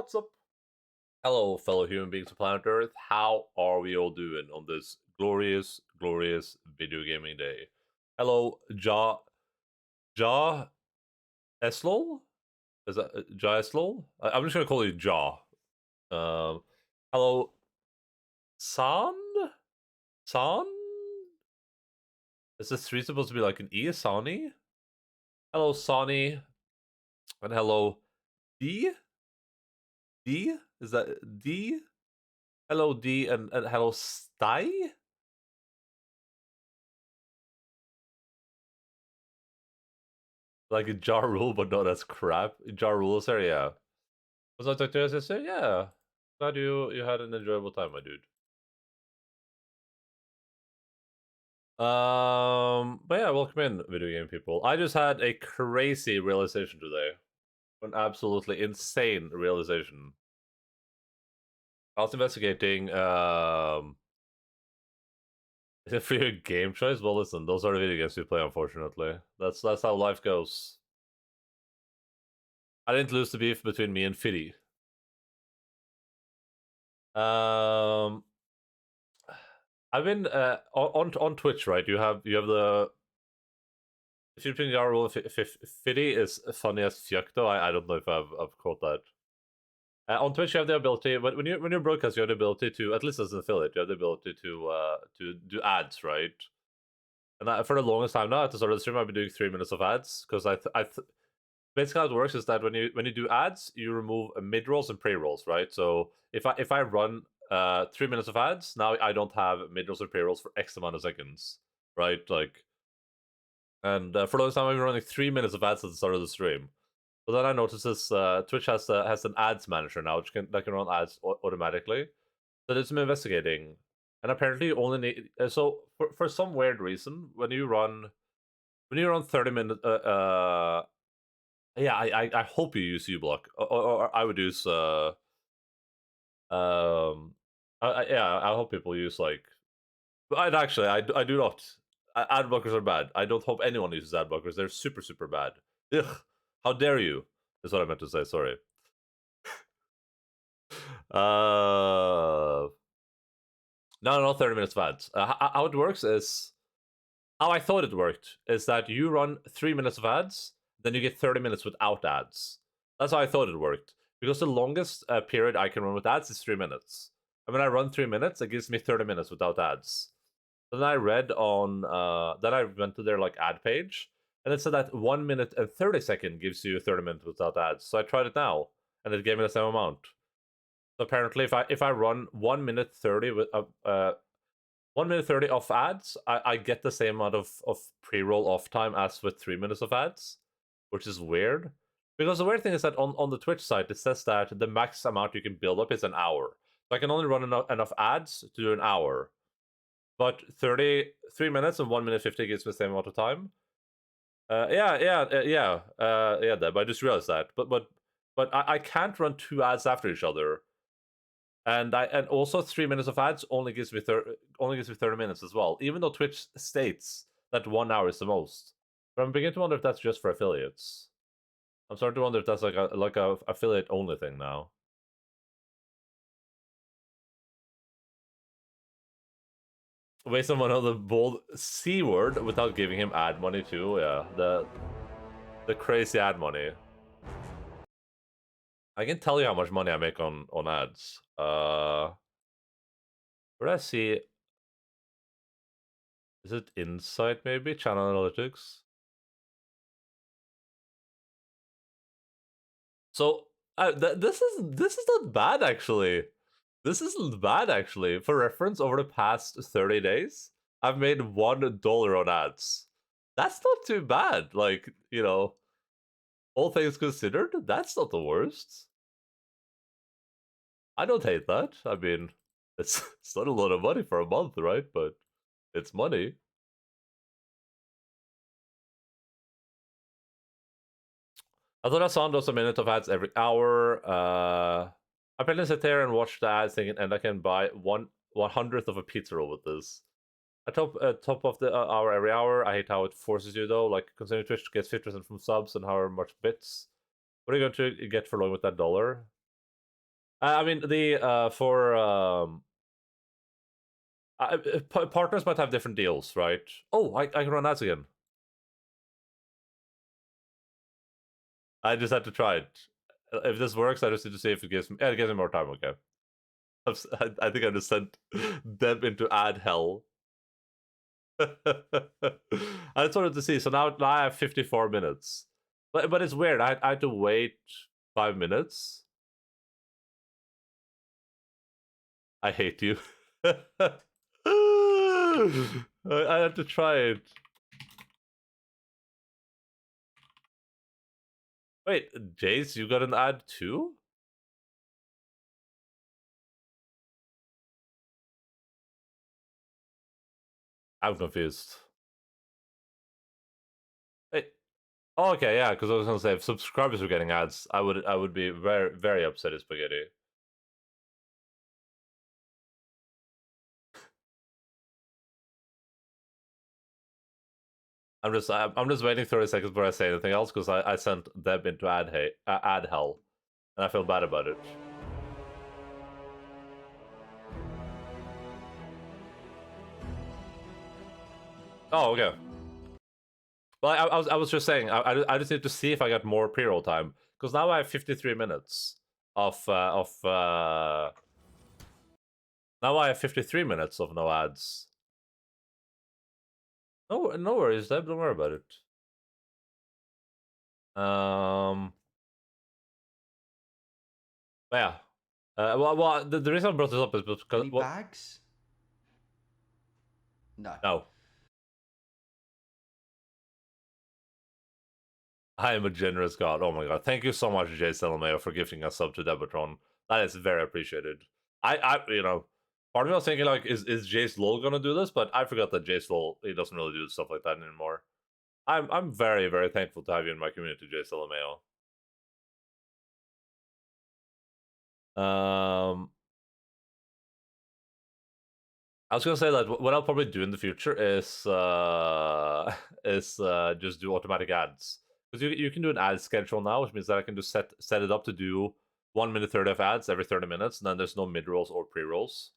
What's up? Hello, fellow human beings of planet Earth. How are we all doing on this glorious, glorious video gaming day? Hello, Ja Eslol? Is that Ja Eslol? I'm just gonna call you Ja. Um, hello, San? San? Is this three supposed to be like an E? Sani? Hello, Sani. And hello, D? D? Is that D? Hello, D, and hello, Sty? Like a Ja Rule, but not as crap. Ja Rule is there, yeah. Was I talking to your sister? Yeah. Glad you had an enjoyable time, my dude. But yeah, welcome in, video game people. I just had a crazy realization today. An absolutely insane realization. I was investigating, is it for your game choice? Well, listen, those are the video games we play, unfortunately. That's how life goes. I didn't lose the beef between me and Fiddy. I've been on Twitch, right? You have the if you think our rule Fiddy is funny as fuck though. I don't know if I've caught that. On Twitch, you have the ability when you broadcast, you have the ability to, at least as an affiliate, you have the ability to do ads, right? And for the longest time now, at the start of the stream, I've been doing 3 minutes of ads because basically how it works is that when you do ads, you remove mid rolls and pre rolls, right? So if I run 3 minutes of ads, now I don't have mid rolls and pre rolls for X amount of seconds, right? Like, and for the longest time, I've been running 3 minutes of ads at the start of the stream. But then I noticed this Twitch has an ads manager now, which can run ads automatically. So did some investigating, and apparently you only need so for some weird reason when you run 30 minutes. Yeah, I hope you use uBlock, or I would use yeah, I hope people use like. But actually, I do not. Ad blockers are bad. I don't hope anyone uses ad blockers. They're super bad. Ugh, how dare you? Is what I meant to say. Sorry. No, 30 minutes of ads. How it works is how I thought it worked is that you run 3 minutes of ads, then you get 30 minutes without ads. That's how I thought it worked. Because the longest period I can run with ads is 3 minutes. And when I run 3 minutes, it gives me 30 minutes without ads. Then I read on, then I went to their like ad page, and it said that 1 minute and 30 second gives you 30 minutes without ads. So I tried it now, and it gave me the same amount. So apparently, if I run 1 minute 30 with 1 minute 30 off ads, I get the same amount of pre-roll off time as with 3 minutes of ads, which is weird. Because the weird thing is that on the Twitch site, it says that the max amount you can build up is an hour. So I can only run enough ads to do an hour. But 3 minutes and 1 minute 50 gives me the same amount of time. Yeah, Deb, I just realized that. But I can't run two ads after each other. And also 3 minutes of ads only gives me 30 minutes as well, even though Twitch states that 1 hour is the most. But I'm beginning to wonder if that's just for affiliates. I'm starting to wonder if that's like a affiliate only thing now. Waste someone on the bold C word without giving him ad money too. Yeah, the crazy ad money. I can tell you how much money I make on ads. Where do I see? Is it Insight maybe? Channel Analytics. So this is not bad actually. This isn't bad actually. For reference, over the past 30 days, I've made $1 on ads. That's not too bad. Like, you know, all things considered, that's not the worst. I don't hate that. I mean, it's not a lot of money for a month, right? But it's money. I thought I saw those a minute of ads every hour. I can sit there and watch the ads thinking, and I can buy 1/100th of a pizza roll with this. Top of the hour every hour. I hate how it forces you though. Like considering Twitch gets 50% from subs and however much bits. What are you going to get for long with that dollar? I mean, the for partners might have different deals, right? Oh, I can run ads again. I just had to try it. If this works, I just need to see if it gives me. Yeah, it gives me more time. Okay. I think I just sent them into ad hell. I just wanted to see. So now I have 54 minutes. But it's weird. I had to wait 5 minutes. I hate you. I had to try it. Wait, Jace, you got an ad too? I'm confused. Wait. Oh, okay, yeah, because I was gonna say if subscribers were getting ads, I would be very very upset at Spaghetti. I'm just waiting 30 seconds before I say anything else because I sent Deb into ad hell, and I feel bad about it. Oh, okay. Well, I was just saying I just need to see if I get more pre-roll time because now I have 53 minutes of now I have 53 minutes of no ads. No worries, Deb. Don't worry about it. Yeah. Well, the reason I brought this up is because Any bags? No. No. I am a generous god. Oh my god. Thank you so much, Jay Salameo, for gifting us sub to Debatron. That is very appreciated. Part of me was thinking like, is Jace Lol gonna do this? But I forgot that Jace Lol, he doesn't really do stuff like that anymore. I'm very, very thankful to have you in my community, Jay Salameo. I was gonna say that what I'll probably do in the future is just do automatic ads because you can do an ad schedule now, which means that I can just set it up to do 1 minute 30 of ads every 30 minutes, and then there's no mid rolls or pre rolls.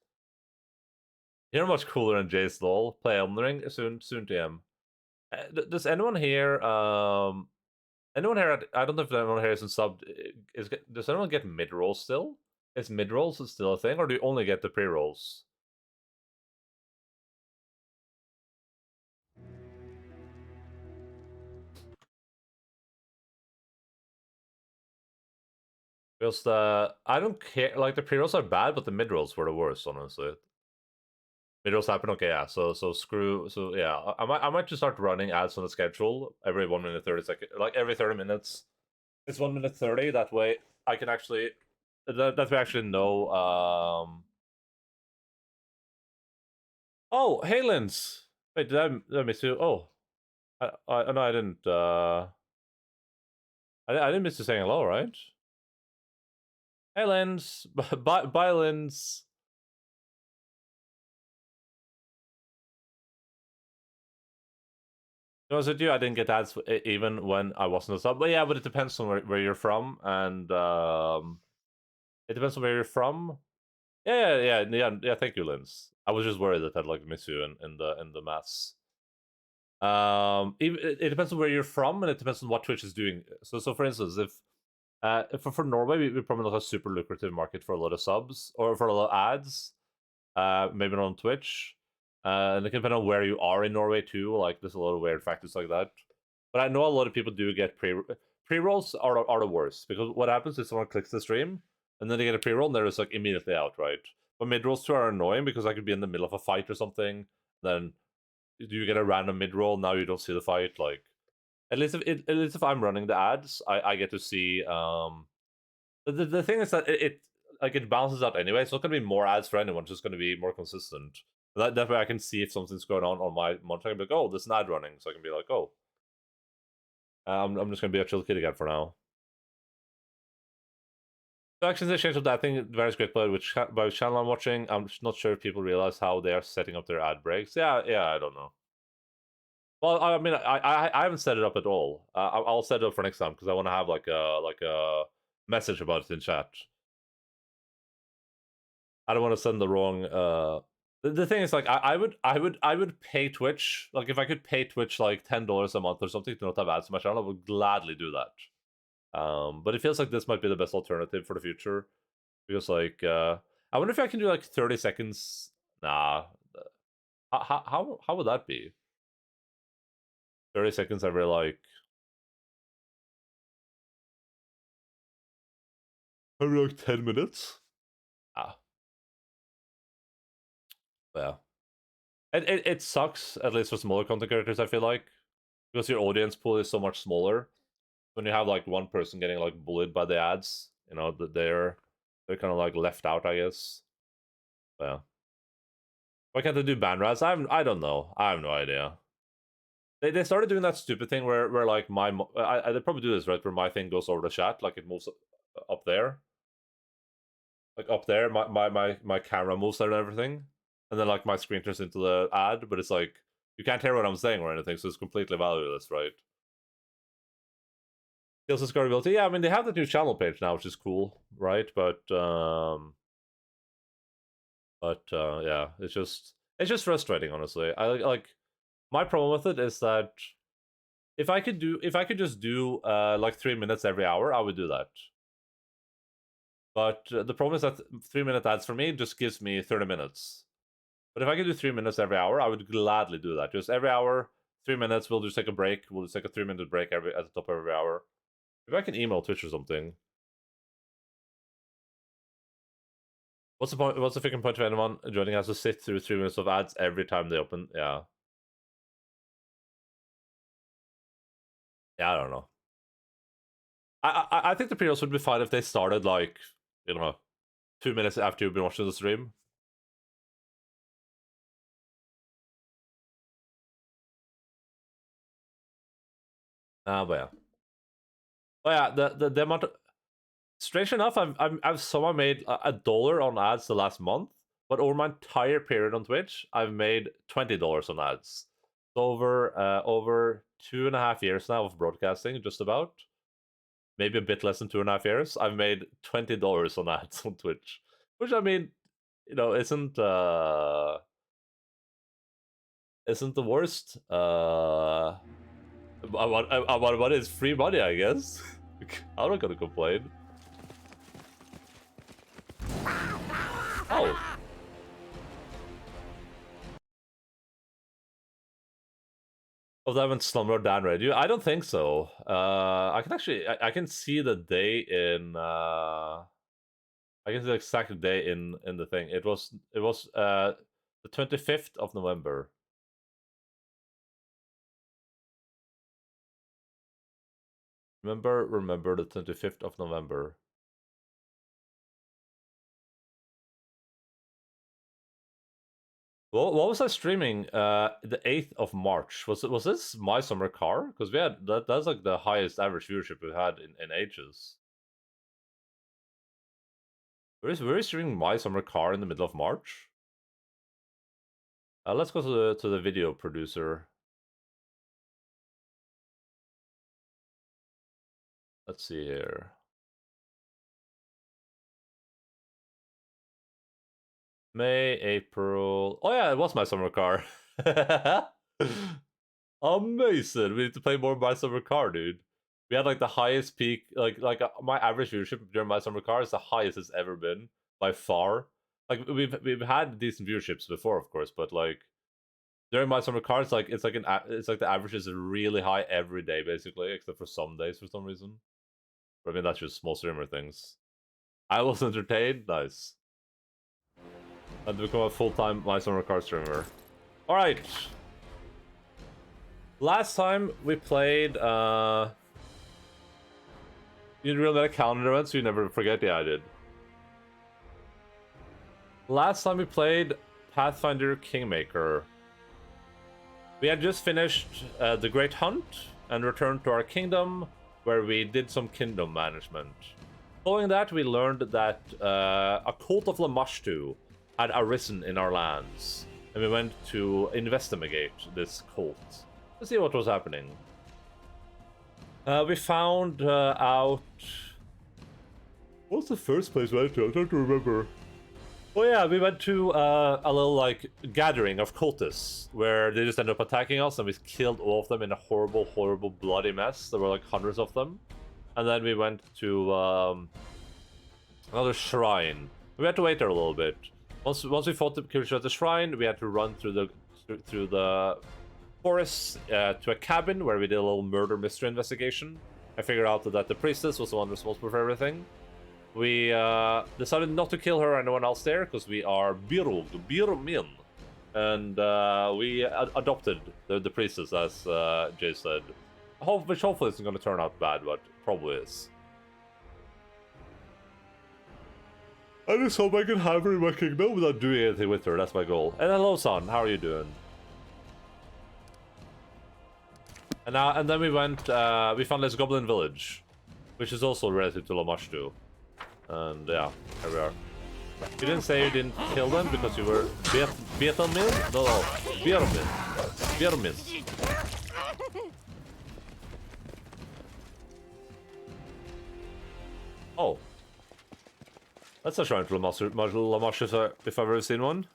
You're much cooler than Jace Lol. Play Elden Ring soon to him. Does anyone here anyone here? I don't know if anyone here isn't subbed. Does anyone get mid rolls still? Is mid rolls still a thing, or do you only get the pre rolls? Because I don't care. Like the pre rolls are bad, but the mid rolls were the worst, honestly. Mid rolls happen. Okay, yeah. So screw. So yeah, I might just start running ads on the schedule every 1 minute 30 seconds, like every 30 minutes. It's 1 minute 30. That way I can actually that we actually know. Oh, hey, Lins. Wait, did I miss you? Oh, I no, I didn't. I didn't miss you saying hello, right? Hey, Lins. Bye, Lins. No, so you, I didn't get ads even when I wasn't a sub. But yeah, but it depends on where you're from, and it depends on where you're from. Yeah. Thank you, Linz. I was just worried that I'd like miss you in the mass. It depends on where you're from, and it depends on what Twitch is doing. So for instance, if for Norway, we probably not a super lucrative market for a lot of subs or for a lot of ads. Maybe not on Twitch. And it can depend on where you are in Norway too. Like there's a lot of weird factors like that. But I know a lot of people do get pre rolls are the worst because what happens is someone clicks the stream and then they get a pre roll and they're just like immediately out, right? But mid rolls too are annoying because I could be in the middle of a fight or something. Then you get a random mid roll. Now you don't see the fight. Like at least if I'm running the ads, I get to see. The thing is that it balances out anyway. It's not going to be more ads for anyone. It's just going to be more consistent. That way I can see if something's going on my monitor. I can be like, oh, there's an ad running. So I can be like, oh. I'm just going to be a chill kid again for now. So actually, the change of that thing varies greatly by which channel I'm watching. I'm not sure if people realize how they are setting up their ad breaks. Yeah, I don't know. Well, I mean, I haven't set it up at all. I'll set it up for next time because I want to have like a message about it in chat. I don't want to send the wrong. The thing is, like, I would pay Twitch. Like, if I could pay Twitch like $10 a month or something to not have ads on my channel, I would gladly do that. But it feels like this might be the best alternative for the future, because like, I wonder if I can do like 30 seconds. Nah, how would that be? 30 seconds every like. Every like 10 minutes. Ah, yeah. It sucks, at least for smaller content creators, I feel like, because your audience pool is so much smaller. When you have like one person getting like bullied by the ads, you know, that they're kind of like left out, I guess. Yeah. Why can't they do ban rats? I don't know. I have no idea. They started doing that stupid thing where like they probably do this, right, where my thing goes over the chat, like it moves up there. Like up there, my camera moves there and everything. And then like my screen turns into the ad, but it's like you can't hear what I'm saying or anything, so it's completely valueless, right? Kills discoverability. Yeah, I mean they have the new channel page now, which is cool, right? But yeah, it's just frustrating, honestly. I like my problem with it is that if I could just do like 3 minutes every hour, I would do that. But the problem is that 3-minute ads for me just gives me 30 minutes. But if I could do 3 minutes every hour, I would gladly do that. Just every hour, 3 minutes, we'll just take a break. We'll just take a 3-minute break at the top of every hour. If I can email Twitch or something. What's the point? What's the freaking point of anyone joining has to sit through 3 minutes of ads every time they open? Yeah. Yeah, I don't know. I think the pre-rolls would be fine if they started like, you know, 2 minutes after you've been watching the stream. But yeah. Oh yeah, the amount of, strange enough, I've somehow made $1 on ads the last month, but over my entire period on Twitch, I've made $20 on ads. So over 2.5 years now of broadcasting, just about, maybe a bit less than 2.5 years, I've made $20 on ads on Twitch, which I mean, you know, isn't the worst. What is free money, I guess. I'm not gonna complain. Oh. Of that when Slumlord Dan read you? I don't think so. I can actually I can see the day in I can see the exact day in the thing. It was the 25th of November. Remember the 25th of November. Well, what was I streaming? The 8th of March. Was this My Summer Car? Because we had that's like the highest average viewership we've had in ages. Were we streaming My Summer Car in the middle of March? Let's go to the video producer. Let's see here. May, April. Oh yeah, it was My Summer Car. Amazing. We need to play more My Summer Car, dude. We had like the highest peak, like my average viewership during My Summer Car is the highest it's ever been by far. Like we've had decent viewerships before, of course, but like during My Summer Car, it's like the average is really high every day, basically, except for some days for some reason. But I mean that's just small streamer things. I was entertained. Nice. And become a full-time My Summer Car streamer. All right. Last time we played, you didn't really make a calendar event, so you never forget. Yeah, I did. Last time we played Pathfinder Kingmaker. We had just finished the Great Hunt and returned to our kingdom, where we did some kingdom management. Following that, we learned that a cult of Lamashtu had arisen in our lands, and we went to investigate this cult to see what was happening. We found out... What's the first place we went to? I'm trying to remember. Well, yeah, we went to a little like gathering of cultists where they just ended up attacking us, and we killed all of them in a horrible, horrible, bloody mess. There were like hundreds of them, and then we went to another shrine. We had to wait there a little bit. Once we fought the creature at the shrine, we had to run through the forest to a cabin where we did a little murder mystery investigation. I figured out that the priestess was the one responsible for everything. We decided not to kill her or anyone else there because we are Birmin. And we adopted the priestess, as Jay said. Which hopefully isn't going to turn out bad, but probably is. I just hope I can have her in my kingdom without doing anything with her. That's my goal. And hello, son. How are you doing? And then we went. We found this goblin village, which is also relative to Lamashtu. And yeah, here we are. You didn't say you didn't kill them because you were Betelmin? No, Birmin. Oh. That's a shrine to Lamash if I've ever seen one.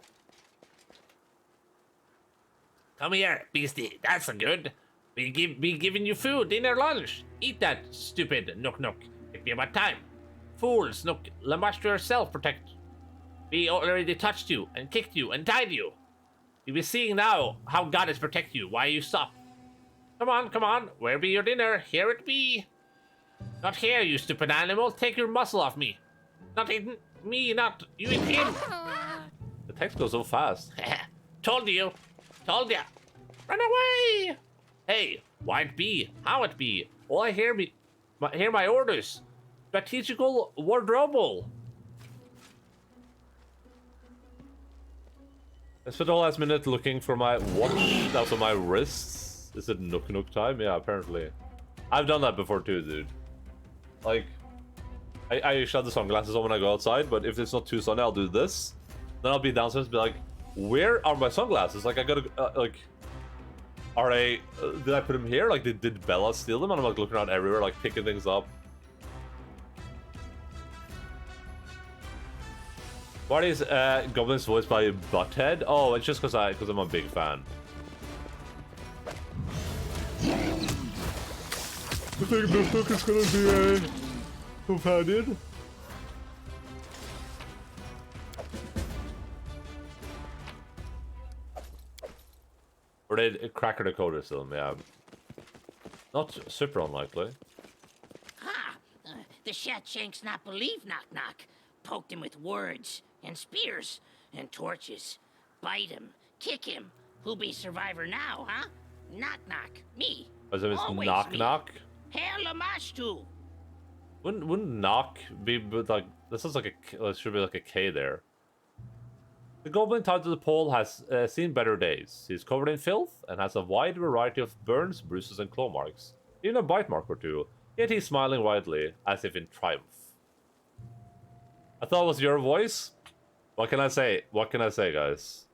Come here, beastie. That's good. We giving you food, dinner, lunch. Eat that, stupid Nook. It'd be about time. Fools, Nook. Lamash herself protect. We already touched you and kicked you and tied you. You'll be seeing now how goddess protect you. Why you stop? Come on. Where be your dinner? Here it be. Not here, you stupid animal. Take your muscle off me. Not eating me, not you eat him. The text goes so fast. Told you. Run away. Hey, why it be? How it be? All I hear my orders. Strategical wardrobe. I spent the last minute looking for my watch. That's on my wrists. Is it Nook time? Yeah, apparently. I've done that before too, dude. Like, I shut the sunglasses on when I go outside, but if it's not too sunny, I'll do this. Then I'll be downstairs and be like, where are my sunglasses? Like, I gotta, like, are they, did I put them here? Like, did Bella steal them? And I'm like looking around everywhere, like picking things up. Why are these goblins voiced by Butthead? Oh, it's just because I'm a big fan. I think Nook is gonna be a companion. Or they cracker the code still, yeah. Not super unlikely. Ha! The Shatshanks not believe Knock. Poked him with words and spears and torches. Bite him, kick him. Who be survivor now, huh? Knock. Me. As if it's Always me. knock. Hail Lamashtu. Wouldn't knock be like this is like a should be like a K there. The goblin tied to the pole has seen better days. He's covered in filth and has a wide variety of burns, bruises, and claw marks. Even a bite mark or two. Yet he's smiling widely, as if in triumph. I thought it was your voice. What can I say? Guys?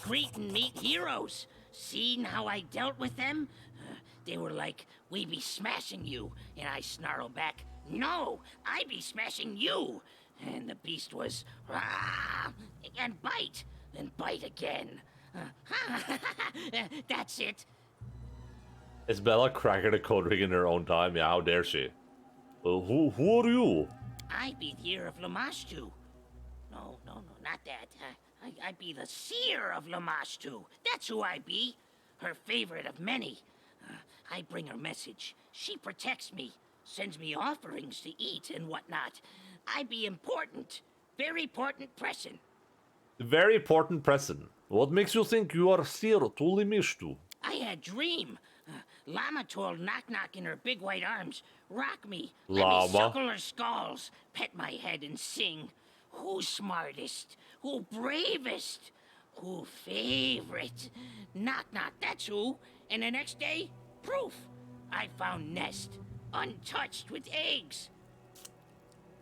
Greet and meet heroes. Seen how I dealt with them? They were like, we be smashing you. And I snarled back, no, I be smashing you. And the beast was, rah, and bite again. That's it. Is Bella cracking the code ring in her own time? Yeah, how dare she? Who are you? I be the ear of Lamashtu. No, not that. I be the seer of Lamashtu. That's who I be. Her favorite of many. I bring her message. She protects me, sends me offerings to eat and whatnot. I be important. Very important person. Very important person. What makes you think you are seer to Lamashtu? I had dream. Llama told Knock in her big white arms, rock me, let me suckle her skulls, pet my head and sing. Who smartest? Who bravest? Who favorite? Knock, that's who. And the next day, proof. I found nest, untouched with eggs.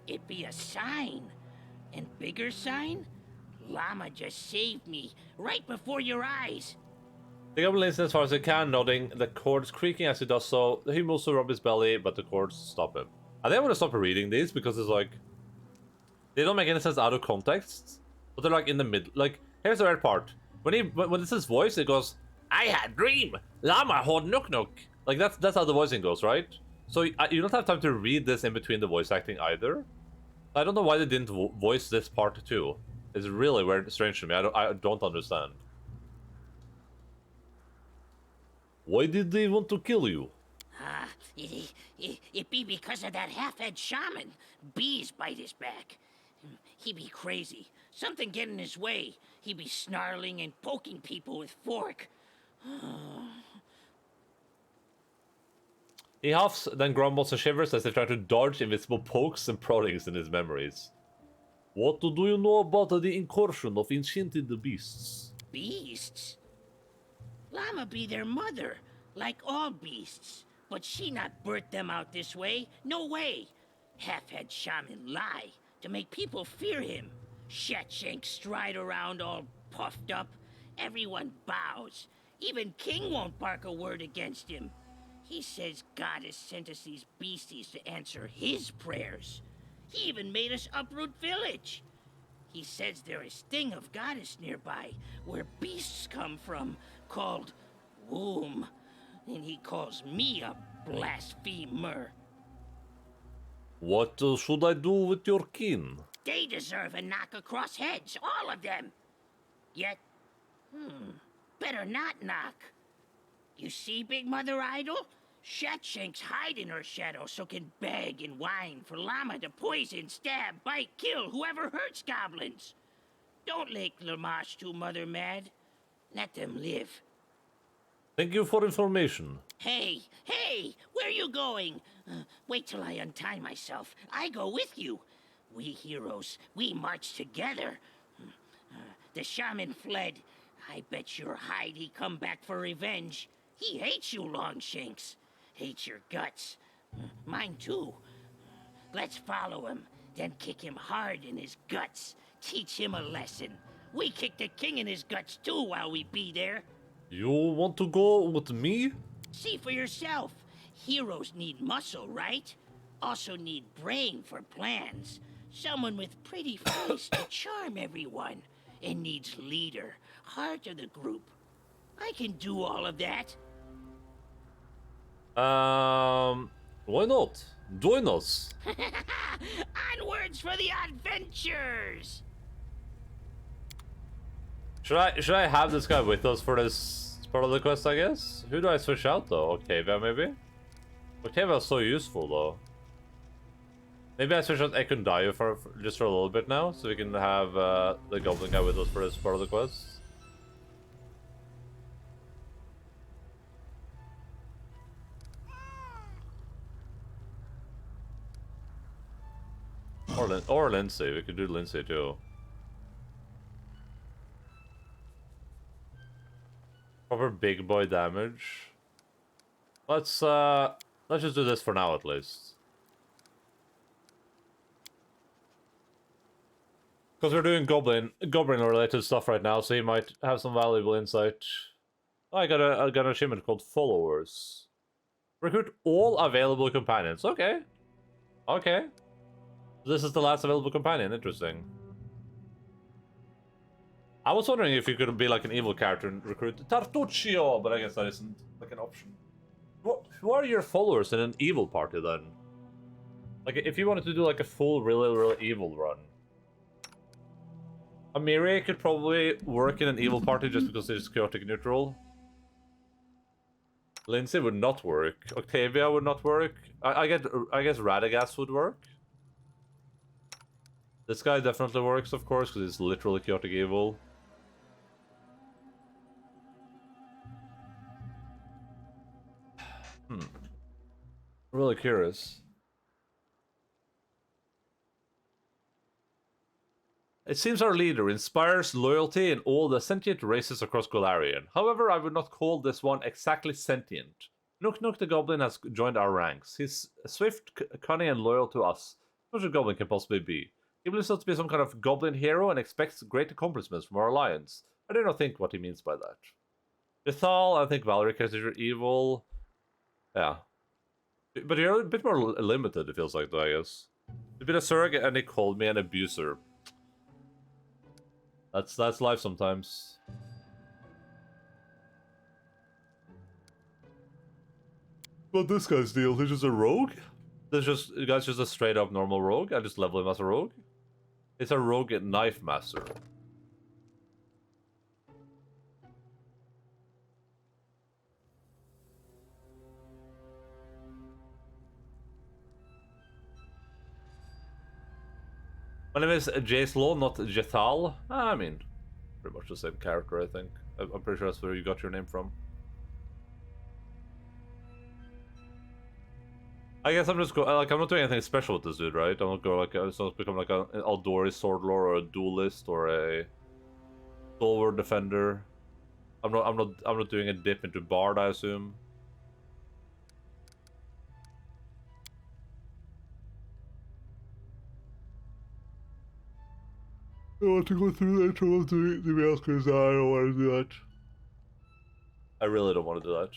It be a sign. And bigger sign? Llama just saved me, right before your eyes. The goblin listens as far as he can, nodding, the cords creaking as he does so. He moves to rub his belly, but the cords stop him. I think I'm gonna stop reading these because it's like... They don't make any sense out of context, but they're like in the middle. Like, here's the weird part. When it's his voice, it goes, "I had a dream. Llama hold nook nook." Like that's how the voicing goes, right? So you don't have time to read this in between the voice acting either. I don't know why they didn't voice this part too. It's really weird, strange to me. I don't understand. Why did they want to kill you? It be because of that half-head shaman. Bees bite his back. He be crazy. Something get in his way. He be snarling and poking people with fork. He huffs, then grumbles and shivers as they try to dodge invisible pokes and proddings in his memories. What do you know about the incursion of enchanted beasts? Beasts? Llama be their mother, like all beasts. But she not birthed them out this way. No way. Half-head shaman lie to make people fear him. Shatshank stride around all puffed up. Everyone bows. Even King won't bark a word against him. He says God has sent us these beasties to answer his prayers. He even made us uproot village. He says there is thing of goddess nearby, where beasts come from, called womb. And he calls me a blasphemer. What should I do with your kin? They deserve a knock across heads, all of them. Yet, better not knock. You see, Big Mother Idol? Shatshank's hide in her shadow so can beg and whine for Llama to poison, stab, bite, kill whoever hurts goblins. Don't make Lamash too mother mad. Let them live. Thank you for information. Hey, where you going? Wait till I untie myself. I go with you. We heroes, we march together. The shaman fled. I bet your hide he come back for revenge. He hates you, Longshanks. Hates your guts. Mine too. Let's follow him, then kick him hard in his guts. Teach him a lesson. We kick the king in his guts too while we be there. You want to go with me? See for yourself. Heroes need muscle, right? Also need brain for plans. Someone with pretty face to charm everyone. And needs leader, heart of the group. I can do all of that. Why not? Join us. Onwards for the adventures! Should I have this guy with us for this part of the quest, I guess? Who do I switch out though? Octavia maybe? Octavia is so useful though. Maybe I switch out Ekundayo for just for a little bit now, so we can have the goblin guy with us for this part of the quest. Or Lindsay, we could do Lindsay too. Proper big boy damage. Let's just do this for now at least. Because we're doing goblin related stuff right now, so you might have some valuable insight. Oh, I got an achievement called followers. Recruit all available companions. Okay. Okay. This is the last available companion. Interesting. I was wondering if you could be like an evil character and recruit Tartuccio, but I guess that isn't like an option. Who are your followers in an evil party then? Like if you wanted to do like a full really evil run. Amiri could probably work in an evil party just because it's chaotic neutral. Lindsay would not work. Octavia would not work. I guess Radagast would work. This guy definitely works, of course, because he's literally chaotic evil. Really curious. It seems our leader inspires loyalty in all the sentient races across Golarion. However, I would not call this one exactly sentient. Nook Nook the Goblin has joined our ranks. He's swift, cunning, and loyal to us. What a goblin can possibly be? He believes us to be some kind of goblin hero and expects great accomplishments from our alliance. I do not think what he means by that. Ithal, I think Valerie cares that you're evil. Yeah. But you're a bit more limited, it feels like, though, I guess. I've been a surrogate and they called me an abuser. That's life sometimes. But this guy's deal, he's just a rogue? The guy's just a straight up normal rogue? I just level him as a rogue? He's a rogue knife master. My name is Jace Law, not Jethal. I mean, pretty much the same character, I think. I'm pretty sure that's where you got your name from. I guess I'm just like, I'm not doing anything special with this dude, right? I'm not going like it's not become like an Aldori sword lord or a duelist or a stalwart defender. I'm not doing a dip into bard, I assume. I want to go through the intro of the emails because I don't want to do that. I really don't want to do that.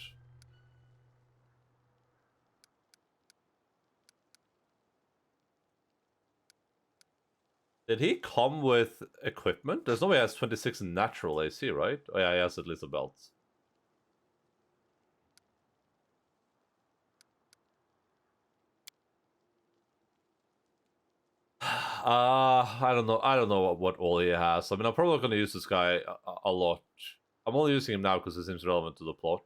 Did he come with equipment? There's no way he has 26 natural AC, right? Oh yeah, he has at least a belt. I don't know. I don't know what all he has. I mean, I'm probably not going to use this guy a lot. I'm only using him now because he seems relevant to the plot.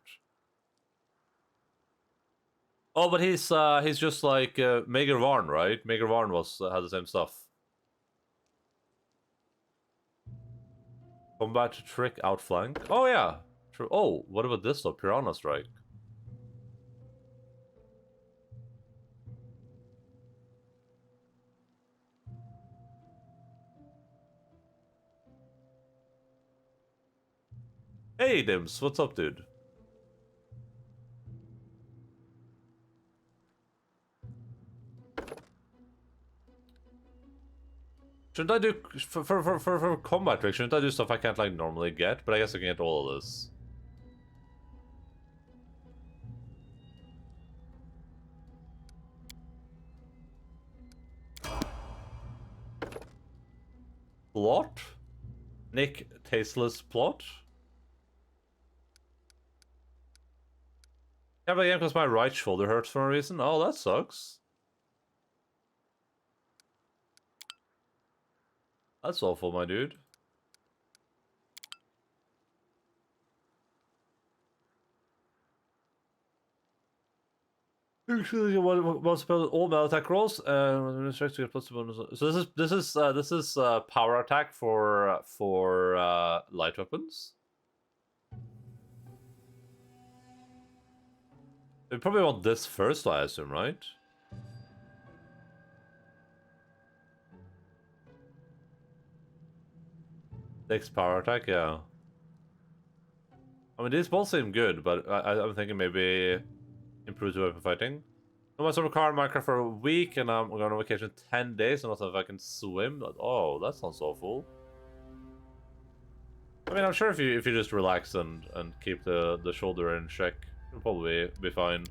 Oh, but he's just like Mager Varn, right? Mager Varn had the same stuff. Combat trick outflank. Oh yeah. True. Oh, what about this though? Piranha strike. Hey Dims, what's up, dude? Shouldn't I do for combat trick? Shouldn't I do stuff I can't like normally get? But I guess I can get all of this. Plot? Nick tasteless plot? Yeah, but yeah, because my right shoulder hurts for a reason. Oh, that sucks. That's awful, my dude. Actually, what spell all melee attack rolls? So this is power attack for light weapons. We probably want this first, I assume, right? Next power attack, yeah. I mean, these both seem good, but I'm thinking maybe improve the weapon fighting. I'm on car in Minecraft for a week, and I'm going on vacation 10 days, and also if I can swim. Oh, that sounds awful. I mean, I'm sure if you just relax and keep the shoulder in check, you'll probably be fine.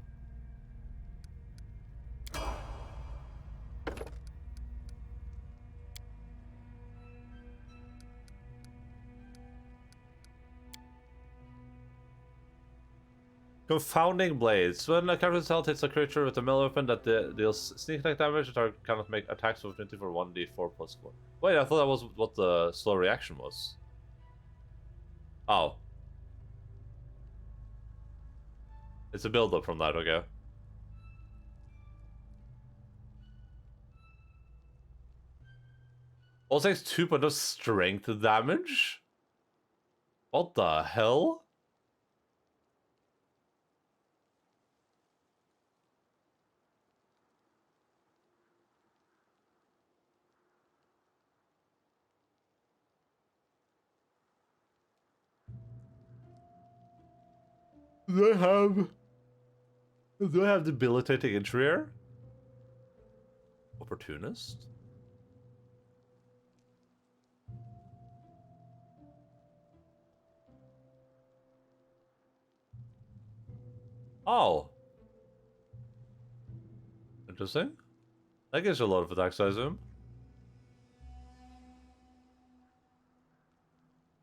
Confounding Blades. When a character's health hits a creature with a melee weapon that deals sneak attack damage, the target cannot make attacks of opportunity for 1d4 plus 4. Wait, I thought that was what the slow reaction was. Oh. It's a build-up from that, okay. Also takes 2 points of strength damage? What the hell? Do I have debilitating injury here? Opportunist? Oh. Interesting. That gives you a lot of attacks, I assume.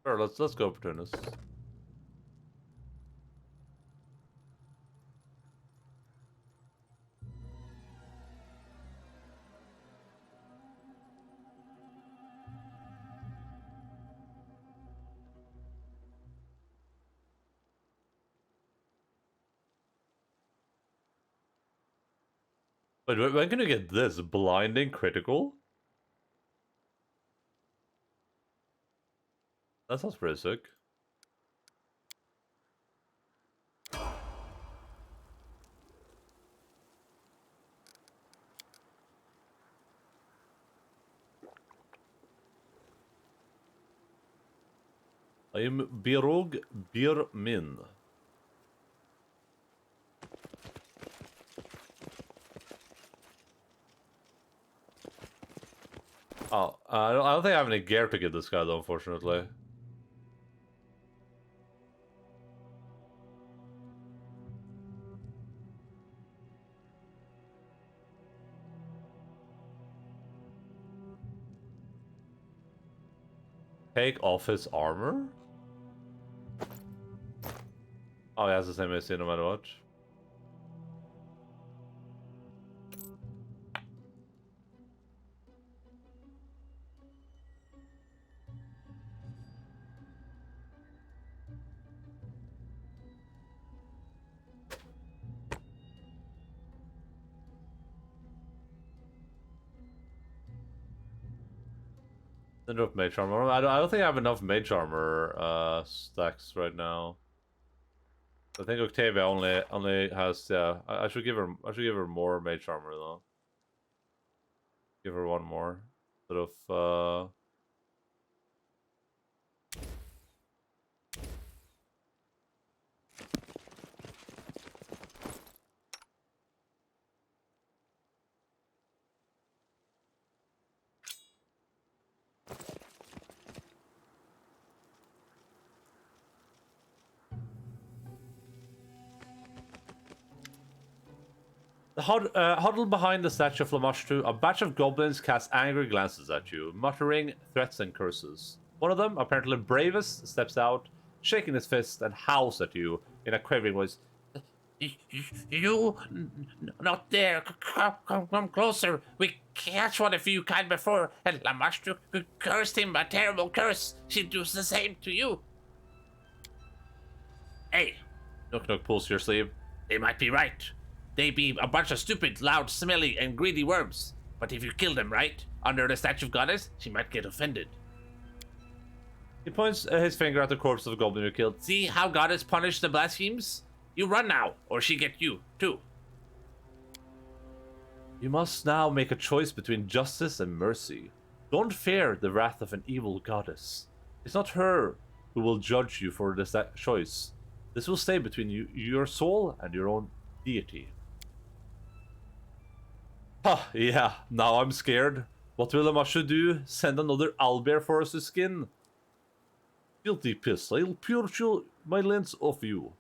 Sure, let's go opportunist. Wait, when can you get this? Blinding critical? That sounds pretty sick. I am Birog Birmin. Oh, I don't think I have any gear to get this guy though, unfortunately. Take off his armor? Oh, he has the same AC no matter what. Then drop mage armor. I don't think I have enough mage armor stacks right now. I think Octavia only has I should give her more mage armor though. Give her one more. Sort of huddled behind the statue of Lamashtu, a batch of goblins cast angry glances at you, muttering threats and curses. One of them, apparently bravest, steps out, shaking his fist, and howls at you in a quavering voice. You, not there. Come closer. We catch one of you kind before, and Lamashtu cursed him a terrible curse. She'd do the same to you. Hey, Nook Nook pulls your sleeve. they might be right. They be a bunch of stupid, loud, smelly, and greedy worms. But if you kill them right, under the statue of goddess, she might get offended. He points his finger at the corpse of the goblin you killed. See how goddess punished the blasphemes? You run now, or she get you, too. You must now make a choice between justice and mercy. Don't fear the wrath of an evil goddess. It's not her who will judge you for this choice. This will stay between your soul and your own deity. Huh, yeah, now I'm scared. What will Amashu do? Send another owlbear for us to skin? Guilty piss, I'll purge my lens off you.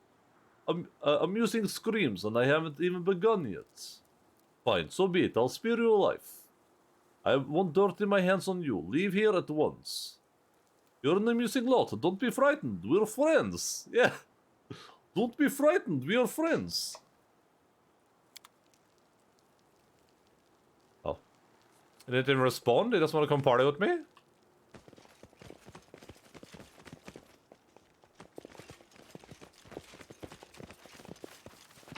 Amusing screams, and I haven't even begun yet. Fine, so be it, I'll spare your life. I won't dirty my hands on you. Leave here at once. You're an amusing lot, don't be frightened, we're friends. Yeah. Don't be frightened, we are friends. Oh. He didn't respond? He doesn't want to come party with me?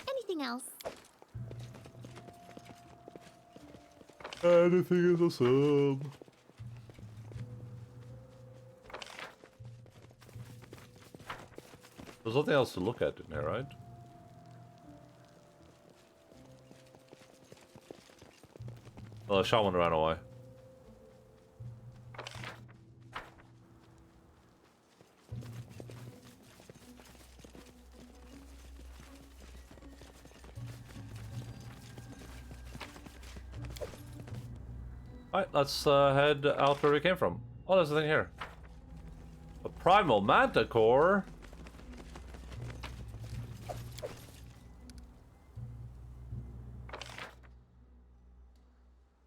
Anything else? Anything is awesome. There's nothing else to look at in here, right? Well, the shaman ran away. Alright, let's head out where we came from. Oh, there's a thing here. A primal manticore?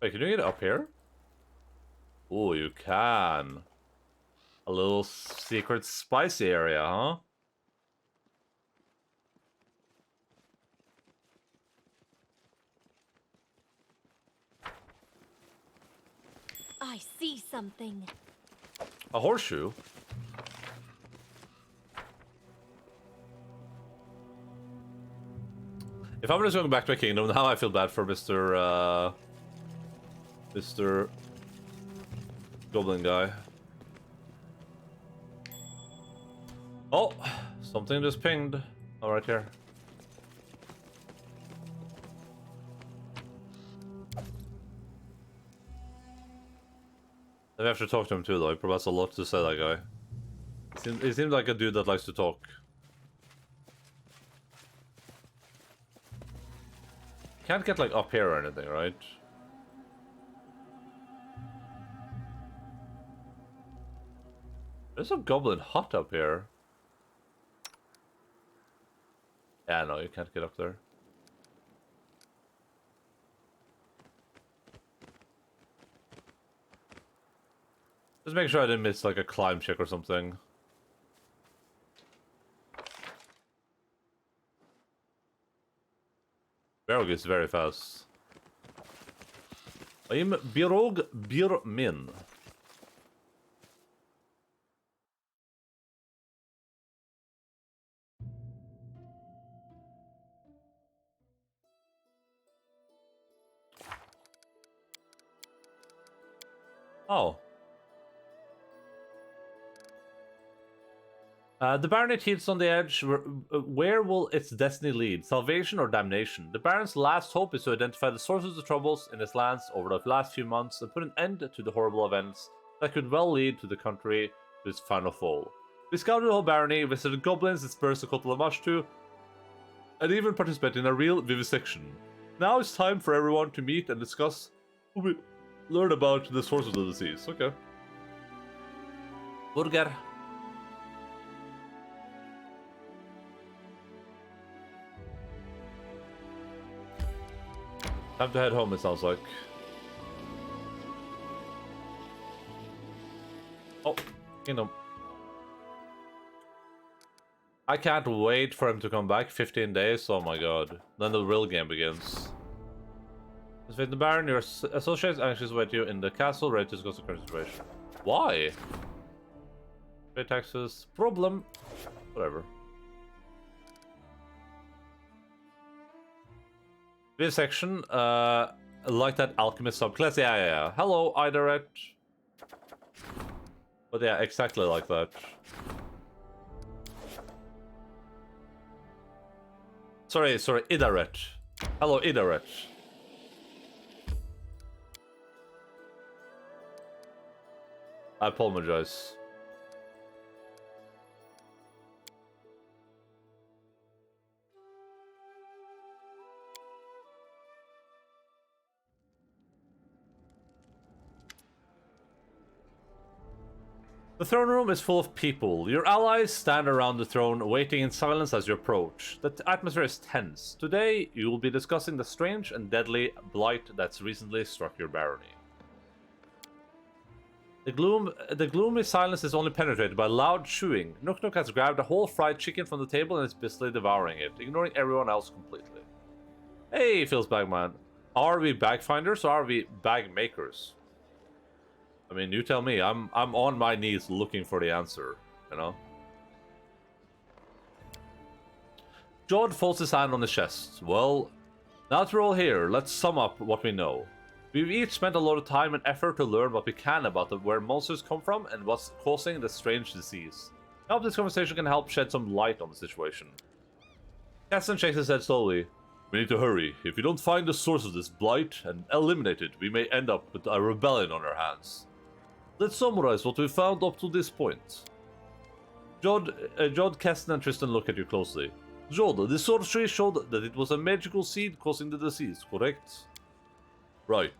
Wait, can you get it up here? Oh, you can. A little secret spicy area, huh? I see something. A horseshoe? If I'm just going back to my kingdom, now I feel bad for Mr. Goblin guy. Oh, something just pinged. Oh, right here. I have to talk to him too, though. He probably has a lot to say, that guy. He seems like a dude that likes to talk. Can't get, like, up here or anything, right? There's a goblin hut up here. Yeah, no, you can't get up there. Just make sure I didn't miss, like, a climb check or something. Berog is very fast. I'm Birog Birmin. Oh. The Baronet heats on the edge. Where will its destiny lead? Salvation or damnation? The Baron's last hope is to identify the sources of troubles in his lands over the last few months and put an end to the horrible events that could well lead to the country to its final fall. We scouted the whole barony, visited goblins, dispersed the Kotal Amashtu, and even participated in a real vivisection. Now it's time for everyone to meet and discuss what we learn about the source of the disease. Okay. Burger. Time to head home, it sounds like. Oh, kingdom. I can't wait for him to come back. 15 days, oh my god. Then the real game begins. Visit the Baron, your associates anxious to wait you in the castle, ready to discuss the current situation. Why? Pay taxes. Problem. Whatever. This section, like that alchemist subclass. Yeah. Hello, Idaret. But yeah, exactly like that. Sorry, Idaret. Hello, Idaret. I apologize. The throne room is full of people. Your allies stand around the throne, waiting in silence as you approach. The atmosphere is tense. Today, you will be discussing the strange and deadly blight that's recently struck your barony. The gloomy silence is only penetrated by loud chewing. Nook has grabbed a whole fried chicken from the table and is busily devouring it, ignoring everyone else completely. Hey, feels Bagman. Are we bagfinders or are we bag makers? I mean, you tell me. I'm on my knees looking for the answer, you know? Jod folds his hand on his chest. Well, now that we're all here, let's sum up what we know. We've each spent a lot of time and effort to learn what we can about where monsters come from and what's causing the strange disease. I hope this conversation can help shed some light on the situation. Caston shakes his head slowly. We need to hurry. If we don't find the source of this blight and eliminate it, we may end up with a rebellion on our hands. Let's summarize what we found up to this point. Jod, Caston, and Tristan look at you closely. Jod, the sorcery showed that it was a magical seed causing the disease, correct? Right.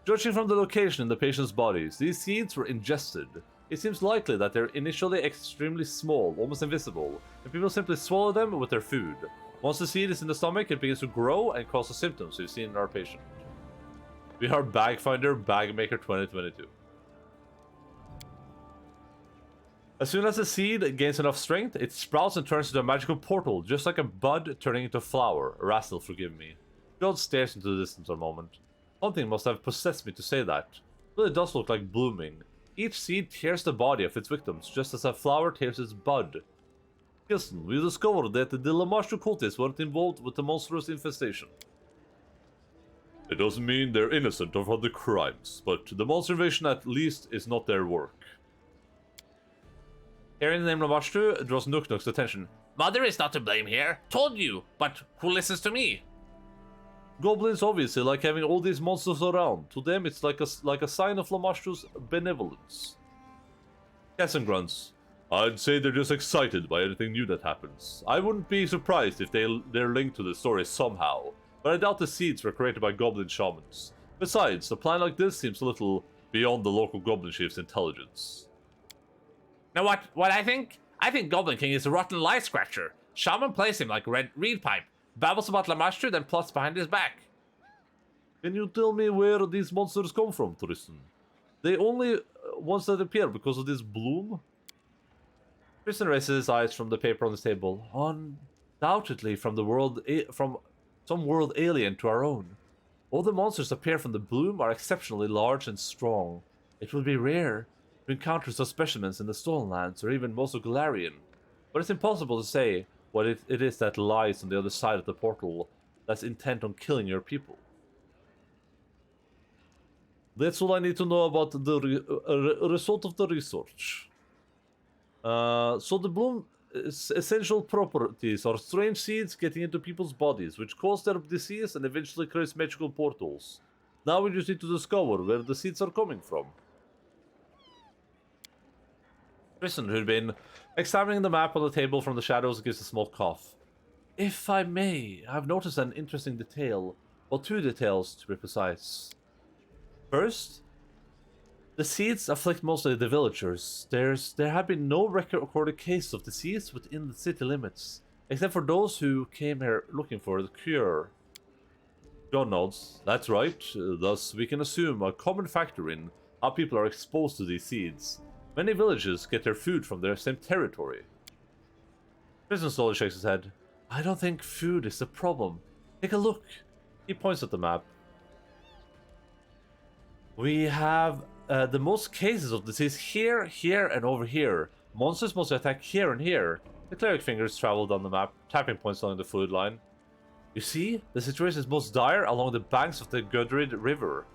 Judging from the location in the patient's bodies, these seeds were ingested. It seems likely that they're initially extremely small, almost invisible, and people simply swallow them with their food. Once the seed is in the stomach, it begins to grow and cause the symptoms we've seen in our patient. We are Bagfinder, Bagmaker 2022. As soon as the seed gains enough strength, it sprouts and turns into a magical portal, just like a bud turning into a flower. Rastil, forgive me. John stares into the distance a moment. Something must have possessed me to say that. But it does look like blooming. Each seed tears the body of its victims, just as a flower tears its bud. Kirsten, we discovered that the Lamashu cultists weren't involved with the monstrous infestation. It doesn't mean they're innocent of other crimes, but the monster invasion at least is not their work. Hearing the name Lamashu draws Nook Nook's attention. Mother is not to blame here. Told you, but who listens to me? Goblins obviously like having all these monsters around. To them, it's like a sign of Lamashu's benevolence. Kesson grunts. I'd say they're just excited by anything new that happens. I wouldn't be surprised if they're linked to the story somehow, but I doubt the seeds were created by goblin shamans. Besides, a plan like this seems a little beyond the local goblin chief's intelligence. Know what I think? I think Goblin King is a rotten lie scratcher. Shaman plays him like a red reed pipe, babbles about Lamashtu, then plots behind his back. Can you tell me where these monsters come from, Tristan? They only ones that appear because of this bloom? Tristan raises his eyes from the paper on the table. Undoubtedly from from some world alien to our own. All the monsters appear from the bloom are exceptionally large and strong. It would be rare to encounter such specimens in the Stolen Lands or even most of Galarian, but it's impossible to say what it is that lies on the other side of the portal that's intent on killing your people. That's all I need to know about the result of the research. So the bloom essential properties are strange seeds getting into people's bodies, which cause their disease and eventually creates magical portals. Now we just need to discover where the seeds are coming from. Tristan, who'd been examining the map on the table from the shadows, gives a small cough. If I may, I've noticed an interesting detail, or two details to be precise. First, the seeds afflict mostly the villagers. There have been no recorded cases of disease within the city limits, except for those who came here looking for the cure. John nods. That's right. Thus, we can assume a common factor in how people are exposed to these seeds. Many villages get their food from their same territory. Prison slowly shakes his head. I don't think food is the problem. Take a look. He points at the map. We have the most cases of disease here, here, and over here. Monsters mostly attack here and here. The cleric fingers travel down the map, tapping points along the fluid line. You see, the situation is most dire along the banks of the Gudrid River.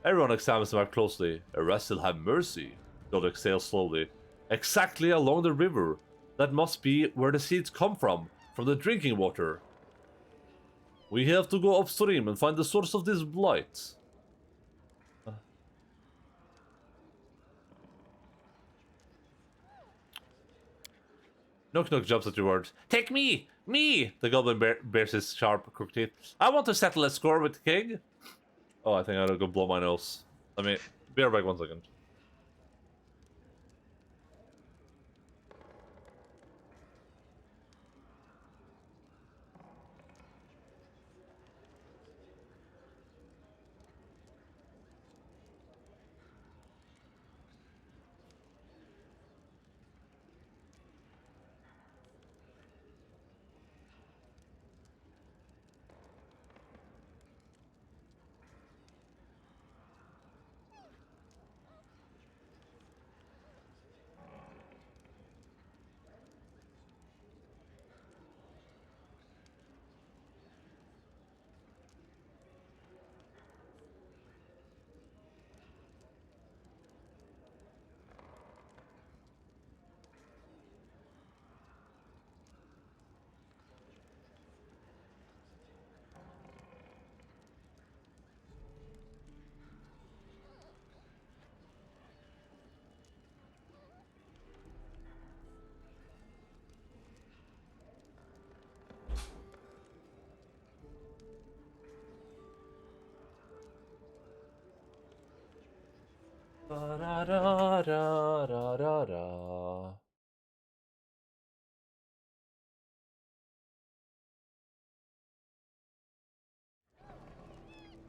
Everyone examines the map closely. Arrested have mercy. God exhales slowly. Exactly along the river. That must be where the seeds come from the drinking water. We have to go upstream and find the source of this blight. Nook Nook jumps at your words. Take me! Me! The goblin bears his sharp, crooked teeth. I want to settle a score with the king. Oh, I think I gotta go blow my nose. Let me... Be right back 1 second. Ba-da-da-da-da-da-da.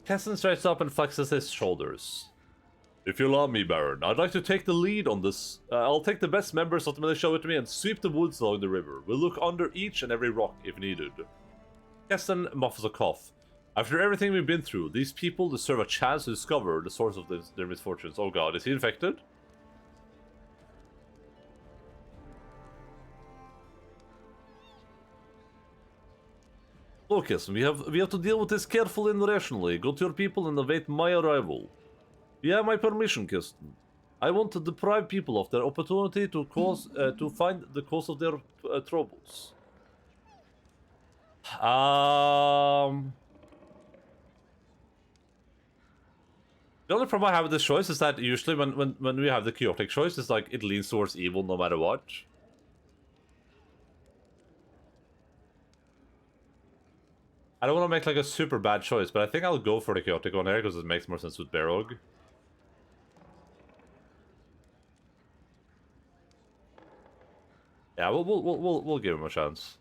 Keston straightens up and flexes his shoulders. If you allow me, Baron, I'd like to take the lead on this. I'll take the best members of the militia with me and sweep the woods along the river. We'll look under each and every rock if needed. Keston muffles a cough. After everything we've been through, these people deserve a chance to discover the source of their misfortunes. Oh god, is he infected? Look, Keston, we have to deal with this carefully and rationally. Go to your people and await my arrival. You have my permission, Keston. I want to deprive people of their opportunity to find the cause of their troubles. The only problem I have with this choice is that usually when we have the chaotic choice, it's like it leans towards evil no matter what. I don't want to make like a super bad choice, but I think I'll go for the chaotic one here because it makes more sense with Barog. Yeah, we'll give him a chance.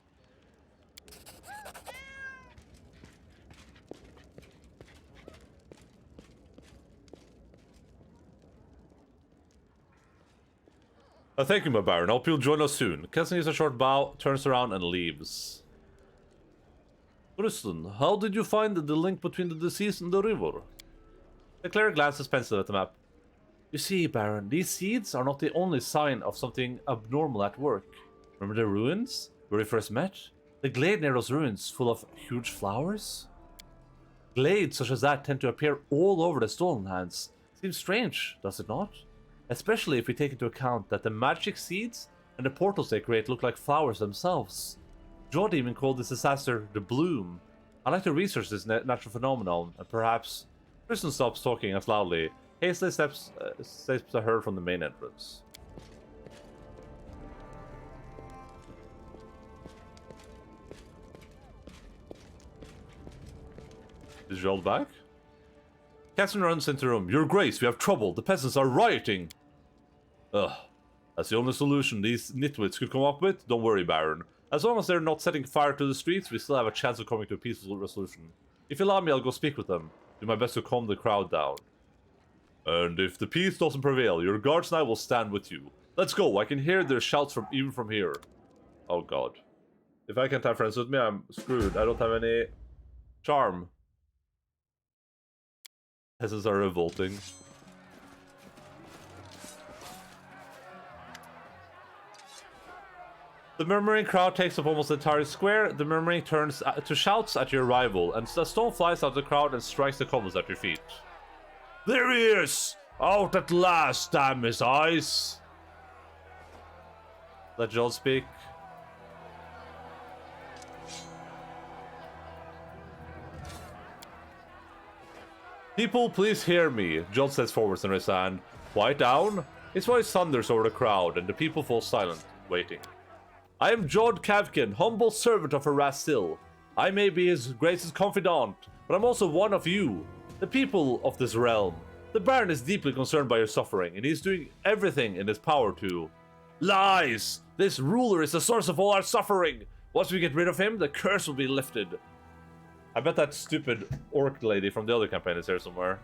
Thank you, my Baron. I hope you'll join us soon. Keston gives a short bow, turns around, and leaves. Tristan, how did you find the link between the disease and the river? The cleric glances pensive at the map. You see, Baron, these seeds are not the only sign of something abnormal at work. Remember the ruins where we first met? The glade near those ruins full of huge flowers? Glades such as that tend to appear all over the Stolenlands. Seems strange, does it not? Especially if we take into account that the magic seeds and the portals they create look like flowers themselves. Jod even called this disaster the Bloom. I'd like to research this natural phenomenon, and perhaps... Tristan stops talking as loudly. Hastily steps to her from the main entrance. Is Jod back? Keston runs into the room. Your Grace, we have trouble. The peasants are rioting. Ugh. That's the only solution these nitwits could come up with? Don't worry, Baron. As long as they're not setting fire to the streets, we still have a chance of coming to a peaceful resolution. If you allow me, I'll go speak with them. Do my best to calm the crowd down. And if the peace doesn't prevail, your guards and I will stand with you. Let's go. I can hear their shouts even from here. Oh god. If I can't have friends with me, I'm screwed. I don't have any charm. Peasants are revolting. The murmuring crowd takes up almost the entire square. The murmuring turns to shouts at your arrival, and a stone flies out of the crowd and strikes the cobbles at your feet. There he is! Out at last, damn his eyes! Let Jod speak. People, please hear me. Jod steps forwards and raises his hand. Quiet down. His voice thunders over the crowd, and the people fall silent, waiting. I am Jod Kavkin, humble servant of Erastil. I may be his grace's confidant, but I'm also one of you, the people of this realm. The Baron is deeply concerned by your suffering, and he's doing everything in his power to... Lies! This ruler is the source of all our suffering! Once we get rid of him, the curse will be lifted. I bet that stupid orc lady from the other campaign is here somewhere.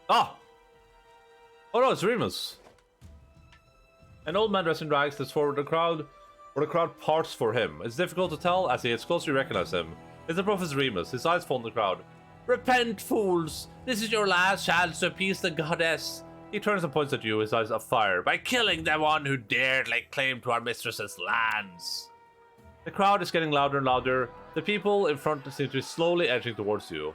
Ah! Oh no, it's Remus. An old man dressed in rags steps forward where the crowd parts for him. It's difficult to tell as he gets closer to recognize him. It's the prophet Remus. His eyes fall on the crowd. Repent, fools! This is your last chance to appease the goddess. He turns and points at you, his eyes afire. By killing the one who dared lay claim to our mistress's lands. The crowd is getting louder and louder. The people in front seem to be slowly edging towards you.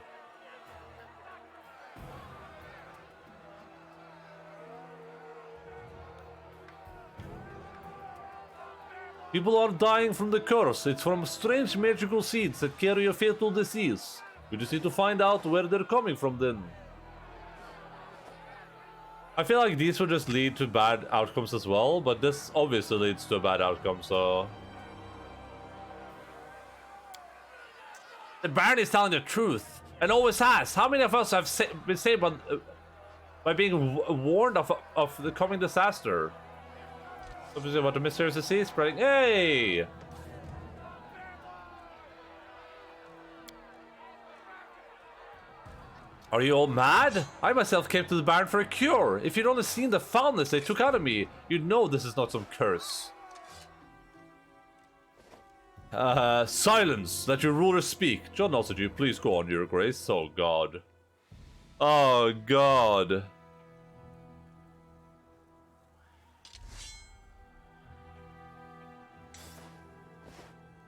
People are dying from the curse. It's from strange magical seeds that carry a fatal disease. We just need to find out where they're coming from then. I feel like these would just lead to bad outcomes as well, but this obviously leads to a bad outcome, so... The Baron is telling the truth, and always has. How many of us have been saved by... by being warned of the coming disaster. Something about the mysterious disease spreading. Hey! Are you all mad? I myself came to the Baron for a cure. If you'd only seen the foulness they took out of me, you'd know this is not some curse. Silence! Let your ruler speak. John also do you please go on, your grace? Oh god. Oh god.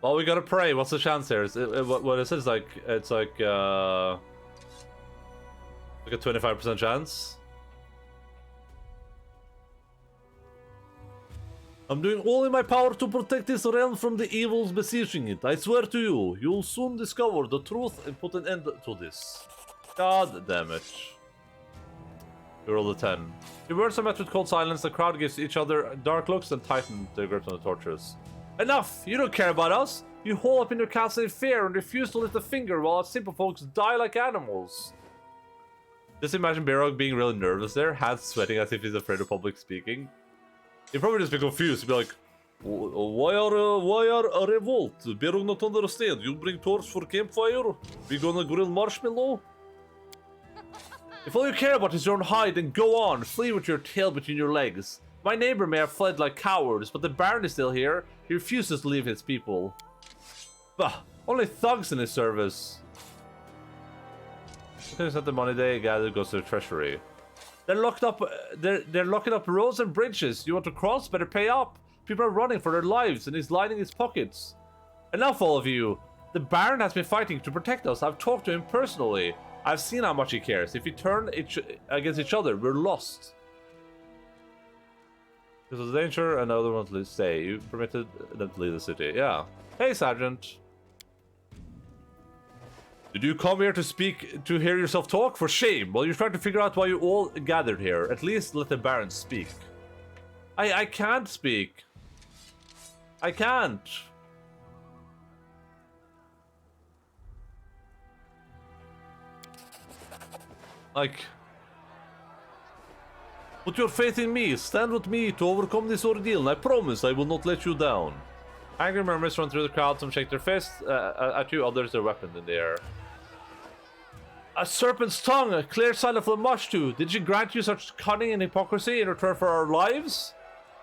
Well, we gotta pray. What's the chance here? What is it? It's like a 25% chance. I'm doing all in my power to protect this realm from the evils besieging it. I swear to you, you'll soon discover the truth and put an end to this. God damn it. We rolled a 10. The words are met with cold silence. The crowd gives each other dark looks and tighten their grips on the torches. Enough! You don't care about us! You hole up in your castle in fear and refuse to lift a finger while our simple folks die like animals. Just imagine Berog being really nervous there, hands sweating as if he's afraid of public speaking. He'd probably just be confused. He'd be like, why are a revolt? Berog not understand. You bring torch for campfire? We gonna grill marshmallow? If all you care about is your own hide, then go on. Flee with your tail between your legs. My neighbor may have fled like cowards, but the Baron is still here. He refuses to leave his people. Bah, only thugs in his service. Looking at the money they gathered goes to the treasury. They're locked up. They're locking up roads and bridges. You want to cross? Better pay up. People are running for their lives, and he's lining his pockets. Enough, all of you. The Baron has been fighting to protect us. I've talked to him personally. I've seen how much he cares. If we turn against each other, we're lost. This was danger, and the other one to stay. You permitted them to leave the city. Yeah. Hey, Sergeant. Did you come here to hear yourself talk? For shame. Well, you're trying to figure out why you all gathered here. At least let the Baron speak. I can't speak. I can't. Like... Put your faith in me. Stand with me to overcome this ordeal, and I promise I will not let you down. Angry murmurs run through the crowd. Some shake their fists at you, others their weapon in the air. A serpent's tongue, a clear sign of Lamashtu. Did she grant you such cunning and hypocrisy in return for our lives?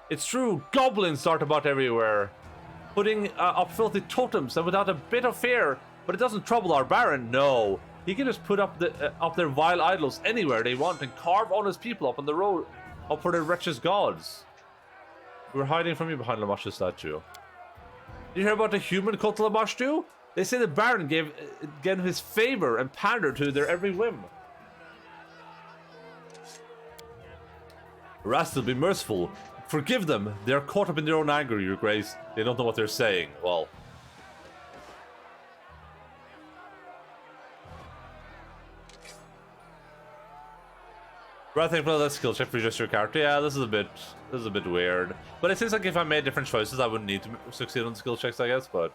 It's true, goblins dart about everywhere, putting up filthy totems and without a bit of fear. But it doesn't trouble our Baron, no. He can just put up their vile idols anywhere they want and carve honest people up on the road, up for their wretched gods. We're hiding from you behind Lamashtu's statue. Did you hear about the human cult Lamashtu? They say the Baron gave his favor and pandered to their every whim. Rastil, be merciful. Forgive them. They are caught up in their own anger, your grace. They don't know what they're saying. Well. Right thing for that skill check for just your character. Yeah, this is a bit weird. But it seems like if I made different choices, I wouldn't need to succeed on skill checks, I guess, but...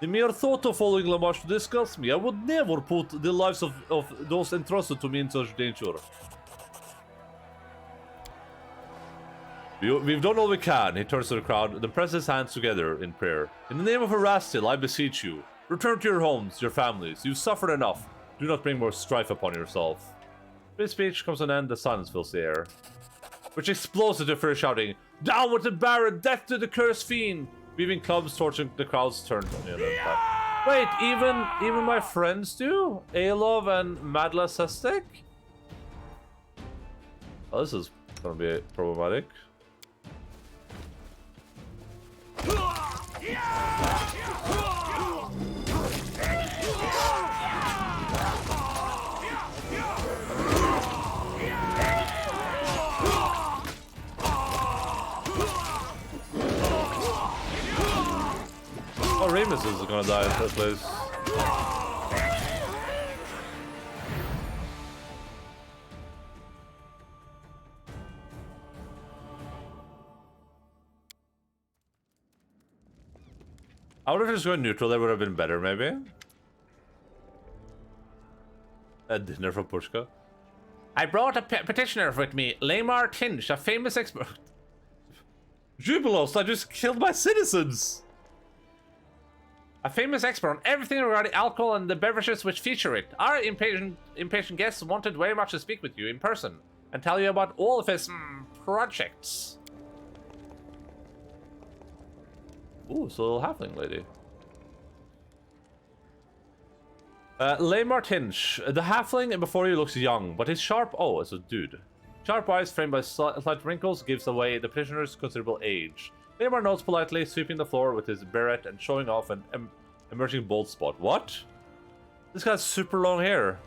The mere thought of following Lamashtu disgusts me. I would never put the lives of those entrusted to me in such danger. We've done all we can. He turns to the crowd, then presses his hands together in prayer. In the name of Erastil, I beseech you. Return to your homes, your families. You've suffered enough. Do not bring more strife upon yourself. This speech comes to an end, the silence fills the air, which explodes into fury shouting, "Down with the Baron! Death to the cursed fiend!" Weaving clubs, torching the crowds turned on the other side. Wait, even my friends do? Aelov and Madla Sestek? Oh, this is gonna be problematic. Oh, Remus is gonna die in first place. I would have just gone neutral, that would have been better, maybe. A dinner from Pushka. I brought a petitioner with me, Lamar Tinch, a famous expert. Jubilos, I just killed my citizens! A famous expert on everything regarding alcohol and the beverages which feature it. Our impatient guests wanted very much to speak with you in person and tell you about all of his projects. Ooh, it's a little halfling lady. Leigh Martinch, the halfling before you looks young, but his sharp... Oh, it's a dude. Sharp eyes framed by slight wrinkles gives away the petitioner's considerable age. Leymar nods politely, sweeping the floor with his beret and showing off an emerging bald spot. What? This guy's super long hair.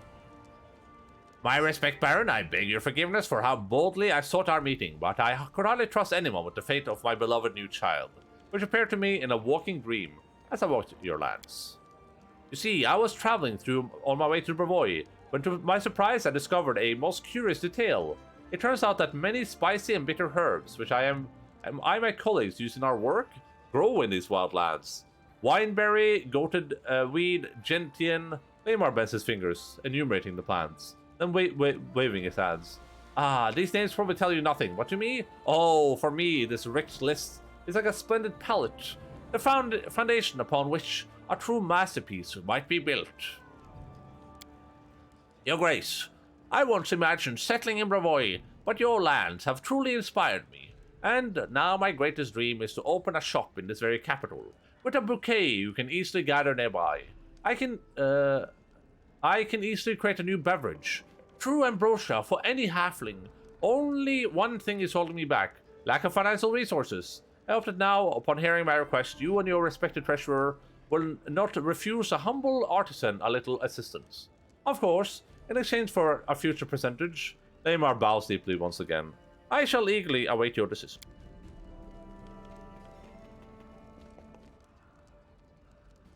My respect, Baron. I beg your forgiveness for how boldly I sought our meeting, but I could hardly trust anyone with the fate of my beloved new child, which appeared to me in a walking dream as I walked your lands. You see, I was traveling on my way to Brevoy, when to my surprise I discovered a most curious detail. It turns out that many spicy and bitter herbs, which I and my colleagues use in our work, grow in these wildlands. Wineberry, goated weed, gentian. Neymar bends his fingers, enumerating the plants, then waving his hands. Ah, these names probably tell you nothing, but to me? Oh, for me, this rich list is like a splendid palette, the foundation upon which a true masterpiece might be built. Your Grace, I once imagined settling in Brevoy, but your lands have truly inspired me. And now my greatest dream is to open a shop in this very capital, with a bouquet you can easily gather nearby. I can easily create a new beverage, true ambrosia for any halfling. Only one thing is holding me back, lack of financial resources. I hope that now, upon hearing my request, you and your respected treasurer will not refuse a humble artisan a little assistance. Of course, in exchange for a future percentage, Neymar bows deeply once again. I shall eagerly await your decision.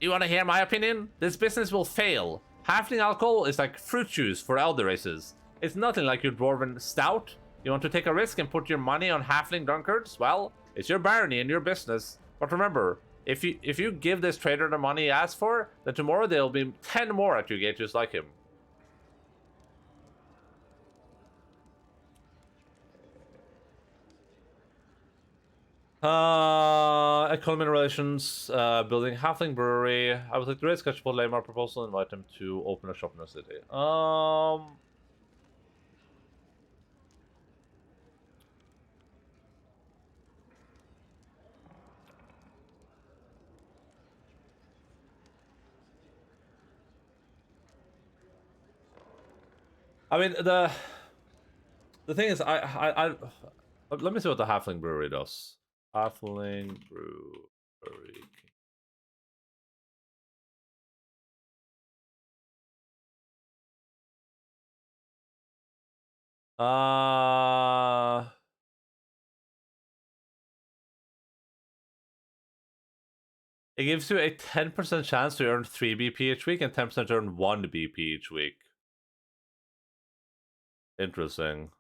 You want to hear my opinion? This business will fail. Halfling alcohol is like fruit juice for elder races. It's nothing like your dwarven stout. You want to take a risk and put your money on halfling drunkards? Well, it's your barony and your business. But remember, if you give this trader the money he asked for, then tomorrow there'll be 10 more at your gate just like him. Economy and relations, building halfling brewery. I would like to raise sketchable Lamar proposal and invite him to open a shop in the city. I mean, the thing is, I let me see what the halfling brewery does. Halfling brewery. It gives you a 10% chance to earn 3 BP each week and 10% to earn 1 BP each week. Interesting.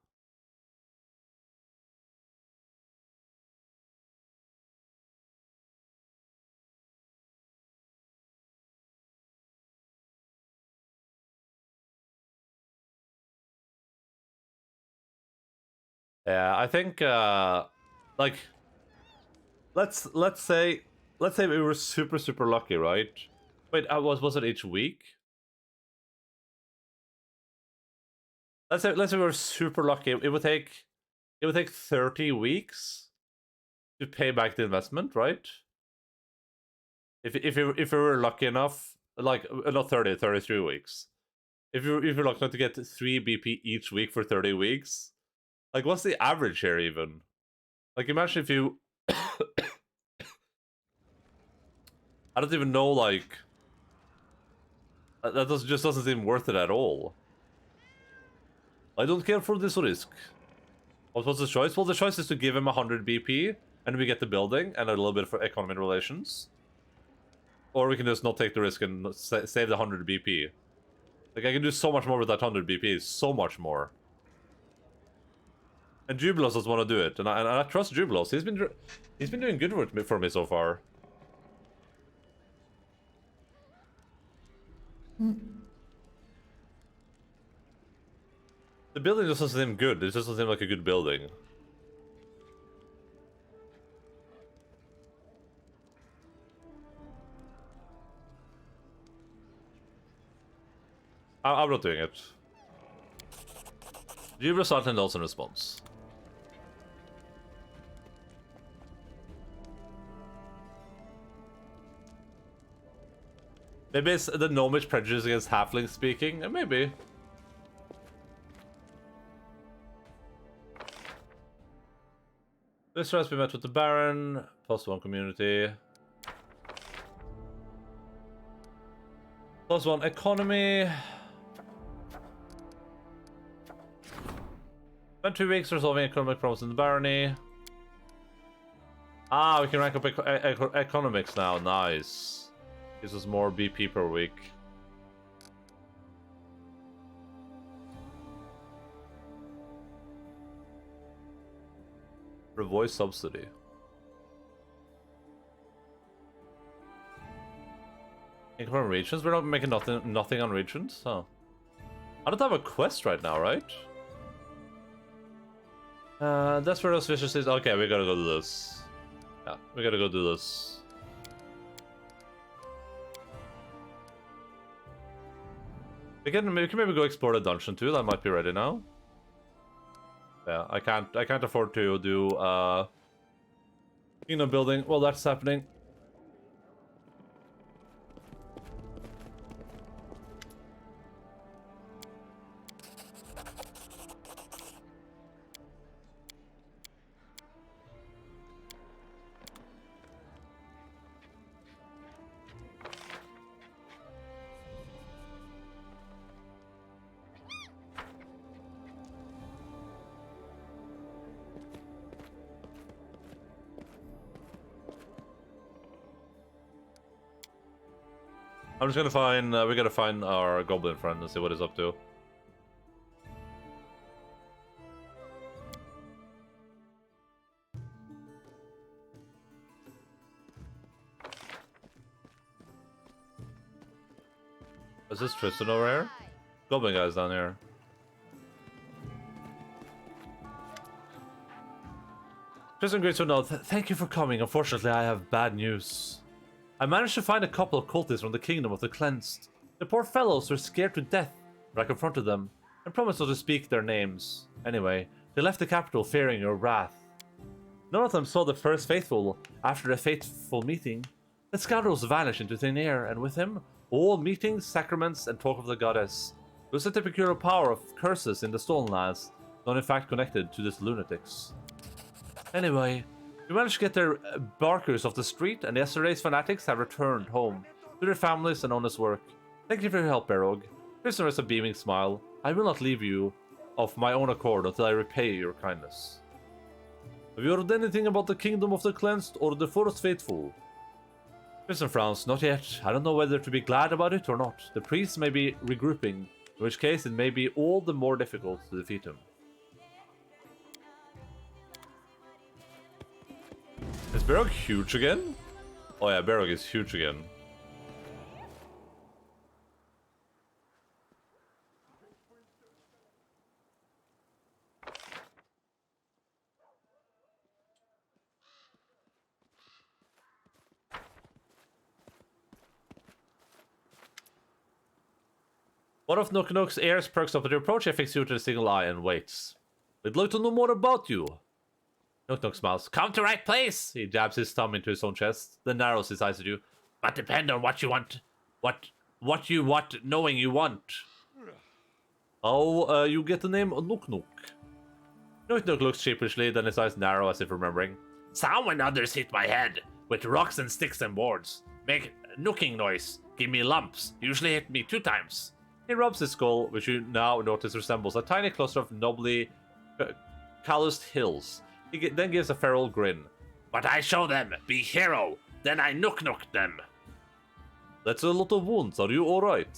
Yeah, I think like let's say we were super lucky, right? Wait, was it each week? Let's say we were super lucky. It would take 30 weeks to pay back the investment, right? If we were lucky enough, like not 30, 33 weeks. If you're lucky enough to get 3 BP each week for 30 weeks, like what's the average here even? Like imagine if you I don't even know, like that just doesn't seem worth it at all. I don't care for this risk. What's the choice? Well, the choice is to give him 100 BP and we get the building and a little bit for economy and relations. Or we can just not take the risk and save the 100 BP. Like, I can do so much more with that 100 BP. So much more. And Jubilos doesn't want to do it. And I trust Jubilos. He's been doing good for me so far. The building just doesn't seem good. It just doesn't seem like a good building. I'm not doing it. You result in those in response. Maybe it's the gnomish prejudice against halflings speaking. Maybe. This has been met with the Baron. +1 community. +1 economy. Spent 2 weeks resolving economic problems in the barony. Ah, we can rank up economics now. Nice. Gives us more BP per week. Revoice subsidy. Income from regions? We're not making nothing on regions? Oh. I don't have a quest right now, right? That's where those vicious is. Okay, we gotta go do this. Yeah, we gotta go do this. We can maybe go explore the dungeon too. That might be ready now. Yeah, I can't afford to do kingdom building. Well, that's happening. I'm just gonna find, we gotta find our goblin friend and see what he's up to. Is this Tristan over here? Goblin guy's down here. Tristan greets to know, thank you for coming. Unfortunately, I have bad news. I managed to find a couple of cultists from the Kingdom of the Cleansed. The poor fellows were scared to death, but I confronted them and promised not to speak their names. Anyway, they left the capital fearing your wrath. None of them saw the first faithful after the fateful meeting. The scoundrels vanished into thin air, and with him, all meetings, sacraments, and talk of the goddess. It was the typical power of curses in the Stolen Lands, not in fact connected to these lunatics. Anyway, we managed to get their barkers off the street, and yesterday's fanatics have returned home to their families and honest work. Thank you for your help, Barog. Prisoner has a beaming smile. I will not leave you of my own accord until I repay your kindness. Have you heard anything about the Kingdom of the Cleansed or the Forest Faithful? Prisoner frowns. Not yet. I don't know whether to be glad about it or not. The priests may be regrouping, in which case it may be all the more difficult to defeat him. Is Barog huge again? Oh yeah, Barog is huge again. One of Nook Nook's ears perks up at the approach. I fix you to the single eye and waits. I'd like to know more about you. Nook Nook smiles. Come to right place! He jabs his thumb into his own chest, then narrows his eyes at you. But depend on what you want. What you want, knowing you want. Oh, you get the name Nook Nook. Nook Nook looks sheepishly, then his eyes narrow as if remembering. Some and others hit my head with rocks and sticks and boards. Make nooking noise. Give me lumps. Usually hit me 2 times. He rubs his skull, which you now notice resembles a tiny cluster of nobly calloused hills. He then gives a feral grin. But I show them, be hero, then I nook them. That's a lot of wounds, are you alright?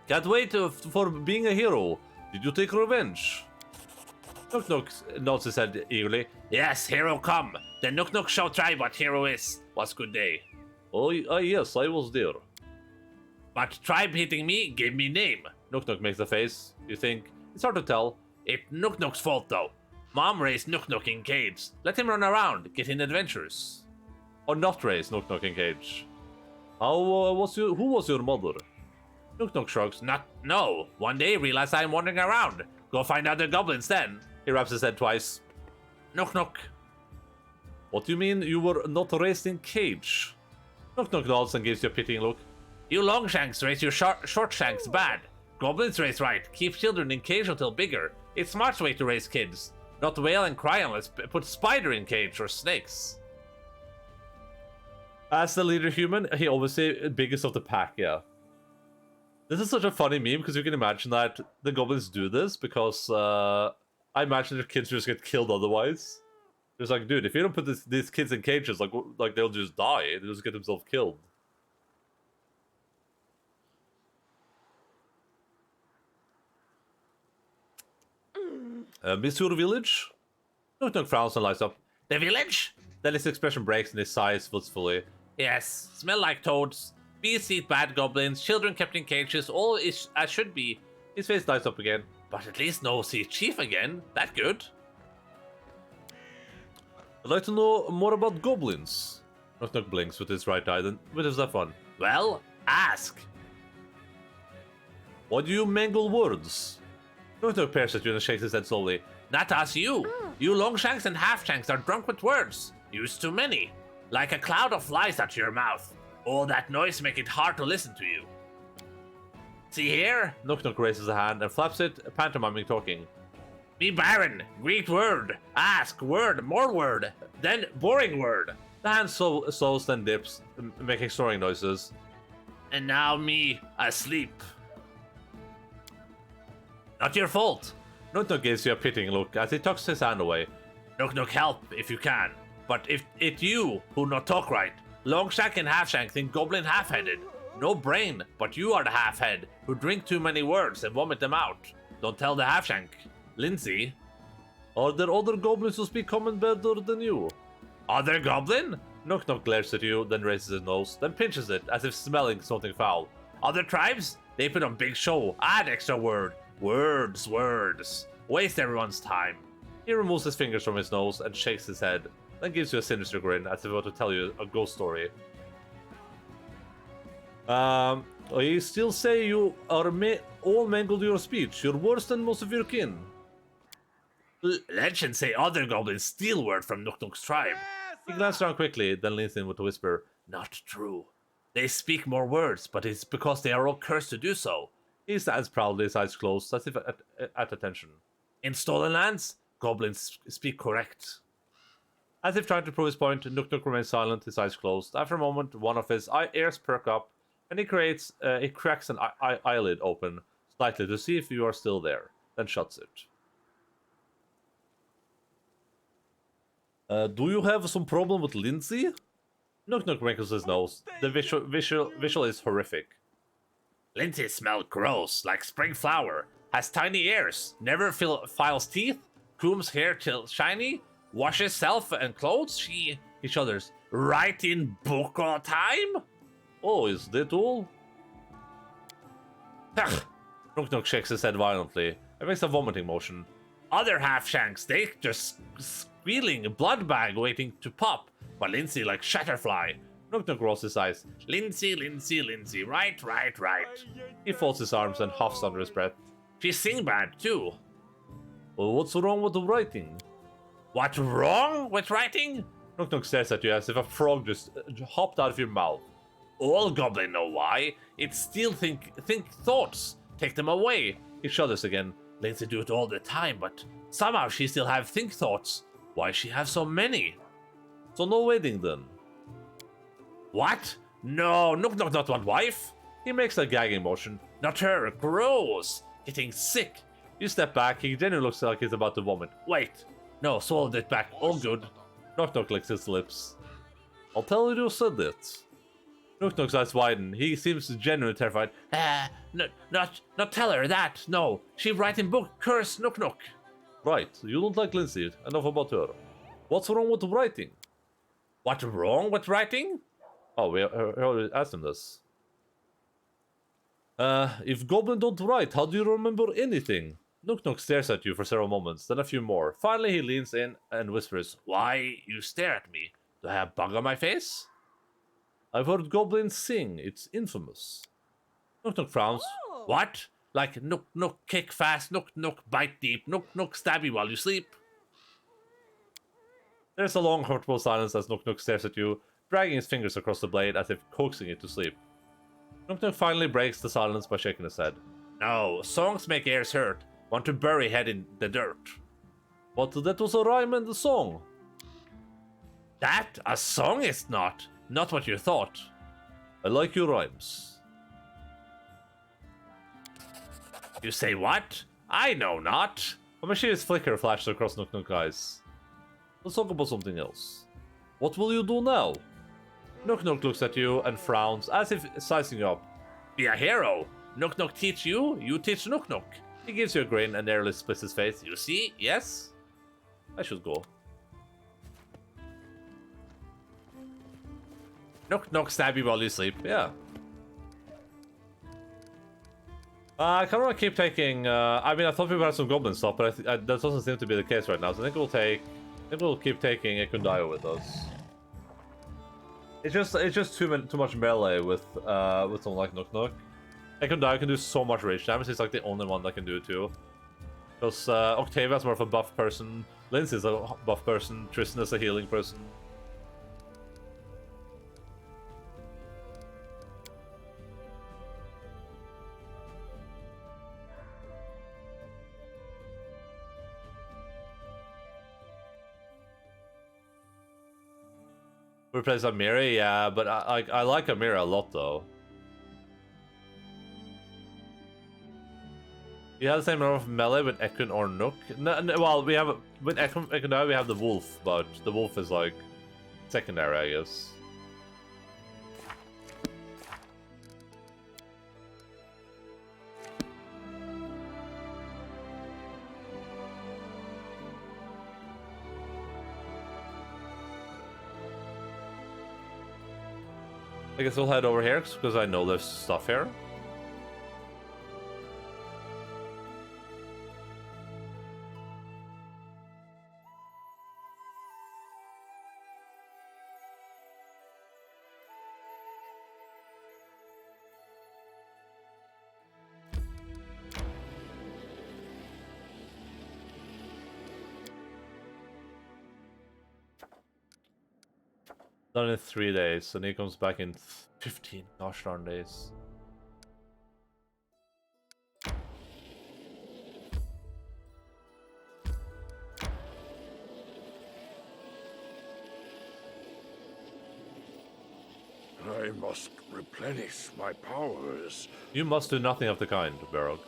Can't wait for being a hero. Did you take revenge? Nook Nook nods his head eagerly. Yes, hero come. The Nook Nook shall try what hero is. Was good day. Oh, yes, I was there. But tribe hitting me gave me name. Nook Nook makes a face. You think, it's hard to tell. It's Nook Nook's fault, though. Mom raised Nook Nook in cage. Let him run around, get in adventures. Or not raise Nook Nook in cage. Who was your mother? Nook Nook shrugs. No. One day realize I'm wandering around. Go find other goblins then. He wraps his head twice. Nook Nook. What do you mean you were not raised in cage? Nook Nook nods and gives you a pitying look. You Longshanks raise your short shanks bad. Goblins raise right. Keep children in cage until bigger. It's smart way to raise kids. Not wail and cry unless put spider in cage or snakes. As the leader human, he always say biggest of the pack, yeah. This is such a funny meme because you can imagine that the goblins do this because I imagine their kids just get killed otherwise. It's like, dude, if you don't put these kids in cages, like they'll just die. They'll just get themselves killed. Miss your village? Nook Nook frowns and lights up. The village? Then his expression breaks and his sighs wistfully. Yes, smell like toads. Beasts eat bad goblins, children kept in cages, all is as should be. His face lights up again. But at least no see chief again. That good. I'd like to know more about goblins. Nook Nook blinks with his right eye, then with his left one. Well, ask. Why do you mangle words? Nook Nook peers at you and shakes his head slowly. Not us you. You Longshanks and Halfshanks are drunk with words. Used too many. Like a cloud of flies out your mouth. All that noise make it hard to listen to you. See here? Nook Nook raises a hand and flaps it, pantomiming talking. Be barren, Greek word, ask, word, more word, then boring word. The hand slows, then dips, making snoring noises. And now me, asleep. Not your fault. Nook Nook gives you a pitying look as he tucks his hand away. Nook Nook help if you can. But if it you who not talk right, Longshank and Halfshank think goblin half-headed. No brain, but you are the half-head who drink too many words and vomit them out. Don't tell the Halfshank. Lindsay. Are there other goblins who speak common better than you? Other goblin? Nook Nook glares at you, then raises his nose, then pinches it as if smelling something foul. Other tribes? They put on big show, add extra word. Words. Waste everyone's time. He removes his fingers from his nose and shakes his head, then gives you a sinister grin as if about to tell you a ghost story. I still say you are all mangled your speech. You're worse than most of your kin. Legends say other goblins steal word from Nook Nook's tribe. He glanced around quickly, then leans in with a whisper. Not true. They speak more words, but it's because they are all cursed to do so. He stands proudly, his eyes closed, as if at attention. In stolen lands, goblins speak correct. As if trying to prove his point, Nook Nook remains silent, his eyes closed. After a moment, one of his ears perk up, and he cracks an eyelid open, slightly to see if you are still there, then shuts it. Do you have some problem with Lindsay? Nook Nook wrinkles his nose. The visual is horrific. Lindsay smells gross, like spring flower. Has tiny ears. Never files teeth. Combs hair till shiny. Washes self and clothes. He shudders. Write in book all time? Oh, is that all? Ugh. Nook Nook shakes his head violently and makes a vomiting motion. Other half-shanks, they just squealing, blood bag waiting to pop. But Lindsay like shatterfly. Nook Nook rolls his eyes. Lindsay, right. He folds his arms and huffs under his breath. She sing bad too. Well, what's wrong with the writing? What wrong with writing? Nook Nook stares at you as if a frog just hopped out of your mouth. All goblin know why. It still think thoughts. Take them away. He shudders again. Lindsay do it all the time, but somehow she still have think thoughts. Why she have so many? So no wedding then? What? No, Nook Nook not want wife. He makes a gagging motion. Not her, gross. Getting sick. You step back, he genuinely looks like he's about to vomit. Wait. No, swallowed it back, all good. Nook Nook licks his lips. I'll tell you said it. Nook Nook's eyes widen. He seems genuinely terrified. Not tell her that, no. She write in book, curse Nook Nook. Right, you don't like Lindsay. Enough about her. What's wrong with writing? What wrong with writing? Oh, we already asked him this. If Goblin don't write, how do you remember anything? Nook Nook stares at you for several moments, then a few more. Finally, he leans in and whispers, Why you stare at me? Do I have bug on my face? I've heard goblins sing. It's infamous. Nook Nook frowns. What? Like nook nook kick fast, nook nook bite deep, nook nook stab you while you sleep? There's a long, comfortable silence as Nook Nook stares at you, dragging his fingers across the blade as if coaxing it to sleep. Nook Nook finally breaks the silence by shaking his head. No, songs make ears hurt. Want to bury head in the dirt. But that was a rhyme in the song. That a song is not. Not what you thought. I like your rhymes. You say what? I know not. A mischievous flicker flashes across Nook Nook's eyes. Let's talk about something else. What will you do now? Nook Nook looks at you and frowns as if sizing you up. Be a hero. Nook Nook teach you, you teach Nook Nook. He gives you a grin and nearly splits his face. You see? Yes? I should go. Nook Nook stab you while you sleep. Yeah. I kind of want to keep taking. I mean, I thought we would have some goblin stuff, but that doesn't seem to be the case right now. So I think we'll keep taking Ekundayo with us. It's just too much melee with someone like Nook Nook. Ekundayo can do so much rage damage. He's like the only one that can do it too. Because Octavia's more of a buff person. Lindsay's a buff person. Tristan is a healing person. Replace Amira, yeah, but I like Amira a lot though. You have the same number of melee with Ekun or Nook. No, well, we have with Ekun now we have the wolf, but the wolf is like secondary, I guess. I guess we'll head over here because I know there's stuff here. Done in 3 days, and he comes back in 15 gosh darn days. I must replenish my powers. You must do nothing of the kind, Barog.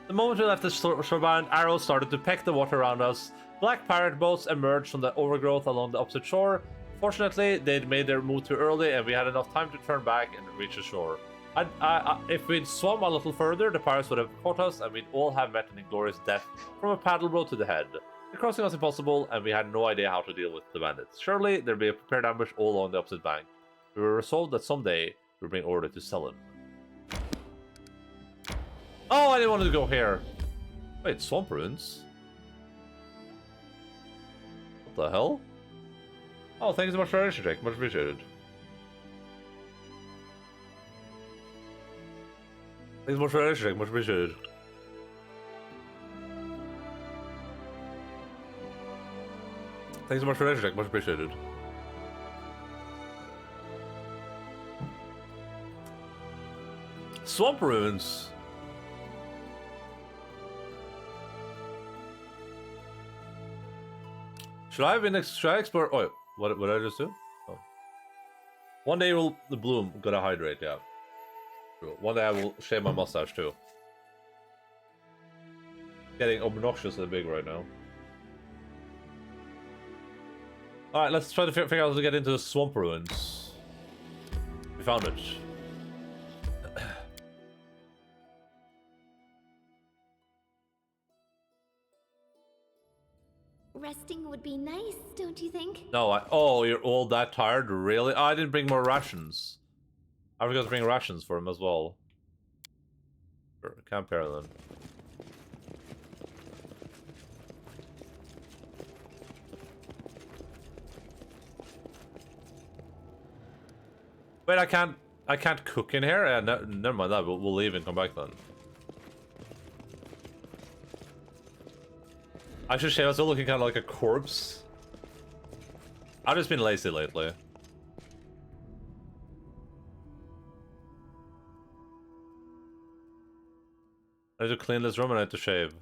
The moment we left the shorebound, arrows started to peck the water around us. Black pirate boats emerged from the overgrowth along the opposite shore. Fortunately, they'd made their move too early, and we had enough time to turn back and reach the shore. If we'd swum a little further, the pirates would have caught us, and we'd all have met an inglorious death from a paddle boat to the head. The crossing was impossible, and we had no idea how to deal with the bandits. Surely, there'd be a prepared ambush all along the opposite bank. We were resolved that someday we'd bring order to Selen. Oh, I didn't want to go here. Wait, swamp ruins? What the hell? Oh, thank you so much for the extra check. Much appreciated. Thanks so much for the extra check. Much appreciated. Thanks so much for the extra check. Much appreciated. Swamp ruins. Should I explore? Oh, what did I just do? Oh. One day the bloom gotta hydrate. Yeah. True. One day I will shave my mustache too. Getting obnoxiously big right now. Alright, let's try to figure out how to get into the swamp ruins. We found it. Resting would be nice, don't you think? No, oh, you're all that tired? Really? Oh, I didn't bring more rations. I forgot to bring rations for him as well. Sure, camp here then. Wait, I can't cook in here? Never mind that, we'll leave and come back then. Actually, Shayla's still looking kind of like a corpse. I've just been lazy lately. I need to clean this room and I need to shave.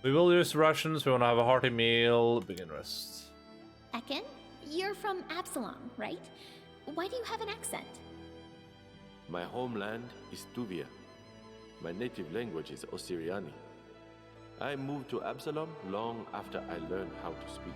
We will use rations, we want to have a hearty meal, begin rest. Ekin, you're from Absalom, right? Why do you have an accent? My homeland is Tuvia. My native language is Osiriani. I moved to Absalom long after I learned how to speak.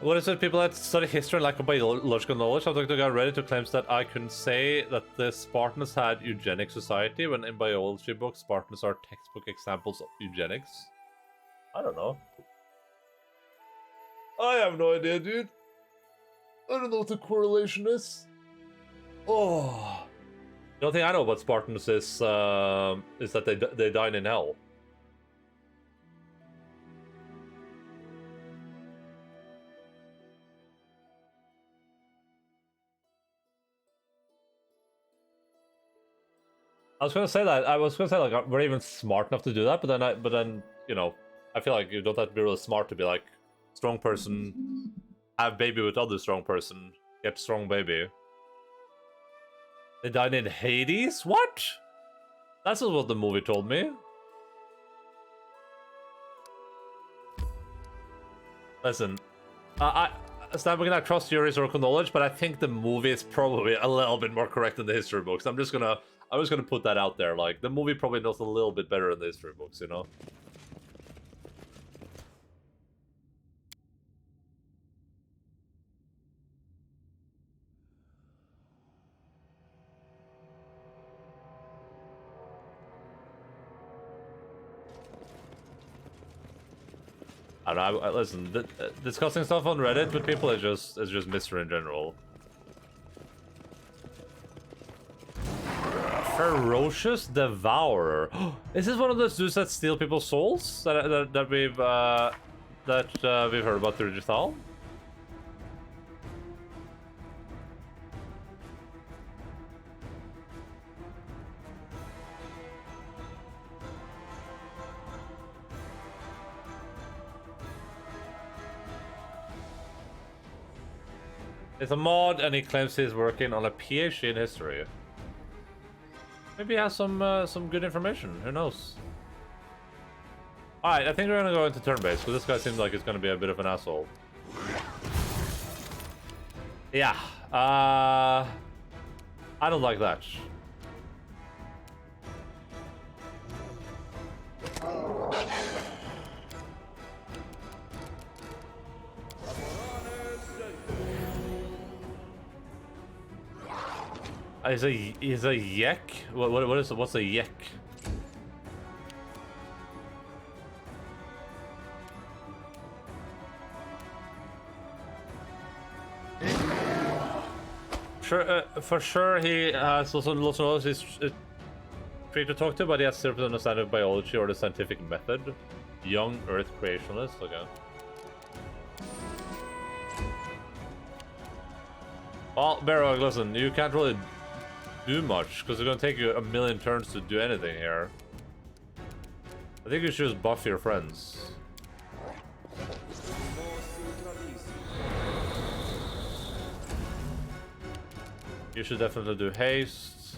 What is it? People that study history and lack of biological knowledge have talked to get ready to claims that I can say that the Spartans had eugenic society when in biology books Spartans are textbook examples of eugenics. I don't know. I have no idea, dude. I don't know what the correlation is. Oh. The only thing I know about Spartans is that they dine in hell. I was gonna say that. I was gonna say like we're even smart enough to do that, but then you know, I feel like you don't have to be really smart to be like strong person, have baby with other strong person, get strong baby. They died in Hades? What? That's not what the movie told me. Listen, Stan, we cannot trust your historical knowledge, but I think the movie is probably a little bit more correct than the history books. I'm just gonna put that out there. Like, the movie probably knows a little bit better than the history books, you know? I don't know. Listen, discussing stuff on Reddit with people is just mystery in general. Ferocious Devourer. Is this one of those dudes that steal people's souls that we've heard about through Jethal? It's a mod, and he claims he's working on a PhD in history. Maybe he has some good information. Who knows? Alright, I think we're gonna go into turn-based, because this guy seems like he's gonna be a bit of an asshole. Yeah, I don't like that. Is a yek? What's a yek? Sure, for sure he has lots of knowledge. He's free to talk to, but he has zero understanding of biology or the scientific method. Young Earth creationist. Okay. Well, Barrog, listen, you can't really do much, because it's going to take you a million turns to do anything here. I think you should just buff your friends. You should definitely do haste.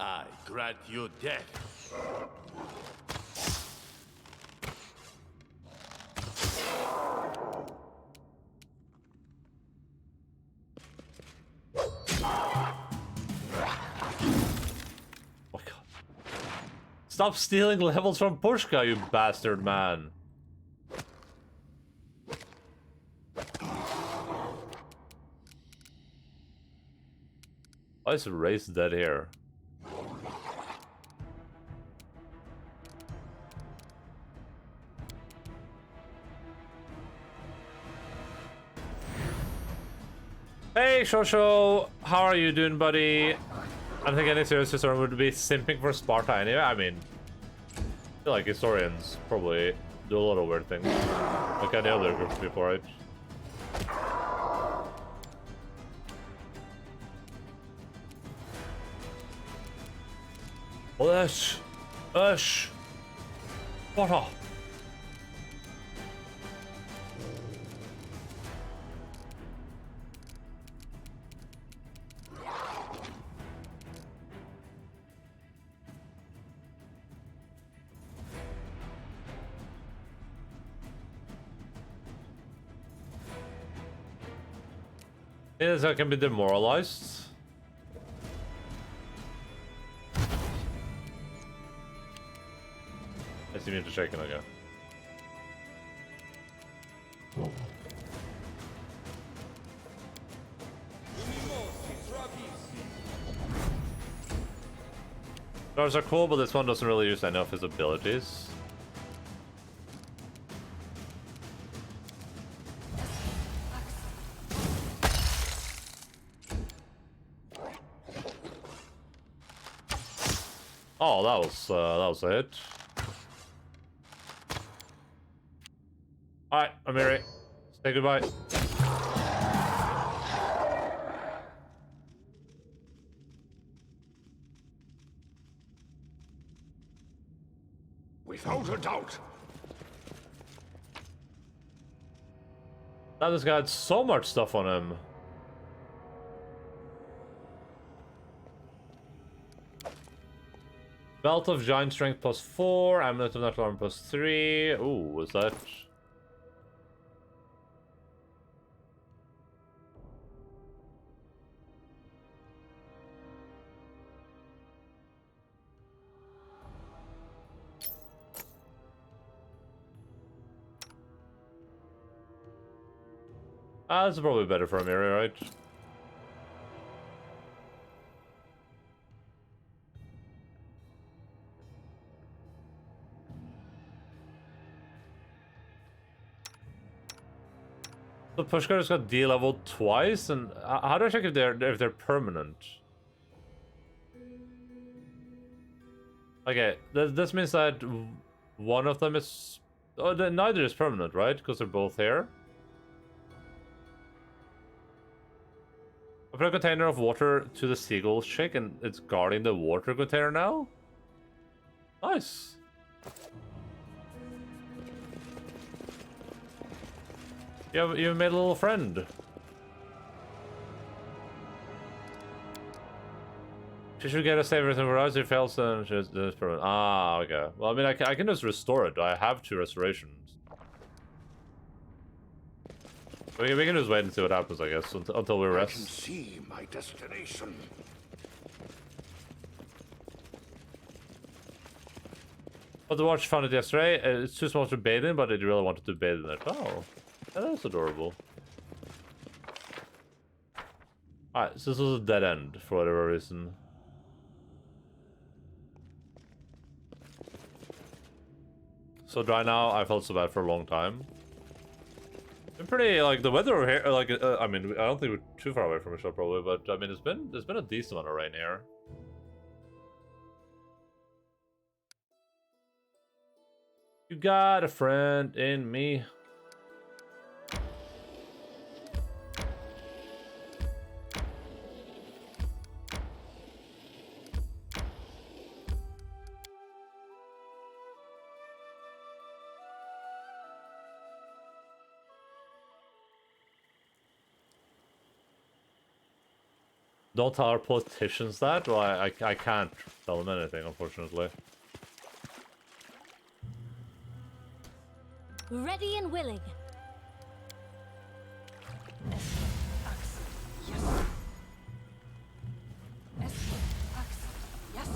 I grant you death. Oh my god. Stop stealing levels from Pushka, you bastard man. Why is Race dead here? Hey, Shosho! How are you doing, buddy? I don't think any serious historian would be simping for Sparta anyway. I mean, I feel like historians probably do a lot of weird things. Like any other groups before, right? Ush! Ush! Sparta! Yes, I can be demoralized. I seem to check in again. Stars are cool, but this one doesn't really use any of his abilities. Oh, that was it. Alright, Amiri. Say goodbye. Without a doubt. Now this guy had so much stuff on him. Belt of Giant Strength +4, Amulet of Natural Armor +3. Ooh, was that... Ah, this is probably better for Amiri, right? The pushcar just got D-leveled twice, and how do I check if they're permanent? Okay, this means that one of them is... Oh, neither is permanent, right? Because they're both here. I put a container of water to the seagull chick, and it's guarding the water container now? Nice. You made a little friend. She should get a save everything for us. If else, then she's permanent. Ah, okay. Well, I mean, I can just restore it. I have 2 restorations. We can just wait and see what happens, I guess, until we rest. I can see my destination. But the watch found it yesterday. It's too small to bathe in, but it really wanted to bathe in it. Oh, that is adorable. Alright, so this was a dead end for whatever reason. So dry now. I felt so bad for a long time. Been pretty, like, the weather here, like, I mean, I don't think we're too far away from each other probably, but I mean, there's been a decent amount of rain here. You got a friend in me. don't tell our politicians that? Well, I can't tell them anything, unfortunately. Ready and willing.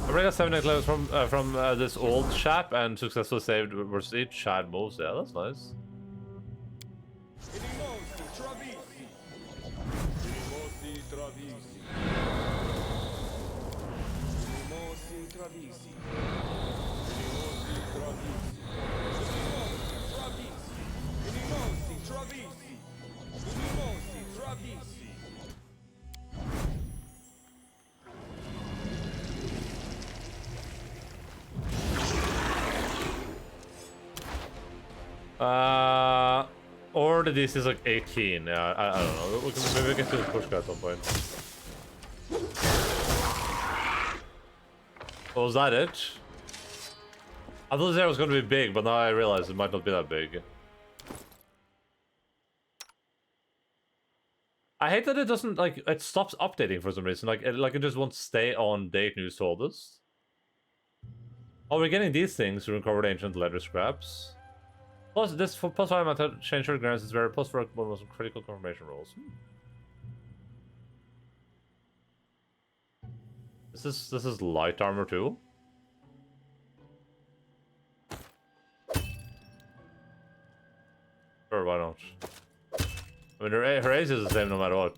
I bring us 7 levels from this old chap and successfully saved Versi Chad moves. Yeah, that's nice. Or the DC is like 18. Yeah, I don't know. Maybe we can do a push guy at some point. Oh, was that it? I thought this area was going to be big, but now I realize it might not be that big. I hate that it doesn't, like, it stops updating for some reason. Like it just won't stay on date news told us. Oh, we're getting these things to recover the ancient leather scraps. Plus, this plus 5 amount change your grants is very plus for one of the most critical confirmation rolls. This is light armor too. Sure, why not? I mean, her ace is the same no matter what.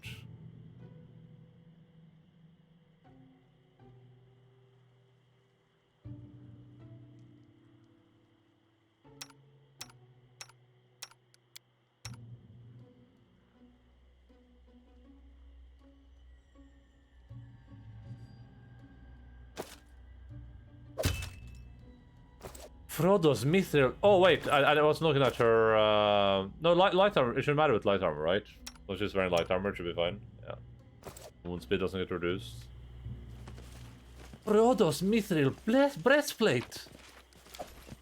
Frodo's mithril. Oh wait, I was looking at her. No, light armor. It shouldn't matter with light armor, right? So she's wearing light armor, it should be fine. Yeah. Wound speed doesn't get reduced. Frodo's mithril breastplate.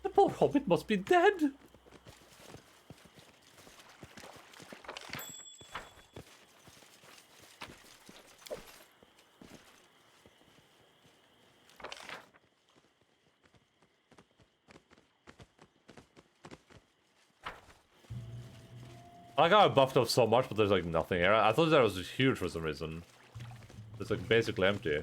The poor hobbit must be dead. I got buffed up so much, but there's like nothing here. I thought that was huge for some reason. It's like basically empty.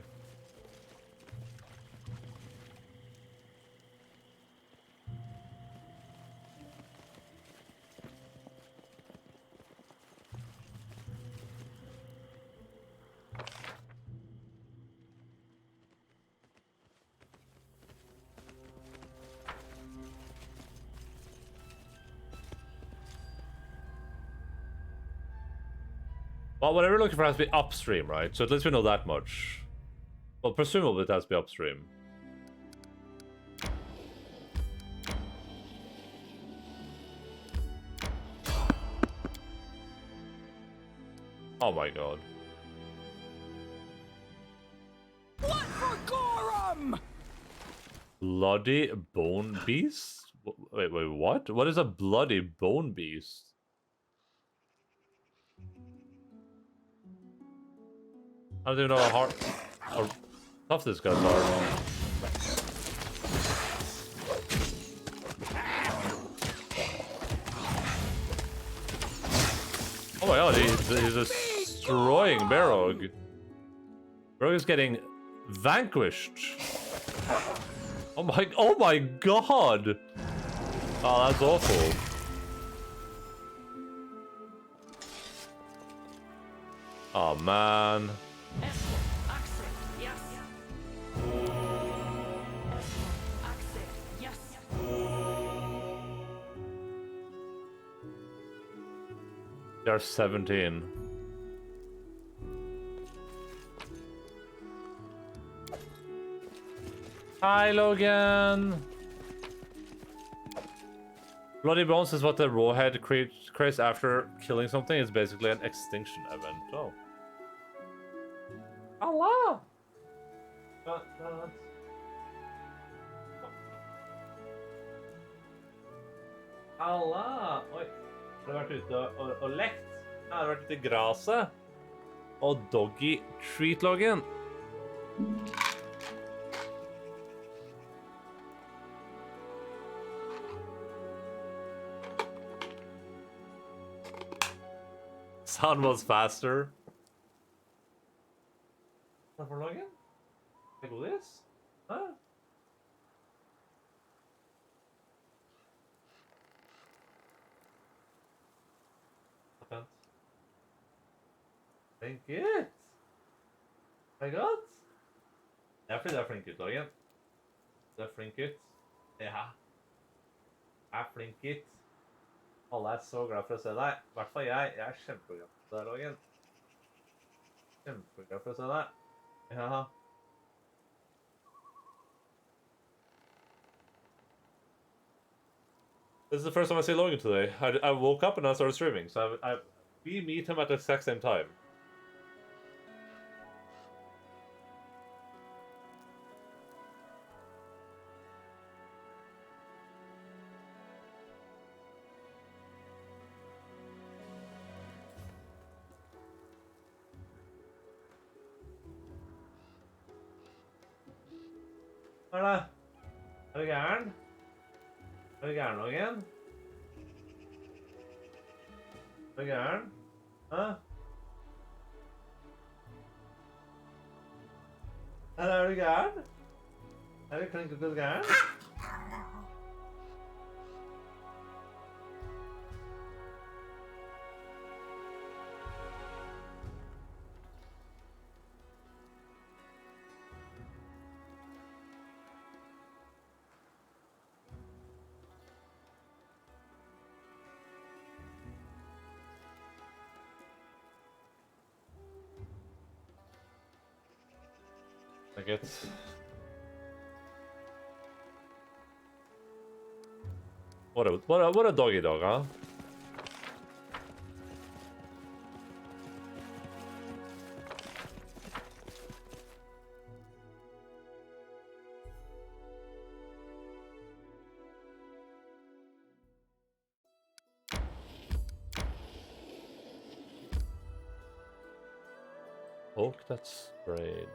Well, whatever we're looking for has to be upstream, right? So at least we know that much. Well, presumably it has to be upstream. Oh my god. What for Gorum? Bloody bone beast? Wait, what? What is a bloody bone beast? I don't even know how hard or tough this guy's are. Oh my god, he's destroying Barog. Barog is getting vanquished. Oh my god! Oh, that's awful. Oh man. They're 17. Hi, Logan. Bloody Bones is what the Rawhead creates after killing something. It's basically an extinction event. Oh. Allah! Allah! Oi. Har du vært ute og lekt? Jeg har vært ute i graset. Oh, doggy treat login. Sound was faster. Varför login? Det går this? Huh? Vent. Thank it. My god. Derfor det er flink ut, login. Det er flink ut. Ja. Jeg er flink ut. Alle er så glad for å se deg. I hvert fall jeg. Jeg er kjempeglad for å se deg, login. Kjempeglad for å se deg. Ja. This is the first time I see Logan today. I woke up and I started streaming, so we meet him at the exact same time. Hva er det? Er du gæren? Er du gæren, Logan? Er du gæren? Hæ? Er du gæren? Er du klinkende gæren? I guess. What a doggy dog, huh? Oak that's sprayed.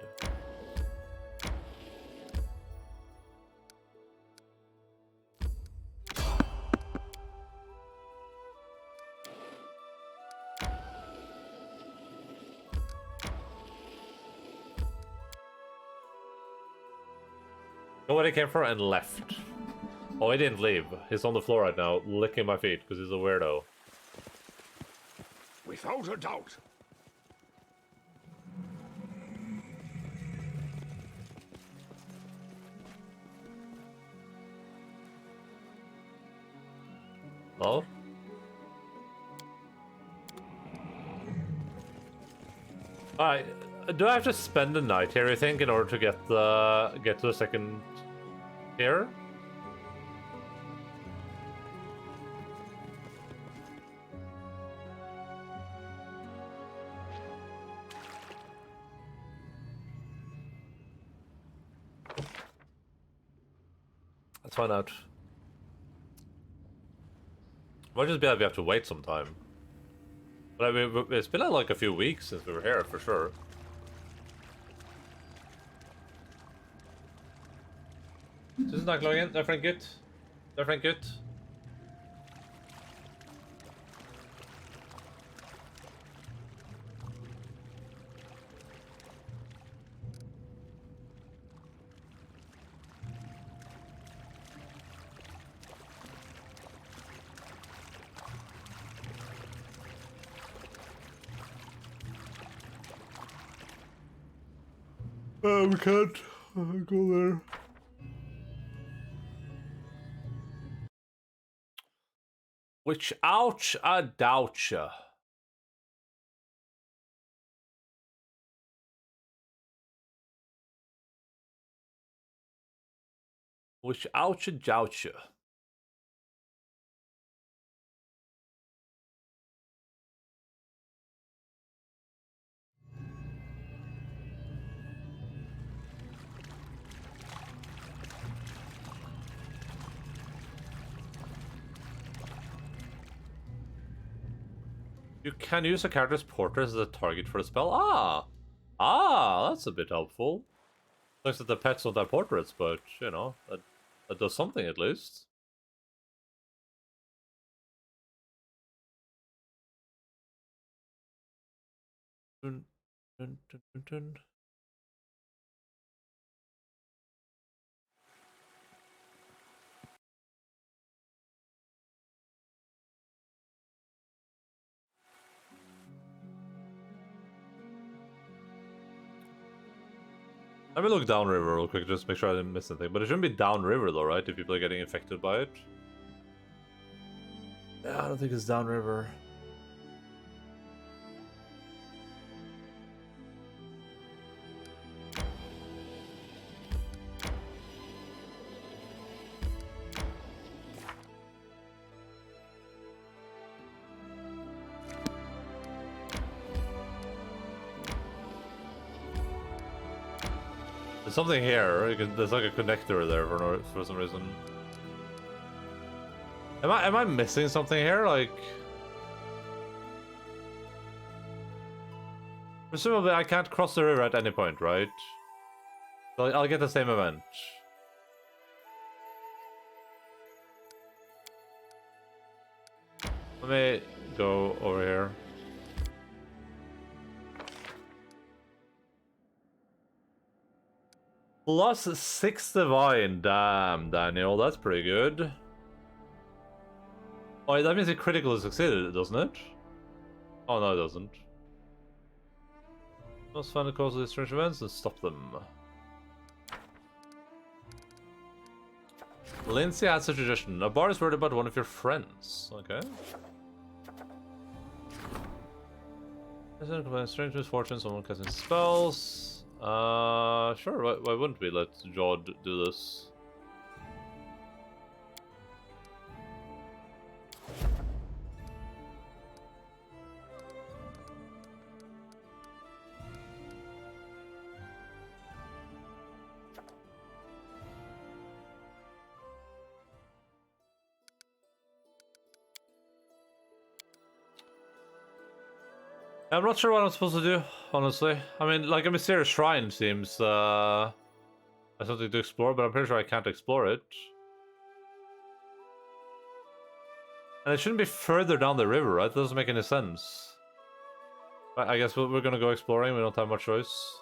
Nobody came for and left. Oh, he didn't leave. He's on the floor right now, licking my feet because he's a weirdo. Without a doubt. Oh? Alright, do I have to spend the night here, you think, in order to get to the second tier? Let's find out. Might just be that we have to wait some time. But I mean, it's been like a few weeks since we were here, for sure. Tusen takk, Logan. Det er flink gutt. Det er flink gutt. We can't go there. Which, ouch, I doubt ya. Which, ouch, doubt ya. You can use a character's portrait as a target for a spell. That's a bit helpful. Looks like the pets don't have portraits, but you know that does something at least. Dun, dun, dun, dun, dun. Let me look downriver real quick, just make sure I didn't miss anything. But it shouldn't be downriver though, right? If people are getting infected by it. Yeah, I don't think it's downriver. There's something here. There's like a connector there for some reason. Am I missing something here? Like, presumably I can't cross the river at any point, right? So I'll get the same event. Let me go over here. Plus 6 divine. Damn, Daniel, that's pretty good. Oh, that means it critically succeeded, doesn't it? Oh, no, it doesn't. Must find the cause of these strange events and stop them. Lindsay has a suggestion. A bar is worried about one of your friends. Okay. Strange misfortune, someone casting spells. Sure, why wouldn't we let Jod do this? I'm not sure what I'm supposed to do, honestly. I mean, like, a mysterious shrine seems, like something to explore, but I'm pretty sure I can't explore it. And it shouldn't be further down the river, right? That doesn't make any sense. I guess we're gonna go exploring, we don't have much choice.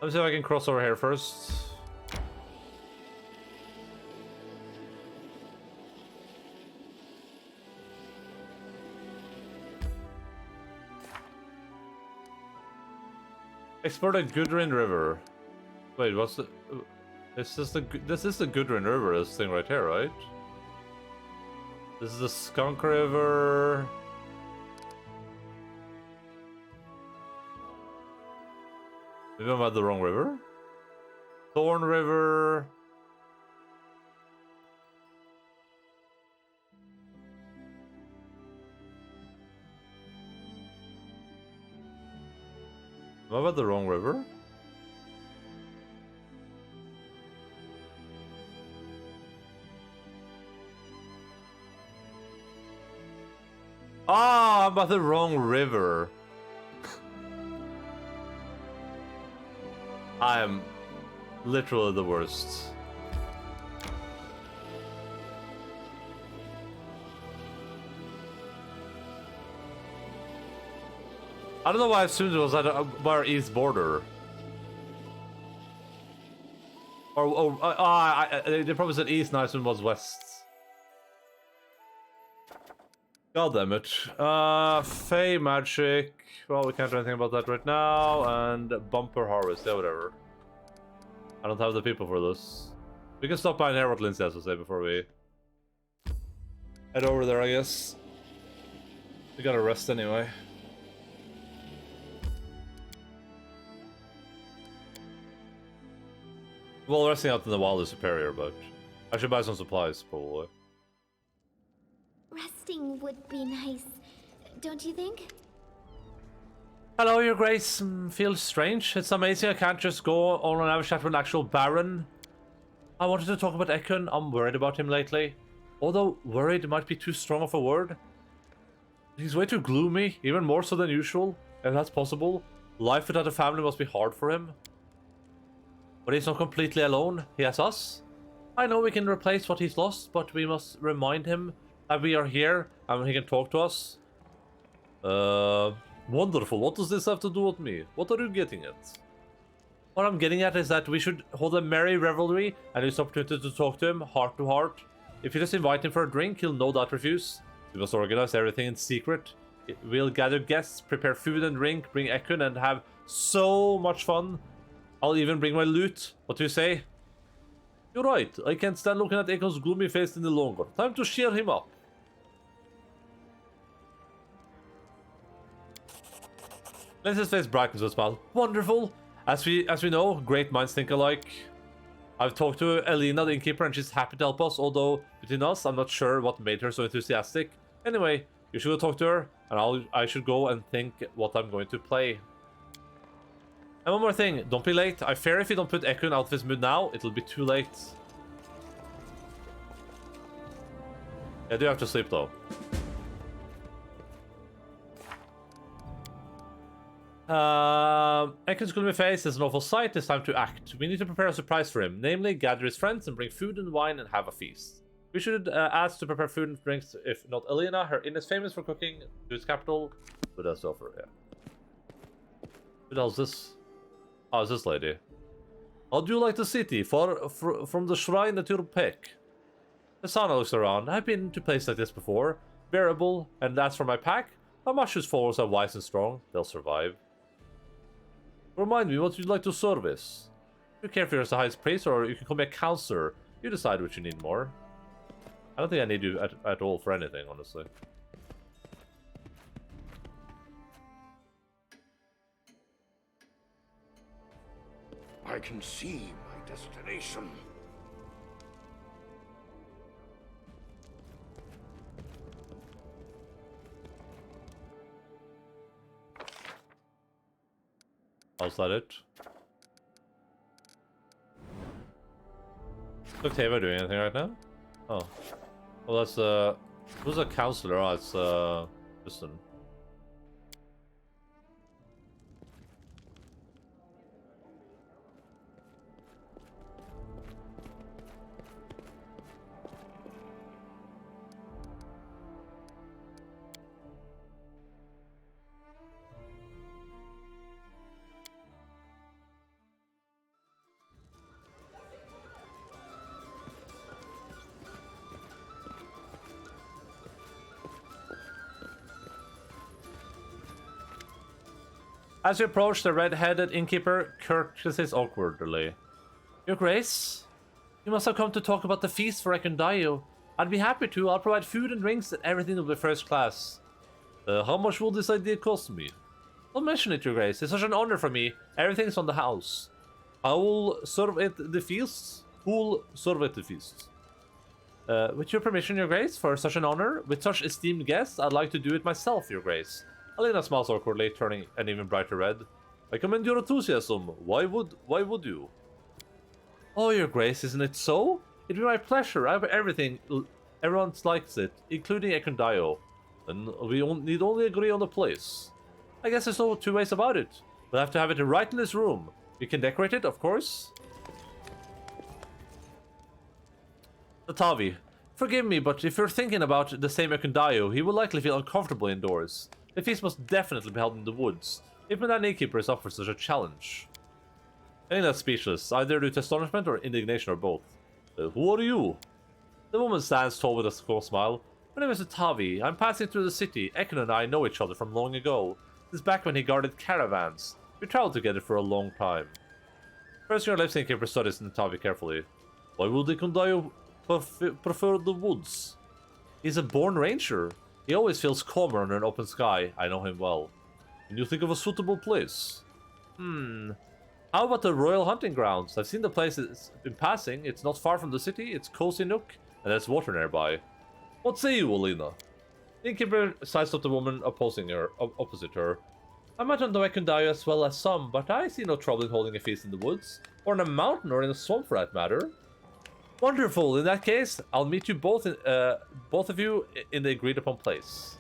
Let me see if I can cross over here first. Explore the Gudrun River. Wait, what's the? This is the Gudrun River. This thing right here, right? This is the Skunk River. Maybe I'm at the wrong river. Thorn River. Am I at the wrong river? Ah, I'm at the wrong river. I am literally the worst. I don't know why I assumed it was at by our east border. They probably said east, and I assumed it was west. God damn it. Fey magic. Well, we can't do anything about that right now. And bumper harvest, yeah, whatever. I don't have the people for this. We can stop by and hear what Lindsay has to say before we head over there, I guess. We gotta rest anyway. Well, resting out in the wild is superior, but I should buy some supplies, probably. Resting would be nice, don't you think? Hello, Your Grace. Feels strange. It's amazing I can't just go on and have a chat with an actual Baron. I wanted to talk about Ekun. I'm worried about him lately. Although worried might be too strong of a word. He's way too gloomy, even more so than usual, if that's possible. Life without a family must be hard for him. But he's not completely alone. He has us. I know we can replace what he's lost, but we must remind him that we are here and he can talk to us. Wonderful. What does this have to do with me? What are you getting at? What I'm getting at is that we should hold a merry revelry and use the opportunity to talk to him heart to heart. If you just invite him for a drink, he'll no doubt refuse. We must organize everything in secret. We'll gather guests, prepare food and drink, bring Ekun, and have so much fun. I'll even bring my loot. What do you say? You're right. I can't stand looking at Ekun's gloomy face any longer. Time to cheer him up. Lindsay's face brightens with a smile. Wonderful. As we know, great minds think alike. I've talked to Elena, the innkeeper, and she's happy to help us, although between us, I'm not sure what made her so enthusiastic. Anyway, you should go talk to her, and I should go and think what I'm going to play. And one more thing, don't be late. I fear if you don't put Ekun out of his mood now, it'll be too late. I do have to sleep though. Ekun's gloomy face is an awful sight. It's time to act. We need to prepare a surprise for him, namely gather his friends and bring food and wine and have a feast. We should ask to prepare food and drinks, if not Elena. Her inn is famous for cooking to its capital. Who does offer? Yeah. Who does this? Oh, it's this lady. How do you like the city? From the shrine at your peck. Asana looks around. I've been to places like this before. Bearable, and as for my pack, Amashu's followers are wise and strong. They'll survive. Remind me what you'd like to service. You care if you're the highest priest, or you can call me a counselor. You decide what you need more. I don't think I need you at all for anything, honestly. I can see my destination. How's that it? Is Octavia doing anything right now? Oh. Well, that's, who's a counselor? Oh, it's, Kristen. As you approach, the red-headed innkeeper curtsies awkwardly. Your Grace, you must have come to talk about the feast for Ekundayo. I'd be happy to. I'll provide food and drinks, and everything will be first class. How much will this idea cost me? Don't mention it, Your Grace. It's such an honor for me. Everything's on the house. I will serve at the feast. Who'll serve at the feast? With your permission, Your Grace, for such an honor, with such esteemed guests, I'd like to do it myself, Your Grace. Elena smiles awkwardly, turning an even brighter red. I commend your enthusiasm. Why would you? Oh, Your Grace, isn't it so? It'd be my pleasure. I have everything. Everyone likes it, including Ekundayo. And we need only agree on the place. I guess there's no two ways about it. We'll have to have it right in this room. We can decorate it, of course. Tavi, forgive me, but if you're thinking about the same Ekundayo, he will likely feel uncomfortable indoors. The feast must definitely be held in the woods, even that innkeeper is up for such a challenge. Elena's speechless, either due to astonishment or indignation or both. Who are you? The woman stands tall with a cold smile. My name is Tavi. I'm passing through the city. Ekun and I know each other from long ago. This is back when he guarded caravans. We traveled together for a long time. First, your lips innkeeper studies Tavi carefully. Why would Ekundayo prefer the woods? He's a born ranger. He always feels calmer under an open sky. I know him well. Can you think of a suitable place? How about the royal hunting grounds? I've seen the place in passing. It's not far from the city. It's cozy nook, and there's water nearby. What say you, Alina? The innkeeper sized up the woman opposite her. I might not know Ekundayo as well as some, but I see no trouble in holding a feast in the woods, or in a mountain, or in a swamp for that matter. Wonderful. In that case, I'll meet you both of you in the agreed upon place.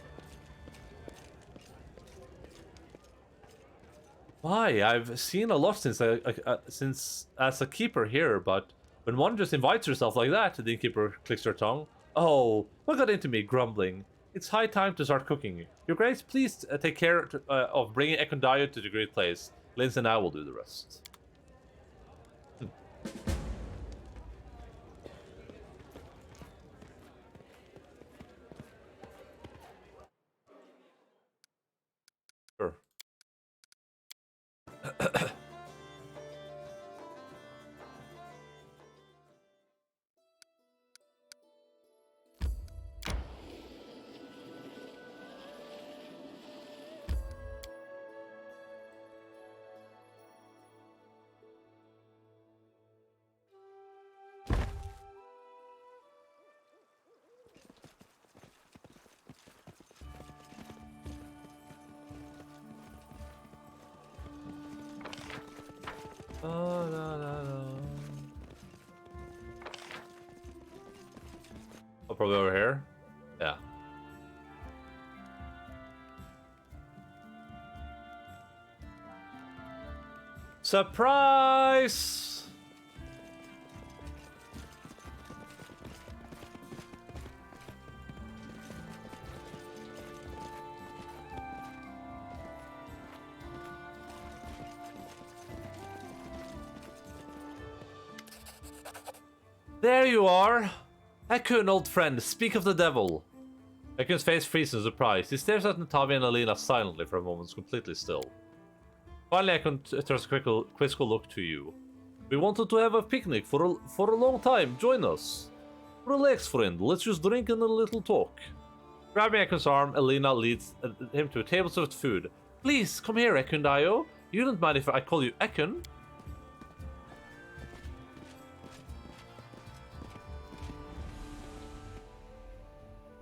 Why? I've seen a lot since as a keeper here, but when one just invites herself like that, the innkeeper clicks her tongue. Oh, what got into me, grumbling? It's high time to start cooking. Your Grace, please take care of bringing Ekondayo to the great place. Lindsay and I will do the rest. Sure. Oh, probably over here. Yeah. Surprise! There you are! Ekun, old friend, speak of the devil. Ekun's face freezes in surprise. He stares at Natavi and Alina silently for a moment, completely still. Finally, Ekun turns a quizzical look to you. We wanted to have a picnic for a long time. Join us. Relax, friend. Let's just drink and a little talk. Grabbing Ekun's arm, Alina leads him to a table served food. Please, come here, Ekundayo. You don't mind if I call you Ekun?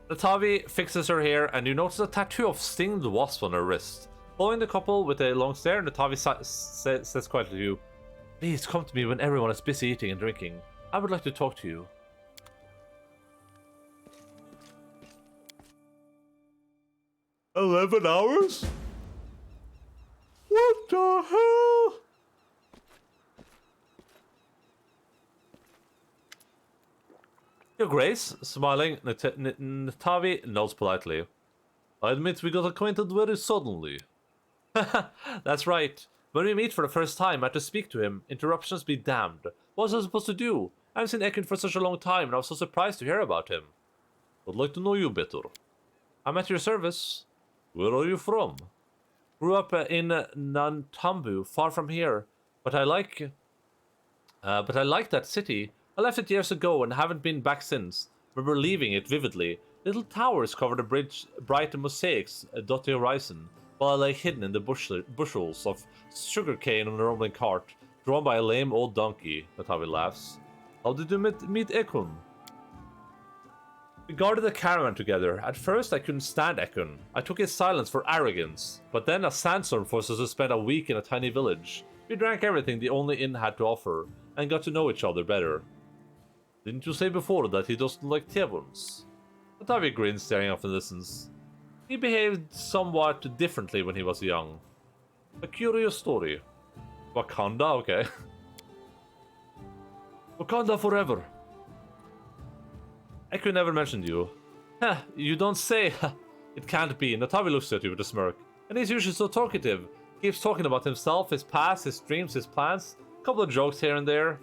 Natavi fixes her hair, and you notice a tattoo of stinged wasp on her wrist. Following the couple with a long stare, Natavi says quietly to you, Please come to me when everyone is busy eating and drinking. I would like to talk to you. 11 hours? What the hell? Your Grace, smiling, Natavi nods politely. I admit we got acquainted very suddenly. That's right. When we meet for the first time, I had to speak to him. Interruptions be damned. What was I supposed to do? I haven't seen Ekun for such a long time, and I was so surprised to hear about him. I'd like to know you better. I'm at your service. Where are you from? Grew up in Nantambu, far from here, but I like that city. I left it years ago and haven't been back since. Remember leaving it vividly. Little towers covered the bridge, bright mosaics dot the horizon, while I lay hidden in the bushels of sugarcane on a rumbling cart, drawn by a lame old donkey. Natavi laughs. How did you meet Ekun? We guarded the caravan together. At first, I couldn't stand Ekun. I took his silence for arrogance. But then a sandstorm forced us to spend a week in a tiny village. We drank everything the only inn had to offer, and got to know each other better. Didn't you say before that he doesn't like taverns? Natavi grins, staring off in the distance. He behaved somewhat differently when he was young. A curious story. Wakanda, okay. Wakanda forever. Ekun never mentioned you. Heh, you don't say. It can't be. Natavi looks at you with a smirk. And he's usually so talkative. Keeps talking about himself, his past, his dreams, his plans. A couple of jokes here and there.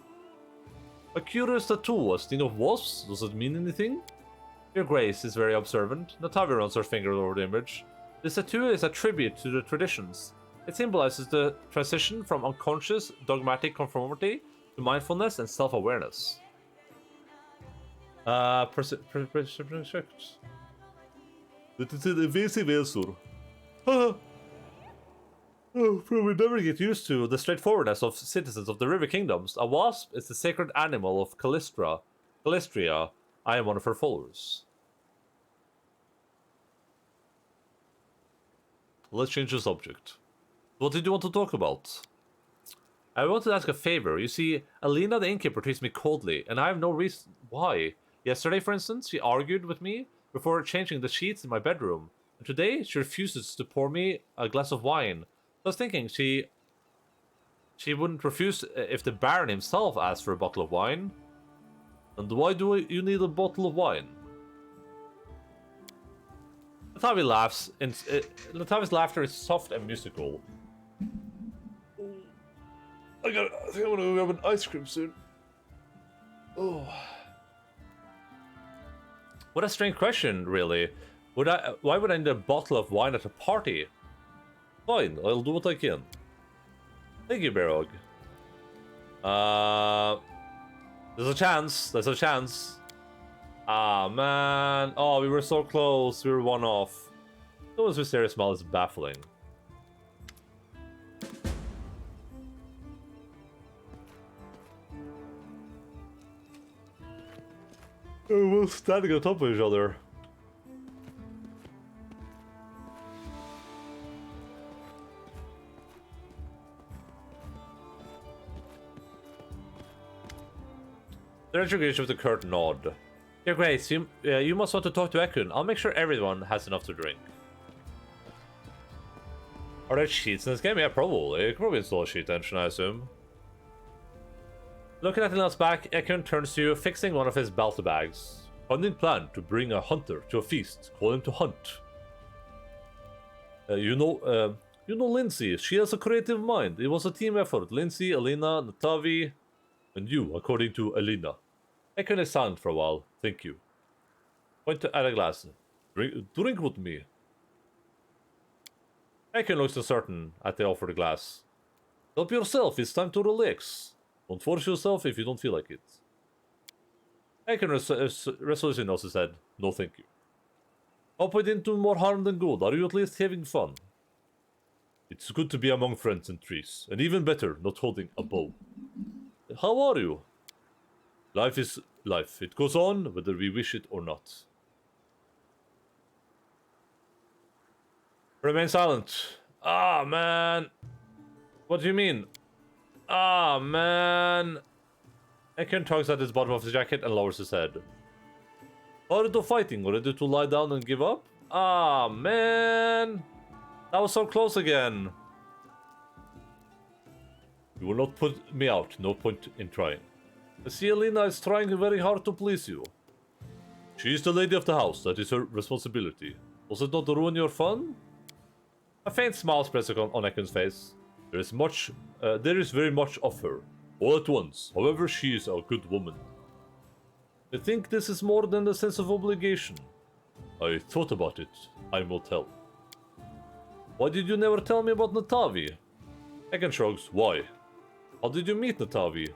A curious tattoo, a sting of wasps? Does it mean anything? Your Grace is very observant. Natavi runs her finger over the image. This tattoo is a tribute to the traditions. It symbolizes the transition from unconscious, dogmatic conformity to mindfulness and self-awareness. Dit is een evasive answer. We never get used to the straightforwardness of citizens of the River Kingdoms. A wasp is the sacred animal of Calistria. I am one of her followers. Let's change the subject. What did you want to talk about? I want to ask a favor. You see, Alina the innkeeper treats me coldly, and I have no reason why. Yesterday, for instance, she argued with me before changing the sheets in my bedroom. And today, she refuses to pour me a glass of wine. I was thinking she she wouldn't refuse if the Baron himself asked for a bottle of wine. And why do you need a bottle of wine? Natavi laughs, and Natavi's laughter is soft and musical. I think I'm gonna go grab an ice cream soon. Oh. What a strange question, really. Why would I need a bottle of wine at a party? Fine, I'll do what I can. Thank you, Barog. There's a chance. There's a chance. Ah, man. Oh, we were so close. We were one off. Those mysterious smell is baffling. We're standing on top of each other. The integration with a curt nod. Your Grace, you must want to talk to Ekun. I'll make sure everyone has enough to drink. Are there cheats in this game? Yeah, probably. You can probably install a cheat engine, I assume. Looking at Lena's back, Ekun turns to you, fixing one of his belt bags. Hunting plan to bring a hunter to a feast. Call him to hunt. You know Lindsay. She has a creative mind. It was a team effort. Lindsay, Alina, Natavi, and you, according to Alina. Ekun is silent for a while. Thank you. Point to add a glass. Drink with me. Ekun looks uncertain at the offered glass. Help yourself. It's time to relax. Don't force yourself if you don't feel like it. Ekun resolutely nods his head. No, thank you. Hope I didn't do more harm than good. Are you at least having fun? It's good to be among friends and trees. And even better, not holding a bow. How are you? Life is life. It goes on, whether we wish it or not. Remain silent. Ah, man. What do you mean? Ah, man. Ekun tugs at his bottom of his jacket and lowers his head. Are you fighting? Ready to lie down and give up? Ah, man. That was so close again. You will not put me out. No point in trying. I see Alina is trying very hard to please you. She is the lady of the house. That is her responsibility. Does it not ruin your fun? A faint smile spreads on Ekun's face. There is very much of her. All at once. However, she is a good woman. I think this is more than a sense of obligation. I thought about it. Time will tell. Why did you never tell me about Natavi? Ekun shrugs. Why? How did you meet Natavi?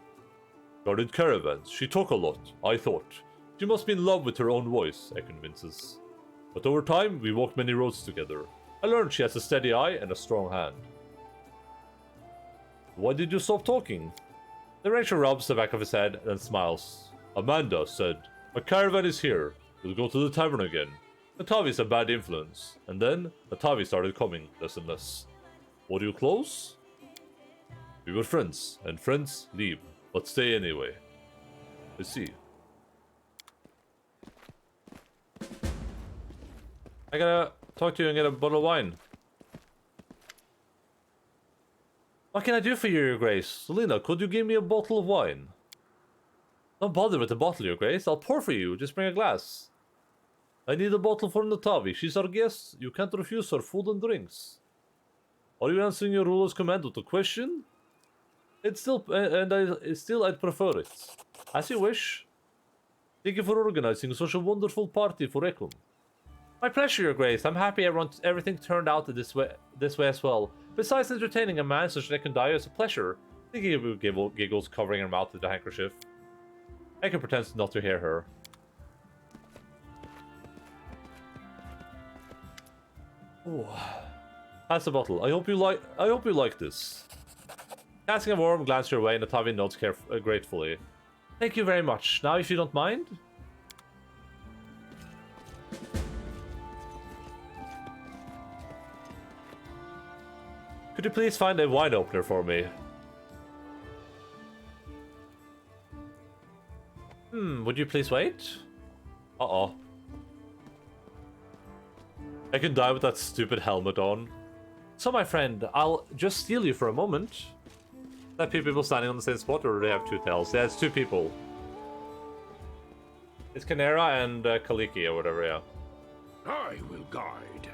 Guarded caravans. She talked a lot, I thought. She must be in love with her own voice, Ekun vinces. But over time, we walked many roads together. I learned she has a steady eye and a strong hand. Why did you stop talking? The ranger rubs the back of his head and smiles. Amanda said, a caravan is here. We'll go to the tavern again. Natavi is a bad influence. And then, Natavi started coming less and less. Were you close? We were friends, and friends leave, but stay anyway. I see. I gotta talk to you and get a bottle of wine. What can I do for you, Your Grace? Selena, could you give me a bottle of wine? Don't bother with the bottle, Your Grace. I'll pour for you. Just bring a glass. I need a bottle for Natavi. She's our guest. You can't refuse her food and drinks. Are you answering your ruler's command with a question? I'd prefer it. As you wish. Thank you for organizing such a wonderful party for Ekun. My pleasure, Your Grace. I'm happy everything turned out this way as well. Besides entertaining a man such as Ekun Daya is a pleasure. Thinking of giggles, covering her mouth with a handkerchief. Ekun pretends not to hear her. Oh, pass the bottle. I hope you like this. Casting a warm glance your way, Natavi nods gratefully. Thank you very much. Now, if you don't mind. Could you please find a wine opener for me? Would you please wait? Uh-oh. I can die with that stupid helmet on. So, my friend, I'll just steal you for a moment. that two people standing on the same spot, or do they have two tails? Yeah, it's two people. It's Canera and Kaliki or whatever, yeah. I will guide.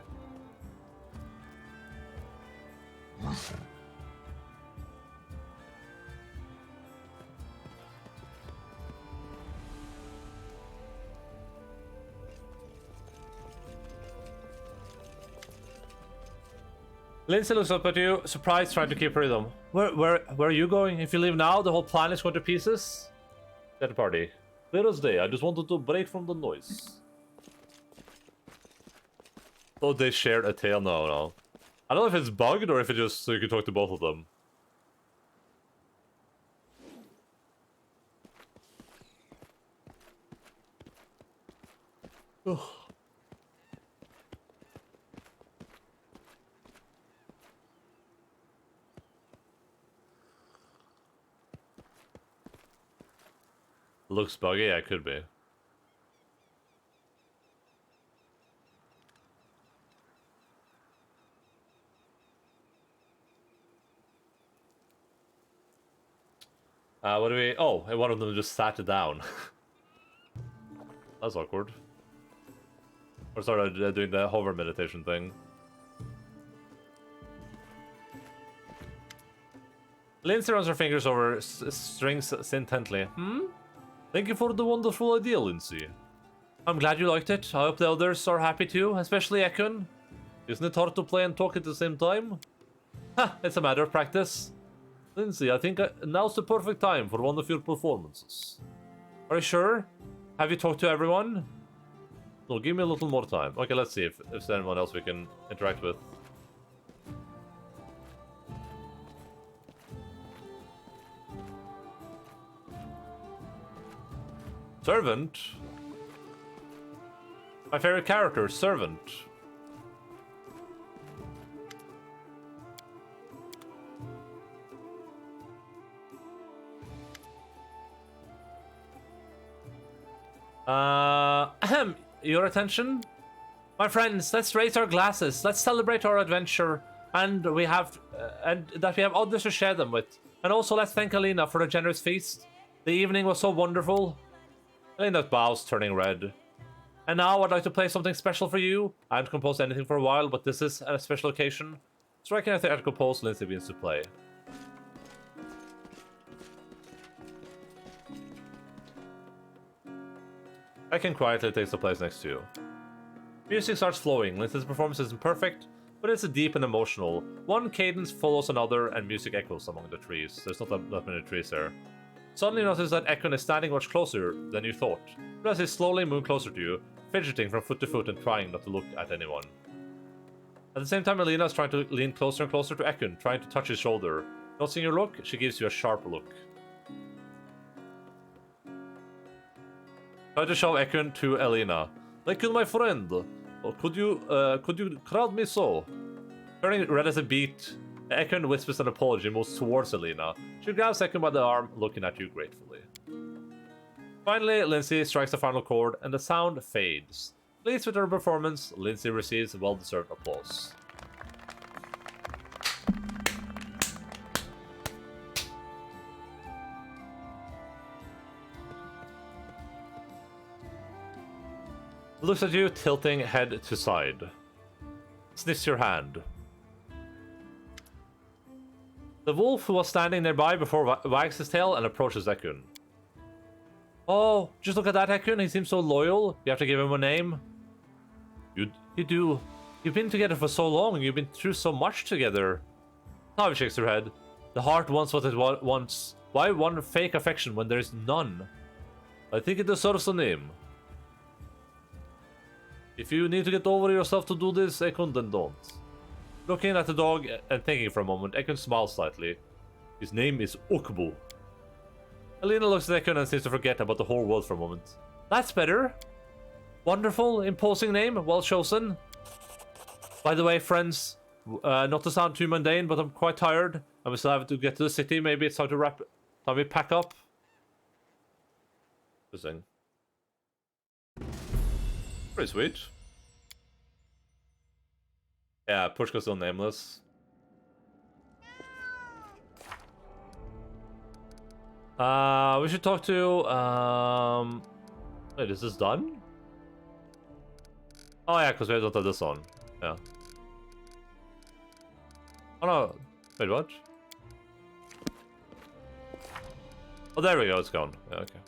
Lindsay looks up at you, surprised, trying to keep rhythm. Where are you going? If you leave now, the whole plan is going to pieces. At the party. Thursday, I just wanted to break from the noise. Oh, they shared a tail? No. I don't know if it's bugged or if it's just so you can talk to both of them. Ugh. Looks buggy? Yeah, it could be. What do we... Oh, and one of them just sat down. That's awkward. Or started doing the hover meditation thing. Lindsay runs her fingers over strings intently. Thank you for the wonderful idea, Lindsay. I'm glad you liked it. I hope the others are happy too, especially Ekun. Isn't it hard to play and talk at the same time? Ha! It's a matter of practice. Lindsay, I think now's the perfect time for one of your performances. Are you sure? Have you talked to everyone? No, give me a little more time. Okay, let's see if there's anyone else we can interact with. Servant? My favorite character, Servant. Your attention? My friends, let's raise our glasses. Let's celebrate our adventure and we have that we have others to share them with. And also let's thank Alina for the generous feast. The evening was so wonderful. Alina bows, turning red. And now I'd like to play something special for you. I haven't composed anything for a while, but this is a special occasion. Striking a theatrical pose, Lindsay begins to play. Ekun quietly takes the place next to you. Music starts flowing. Lindsay's performance isn't perfect, but it's deep and emotional. One cadence follows another, and music echoes among the trees. There's not that many trees there. Suddenly you notice that Ekun is standing much closer than you thought. But as he slowly moves closer to you, fidgeting from foot to foot and trying not to look at anyone. At the same time, Alina is trying to lean closer and closer to Ekun, trying to touch his shoulder. Noticing your look, she gives you a sharp look. Try to show Ekun to Alina. Ekun, my friend, could you crowd me so? Turning red as a beet, Ekun whispers an apology and moves towards Alina. She grabs Ekun by the arm, looking at you gratefully. Finally, Lindsay strikes the final chord, and the sound fades. Pleased with her performance, Lindsay receives well-deserved applause. Looks at you, tilting head to side. Sniffs your hand. The wolf, who was standing nearby before, wags his tail and approaches Ekun. Oh, just look at that, Ekun. He seems so loyal. You have to give him a name. You do. You've been together for so long. You've been through so much together. Tavi shakes her head. The heart wants what it wants. Why one fake affection when there is none? I think it deserves a name. If you need to get over yourself to do this, Ekun, then don't. Looking at the dog and thinking for a moment, Ekun smiles slightly. His name is Okbu. Alina looks at Ekun and seems to forget about the whole world for a moment. That's better. Wonderful, imposing name, well chosen. By the way, friends, not to sound too mundane, but I'm quite tired. And we still have to get to the city. Maybe it's time to pack up. Interesting. Pretty sweet. Yeah, Pushka's still nameless. We should talk to, wait, is this done? Oh yeah, because we don't have this on. Yeah. Oh no, wait, what? Oh, there we go, it's gone. Yeah, okay.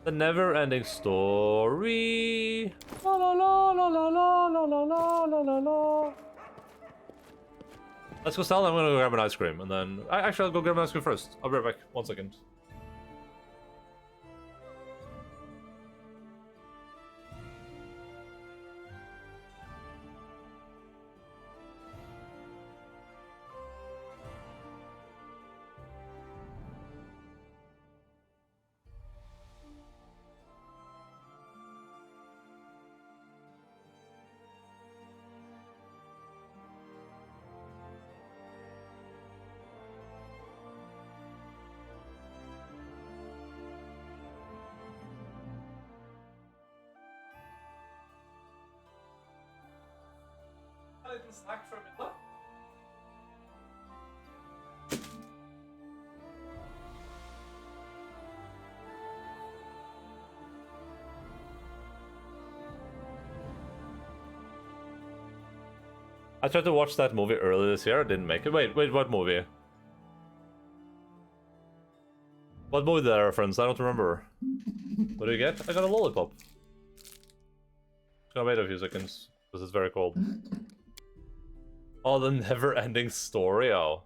The never-ending story. La la la la la la la la la la la. Let's go sell. I'm gonna go grab an ice cream, and then actually I'll go grab an ice cream first. I'll be right back. 1 second. I tried to watch that movie earlier this year. I didn't make it. Wait, what movie? What movie did I reference? I don't remember. What do you get? I got a lollipop. Just gonna wait a few seconds because it's very cold. Oh, the never-ending story. Oh,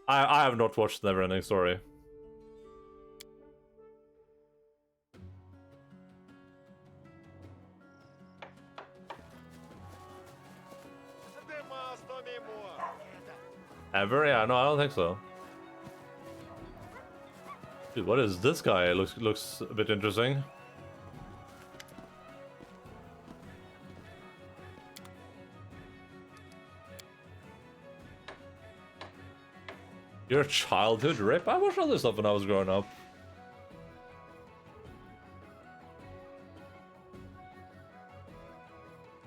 I have not watched Never-ending Story. Ever? Yeah, no, I don't think so. Dude, what is this guy? Looks a bit interesting. Your childhood rip? I watched all this stuff when I was growing up.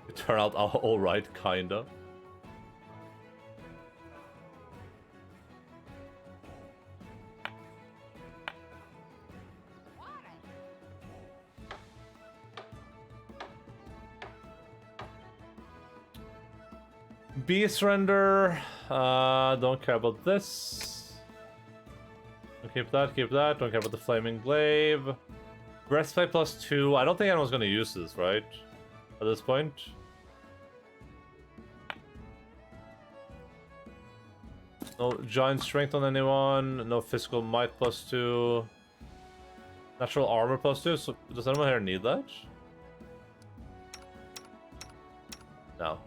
It turned out alright, kinda. Beast render. Don't care about this. Keep that, keep that. Don't care about the flaming glaive. Breastplate +2. I don't think anyone's gonna use this, right? At this point. No giant strength on anyone. No physical might +2. Natural armor +2. So does anyone here need that? No.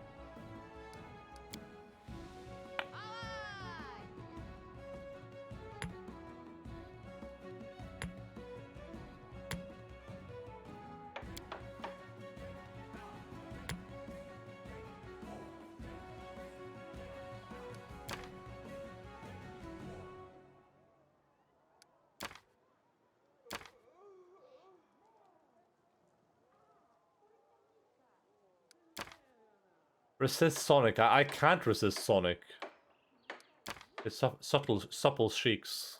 Resist Sonic. I can't resist Sonic. It's supple sheiks.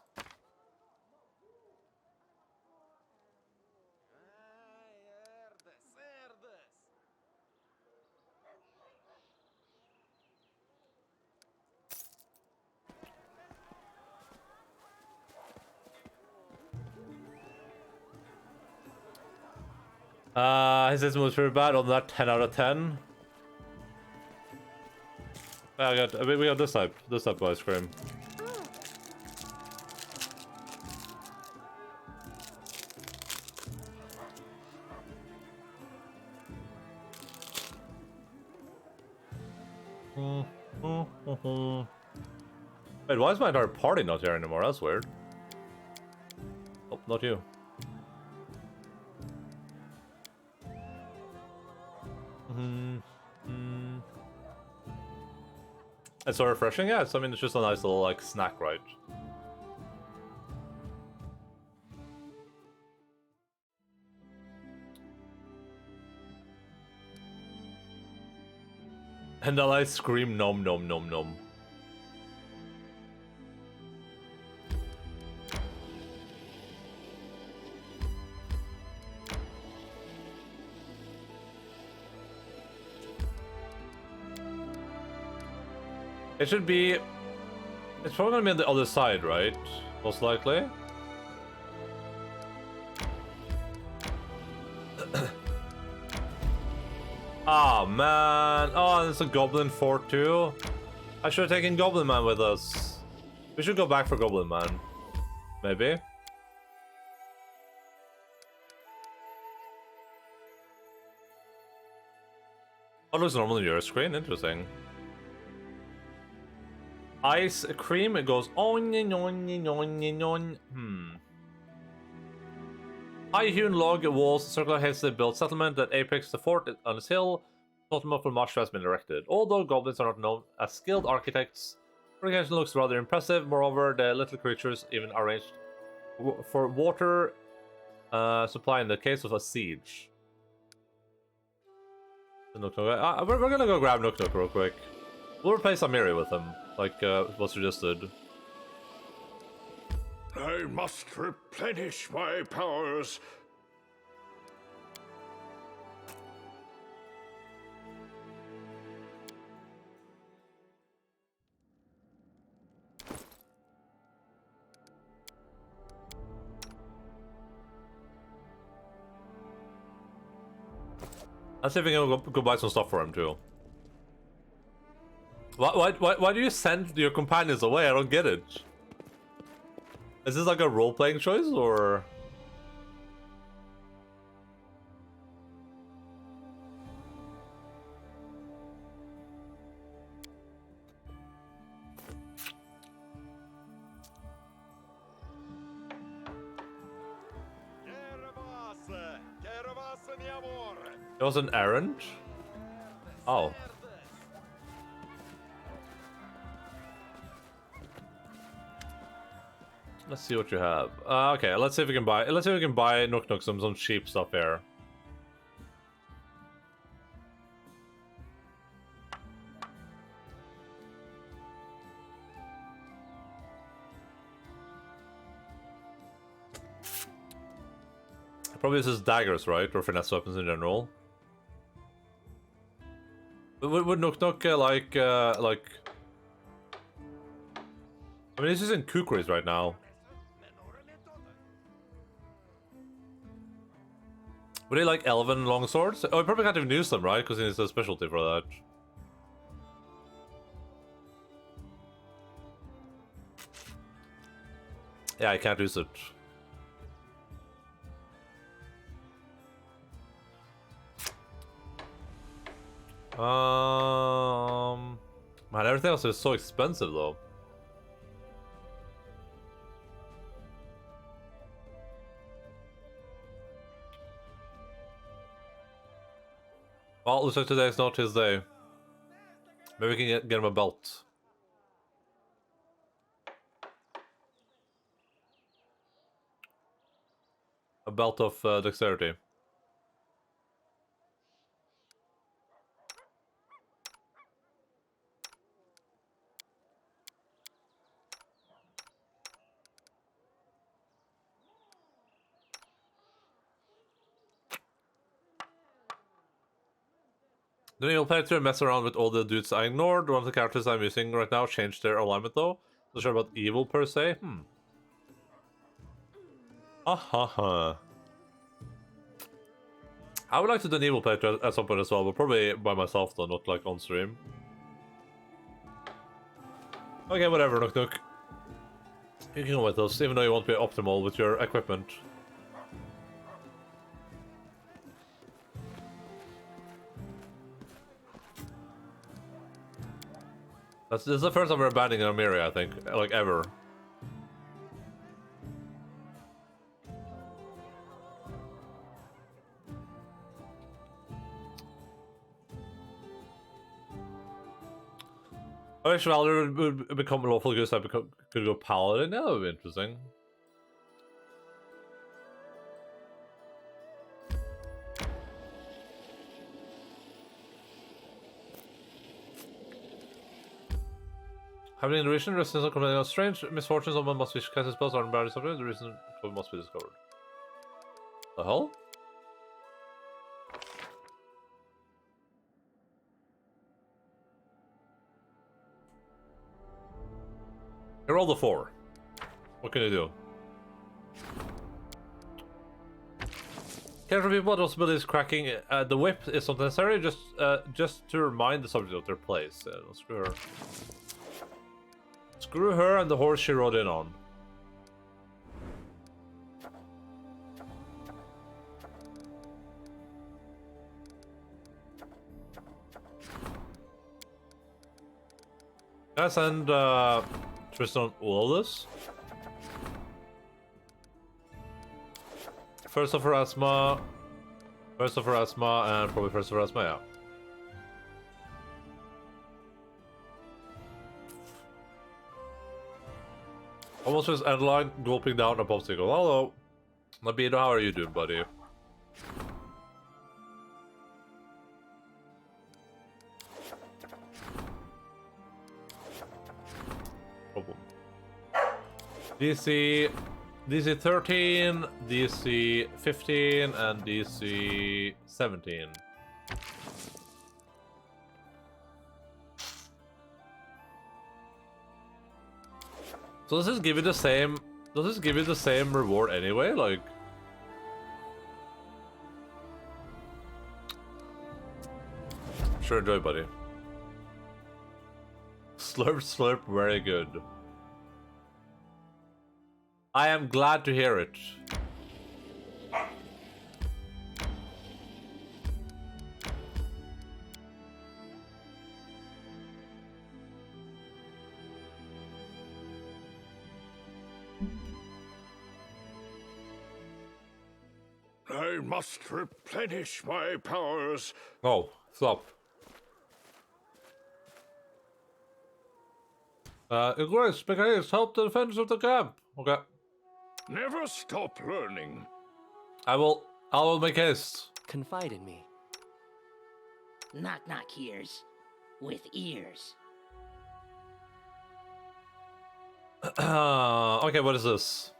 His system was pretty bad on that 10 out of 10. We got this type of ice cream. Wait, why is my entire party not here anymore? That's weird. Oh, not you. It's so refreshing, yeah. I mean, it's just a nice little like snack, right? And then I scream nom nom nom nom. It should be... It's probably gonna be on the other side, right? Most likely. Ah, man. Oh, there's a Goblin Fort too. I should have taken Goblin Man with us. We should go back for Goblin Man. Maybe. Oh, it looks normal on your screen. Interesting. Ice cream. It goes on and on and on and on. High-hewn log walls circle a hastily built settlement that apex the fort on this hill. Totem of marsh has been erected. Although goblins are not known as skilled architects, the organization looks rather impressive. Moreover, the little creatures even arranged for water supply in the case of a siege. We're gonna go grab Nook Nook real quick. We'll replace Amiri with him, like was suggested. I must replenish my powers. Let's see if we can go buy some stuff for him too. Why do you send your companions away? I don't get it. Is this like a role-playing choice, or...? It was an errand? Oh. Let's see what you have. Okay, let's see if we can buy. Let's see if we can buy Nook Nook some cheap stuff here. Probably this is daggers, right, or finesse weapons in general. Would Nook Nook like? I mean, this is in Kukris right now. Would he like elven longswords? Oh, he probably can't even use them, right? Because he needs a specialty for that. Yeah, I can't use it. Man, everything else is so expensive though. Well, looks like today is not his day. Maybe we can get him a belt. A belt of dexterity. Then you'll play to mess around with all the dudes I ignored. One of the characters I'm using right now changed their alignment though. Not sure about evil per se. I would like to do an evil playthrough at some point as well, but probably by myself though, not like on stream. Okay, whatever, Nook Nook. You can go with us, even though you won't be optimal with your equipment. This is the first time we're abandoning Amiri, I think, like ever. I wish Valor would become a lawful goose. I could go paladin. Yeah, that would be interesting. Having the reason, residents are complaining of strange misfortunes. Someone must be cast his spells on bad subject. The reason must be discovered. The hell? You rolled a 4. What can you do? Careful people, the possibility is cracking. The whip is not necessary, just to remind the subject of their place. Screw her. Screw her and the horse she rode in on. Can I send Tristan all of this? First of Erasma, and probably first of Erasma, yeah. Almost was Endaline gulping down a popsicle. Hello. Nabito, how are you doing, buddy? Problem. DC 13, DC 15, and DC 17. So does this give you the same? Does this give you the same reward anyway? Like, sure, enjoy, buddy. Slurp, slurp, very good. I am glad to hear it. I must replenish my powers. Oh, stop. Grace, make haste, help the defenders of the camp. Okay. Never stop learning. I will make haste. Confide in me. Knock knock hears with ears. Okay, what is this?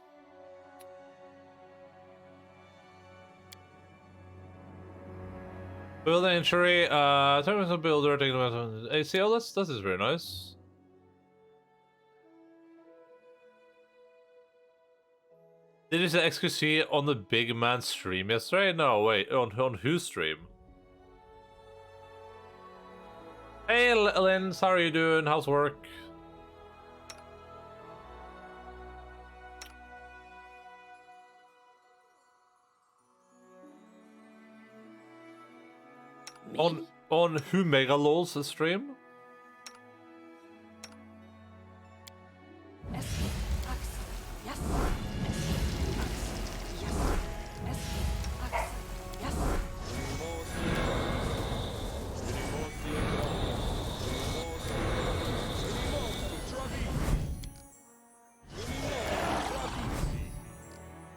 Build an injury, terminus of builder, taking the ACL, that is very nice. Did you say XQC on the big man stream yesterday? No, wait, on whose stream? Hey Lynn, how are you doing? How's work? Me? On who Mega Lol's stream?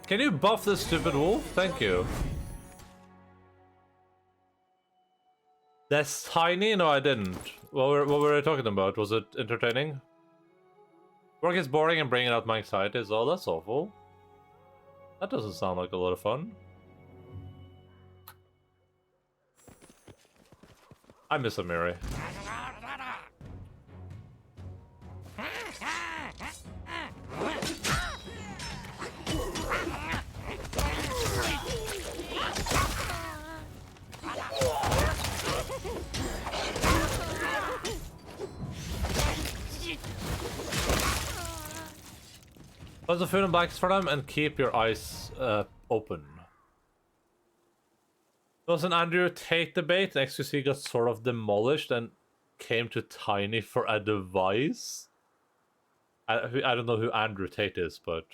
Can you buff this stupid wolf? Thank you. That's tiny? No, I didn't. What were I talking about? Was it entertaining? Work is boring and bringing out my anxiety is all. That's awful. That doesn't sound like a lot of fun. I miss Amiri. Put the food and blankets for them and keep your eyes open. Doesn't Andrew Tate debate? XQC got sort of demolished and came to Tiny for a device? I don't know who Andrew Tate is, but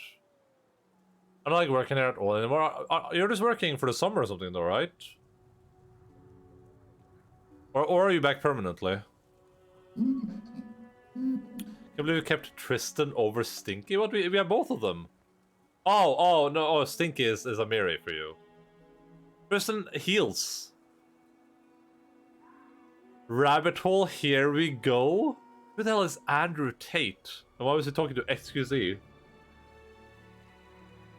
I don't like working there at all anymore. You're just working for the summer or something though, right? Or are you back permanently? I believe we kept Tristan over Stinky. What we have both of them. Oh no! Oh, Stinky is Amiri for you. Tristan heals. Rabbit hole. Here we go. Who the hell is Andrew Tate? And why was he talking to XQC?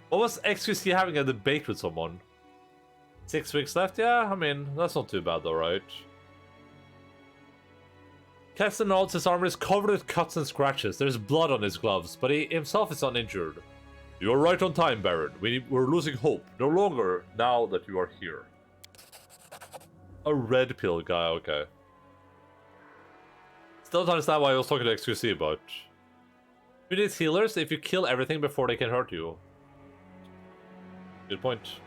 What was XQC having a debate with someone? 6 weeks left. Yeah, I mean that's not too bad though, right? Keston notes his armor is covered with cuts and scratches. There's blood on his gloves, but he himself is uninjured. You are right on time, Baron. We're losing hope. No longer now that you are here. A red pill guy, okay. Still don't understand why I was talking to XQC, but... You need healers if you kill everything before they can hurt you. Good point.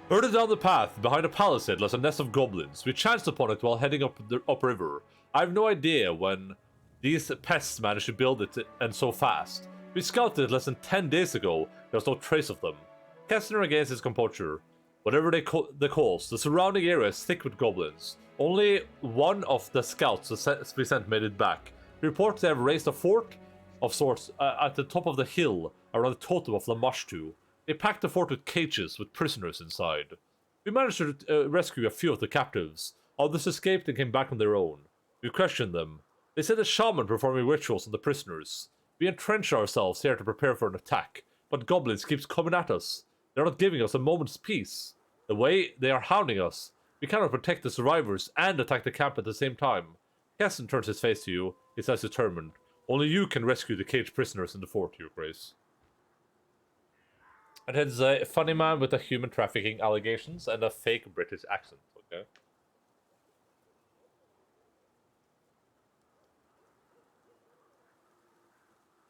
Further down the path, behind a palisade, lies a nest of goblins. We chanced upon it while heading upriver. I have no idea when these pests managed to build it and so fast. We scouted it less than 10 days ago. There was no trace of them. Kestner regains his composure. Whatever the cause, the surrounding area is thick with goblins. Only one of the scouts we sent made it back. Reports they have raised a fort of sorts at the top of the hill around the totem of Lamashtu. They packed the fort with cages with prisoners inside. We managed to rescue a few of the captives. Others escaped and came back on their own. We questioned them. They said a shaman performing rituals on the prisoners. We entrench ourselves here to prepare for an attack, but goblins keeps coming at us. They're not giving us a moment's peace. The way they are hounding us, we cannot protect the survivors and attack the camp at the same time. Keston turns his face to you. He says determined. Only you can rescue the caged prisoners in the fort, Your Grace. And it's a funny man with a human trafficking allegations and a fake British accent, okay?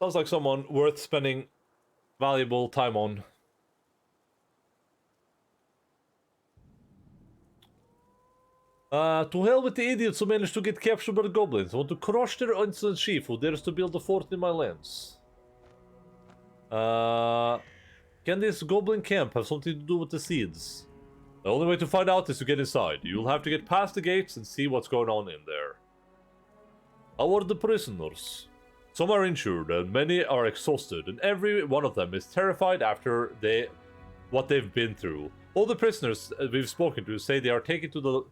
Sounds like someone worth spending valuable time on. To hell with the idiots who managed to get captured by the goblins. I want to crush their insolent chief who dares to build a fort in my lands. Can this goblin camp have something to do with the seeds? The only way to find out is to get inside. You'll have to get past the gates and see what's going on in there. How are the prisoners? Some are injured and many are exhausted, and every one of them is terrified after what they've been through. All the prisoners we've spoken to say they are taken to the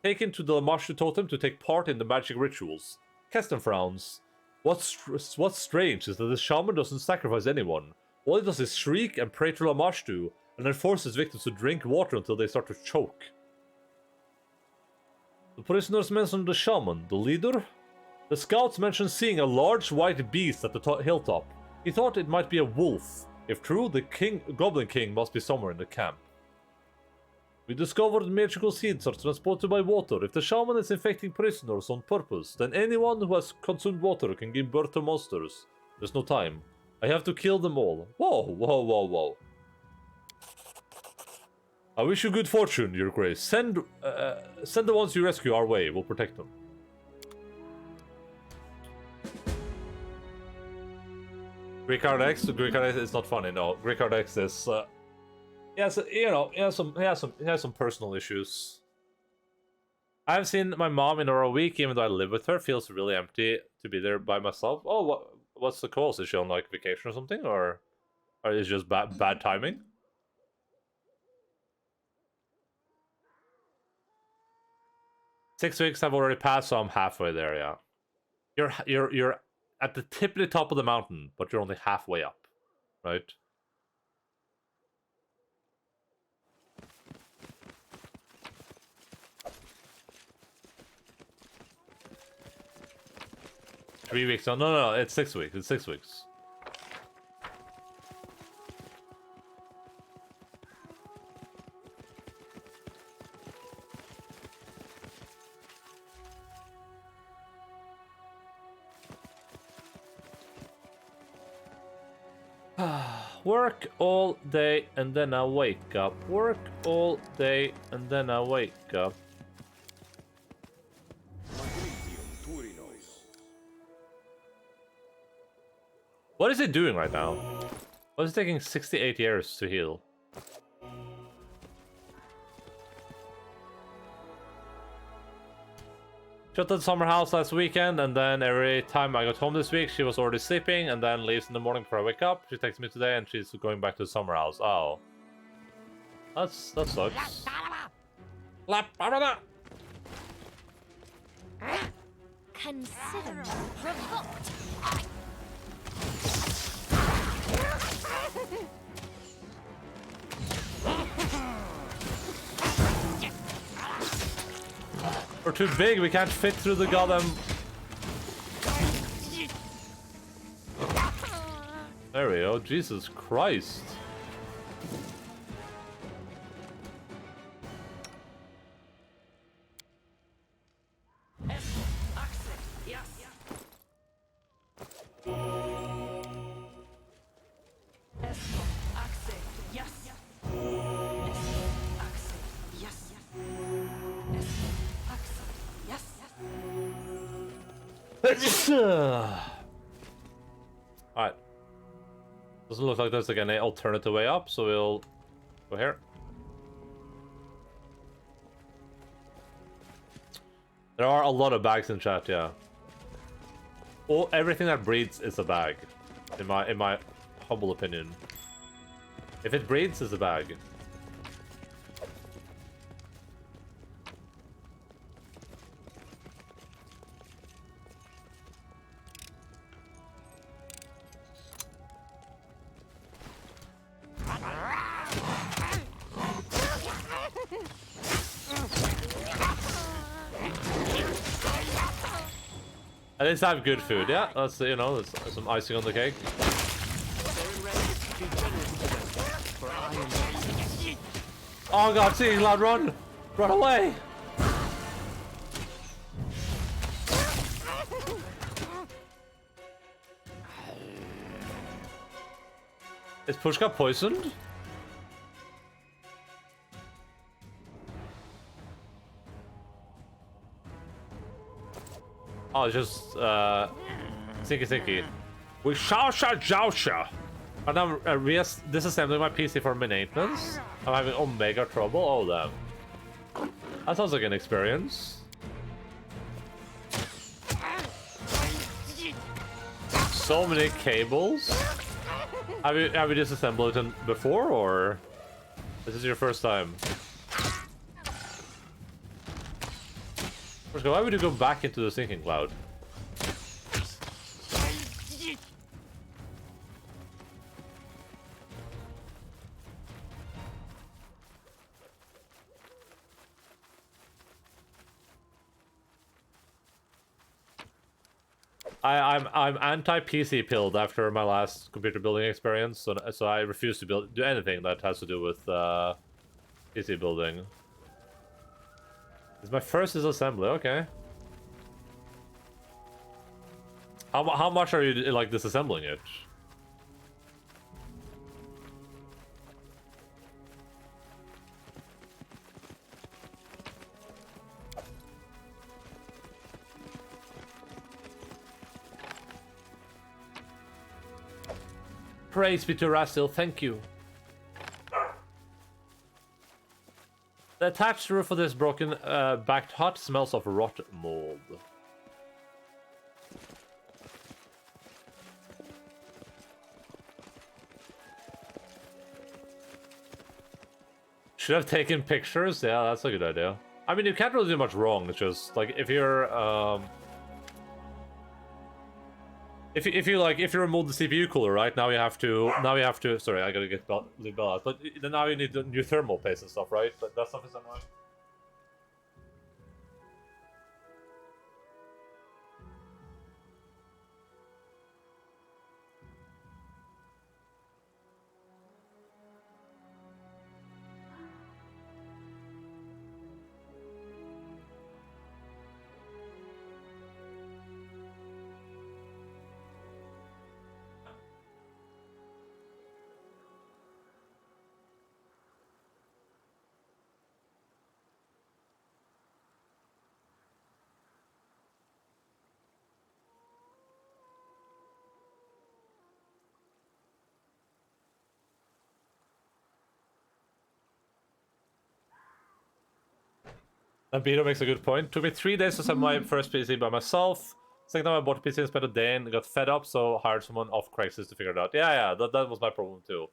Lamashu totem to take part in the magic rituals. Keston frowns. What's strange is that the shaman doesn't sacrifice anyone. All he does is shriek and pray to Lamashtu, and then forces victims to drink water until they start to choke. The prisoners mentioned the shaman, the leader? The scouts mentioned seeing a large white beast at the hilltop. He thought it might be a wolf. If true, the Goblin King must be somewhere in the camp. We discovered magical seeds are transported by water. If the shaman is infecting prisoners on purpose, then anyone who has consumed water can give birth to monsters. There's no time. I have to kill them all. Whoa, whoa, whoa, whoa. I wish you good fortune, Your Grace. Send the ones you rescue our way. We'll protect them. Greekard X? Greekard X is not funny, no. Greekard X is... he has some personal issues. I haven't seen my mom in over a week, even though I live with her. Feels really empty to be there by myself. Oh, what's the cause? Is she on like vacation or something, or is it just bad timing? Six weeks have already passed, so I'm halfway there. Yeah, you're at the tippity top of the mountain, but you're only halfway up, right? Three weeks? No, it's 6 weeks. It's 6 weeks. Work all day and then I wake up. Work all day and then I wake up. What is it doing right now? Why is it taking 68 years to heal? Shut the summer house last weekend, and then every time I got home this week, she was already sleeping, and then leaves in the morning before I wake up. She texts me today, and she's going back to the summer house. Oh. That sucks. Consider me provoked. We're too big, we can't fit through the goddamn There we go. Jesus Christ. Alright. Doesn't look like there's like any alternative way up, so we'll go here. There are a lot of bags in chat, yeah. Everything that breeds is a bag, in my humble opinion. If it breeds, it's a bag. At least I have good food, yeah. That's, you know, that's some icing on the cake. Oh god, see, lad, run! Run away! Is Pushka poisoned? Oh, it's just, Sinky. We Jousha. And I'm disassembling my PC for maintenance. I'm having Omega trouble. Oh, damn. That sounds like an experience. So many cables. Have you disassembled it before, or this is your first time? Why would you go back into the sinking cloud? I'm anti-PC pilled after my last computer building experience, so I refuse to do anything that has to do with PC building. It's my first disassembly, okay. How much are you like disassembling it? Praise be to Rastil, thank you. The attached roof of this broken backed hut smells of rot mold. Should have taken pictures? Yeah, that's a good idea. I mean, you can't really do much wrong. It's just like if you're if you remove the CPU cooler, right? Now you have to sorry, I gotta leave Bell out. But then now you need the new thermal paste and stuff, right? But that stuff is annoying. Bito makes a good point. Took me 3 days to set my first PC by myself. Second time I bought a PC and spent a day and got fed up, so hired someone off Craigslist to figure it out. Yeah, that was my problem too.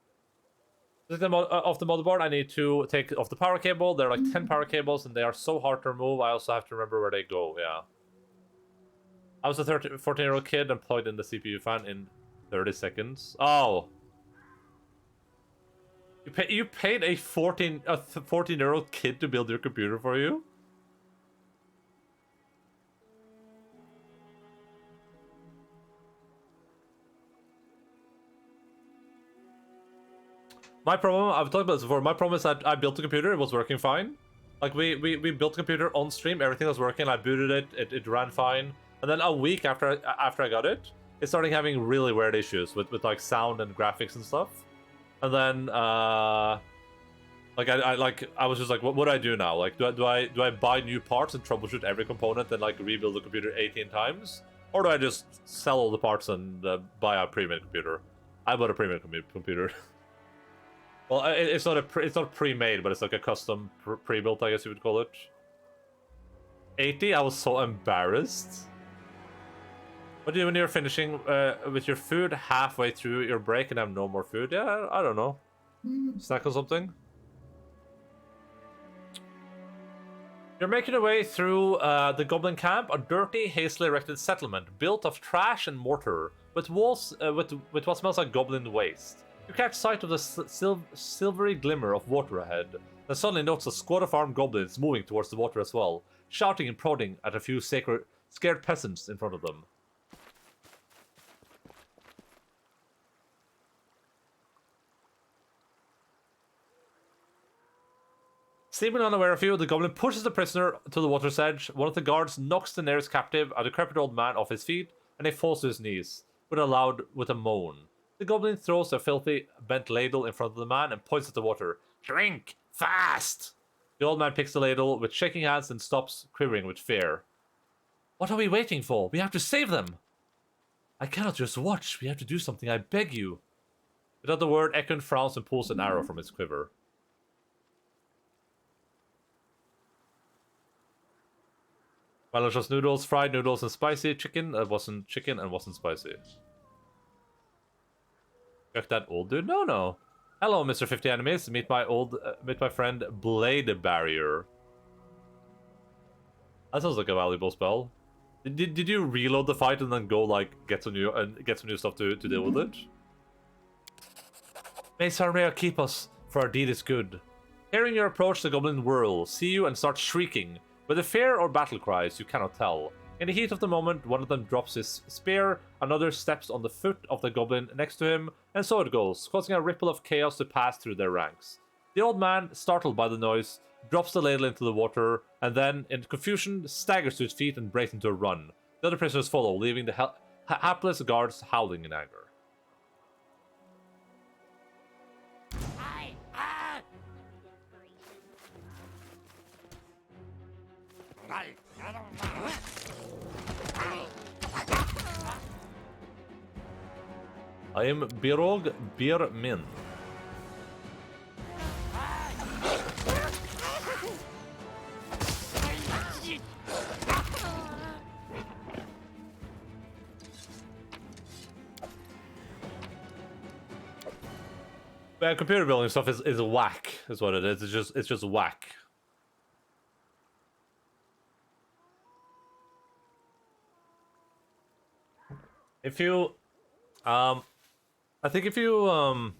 Off the motherboard, I need to take off the power cable. There are like 10 power cables and they are so hard to remove. I also have to remember where they go, yeah. I was a 14-year-old kid and plugged in the CPU fan in 30 seconds. Oh. You paid a 14-year-old kid to build your computer for you? My problem, I've talked about this before, my problem is that I built a computer, it was working fine. Like, we built a computer on stream, everything was working, I booted it, it ran fine. And then a week after I got it, it started having really weird issues with like sound and graphics and stuff. And then, like I was just like, what do I do now? Like, do I buy new parts and troubleshoot every component and like rebuild the computer 18 times, or do I just sell all the parts and buy a premium computer? I bought a premium computer. Well, it's not pre-made, but it's like a custom pre-built, I guess you would call it. 80. I was so embarrassed. What do you do when you're finishing with your food halfway through your break and have no more food? Yeah, I don't know. Snack or something. You're making your way through the Goblin Camp, a dirty, hastily erected settlement built of trash and mortar, with walls with what smells like goblin waste. You catch sight of the silvery glimmer of water ahead, and suddenly notice a squad of armed goblins moving towards the water as well, shouting and prodding at a few scared peasants in front of them. Seemingly unaware of you, the goblin pushes the prisoner to the water's edge. One of the guards knocks the nearest captive, a decrepit old man, off his feet, and he falls to his knees, with a moan. The goblin throws a filthy, bent ladle in front of the man and points at the water. Drink fast! The old man picks the ladle with shaking hands and stops, quivering with fear. What are we waiting for? We have to save them! I cannot just watch. We have to do something, I beg you. Without the word, Ekun frowns and pulls an arrow from his quiver. Malicious noodles, fried noodles, and spicy chicken. That wasn't chicken and wasn't spicy. Check that old dude? No. Hello, Mr. 50 Enemies. Meet my friend Blade Barrier. That sounds like a valuable spell. Did you reload the fight and then go like get some new stuff to deal with it? May Sarmea keep us, for our deed is good. Hearing your approach, the goblin whirl, see you, and start shrieking. Whether fear or battle cries, you cannot tell. In the heat of the moment, one of them drops his spear, another steps on the foot of the goblin next to him, and so it goes, causing a ripple of chaos to pass through their ranks. The old man, startled by the noise, drops the ladle into the water, and then, in confusion, staggers to his feet and breaks into a run. The other prisoners follow, leaving the hapless guards howling in anger. I am Birog Bir Min. Yeah, computer building stuff is whack, is what it is. It's just whack. If you, I think if you're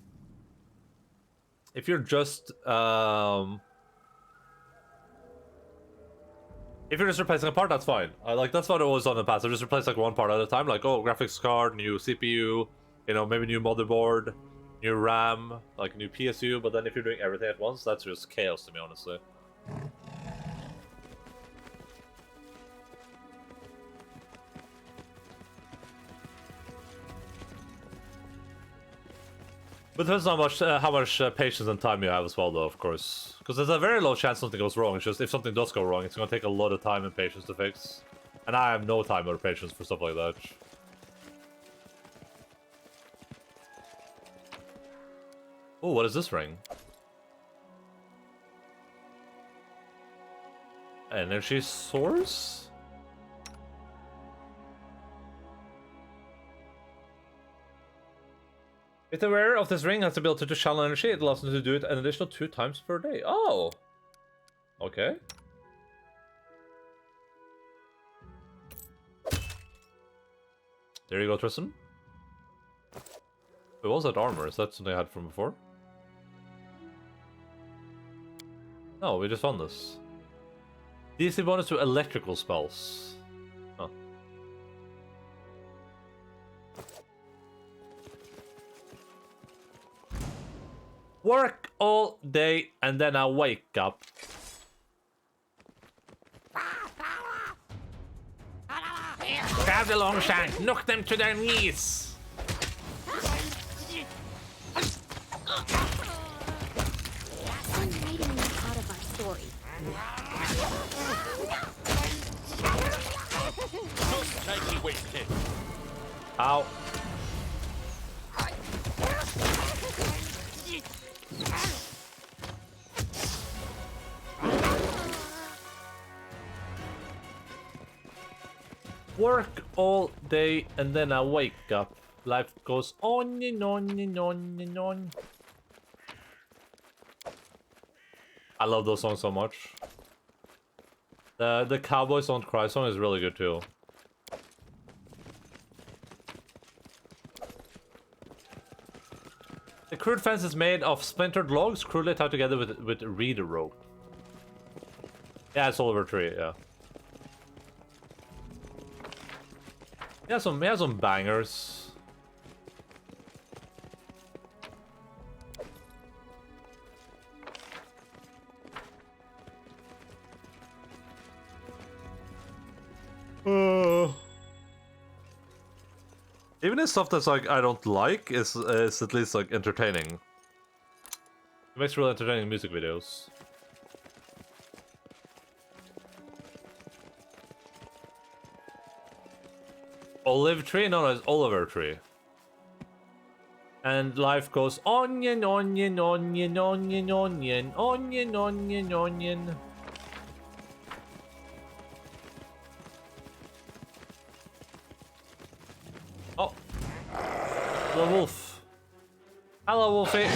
just, if you're just replacing a part, that's fine. Like, that's what it was on the past. I just replaced like one part at a time. Like, oh, graphics card, new CPU, you know, maybe new motherboard, new RAM, like new PSU. But then if you're doing everything at once, that's just chaos to me, honestly. But depends on how much patience and time you have as well, though, of course. Because there's a very low chance something goes wrong. It's just, if something does go wrong, it's going to take a lot of time and patience to fix. And I have no time or patience for stuff like that. Oh, what is this ring? Energy source? If the wearer of this ring has the ability to channel energy, it allows them to do it an additional 2 times per day. Oh! Okay. There you go, Tristan. What was that armor? Is that something I had from before? No, we just found this. DC bonus to electrical spells. Huh. Work all day and then I wake up. Grab the long shank, knock them to their knees. I'm writing this out of our story. Ow. Work all day and then I wake up. Life goes on and on and on and on. I love those songs so much. The Cowboys Don't Cry song is really good too. The crude fence is made of splintered logs crudely tied together with reed rope. Yeah, it's Oliver Tree, yeah. He has some bangers. Even the stuff that's like I don't like is at least like entertaining. It makes really entertaining music videos. Olive tree? No, it's Oliver Tree. And life goes onion, onion, onion, onion, onion, onion, onion, onion. Oh. The wolf. Hello, Wolfie.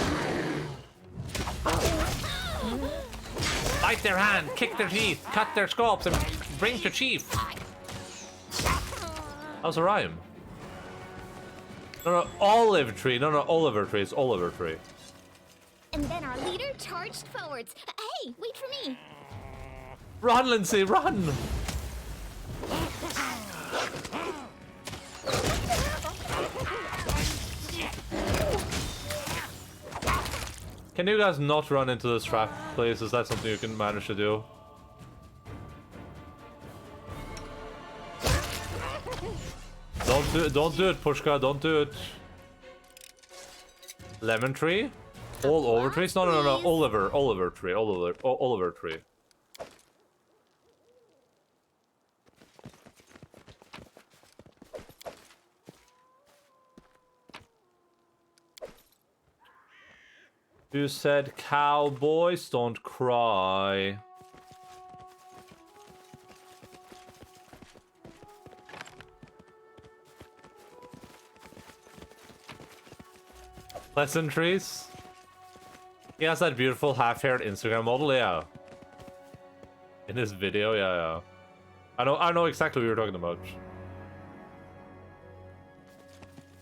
Bite their hand, kick their teeth, cut their scalps, and bring to chief. How's a rhyme? No, olive tree. No, Oliver Tree. It's Oliver Tree. And then our leader charged forwards. Hey, wait for me. Run, Lindsay, run! Can you guys not run into this trap, please? Is that something you can manage to do? Don't do it, Pushka, don't do it. Lemon tree? All over trees? No, Oliver Tree, Oliver Tree. You said cowboys don't cry. Pleasantries. He has that beautiful half-haired Instagram model, yeah. In his video, yeah. I know exactly what you're talking about.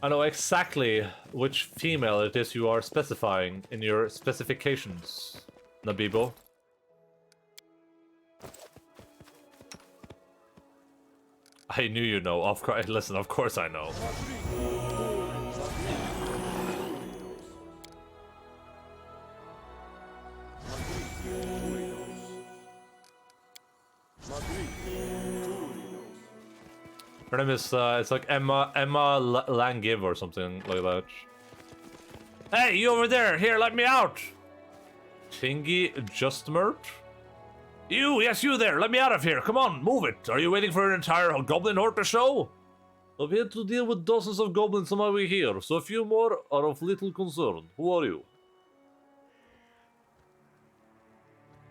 I know exactly which female it is you are specifying in your specifications, Nabibo. I knew you know. Of course, listen. Of course, I know. Her name is, it's like Emma Langiv or something like that. Hey, you over there! Here, let me out! Tingy Justmert? You, yes, you there! Let me out of here! Come on, move it! Are you waiting for an entire goblin horde to show? I've had to deal with dozens of goblins on my way here, so a few more are of little concern. Who are you?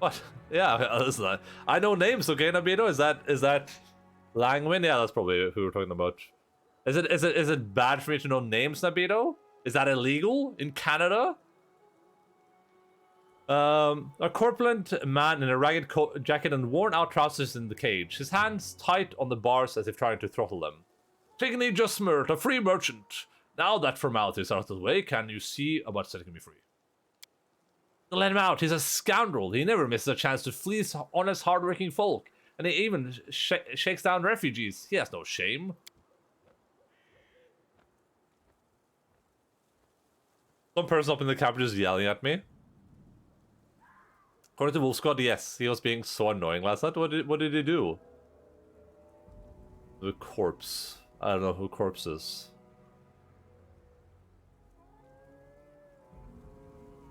What? Yeah, listen, I know names, okay, Nabito? Is that Langwin? Yeah, that's probably who we're talking about. Is it bad for me to know names, Nabito? Is that illegal in Canada? A corpulent man in a ragged jacket and worn-out trousers in the cage. His hands tight on the bars as if trying to throttle them. Tigny Justmert, a free merchant. Now that formalities are out of the way, can you see about setting me free? Let him out. He's a scoundrel. He never misses a chance to fleece honest, hard-working folk. And he even shakes down refugees. He has no shame. Some person up in the camp just yelling at me. According to Wolf Squad, yes, he was being so annoying last night. What did he do? The corpse. I don't know who corpse is.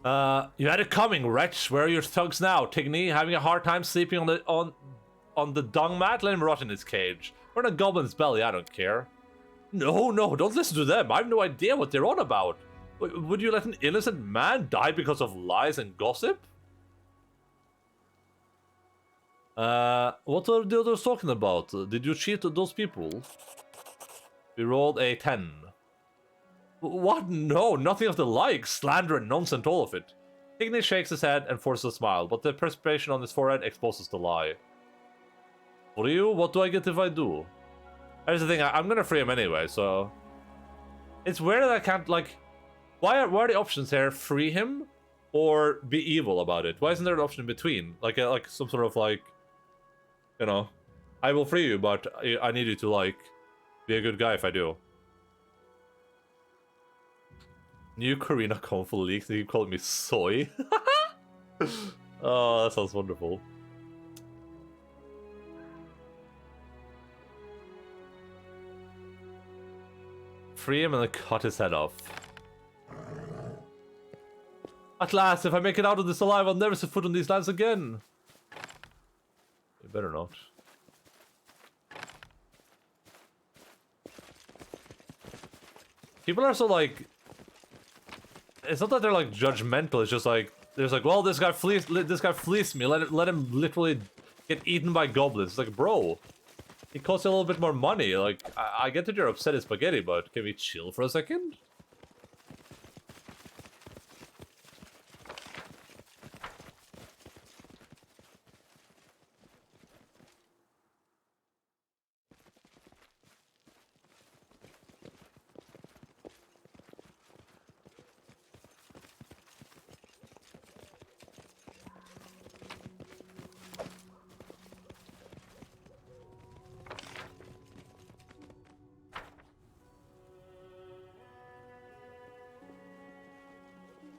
You had it coming, wretch. Where are your thugs now? Tigny having a hard time sleeping on the dung mat? Let him rot in his cage. Or in a goblin's belly, I don't care. No, don't listen to them. I have no idea what they're on about. Would you let an innocent man die because of lies and gossip? What are the others talking about? Did you cheat those people? We rolled a 10. What? No, nothing of the like. Slander and nonsense, all of it. Ignis shakes his head and forces a smile, but the perspiration on his forehead exposes the lie. For you, what do I get if I do? Here's the thing, I'm gonna free him anyway, so... It's weird that I can't, like... Why are the options here? Free him? Or be evil about it? Why isn't there an option in between? Like some sort of, like... You know... I will free you, but I need you to, like... Be a good guy if I do. New Karina Conful leaks, they keep calling me soy. Oh, that sounds wonderful. Free him and then cut his head off. At last, if I make it out of this alive, I'll never set foot on these lands again. You better not. People are so like... It's not that they're like judgmental, it's just like... There's like, well, this guy fleeced me, let him literally get eaten by goblins. It's like, bro... It costs you a little bit more money. Like, I get that you're upset at spaghetti, but can we chill for a second?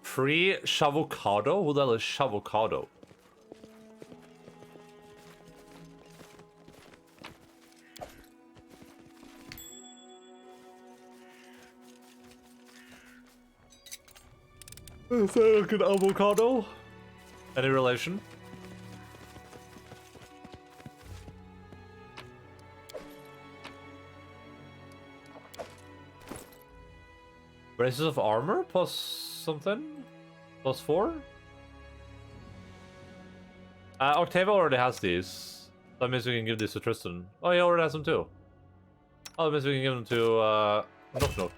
Free Shavocado? Who the hell is Shavocado? Is that like an avocado? Any relation? Braces of armor plus something? Plus 4? Octavia already has these. That means we can give these to Tristan. Oh, he already has them too. Oh, that means we can give them to Nook Nook.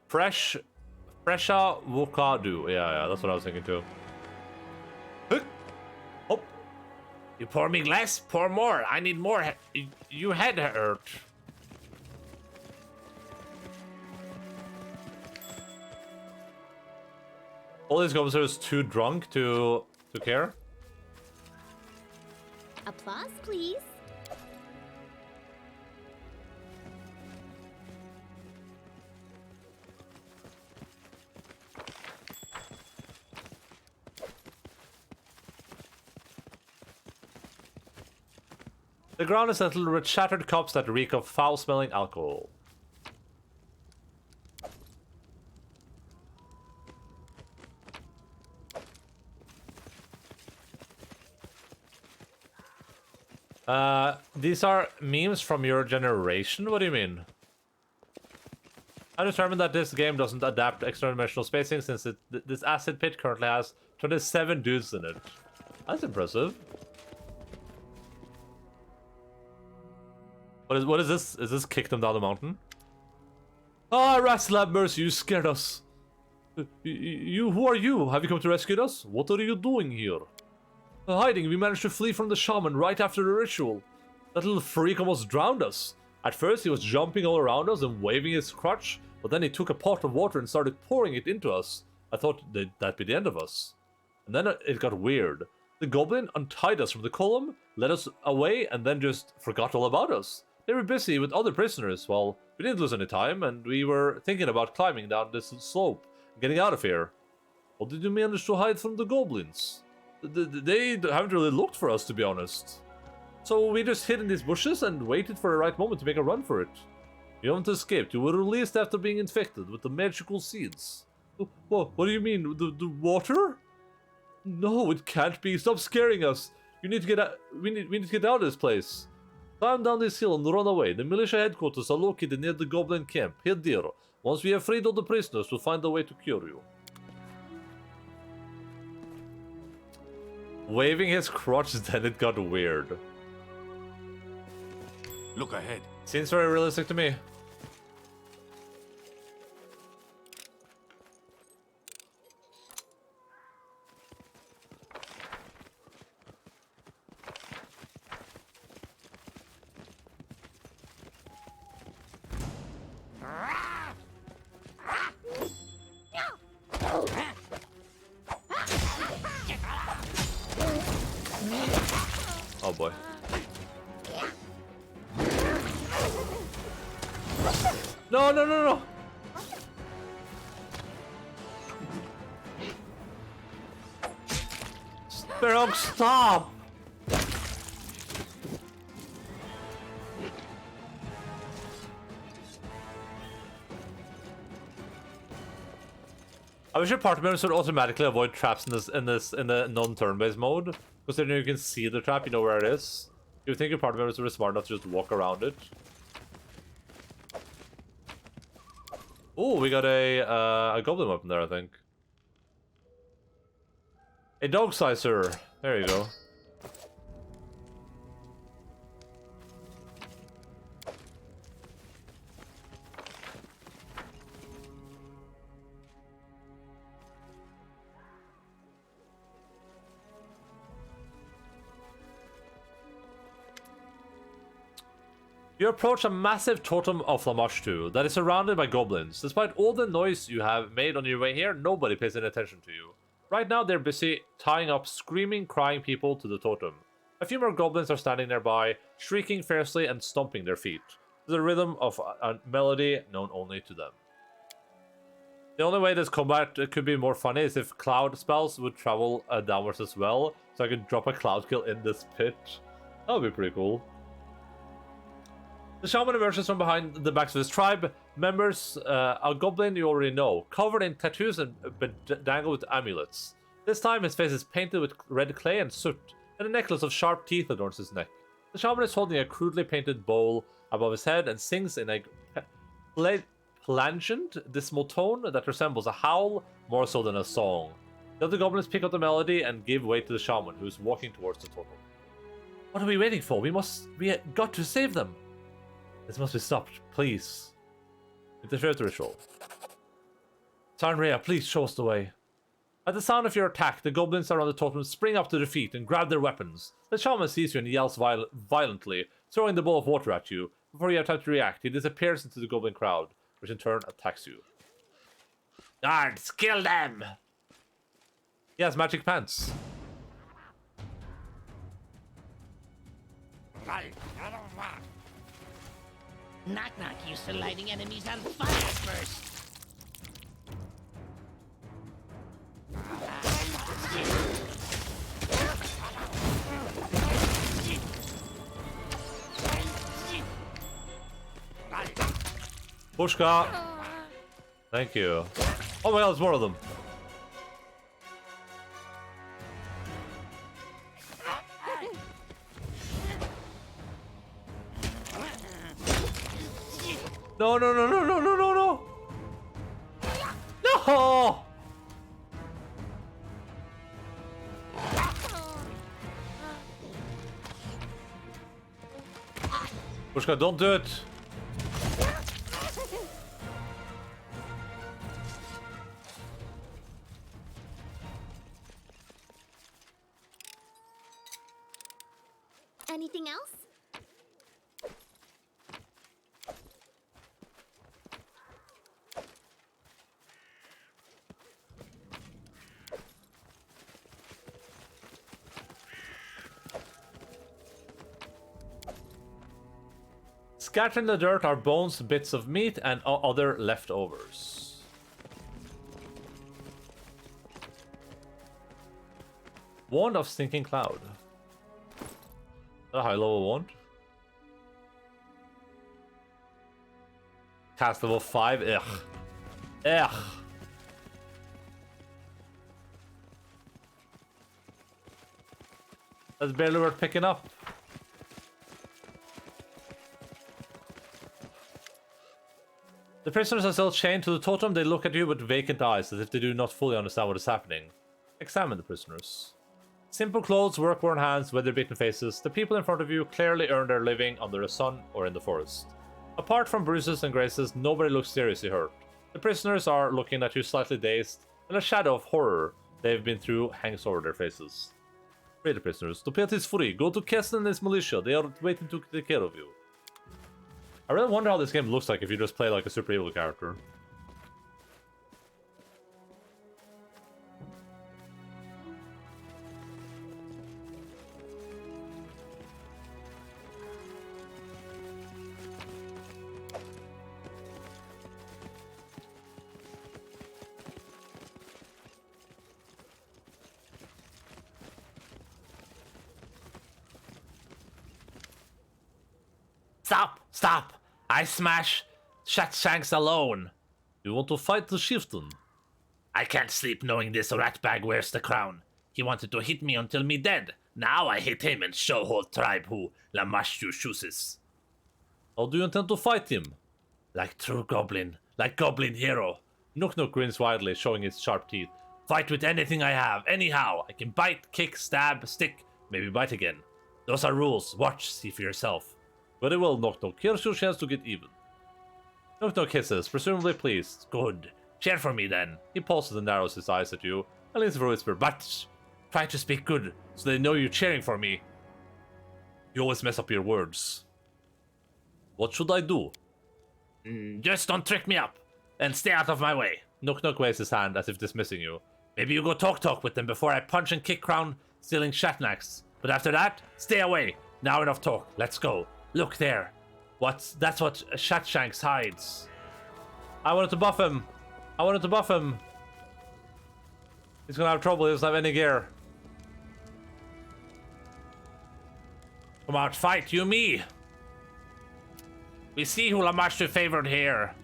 Fresha Wokadu. Yeah, that's what I was thinking too. Oh. You pour me less, pour more. I need more. You had hurt. All these goblins are too drunk to care. Applause, please. The ground is settled with shattered cups that reek of foul-smelling alcohol. These are memes from your generation? What do you mean? I determined that this game doesn't adapt to extra-dimensional spacing since this acid pit currently has 27 dudes in it. That's impressive. What is this? Is this kick them down the mountain? Ah, Rasslab Mercy, you scared us. Who are you? Have you come to rescue us? What are you doing here? Hiding, we managed to flee from the shaman right after the ritual. That little freak almost drowned us. At first he was jumping all around us and waving his crutch, but then he took a pot of water and started pouring it into us. I thought that'd be the end of us. And then it got weird. The goblin untied us from the column, led us away, and then just forgot all about us. They were busy with other prisoners while we didn't lose any time, and we were thinking about climbing down this slope and getting out of here. How did you manage to hide from the goblins? They haven't really looked for us, to be honest. So we just hid in these bushes and waited for the right moment to make a run for it. You haven't escaped. You were released after being infected with the magical seeds. What do you mean? The water? No, it can't be. Stop scaring us. You need to get out. We need to get out of this place. Climb down this hill and run away. The militia headquarters are located near the goblin camp. Head there. Once we have freed all the prisoners, we'll find a way to cure you. Waving his crotch, then it got weird. Look ahead. Seems very realistic to me. Oh boy. No, no, no, no! Sparrow, stop! I wish your party members would automatically avoid traps in the non-turn-based mode, because then you can see the trap, you know where it is. You think your party members would be smart enough to just walk around it? Oh, we got a goblin weapon there, I think. A dog sizer. There you go. You approach a massive totem of Lamashtu that is surrounded by goblins. Despite all the noise you have made on your way here, nobody pays any attention to you. Right now, they're busy tying up screaming, crying people to the totem. A few more goblins are standing nearby, shrieking fiercely and stomping their feet, to the rhythm of a melody known only to them. The only way this combat could be more funny is if cloud spells would travel downwards as well, so I could drop a cloud kill in this pit. That would be pretty cool. The shaman emerges from behind the backs of his tribe members, a goblin you already know, covered in tattoos and bedangled with amulets. This time his face is painted with red clay and soot, and a necklace of sharp teeth adorns his neck. The shaman is holding a crudely painted bowl above his head and sings in a plangent, dismal tone that resembles a howl more so than a song. The other goblins pick up the melody and give way to the shaman, who is walking towards the totem. What are we waiting for? We got to save them! This must be stopped, please. Interfere the ritual. Sanrea, please show us the way. At the sound of your attack, the goblins around the totem spring up to their feet and grab their weapons. The shaman sees you and yells violently, throwing the bowl of water at you. Before you have time to react, he disappears into the goblin crowd, which in turn attacks you. Guards, kill them! He has magic pants. Knock Knock used to lighting enemies on fire first. Pushka! Thank you. Oh my god, there's more of them. No, no, no, no, no, no, no, no! No! Pushka, don't do it! Anything else? Scattered in the dirt are bones, bits of meat, and other leftovers. Wand of Stinking Cloud. Is that a high level wand? Cast level 5. Ugh. Ugh. That's barely worth picking up. The prisoners are still chained to the totem. They look at you with vacant eyes, as if they do not fully understand what is happening. Examine the prisoners. Simple clothes, work-worn hands, weather-beaten faces. The people in front of you clearly earn their living under the sun or in the forest. Apart from bruises and grazes, nobody looks seriously hurt. The prisoners are looking at you slightly dazed, and a shadow of horror they've been through hangs over their faces. Free the prisoners. Topet is free. Go to Keston and his militia. They are waiting to take care of you. I really wonder how this game looks like if you just play like a super evil character. Stop! Stop! I smash Shatshanks alone. You want to fight the chieftain? I can't sleep knowing this ratbag wears the crown. He wanted to hit me until me dead. Now I hit him and show whole tribe who Lamashtu chooses. How do you intend to fight him? Like true goblin. Like goblin hero. Nook Nook grins widely, showing his sharp teeth. Fight with anything I have, anyhow. I can bite, kick, stab, stick, maybe bite again. Those are rules. Watch, see for yourself. Very well, Nook Nook. Here's your chance to get even. Nook Nook hisses, presumably pleased. Good. Cheer for me then. He pauses and narrows his eyes at you, and leans for a whisper. But try to speak good, so they know you're cheering for me. You always mess up your words. What should I do? Just don't trick me up, and stay out of my way. Nook Nook waves his hand as if dismissing you. Maybe you go talk with them before I punch and kick crown stealing Shatnaks. But after that, stay away. Now enough talk. Let's go. Look there. That's what Shatshanks hides. I wanted to buff him. I wanted to buff him. He's gonna have trouble. He doesn't have any gear. Come out, fight, you me. We see who Lamashtu favored here.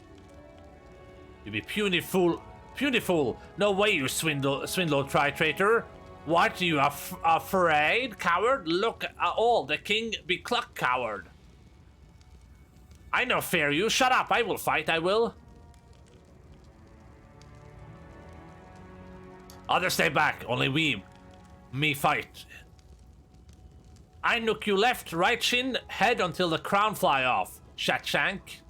You be puny fool. Puny fool. No way, you swindle traitor. What, you afraid, coward? Look at all, the king be cluck, coward. I no fear you. Shut up. I will fight. I will. Others stay back. Only me fight. I nook you left, right shin, head until the crown fly off. Shatshank.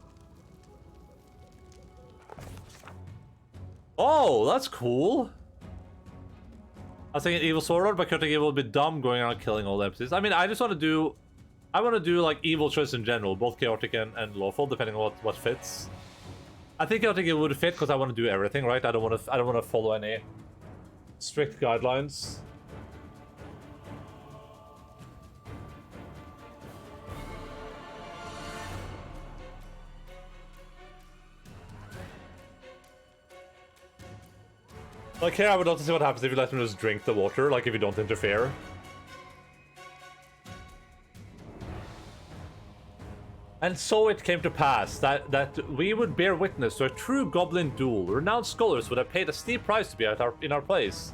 Oh, that's cool. I was thinking Evil Sword Lord, but Chaotic Evil would be dumb going around killing all the NPCs. I mean, I just want to do... I want to do like evil choice in general, both chaotic and lawful, depending on what fits. I think chaotic evil would fit because I want to do everything, right? I don't want to follow any strict guidelines. Like here, I would love to see what happens if you let them just drink the water, like if you don't interfere. And so it came to pass that we would bear witness to a true goblin duel. Renowned scholars would have paid a steep price to be in our place,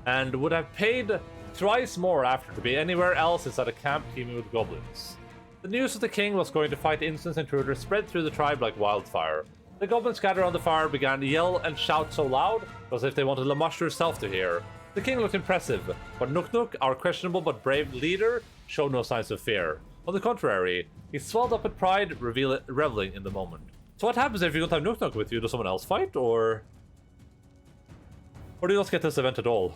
and would have paid thrice more after to be anywhere else inside a camp teeming with goblins. The news that the king was going to fight insolent intruders spread through the tribe like wildfire. The goblins gathered on the fire began to yell and shout so loud as if they wanted Lamashtu herself to hear. The king looked impressive, but Nook Nook, our questionable but brave leader, showed no signs of fear. On the contrary, he swelled up with pride, reveling in the moment. So what happens if you don't have Nook Nook with you? Does someone else fight, or do you not get this event at all?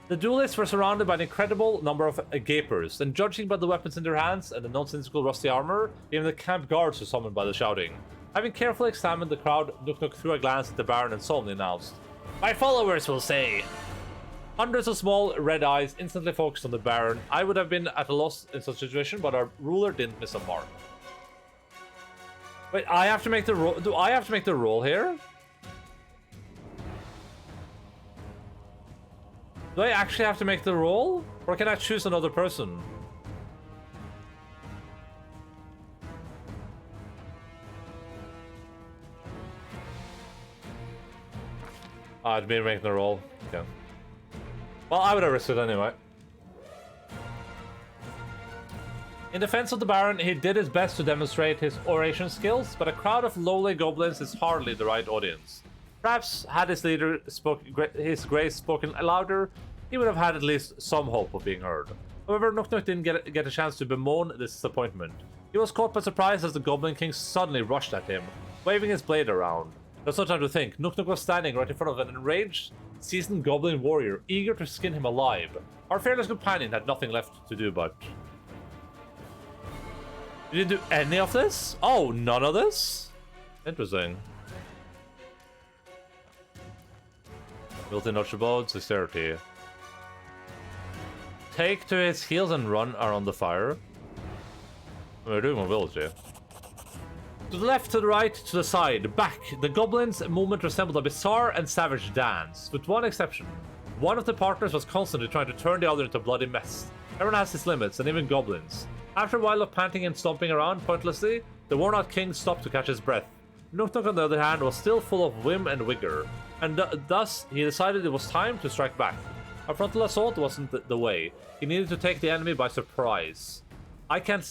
The duelists were surrounded by an incredible number of gapers, and judging by the weapons in their hands and the nonsensical rusty armor, even the camp guards were summoned by the shouting. Having carefully examined the crowd, Nook Nook threw a glance at the Baron and solemnly announced, "My followers will say." Hundreds of small red eyes instantly focused on the Baron. I would have been at a loss in such a situation, but our ruler didn't miss a mark. Wait, I have to make the roll. Do I have to make the roll here? Do I actually have to make the roll? Or can I choose another person? I'd be making the roll. Okay. Well, I would have risked it anyway. In defense of the Baron, he did his best to demonstrate his oration skills, but a crowd of lowly goblins is hardly the right audience. Perhaps had his leader his grace spoken louder, he would have had at least some hope of being heard. However, Nook Nook didn't get a chance to bemoan this disappointment. He was caught by surprise as the Goblin King suddenly rushed at him, waving his blade around. There's no time to think. Nook Nook was standing right in front of an enraged, seasoned Goblin warrior, eager to skin him alive. Our fearless companion had nothing left to do but... You didn't do any of this? Oh, none of this? Interesting. Built-in notch abode, dexterity. Take to his heels and run around the fire. We're doing mobility. To the left, to the right, to the side, back. The goblins' movement resembled a bizarre and savage dance, with one exception. One of the partners was constantly trying to turn the other into a bloody mess. Everyone has his limits, and even goblins. After a while of panting and stomping around pointlessly, the worn-out king stopped to catch his breath. Nook Nook, on the other hand, was still full of whim and vigor, and thus he decided it was time to strike back. A frontal assault wasn't the way. He needed to take the enemy by surprise. I can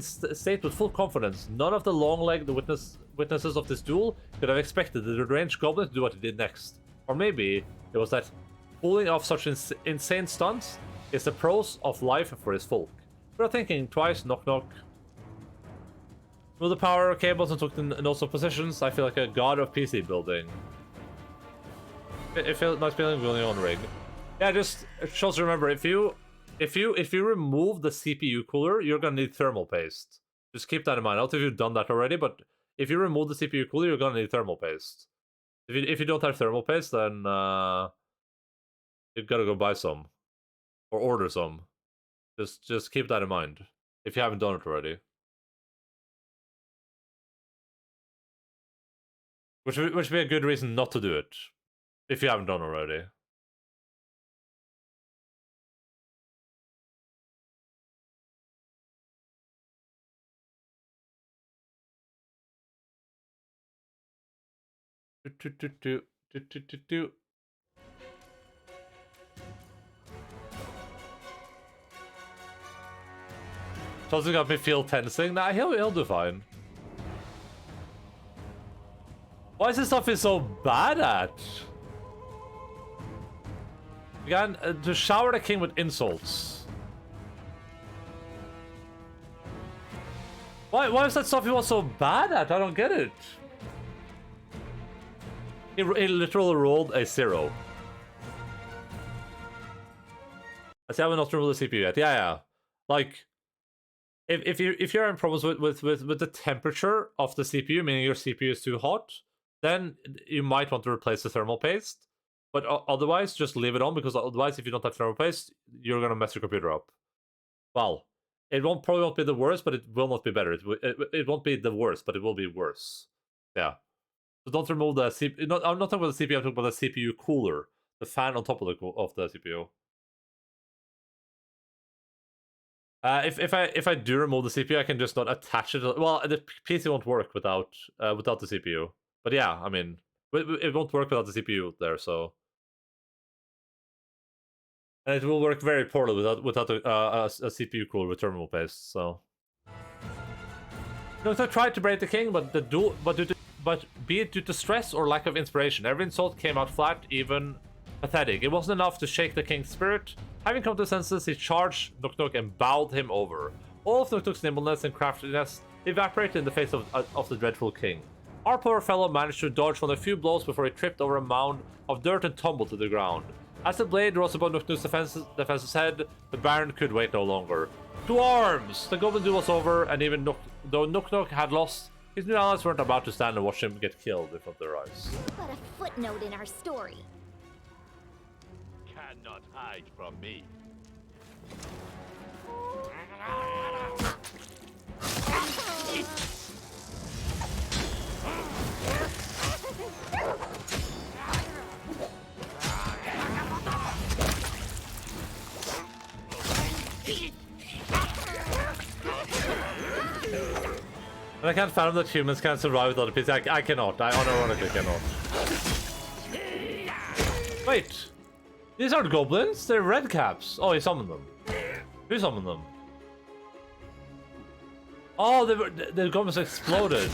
state with full confidence, none of the long-legged witnesses of this duel could have expected the ranged goblin to do what he did next. Or maybe it was that pulling off such insane stunts is the pros of life for his folk. Without thinking twice, Knock Knock. Move the power cables and took the notes of positions. I feel like a god of PC building. It feels nice feeling building on rig. Yeah, just shows remember if you remove the CPU cooler, you're gonna need thermal paste. Just keep that in mind. I don't know if you've done that already, but if you remove the CPU cooler, you're gonna need thermal paste. If you don't have thermal paste, then you've gotta go buy some. Or order some. Just keep that in mind. If you haven't done it already. Which would be a good reason not to do it. If you haven't done already. Doesn't got me feel tensing. Nah, he'll do fine. Why is this stuff he's so bad at? Began to shower the king with insults. Why is that stuff he was so bad at? I don't get it. He literally rolled a 0. I see I have not removed the CPU yet. Yeah. Like, if you're having problems with the temperature of the CPU, meaning your CPU is too hot, then you might want to replace the thermal paste. But otherwise, just leave it on, because otherwise, if you don't have thermal paste, you're gonna mess your computer up. Well, it probably won't be the worst, but it will not be better. It won't be the worst, but it will be worse. Yeah. So don't remove the CPU. I'm not talking about the CPU. I'm talking about the CPU cooler, the fan on top of the CPU. If I do remove the CPU, I can just not attach it. Well, the PC won't work without the CPU. But yeah, I mean, it won't work without the CPU there. So, and it will work very poorly without a CPU cooler with thermal paste. So, I tried to break the king, but be it due to stress or lack of inspiration, every insult came out flat, even pathetic. It wasn't enough to shake the king's spirit. Having come to senses, he charged Nook Nook and bowed him over. All of Nook Nook's nimbleness and craftiness evaporated in the face of the dreadful king. Our poor fellow managed to dodge from a few blows before he tripped over a mound of dirt and tumbled to the ground. As the blade rose above Nook Nook's defense's head, the Baron could wait no longer. To arms! The Goblin duel was over, and even though Nook Nook had lost, his new allies weren't about to stand and watch him get killed in front of their eyes. But a footnote in our story. Cannot hide from me. And I can't fathom that humans can survive without a PC. I cannot. I unironically cannot. Wait. These aren't goblins. They're red caps. Oh, he summoned them. Who summoned them? Oh, the goblins exploded.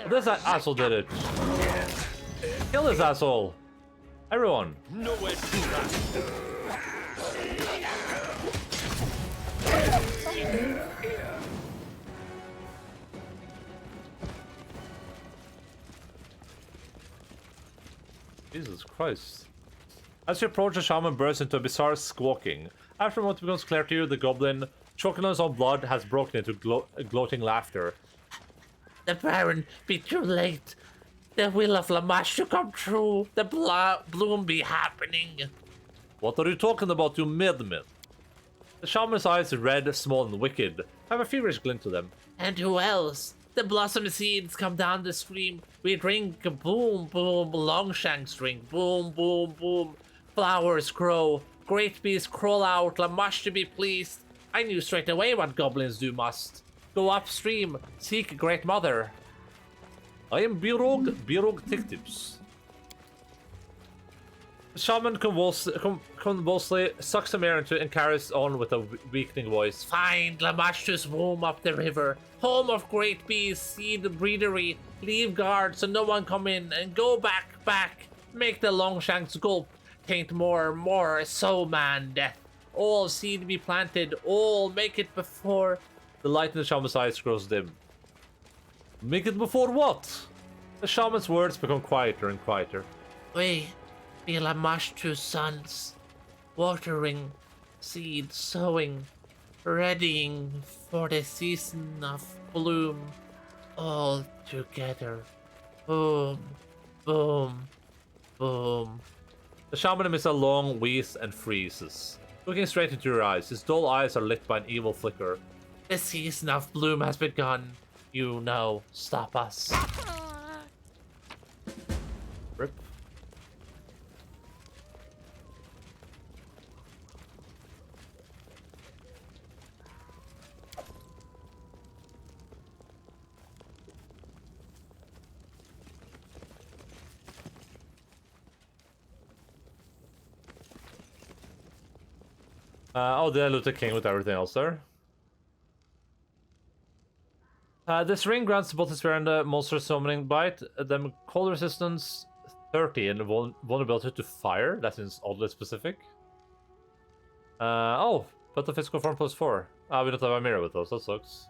This asshole did it. Kill this asshole. Everyone. Nowhere to run. Jesus Christ. As you approach, the shaman bursts into a bizarre squawking. After a moment, it becomes clear to you the goblin, choking on his own blood, has broken into gloating laughter. The Baron be too late. The will of Lamash to come true. The bloom be happening. What are you talking about, you madman? The shaman's eyes, red, small, and wicked, have a feverish glint to them. And who else? The blossom seeds come down the stream. We drink, boom, boom, Longshanks drink, boom, boom, boom. Flowers grow, great bees crawl out, Lamash to be pleased. I knew straight away what goblins do must. Go upstream, seek Great Mother. I am Birog Tictips. The shaman convulsively sucks some air into and carries on with a weakening voice. Find Lamashtu's womb up the river, home of great bees, seed breedery. Leave guard so no one come in, and go back. Make the Longshanks gulp. Taint more, so man death. All seed be planted, all make it before. The light in the shaman's eyes grows dim. Make it before what? The shaman's words become quieter and quieter. We be Lamashtu's sons, watering, seed sowing, readying for the season of bloom, all together. Boom, boom, boom. The shaman emits a long wheeze and freezes, looking straight into your eyes. His dull eyes are lit by an evil flicker. The season of bloom has begun. You know, stop us. Rip. Oh, did I loot the king with everything else there? This ring grants both the sphere and the monster summoning bite them cold resistance 30 and vulnerability to fire. That seems oddly specific. Oh, but the physical form +4. Ah, we don't have a mirror with us. That sucks.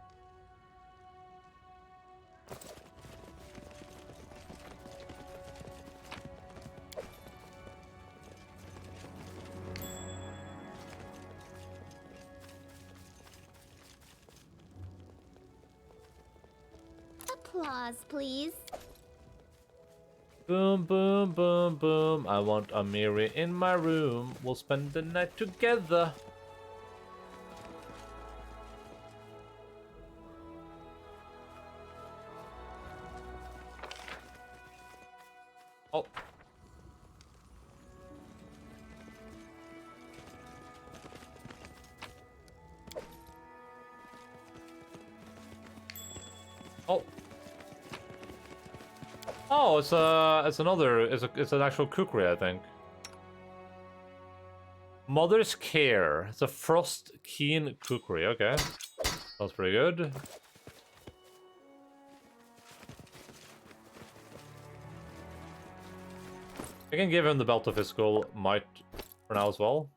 Applause, please. Boom, boom, boom, boom. I want a mirror in my room. We'll spend the night together. Oh. Oh. Oh, it's an actual kukri, I think. Mother's Care. It's a frost keen kukri. Okay, that's pretty good. I can give him the belt of physical might for now as well.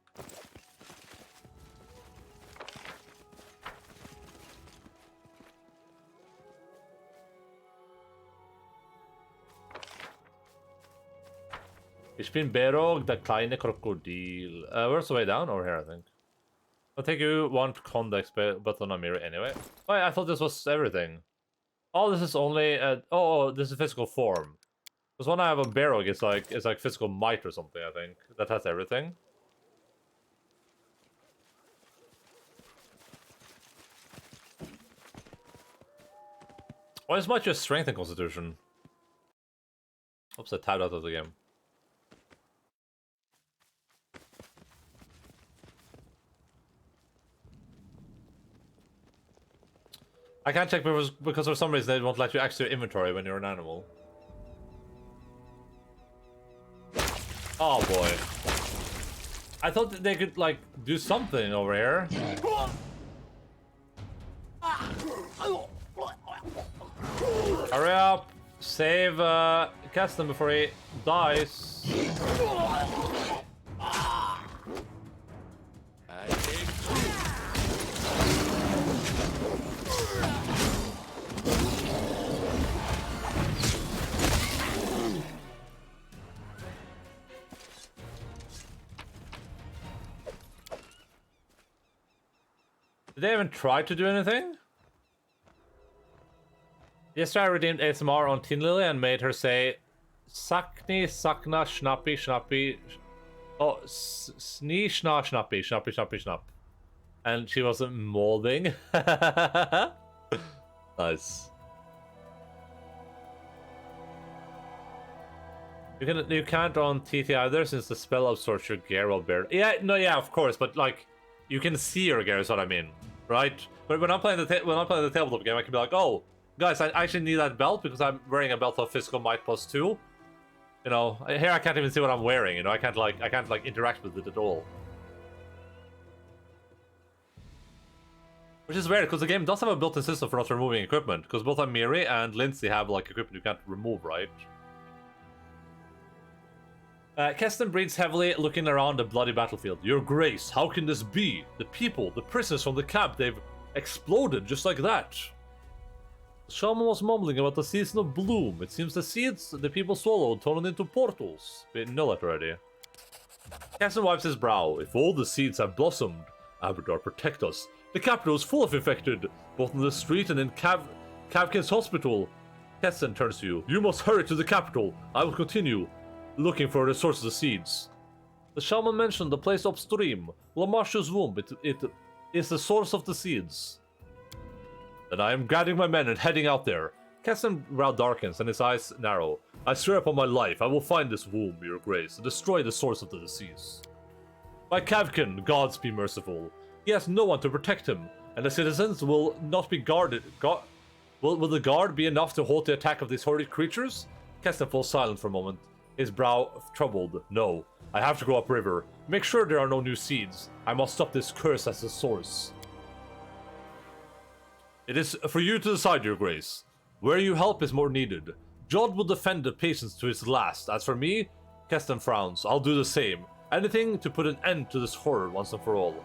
Ich bin Berog, der kleine Krokodil. Where's the way down? Over here, I think. I think you want context, but on a mirror anyway. Oh, I thought this was everything. Oh, this is only... oh, this is physical form. Because when I have a Berog, it's like physical might or something, I think. That has everything. Why is might just strength and constitution? Oops, I tabbed out of the game. I can't check because for some reason they won't let you access your inventory when you're an animal. Oh boy. I thought that they could, like, do something over here. Hurry up! Save Keston before he dies. Did they even try to do anything? Yesterday I redeemed ASMR on Tin Lily and made her say Sakni, Sakna, Schnappy, Schnappy. Oh, Snee, Schna, Schnappy, Schnappy, Schnappy, Schnapp. And she wasn't molding. Nice. You can't on TT either since the spell absorbs your gear while bare. Yeah, no, yeah, of course, but like you can see your gear is what I mean, right? But when I'm playing the tabletop game, I can be like, oh, guys, I actually need that belt because I'm wearing a belt of physical might +2. You know, here I can't even see what I'm wearing. You know, I can't interact with it at all. Which is weird because the game does have a built-in system for not removing equipment. Because both Amiri and Lindsay have like equipment you can't remove, right? Keston breathes heavily, looking around the bloody battlefield. Your Grace, how can this be? The people, the prisoners from the camp, they've exploded just like that. The shaman was mumbling about the season of bloom. It seems the seeds the people swallowed turned into portals. We know that already. Keston wipes his brow. If all the seeds have blossomed, Abradar protect us. The capital is full of infected, both in the street and in Kavkin's hospital. Keston turns to you. You must hurry to the capital. I will continue looking for the source of the seeds. The shaman mentioned the place upstream, Lamashu's womb. It is the source of the seeds. Then I am gathering my men and heading out there. Keston's brow darkens and his eyes narrow. I swear upon my life, I will find this womb, Your Grace, and destroy the source of the disease. By Kavkin, gods be merciful. He has no one to protect him, and the citizens will not be guarded. Will the guard be enough to halt the attack of these horrid creatures? Keston falls silent for a moment, his brow troubled. No, I have to go upriver. Make sure there are no new seeds. I must stop this curse as the source. It is for you to decide, Your Grace. Where you help is more needed. Jod will defend the patients to his last. As for me, Keston frowns. I'll do the same. Anything to put an end to this horror once and for all.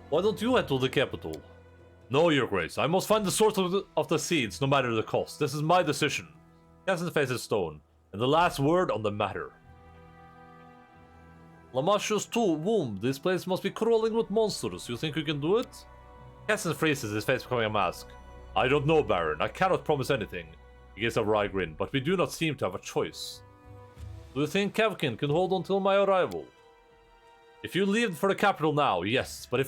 Why don't you head to the capital? No, Your Grace. I must find the source of the seeds, no matter the cost. This is my decision. Keston's face is stone, and the last word on the matter. Lamashu's womb. This place must be crawling with monsters. You think you can do it? Keston freezes, his face becoming a mask. I don't know, Baron. I cannot promise anything. He gives a wry grin, but we do not seem to have a choice. Do you think Kavkin can hold until my arrival? If you leave for the capital now, yes. But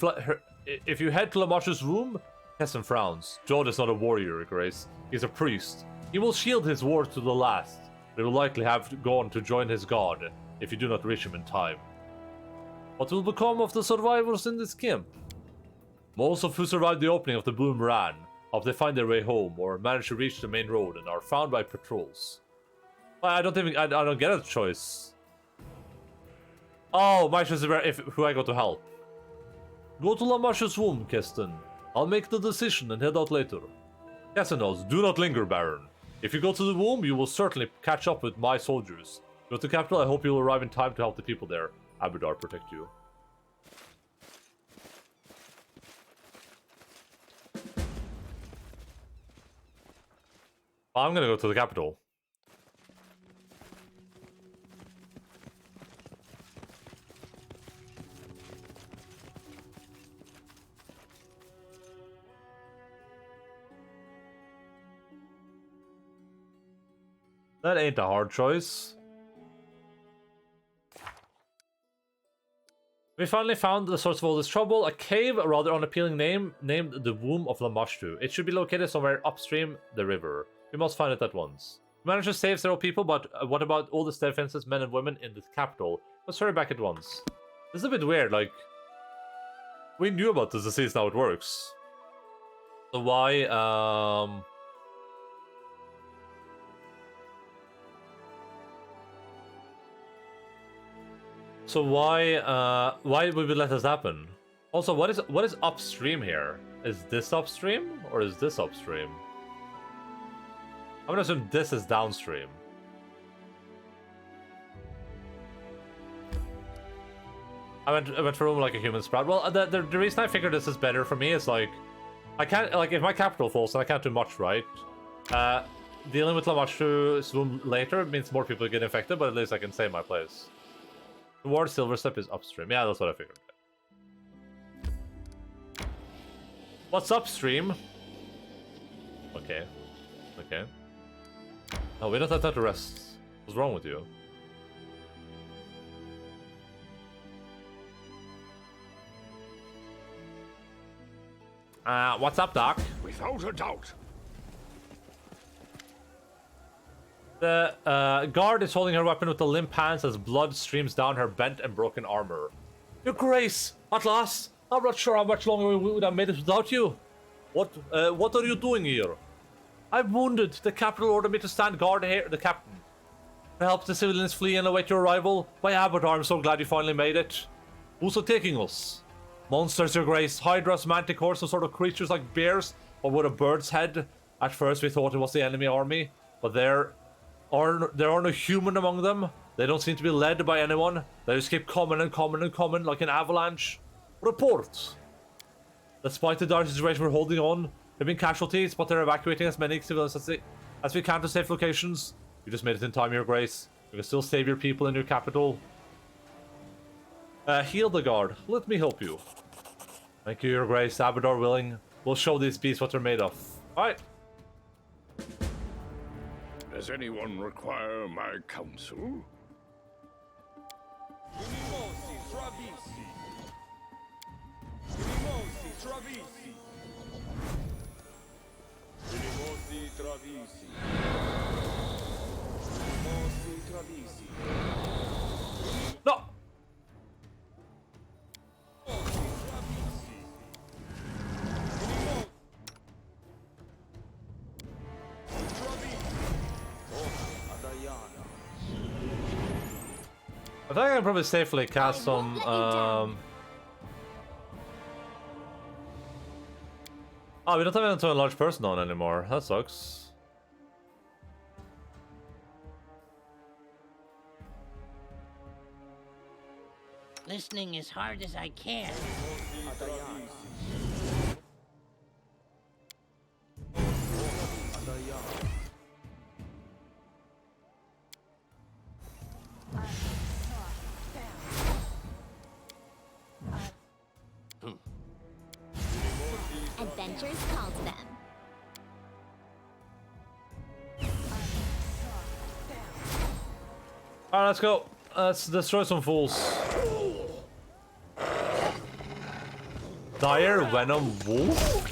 if you head to Lamashu's room, Keston frowns. Jod is not a warrior, Your Grace. He's a priest. He will shield his war to the last. He will likely have gone to join his god if you do not reach him in time. What will become of the survivors in this camp? Most of who survived the opening of the bloom ran. Hope they find their way home or manage to reach the main road and are found by patrols. I don't get a choice. Oh, my choice is who I go to help. Go to Lamashu's womb, Keston. I'll make the decision and head out later. Keston knows. Do not linger, Baron. If you go to the womb, you will certainly catch up with my soldiers. Go to the capital. I hope you will arrive in time to help the people there. Abradar protect you. I'm gonna go to the capital. That ain't a hard choice. We finally found the source of all this trouble, a cave, a rather unappealing name, named the Womb of Lamashtu. It should be located somewhere upstream the river. We must find it at once. We managed to save several people, but what about all the defenseless men and women in the capital? Let's hurry back at once. This is a bit weird, like... We knew about this disease, now it works. So why, So why would we let this happen? Also, what is upstream here? Is this upstream or is this upstream? I'm gonna assume this is downstream. I went for like a human sprout. Well, the reason I figured this is better for me is like I can't like if my capital falls, then I can't do much, right? Dealing with Lamashtu's womb later means more people get infected, but at least I can save my place. Towards Silver Step is upstream. Yeah, that's what I figured. What's upstream? Okay. Okay. No, we don't have time to rest. What's wrong with you? What's up, Doc? Without a doubt. The guard is holding her weapon with the limp hands as blood streams down her bent and broken armor. Your Grace, at last! I'm not sure how much longer we would have made it without you. What are you doing here? I'm wounded. The capital ordered me to stand guard here, the captain. To help the civilians flee and await your arrival. My Abaddar, I'm so glad you finally made it. Who's taking us? Monsters, Your Grace. Hydras, manticores, some sort of creatures like bears, or with a bird's head. At first we thought it was the enemy army, but there are no human among them. They don't seem to be led by anyone. They just keep coming and coming and coming like an avalanche. Report! Despite the dire situation, we're holding on. There have been casualties, but they're evacuating as many civilians as we can to safe locations. You just made it in time, Your Grace. You can still save your people in your capital. Heal the guard. Let me help you. Thank you, Your Grace. Abaddar willing. We'll show these beasts what they're made of. Alright. Does anyone require my counsel? No! I think I can probably safely cast some, Oh, we don't have anyone to enlarge person on anymore. That sucks. Listening as hard as I can. Adventures call to them. Alright, let's go. Let's destroy some fools. Dire Venom Wolf?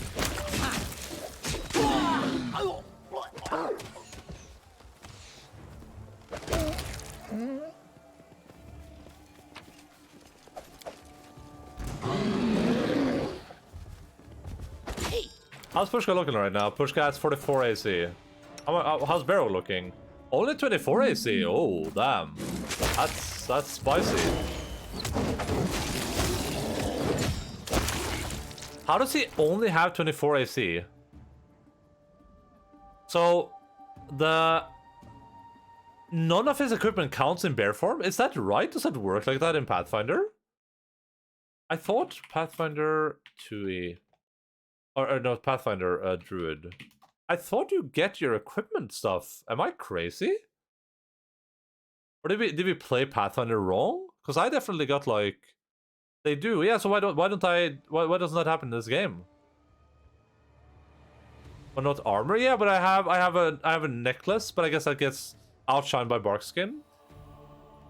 How's Pushka looking right now? Pushka has 44 AC. How's Barrow looking? Only 24 AC. Oh, damn. That's spicy. How does he only have 24 AC? So, none of his equipment counts in bear form? Is that right? Does that work like that in Pathfinder? I thought Pathfinder 2E... Or no, Pathfinder Druid. I thought you get your equipment stuff. Am I crazy? Or did we play Pathfinder wrong? Because I definitely got like... They do, yeah, so why doesn't that happen in this game? Well, not armor, yeah, but I have a necklace, but I guess that gets outshined by bark skin.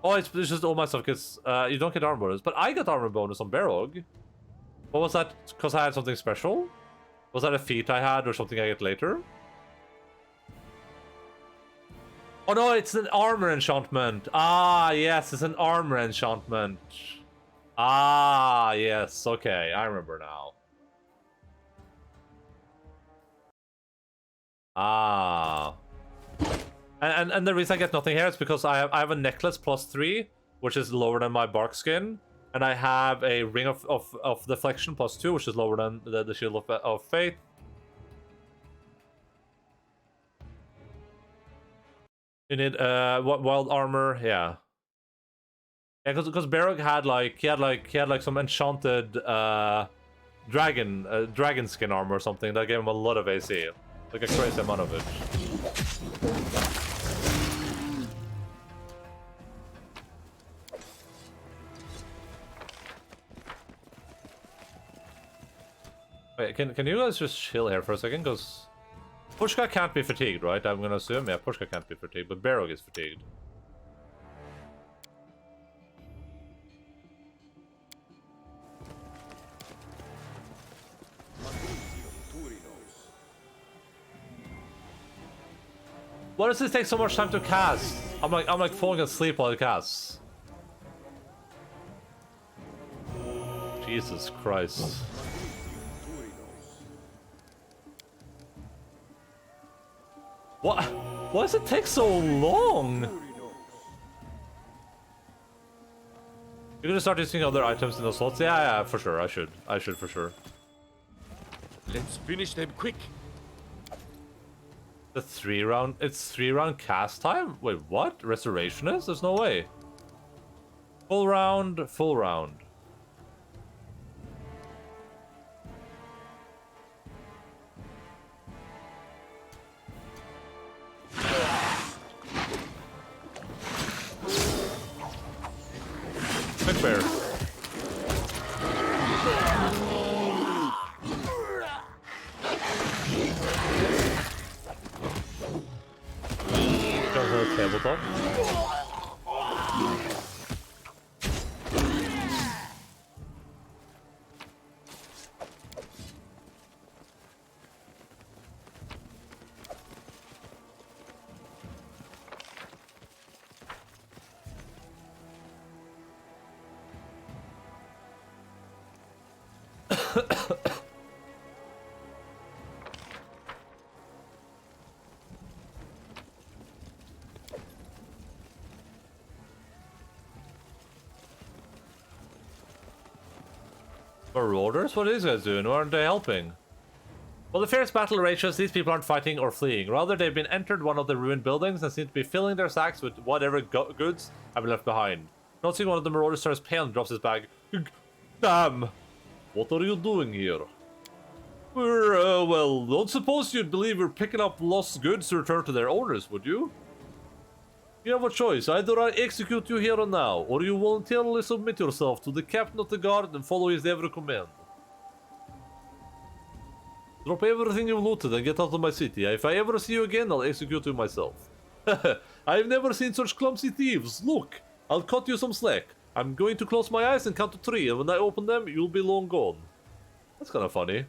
Oh, it's just all my stuff because you don't get armor bonus. But I got armor bonus on Barog. What was that? Because I had something special? Was that a feat I had or something I get later? Oh no, it's an armor enchantment. Ah, yes, it's an armor enchantment. Ah, yes, okay, I remember now. Ah. And the reason I get nothing here is because I have a necklace +3, which is lower than my bark skin. And I have a ring of deflection +2, which is lower than the shield of faith. You need wild armor, yeah. Yeah, because Barog had like some enchanted dragon skin armor or something that gave him a lot of AC, like a crazy amount of it. Wait, can you guys just chill here for a second? Because Pushka can't be fatigued, right? I'm gonna assume, yeah, Pushka can't be fatigued, but Barog is fatigued. Why does this take so much time to cast? I'm like falling asleep while it casts. Jesus Christ. What? Why does it take so long? You're gonna start using other items in the slots? Yeah, for sure. I should for sure. Let's finish them quick. The 3-round. It's 3-round cast time? Wait, what? Restoration is? There's no way. Full round, full round. Quick bear. Tabletop. Marauders? What are these guys doing? Why aren't they helping? Well, the fierce battle rages, these people aren't fighting or fleeing. Rather, they've been entered one of the ruined buildings and seem to be filling their sacks with whatever goods have been left behind. Noticing one of the marauders turns pale and drops his bag. Damn! What are you doing here? We're, well, don't suppose you'd believe we're picking up lost goods to return to their owners, would you? You have a choice. Either I execute you here and now, or you voluntarily submit yourself to the captain of the guard and follow his every command. Drop everything you've looted and get out of my city. If I ever see you again, I'll execute you myself. I've never seen such clumsy thieves. Look, I'll cut you some slack. I'm going to close my eyes and count to 3, and when I open them, you'll be long gone. That's kind of funny.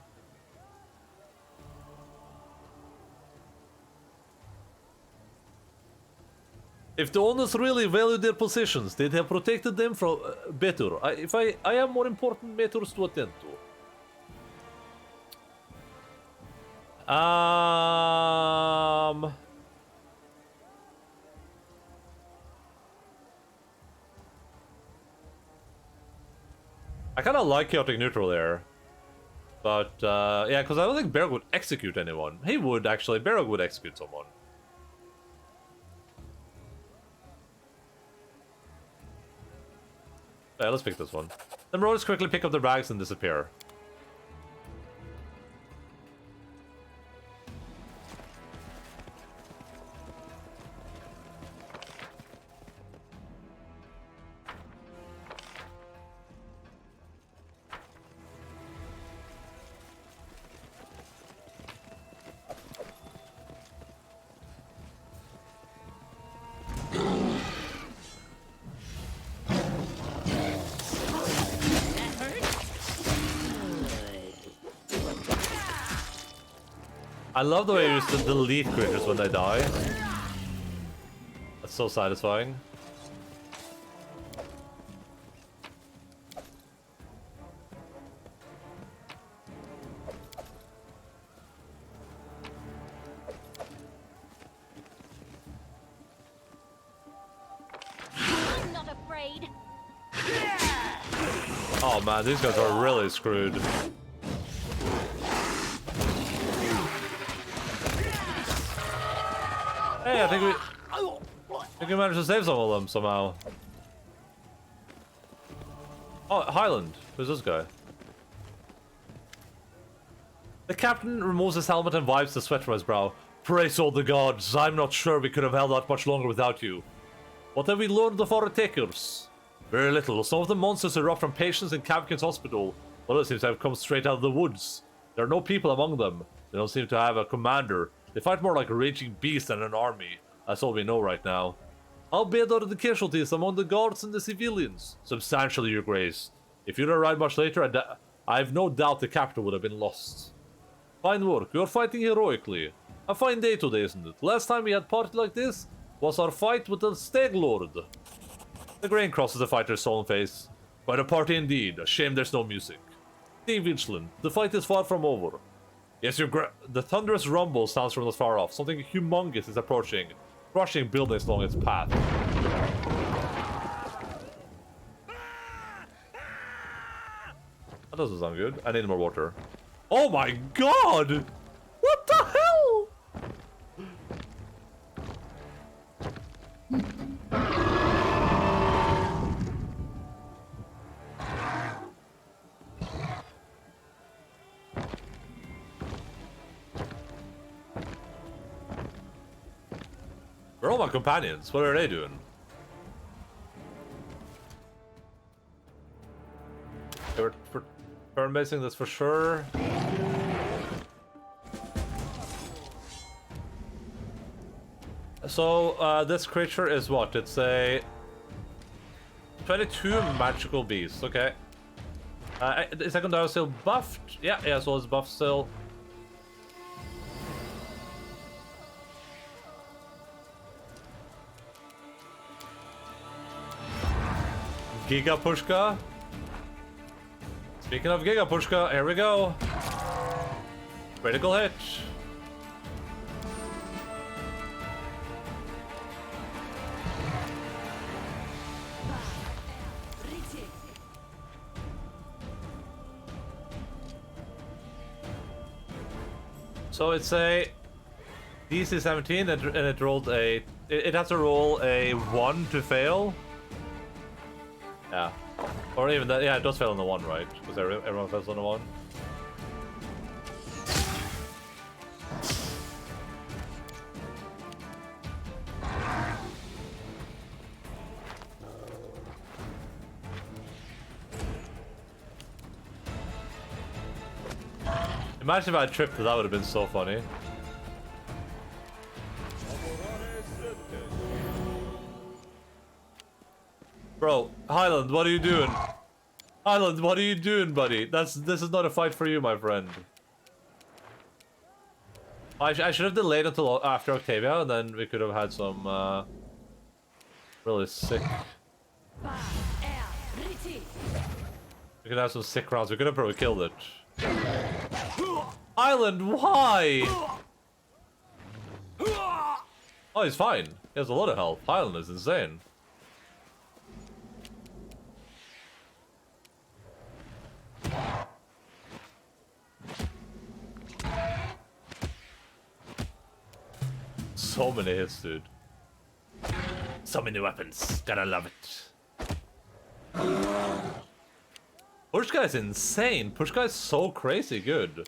If the owners really valued their possessions, they'd have protected them from better. I have more important matters to attend to. I kind of like chaotic neutral there, but yeah, because I don't think Berg would execute anyone. He would actually. Berg would execute someone. Yeah, let's pick this one. The marauders quickly pick up their bags and disappear. I love the way you use the delete creatures when they die. That's so satisfying. I'm not afraid. Oh man, these guys are really screwed. Hey, I think we managed to save some of them somehow. Oh, Highland. Who's this guy? The captain removes his helmet and wipes the sweat from his brow. Praise all the gods, I'm not sure we could have held out much longer without you. What have we learned of our attackers? Very little. Some of the monsters erupt from patients in Cavkin's hospital. Others seem to have come straight out of the woods. There are no people among them. They don't seem to have a commander. They fight more like a raging beast than an army. That's all we know right now. How bad are the casualties among the guards and the civilians? Substantially, Your Grace. If you'd arrived much later, I have no doubt the capital would have been lost. Fine work. You're fighting heroically. A fine day today, isn't it? Last time we had party like this was our fight with the Stag Lord. The grain crosses the fighter's solemn face. Quite a party indeed. A shame there's no music. Dave Winchland, the fight is far from over. Yes, the thunderous rumble sounds from not far off. Something humongous is approaching, crushing buildings along its path. That doesn't sound good. I need more water. Oh my god! What the hell? Where are all my companions? What are they doing? They were turn-basing this for sure. So, this creature is what? It's a 22 magical beast, okay. Is secondary still buffed? Yeah, so it's buffed still. Giga Pushka. Speaking of Giga Pushka, here we go. Critical hit. So it's a DC 17 and it rolled a... It has to roll a 1 to fail. Yeah. Or even that, yeah, it does fail on the 1, right? Because everyone fails on the 1. Imagine if I had tripped, that would have been so funny. Bro, Highland, what are you doing? Highland, what are you doing, buddy? This is not a fight for you, my friend. I should have delayed until after Octavia, and then we could have had some really sick. We could have some sick rounds. We could have probably killed it. Island, why? Oh, he's fine. He has a lot of health. Highland is insane. So many hits, dude. So many weapons. Gotta love it. Push guy's insane. Push guy's so crazy good.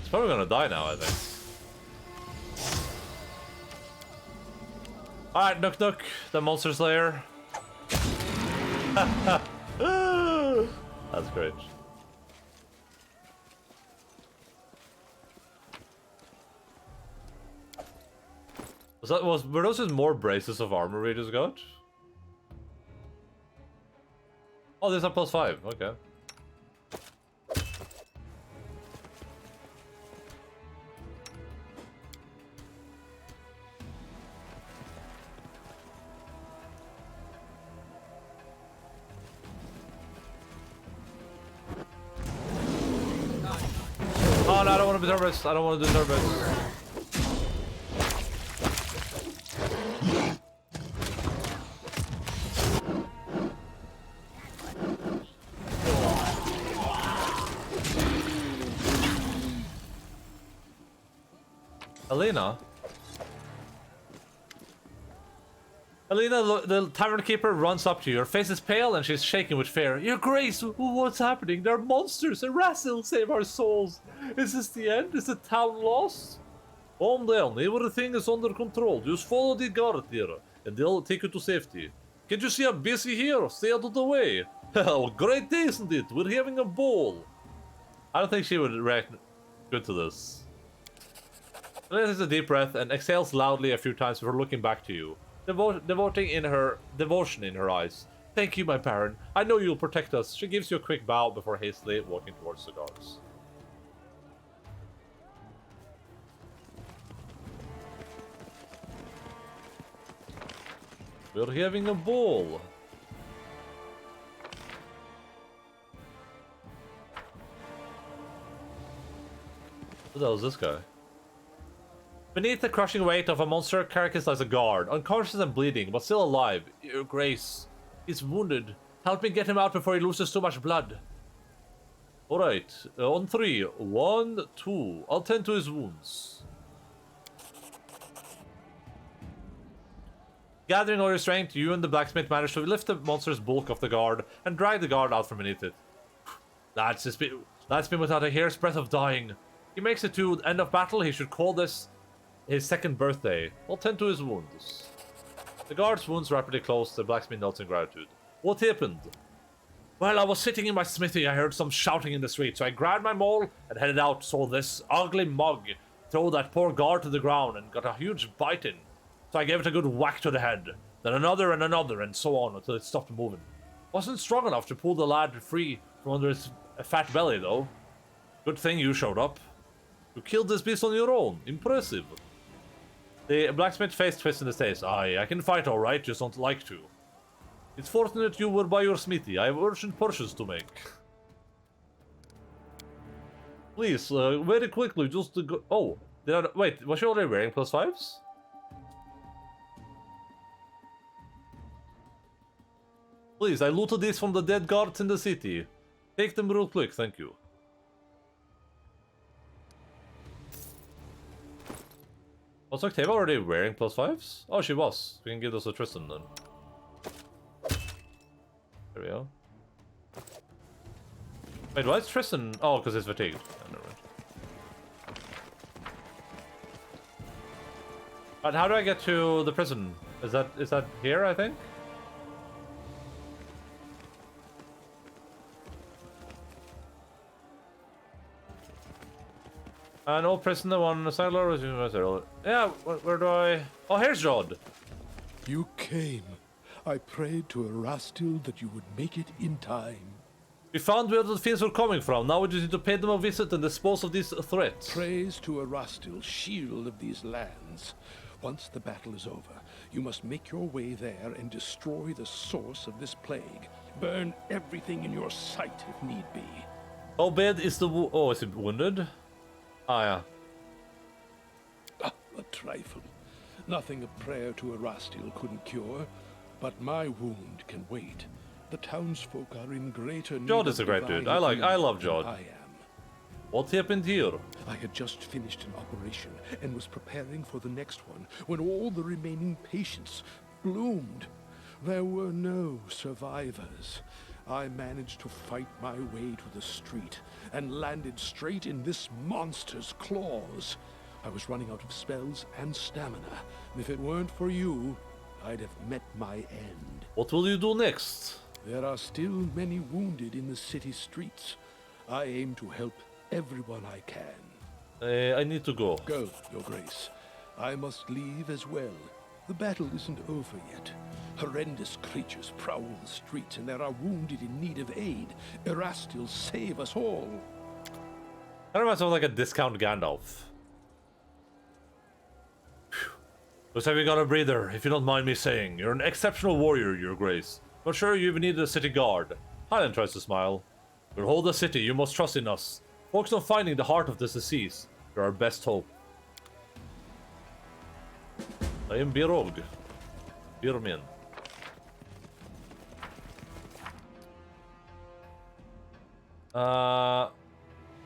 He's probably gonna die now, I think. Alright, Nook Nook, the Monster Slayer. That's great. Were those just more braces of armor we just got? Oh, there's a +5. Okay. Oh no, I don't want to be nervous. I don't want to do nervous. Elena? Elena, the tavern keeper runs up to you. Her face is pale and she's shaking with fear. Your Grace, what's happening? There are monsters. Erastil, save our souls. Is this the end? Is the town lost? Calm down. Everything is under control. Just follow the guard here, and they'll take you to safety. Can't you see I'm busy here? Stay out of the way. Hell, great day, isn't it? We're having a ball. I don't think she would react good to this. Elena takes a deep breath and exhales loudly a few times before looking back to you. Devotion in her eyes. Thank you, my Baron. I know you'll protect us. She gives you a quick bow before hastily walking towards the guards. We're having a ball. Who the hell is this guy? Beneath the crushing weight of a monster carcass lies a guard, unconscious and bleeding, but still alive. Your Grace, he's wounded. Help me get him out before he loses too much blood. Alright, on 3. 1, 2. I'll tend to his wounds. Gathering all your strength, you and the blacksmith manage to lift the monster's bulk off the guard and drag the guard out from beneath it. That's been without a hair's breadth of dying. He makes it to the end of battle. He should call this his second birthday. I'll tend to his wounds. The guard's wounds rapidly closed. The blacksmith nods in gratitude. What happened? Well, I was sitting in my smithy. I heard some shouting in the street, so I grabbed my maul and headed out. Saw this ugly mug throw that poor guard to the ground and got a huge bite in. So I gave it a good whack to the head. Then another and so on until it stopped moving. Wasn't strong enough to pull the lad free from under his fat belly, though. Good thing you showed up. You killed this beast on your own. Impressive. The blacksmith's face twists in his face. Aye, I can fight all right, just don't like to. It's fortunate you were by your smithy. I have urgent purchases to make. Please, very quickly, just to go... Oh, wait, was she already wearing +5s? Please, I looted these from the dead guards in the city. Take them real quick, thank you. Was Octavia already wearing +5s? Oh, she was. We can give those to Tristan then. There we go. Wait, why is Tristan? Oh, because he's fatigued. Oh, never mind. But how do I get to the prison? Is that here? I think. An old prisoner, one sailor was yeah, where do I... Oh, here's Rod. You came. I prayed to Erastil that you would make it in time. We found where the things were coming from. Now we just need to pay them a visit and dispose of these threats. Praise to Erastil, shield of these lands. Once the battle is over, you must make your way there and destroy the source of this plague. Burn everything in your sight if need be. How bad is the oh, is he wounded? Ah, yeah. A trifle. Nothing a prayer to Erastil couldn't cure, but my wound can wait. The townsfolk are in greater need. Jod is a great dude. I love Jod. I am. What happened here? I had just finished an operation and was preparing for the next one when all the remaining patients bloomed. There were no survivors. I managed to fight my way to the street and landed straight in this monster's claws. I was running out of spells and stamina. If it weren't for you, I'd have met my end. What will you do next? There are still many wounded in the city streets. I aim to help everyone I can. I need to go. Go, Your Grace. I must leave as well. The battle isn't over yet. Horrendous creatures prowl the streets, and there are wounded in need of aid. Erastil, save us all. That reminds me of like a discount Gandalf. Looks like we got a breather, if you don't mind me saying. You're an exceptional warrior, Your Grace. Not sure you even needed a city guard. Highland tries to smile. We'll hold the city, you must trust in us. Focus on finding the heart of this disease. You're our best hope. I am Birog. Birmin.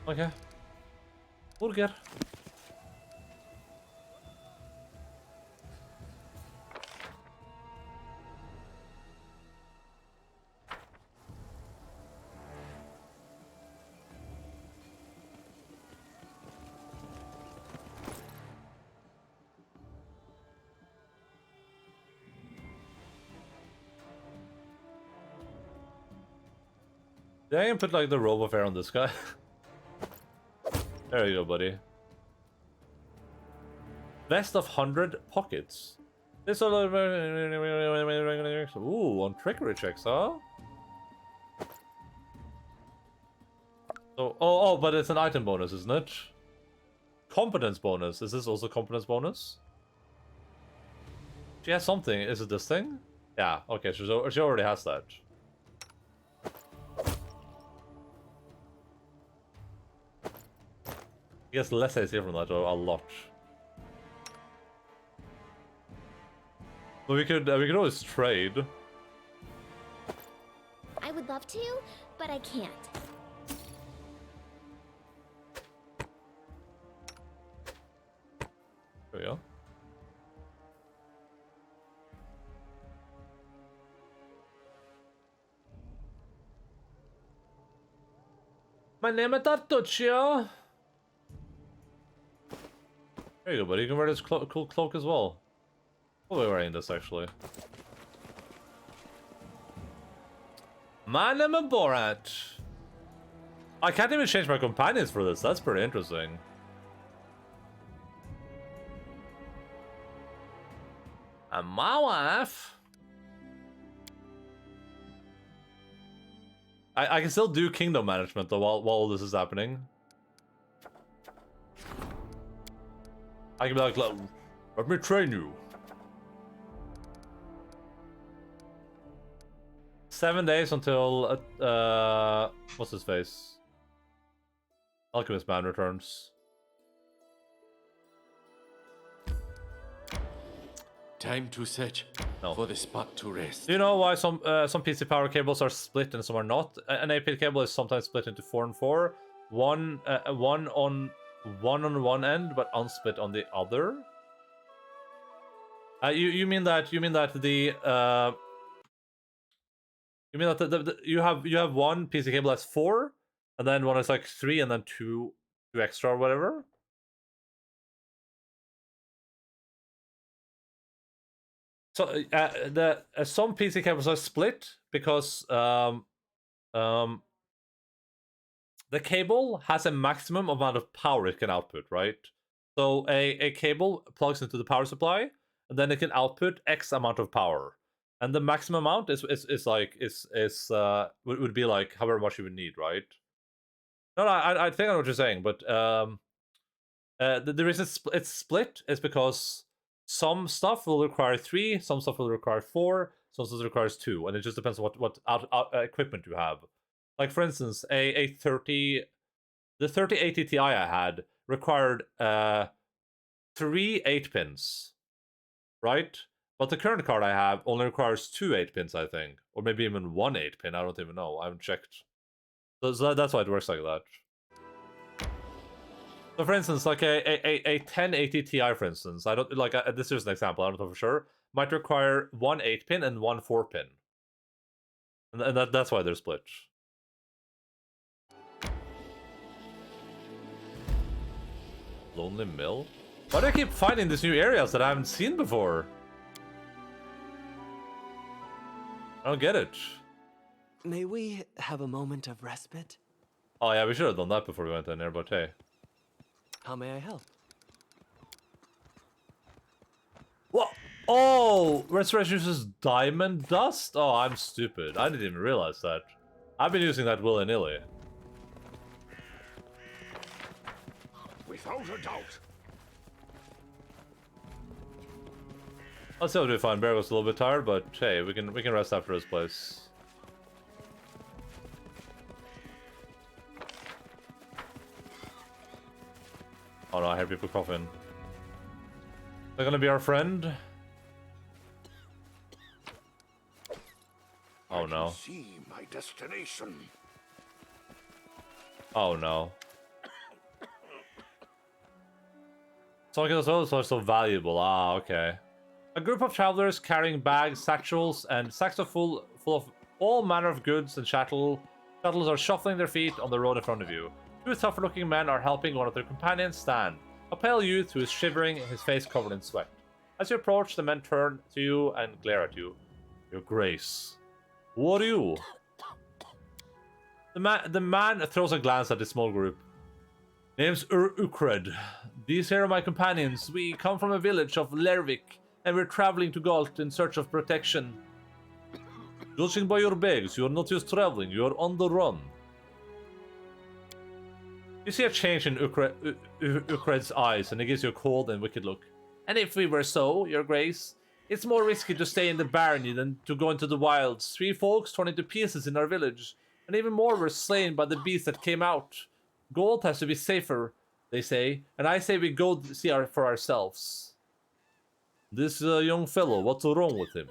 Okay. Burger. Did I even put like the robe of hair on this guy? There you go, buddy. Vest of 100 pockets. This ooh, on trickery checks, huh? So, oh, but it's an item bonus, isn't it? Competence bonus. Is this also competence bonus? She has something. Is it this thing? Yeah. Okay. She already has that. He gets less AC from that, a lot. So we could always trade. I would love to, but I can't. There we go. My name is Tartuccio. There you go, buddy. You can wear this cool cloak as well. I'll be wearing this, actually. My name is Borat. I can't even change my companions for this. That's pretty interesting. And my wife... I can still do kingdom management, though, while all this is happening. I can be like, let me train you. 7 days until, what's his face? Alchemist Man returns. Time to search for the spot to rest. Do you know why some PC power cables are split and some are not? An AP cable is sometimes split into 4 and 4. One on one end, but unsplit on the other. You mean that you have one PC cable that's 4, and then one is like 3, and then two extra or whatever. So some PC cables are split because the cable has a maximum amount of power it can output, right? So a cable plugs into the power supply, and then it can output X amount of power, and the maximum amount would be like however much you would need, right? No, I think I know what you're saying, but the reason it's split is because some stuff will require 3, some stuff will require 4, some stuff requires 2, and it just depends on what equipment you have. Like for instance, the 3080 Ti I had required 3 8-pins, right? But the current card I have only requires 2 8-pins, I think, or maybe even 1 8-pin. I don't even know. I haven't checked. So that's why it works like that. So for instance, like a 1080 Ti, for instance, I don't like this is an example. I don't know for sure. Might require 1 8-pin and 1 4-pin, and that's why they're split. Lonely Mill? Why do I keep finding these new areas that I haven't seen before? I don't get it. May we have a moment of respite? Oh yeah, we should have done that before we went in there, but hey. How may I help? Oh, restoration uses diamond dust? Oh, I'm stupid. I didn't even realize that. I've been using that willy-nilly. Without a doubt. Let's see what we find. Bear was a little bit tired, but hey, we can rest after this place. Oh no, I hear people coughing. They're gonna be our friend? Oh no. See my destination. Oh no. Talking as well is so valuable. Ah, okay. A group of travelers carrying bags, satchels, and sacks full of all manner of goods and chattels are shuffling their feet on the road in front of you. Two tougher-looking men are helping one of their companions stand, a pale youth who is shivering, his face covered in sweat. As you approach, the men turn to you and glare at you. Your Grace. Who are you? The man throws a glance at the small group. Name's Ukred. These here are my companions. We come from a village of Lervik, and we're traveling to Galt in search of protection. Judging by your bags, you are not just traveling, you are on the run. You see a change in Ukred's eyes, and he gives you a cold and wicked look. And if we were so, your grace, it's more risky to stay in the barony than to go into the wilds. 3 folks torn into pieces in our village, and even more were slain by the beast that came out. Gold has to be safer, they say, and I say we go see for ourselves. This young fellow, what's wrong with him?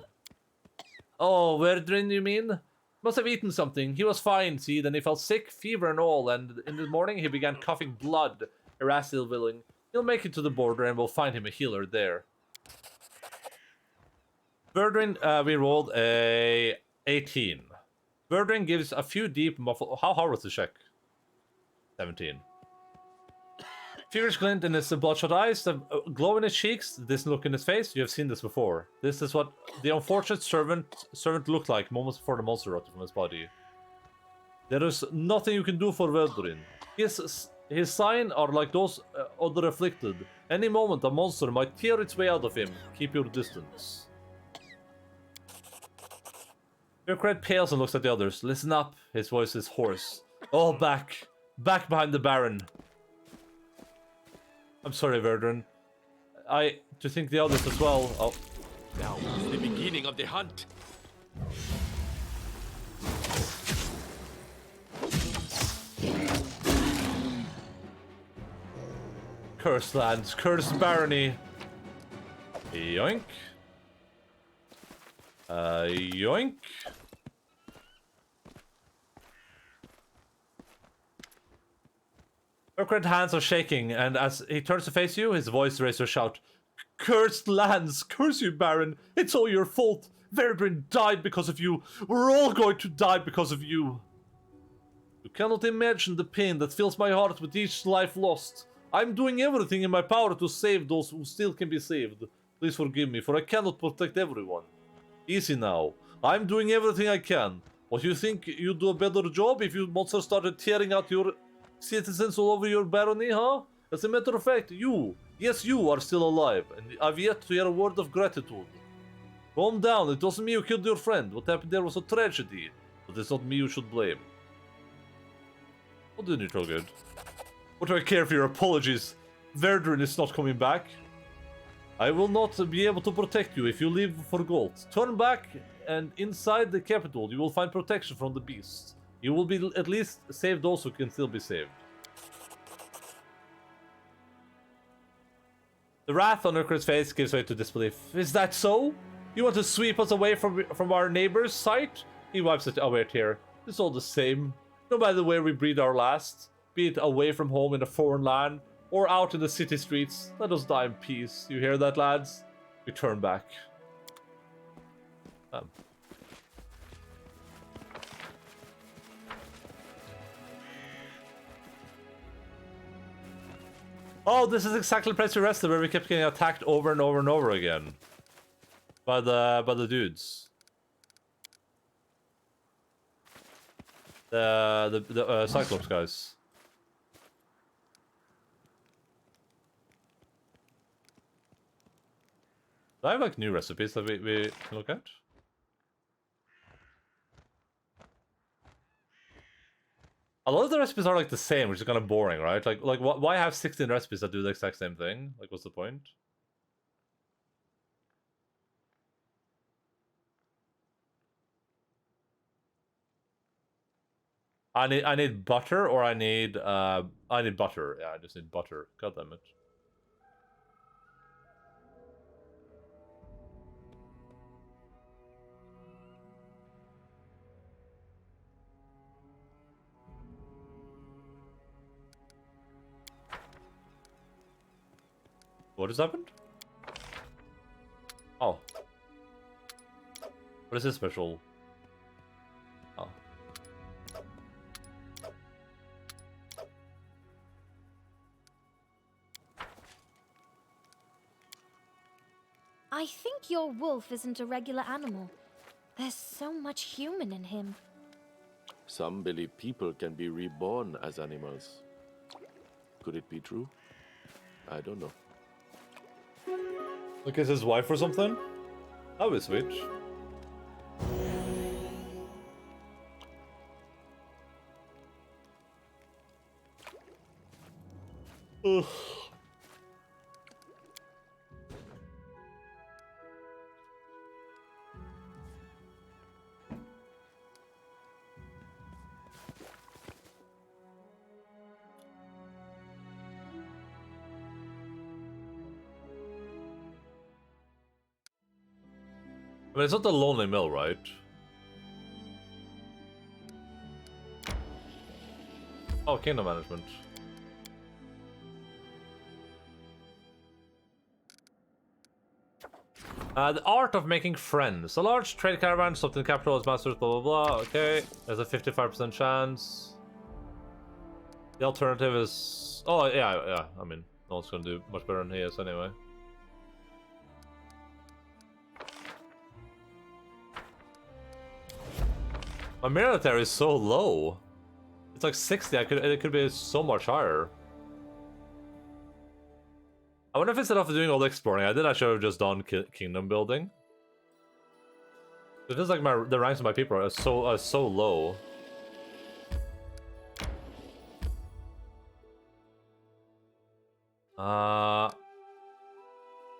Oh, Verdrin, you mean? Must have eaten something. He was fine, see, then he felt sick, fever and all, and in the morning he began coughing blood. Erastil willing. He'll make it to the border and we'll find him a healer there. Verdrin, we rolled a 18. Verdrin gives a few deep muffled... How hard was the check? 17. Furious glint in his bloodshot eyes, the glow in his cheeks, this look in his face. You have seen this before. This is what the unfortunate servant looked like moments before the monster rotted from his body. There is nothing you can do for Verdrin. His sign are like those other afflicted. Any moment a monster might tear its way out of him. Keep your distance. Ukred pales and looks at the others. Listen up. His voice is hoarse. All back. Back behind the Baron. I'm sorry, Verdrin. To think the others as well. Oh. Now is the beginning of the hunt. Cursed lands, cursed barony. Yoink. Yoink. Urkred's hands are shaking, and as he turns to face you, his voice raises a shout. Cursed lands! Curse you, Baron! It's all your fault! Verbrin died because of you! We're all going to die because of you! You cannot imagine the pain that fills my heart with each life lost. I'm doing everything in my power to save those who still can be saved. Please forgive me, for I cannot protect everyone. Easy now. I'm doing everything I can. What, you think you'd do a better job if you monsters started tearing out your citizens all over your barony, huh? As a matter of fact, yes, you are still alive, and I've yet to hear a word of gratitude. Calm down, it wasn't me who killed your friend. What happened there was a tragedy, but it's not me you should blame. What did you so good? What do I care for your apologies? Verdrin is not coming back. I will not be able to protect you if you leave for Gold. Turn back, and inside the capital you will find protection from the beasts. You will be at least save those who can still be saved. The wrath on Ukred's face gives way to disbelief. Is that so? You want to sweep us away from our neighbor's sight? He wipes it away a tear. It's all the same. No matter where we breathe our last, be it away from home in a foreign land, or out in the city streets, let us die in peace. You hear that, lads? We turn back. Oh, this is exactly the place we rested, where we kept getting attacked over and over and over again by the dudes. The Cyclops guys. Do I have like new recipes that we can look at? A lot of the recipes are like the same, which is kind of boring, right? Like why have 16 recipes that do the exact same thing? Like, what's the point? I need butter, or I need butter. Yeah, I just need butter. God damn it. What has happened? Oh. What is this special? Oh. I think your wolf isn't a regular animal. There's so much human in him. Some believe people can be reborn as animals. Could it be true? I don't know. Like, is his wife or something? That would be sweet. Ugh. I mean, it's not the Lonely Mill, right? Oh, kingdom management. The art of making friends. A large trade caravan stopped in the capital as masters, blah blah blah. Okay, there's a 55% chance. The alternative is... Oh, yeah. I mean, no one's gonna do much better than he is anyway. My military is so low. It's like 60. It could be so much higher. I wonder if instead of doing all the exploring, I did actually have just done kingdom building. It feels like the ranks of my people are so low.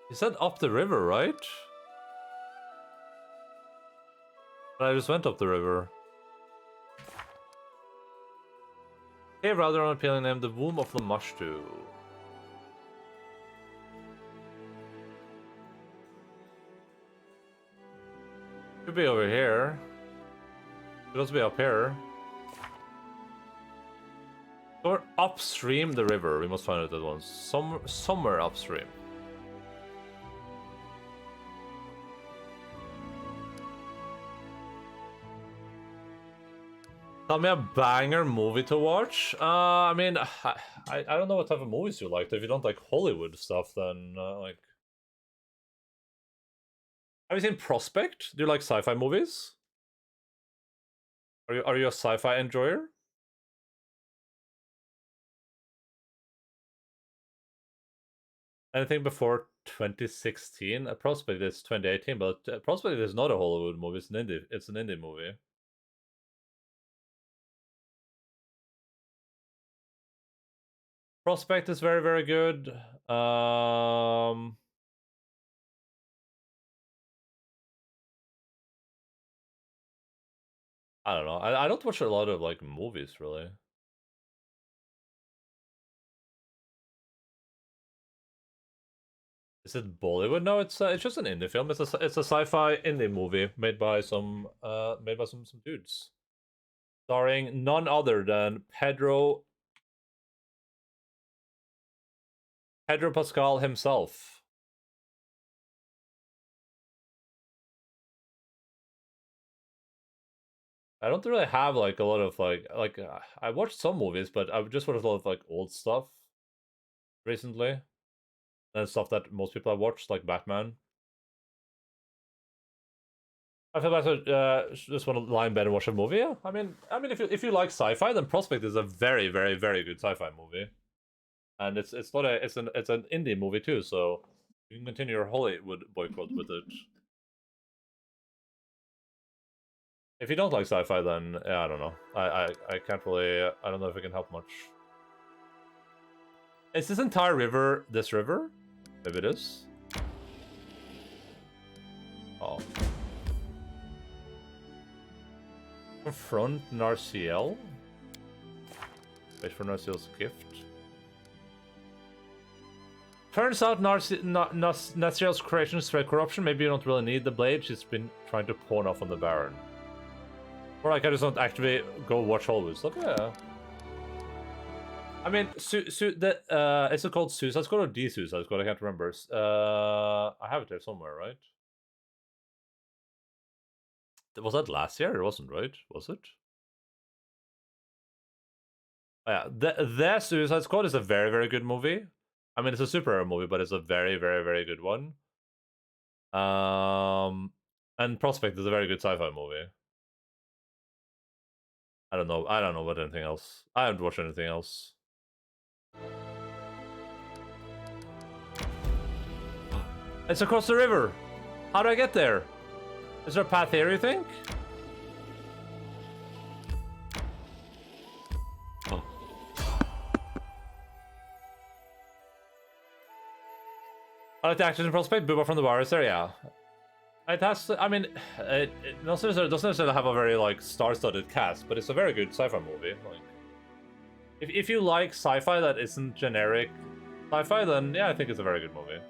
He said up the river, right? But I just went up the river. Okay, rather unappealing name, the Womb of Lamashtu. Could be over here. Could also be up here. Or upstream the river. We must find it at once. Somewhere upstream. Tell me a banger movie to watch. I mean, I don't know what type of movies you like. If you don't like Hollywood stuff, then like. Have you seen Prospect? Do you like sci-fi movies? Are you a sci-fi enjoyer? Anything before 2016? Prospect is 2018, but Prospect is not a Hollywood movie. It's an indie. It's an indie movie. Prospect is very, very good. I don't know. I don't watch a lot of like movies really. Is it Bollywood? No, it's just an indie film. It's a sci-fi indie movie made by some dudes, starring none other than Pedro Pascal himself. I don't really have like a lot of like I watched some movies, but I've just watched a lot of like old stuff recently, and stuff that most people have watched, like Batman. I feel like I just want to lie in bed and watch a movie. Yeah, I mean, if you like sci-fi, then Prospect is a very, very, very good sci-fi movie, and it's an indie movie too. So You can continue your Hollywood boycott with it. If you don't like sci-fi, then yeah, I don't know. I can't really. I don't know if I can help much. Is this entire river this river? Maybe it is. Oh. Confront Narciel. Wait for Narciel's gift. Turns out Narciel's creation spread corruption. Maybe you don't really need the blade. She's been trying to pawn off on the Baron. Or like I just don't activate, go watch Hollywood. Look, yeah. I mean, is it called Suicide Squad or The Suicide Squad? I can't remember. I have it there somewhere, right? Was that last year? It wasn't, right? Was it? Oh, yeah, the Suicide Squad is a very, very good movie. I mean, it's a superhero movie, but it's a very, very, very good one. And Prospect is a very good sci-fi movie. I don't know about anything else. I haven't watched anything else. It's across the river. How do I get there? Is there a path here, you think? Oh. I like the actors in Prospect. Booba from the virus there, yeah. It has to, I mean, it doesn't necessarily have a very, like, star-studded cast, but it's a very good sci-fi movie. Like, if you like sci-fi that isn't generic sci-fi, then yeah, I think it's a very good movie.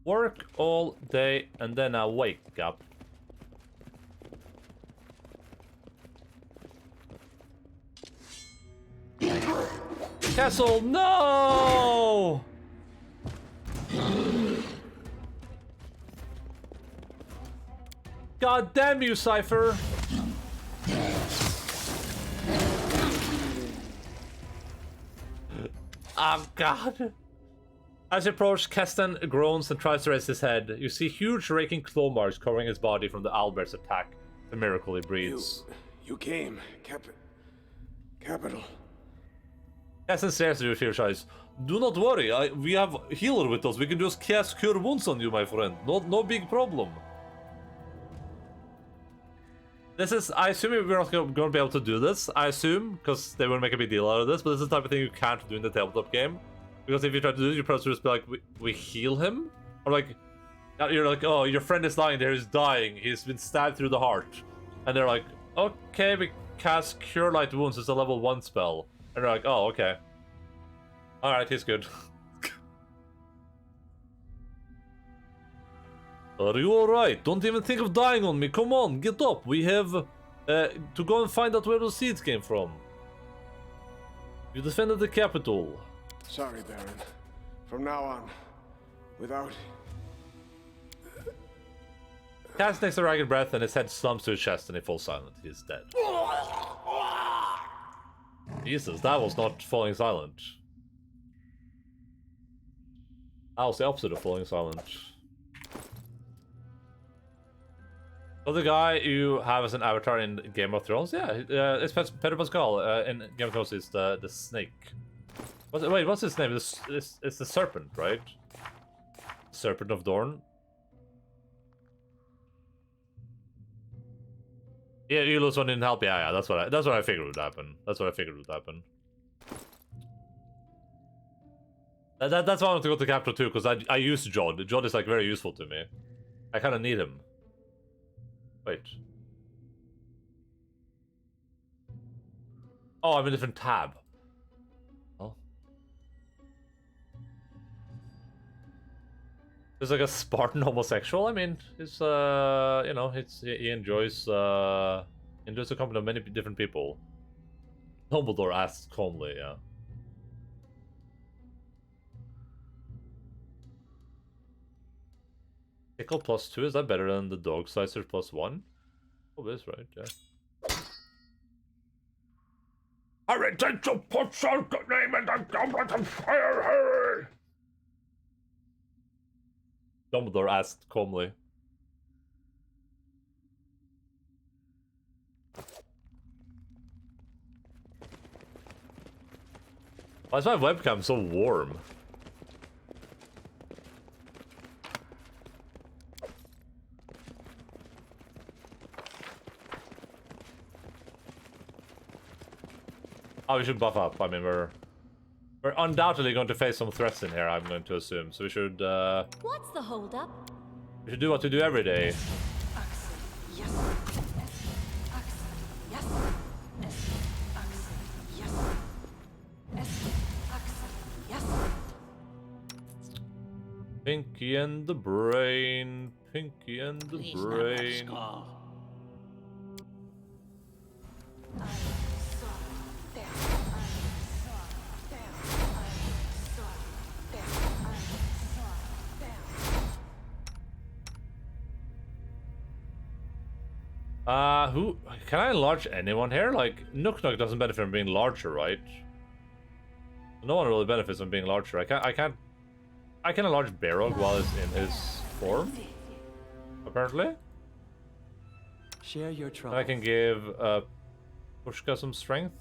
Work all day and then I wake up. Castle, no! God damn you, Cypher! Oh God. As you approach, Keston groans and tries to raise his head. You see huge raking claw marks covering his body from the owlbear's attack. The miracle he breathes. You came, Capital. Keston stares at you with fierce eyes. Do not worry, we have healer with us. We can just cast cure wounds on you, my friend. No big problem. This is, I assume we're not going to be able to do this. I assume, because they will make a big deal out of this, but this is the type of thing you can't do in the tabletop game. Because if you try to do it, you're supposed to just be like, we heal him? Or like, you're like, oh, your friend is lying there, he's dying, he's been stabbed through the heart. And they're like, okay, we cast Cure Light Wounds, it's a level 1 spell. And they're like, oh, okay. Alright, he's good. Are you alright? Don't even think of dying on me, come on, get up. We have to go and find out where those seeds came from. You defended the capital. Sorry, Baron. From now on, without... Cass takes a ragged breath and his head slumps to his chest and he falls silent. He's dead. Jesus, that was not falling silent. That was the opposite of falling silent. So the guy you have as an avatar in Game of Thrones? Yeah, it's Pedro Pascal. In Game of Thrones is the snake. Wait, what's his name? It's the serpent, right? Serpent of Dorne. Yeah, you lose one didn't help. Yeah, that's what I figured would happen. That's what I figured would happen. That's why I want to go to Capital too, because I use Jod. Jod is like very useful to me. I kind of need him. Wait. Oh, I'm in a different tab. Oh. There's like a Spartan homosexual. I mean, it's you know, he enjoys the company of many different people. Dumbledore asks calmly, yeah. Pickle +2, is that better than the dog slicer +1? Oh, it is, right, yeah. Alright, did you put your name in the goblet of fire, Harry? Dumbledore asked calmly. Why is my webcam so warm? Oh, we should buff up. I mean, we're undoubtedly going to face some threats in here, I'm going to assume. So we should, What's the holdup? we should do what we do every day. Yes. Yes. Yes. Yes. Pinky and the brain. Pinky and the Please, not that brain. skull. Who can I enlarge anyone here? Like, Nook doesn't benefit from being larger, right? No one really benefits from being larger. I can enlarge Barog while he's in his form. Apparently. Share your And trouble. I can give Pushka some strength.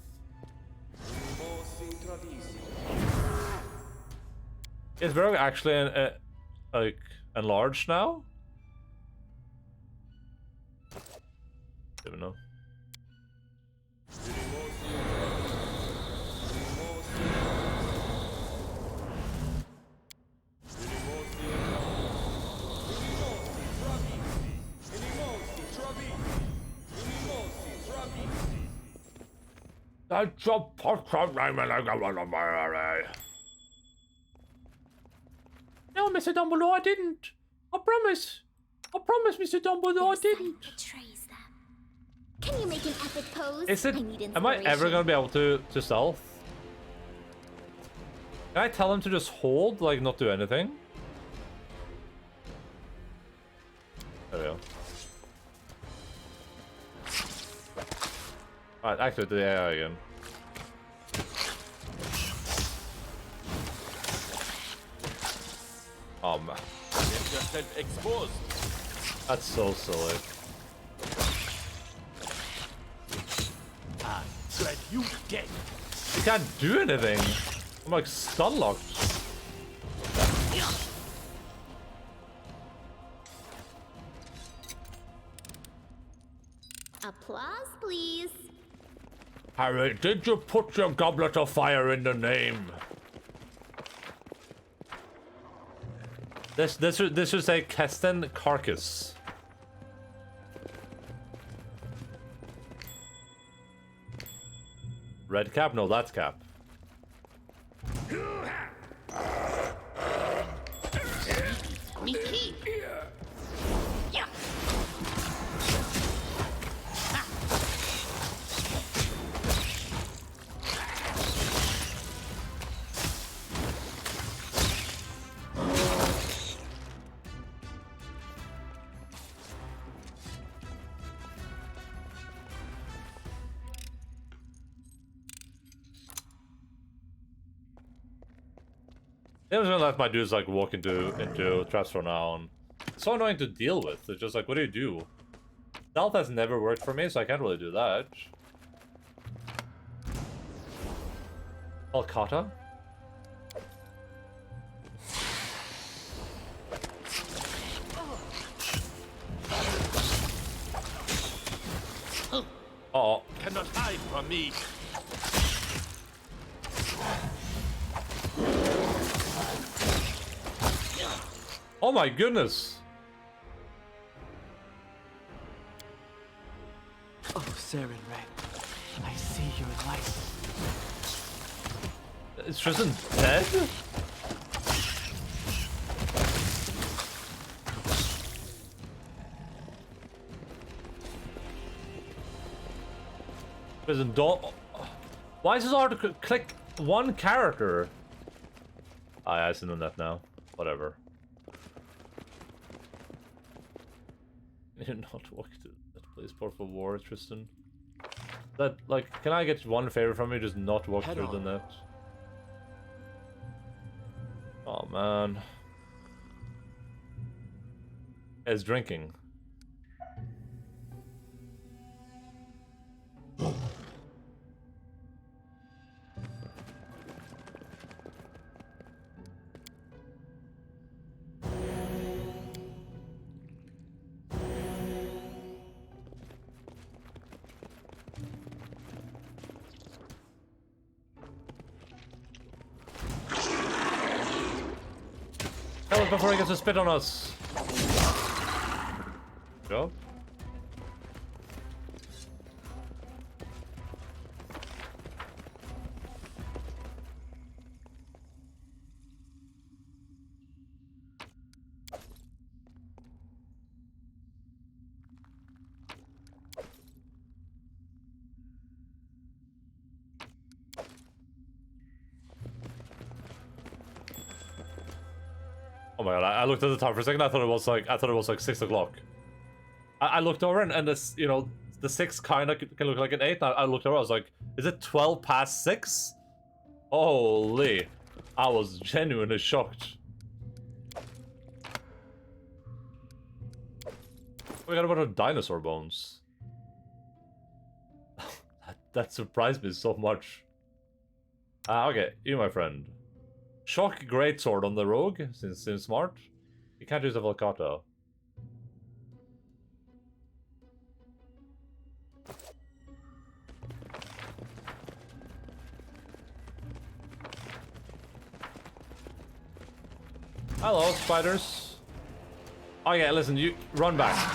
Is Barog actually like enlarged now? Don't know. That's a podcast name and I got one of my. No, Mr. Dumbledore, I didn't. I promise. I promise, Mr. Dumbledore, I didn't. Betrays them. Can you make an epic pose? Is it? I need Am I ever inspiration. gonna be able to stealth? Can I tell him to just hold, like not do anything? There we go. Alright, activate the AI again. Man. Get yourself exposed. That's so silly. I dread you dead. You can't do anything. I'm like stun locked. Applause, please. Harry, did you put your goblet of fire in the name? This should say Keston Carcass. Red cap? No, that's cap. Me keep. Yeah. I'm just gonna let my dudes like walk into traps from now on. It's so annoying to deal with. It's just like, what do you do? Stealth has never worked for me, so I can't really do that. Alcata? Oh. Cannot hide from me. Oh my goodness! Oh, Saren Ray, I see your light. It's Tristan dead? Tristan, don't. Why is this hard to click one character? I see on that now. Whatever. You're not walk to that place, por favor, Tristan. That, like, can I get one favor from you? Just not walk through the net. Oh, man. It's drinking. Tell us before he gets to spit on us. Go. Oh my god, I looked at the time for a second, I thought it was like 6 o'clock. I looked over and this, you know, the 6 kinda can look like an 8. I looked over, I was like, is it 12 past 6? Holy. I was genuinely shocked. We got a bunch of dinosaur bones. that surprised me so much. Okay, you my friend. Shock greatsword on the rogue, since seems smart. You can't use a Volcato. Hello, spiders. Oh yeah, listen, you run back.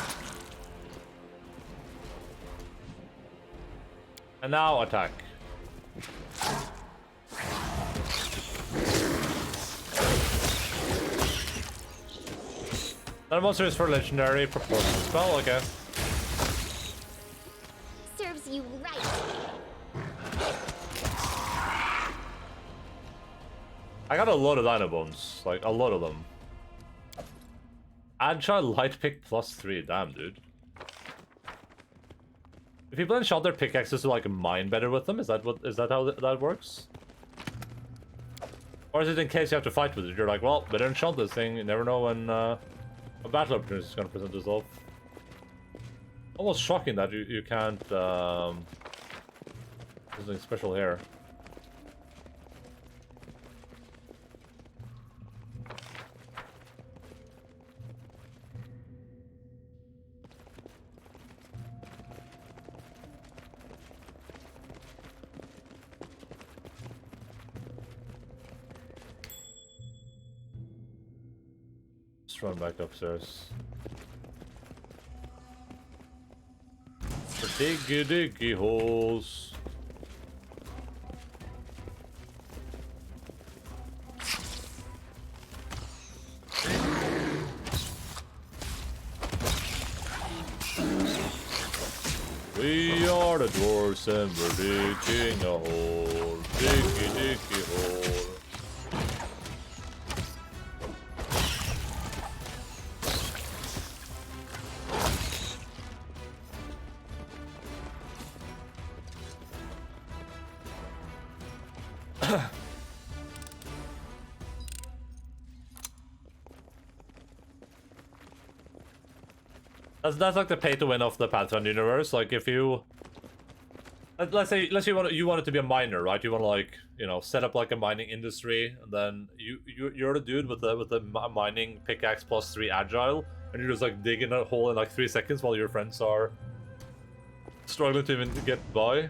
And now attack. That monster is for legendary proportion spell, okay. Serves you right. I got a lot of dino bones, like a lot of them. Agile light pick +3, damn dude. If people enchant their pickaxes to like mine better with them, is that how that works? Or is it in case you have to fight with it? You're like, well, better enchant this thing. You never know when a battle opportunity is going to present itself. Almost shocking that you can't do something special here. Run back upstairs. For diggy holes. We are the dwarves and we're digging a hole. Diggy hole. That's like the pay to win of the Pathfinder universe. Like if you, let's say you want it to be a miner, right? You want to like, you know, set up like a mining industry, and then you're the dude with the mining pickaxe +3 agile, and you're just like digging a hole in like 3 seconds while your friends are struggling to even get by.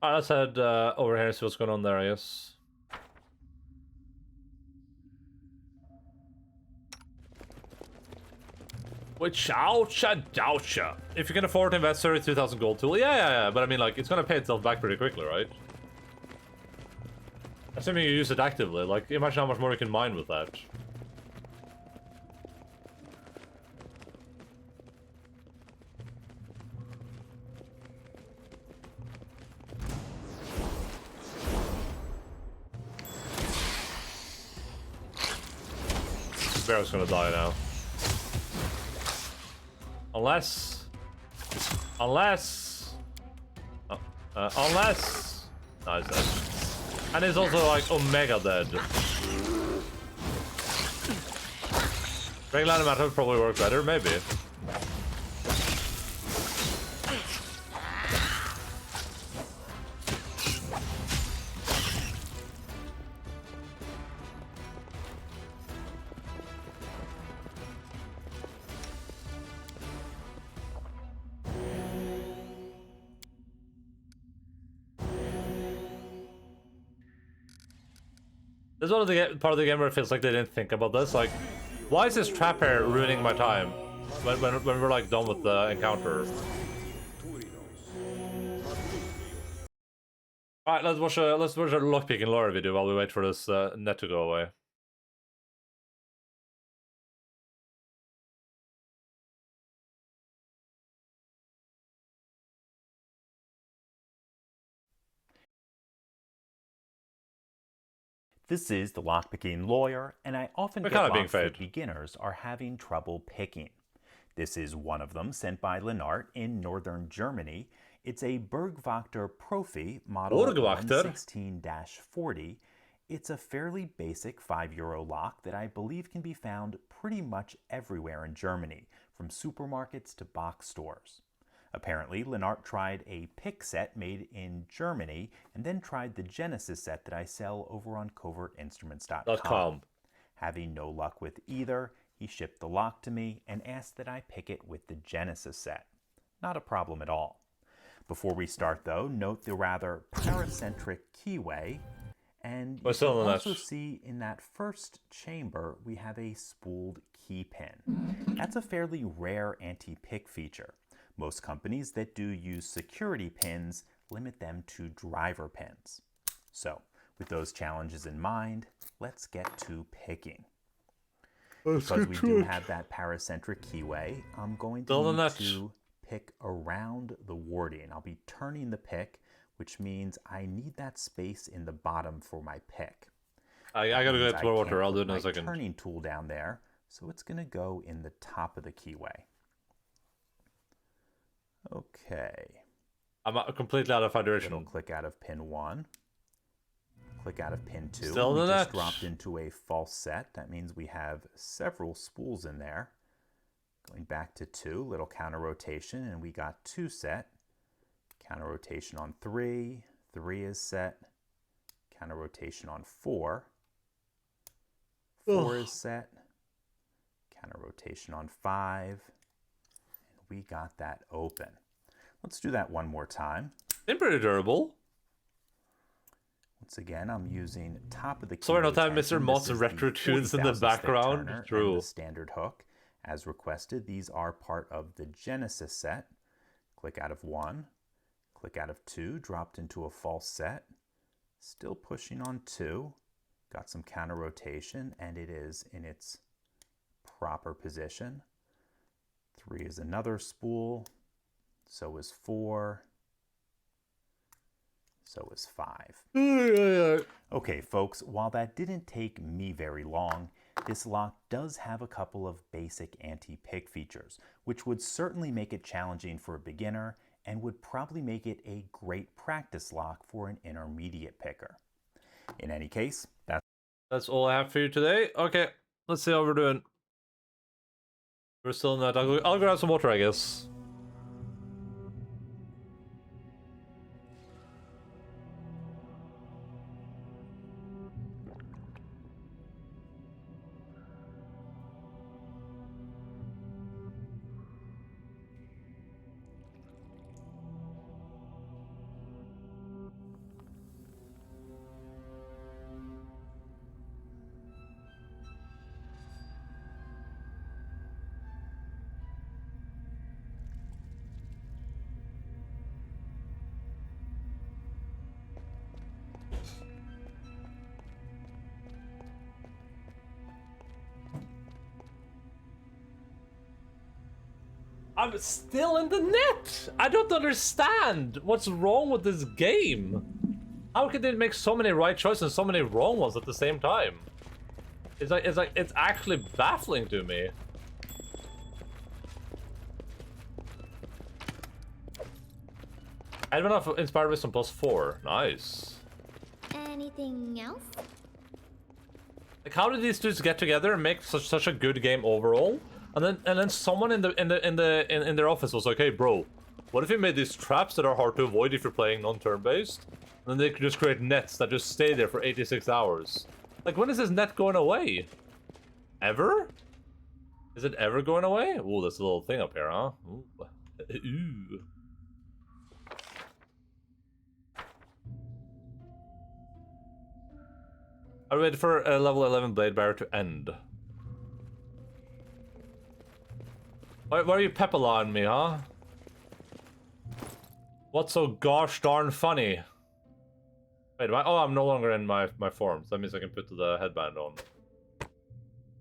Alright, let's head over here and see what's going on there, I guess. Which, oucha doucha. If you can afford to invest 32,000 gold tool, yeah, but I mean, like, it's gonna pay itself back pretty quickly, right? Assuming you use it actively, like, imagine how much more you can mine with that. Bear's gonna die now. Unless... Unless... unless... No, he's dead. And he's also, like, Omega dead. Regular animator would probably work better, maybe. This is one of the part of the game where it feels like they didn't think about this. Like, why is this trap here ruining my time when we're like done with the encounter? All right, let's watch a lockpicking lore video while we wait for this net to go away. This is the Lockpicking Lawyer, and I often get locks that beginners are having trouble picking. This is one of them, sent by Lennart in northern Germany. It's a Bergwachter Profi model 116-40. It's a fairly basic €5 lock that I believe can be found pretty much everywhere in Germany, from supermarkets to box stores. Apparently, Lennart tried a pick set made in Germany and then tried the Genesis set that I sell over on covertinstruments.com. Having no luck with either, he shipped the lock to me and asked that I pick it with the Genesis set. Not a problem at all. Before we start though, note the rather paracentric keyway, and you can also see in that first chamber we have a spooled key pin. That's a fairly rare anti-pick feature. Most companies that do use security pins limit them to driver pins. So, with those challenges in mind, let's get to picking. Because we do have that paracentric keyway, I'm going to need to pick around the warding. I'll be turning the pick, which means I need that space in the bottom for my pick. I gotta go get more water. I'll do it in a second. Turning tool down there, so it's going to go in the top of the keyway. Okay. I'm completely out of foundation. Click out of pin 1. Click out of pin 2. Still we just dropped into a false set. That means we have several spools in there. Going back to 2, little counter rotation, and we got 2 set. Counter rotation on 3. 3 is set. Counter rotation on 4. 4 is set. Counter rotation on 5. We got that open. Let's do that one more time. Been pretty durable. Once again, I'm using top of the key. Sorry, no time, Mr. Mott's retro tunes in the background. True. The standard hook, as requested. These are part of the Genesis set. Click out of 1. Click out of 2. Dropped into a false set. Still pushing on 2. Got some counter rotation, and it is in its proper position. 3 is another spool, so is 4, so is 5. Okay, folks, while that didn't take me very long, this lock does have a couple of basic anti-pick features, which would certainly make it challenging for a beginner and would probably make it a great practice lock for an intermediate picker. In any case, that's all I have for you today. Okay, let's see how we're doing. We're still in that. I'll grab some water, I guess. I'm still in the net. I don't understand what's wrong with this game. How can they make so many right choices and so many wrong ones at the same time? It's actually baffling to me. Advent of Inspired Wisdom +4. Nice. Anything else? Like, how did these dudes get together and make such a good game overall? And then someone in their office was like, "Hey, bro, what if we made these traps that are hard to avoid if you're playing non-turn based? And then they could just create nets that just stay there for 86 hours. Like, when is this net going away? Ever? Is it ever going away? Ooh, there's a little thing up here, huh? Ooh. Ooh. I wait for a level 11 blade barrier to end. Why are you pepper-on me, huh? What's so gosh darn funny? Wait, oh, I'm no longer in my forms. That means I can put the headband on.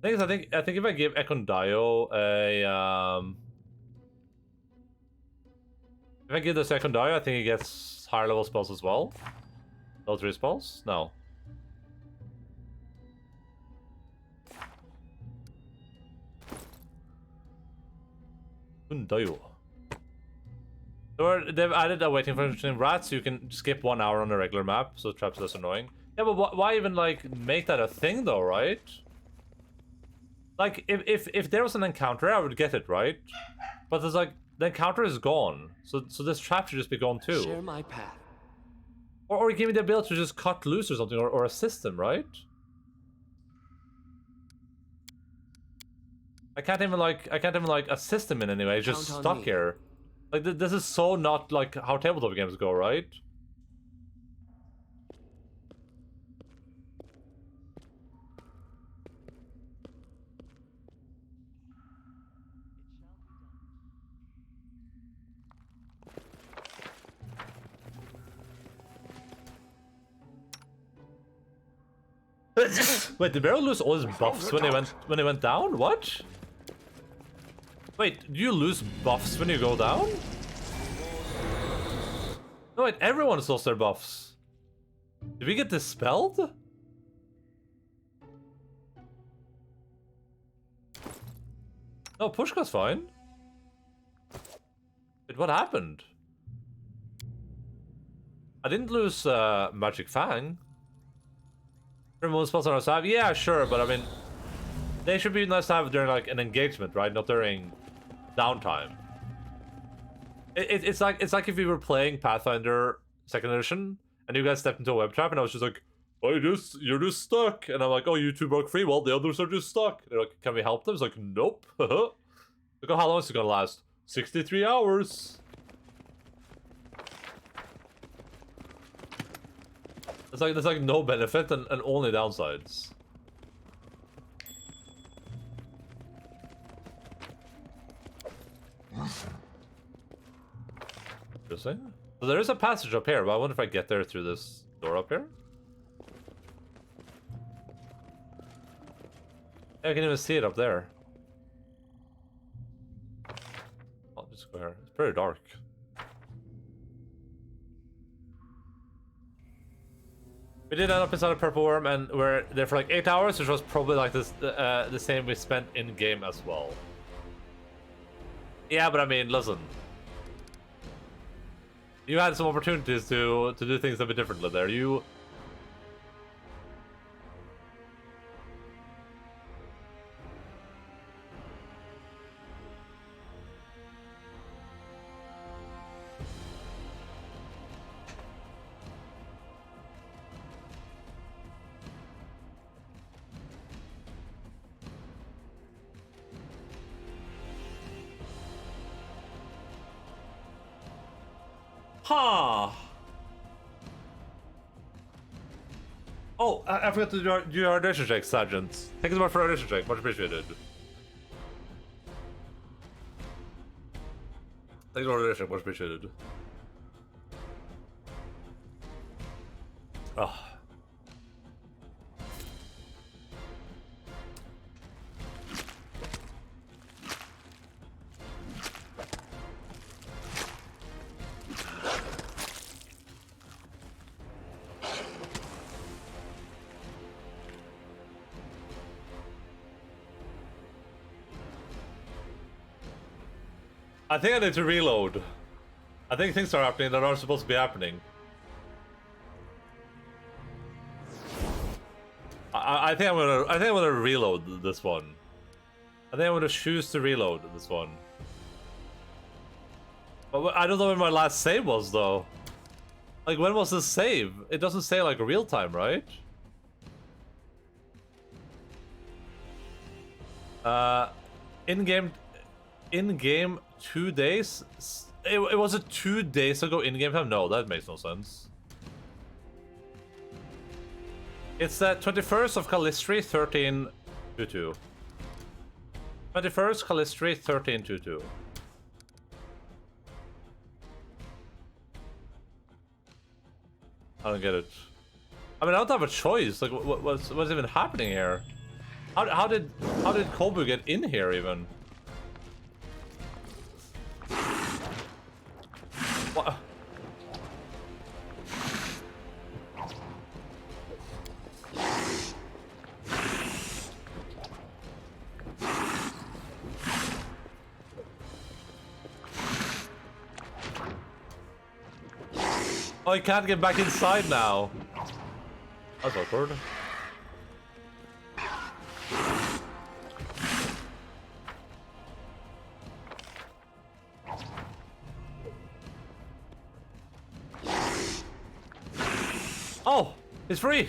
Thing is, I think if I give Ekondayo a if I give this Ekondayo, I think he gets higher level spells as well. Level 3 spells? No. Ekondayo. They've added a waiting function in rats, so you can skip 1 hour on a regular map, so traps less annoying. Yeah, but why even like make that a thing though, right? Like if there was an encounter, I would get it, right? But there's like the encounter is gone, so this trap should just be gone too. Share my path. Or give me the ability to just cut loose or something, or assist them, right? I can't even like assist him in any way. He's just stuck here. Like this is so not like how tabletop games go, right? Wait, did Barrel lose all his buffs when he went down? What? Wait, do you lose buffs when you go down? No, wait, everyone's lost their buffs. Did we get dispelled? No, Pushka's fine. Wait, what happened? I didn't lose Magic Fang. Remove spells on our side? Yeah, sure, but I mean, they should be nice to have during like an engagement, right? Not during downtime. It's like if we were playing Pathfinder 2nd edition and you guys stepped into a web trap and I was just like, "Oh, you're just stuck," and I'm like, "Oh, you two broke free. Well, the others are just stuck." They're like, "Can we help them?" It's like, "Nope." Look at how long it's gonna last. 63 hours. There's like no benefit and only downsides. Interesting. So there is a passage up here, but I wonder if I get there through this door up here. I can even see it up there. I'll just go here. It's pretty dark. We did end up inside a purple worm, and we're there for like 8 hours, which was probably like this the same we spent in game as well. Yeah, but I mean, listen, you had some opportunities to do things a bit differently there. You. Huh. Oh, I forgot to do your audition check, Sergeant. Thank you so much for audition check. Much appreciated. Thanks for audition check. Much appreciated. Oh. I think I need to reload. I think things are happening that aren't supposed to be happening. I think I'm gonna reload this one. I think I'm gonna choose to reload this one. But I don't know when my last save was though. Like, when was this save? It doesn't say like real time, right? In-game 2 days? It was it 2 days ago in-game time? No, that makes no sense. It's the 21st of Calistri, 1322. 21st Calistri, 1322. I don't get it. I mean, I don't have a choice. Like, what's even happening here? How did Kobu get in here even? What? Oh, he can't get back inside now. That's awkward. Oh, it's free.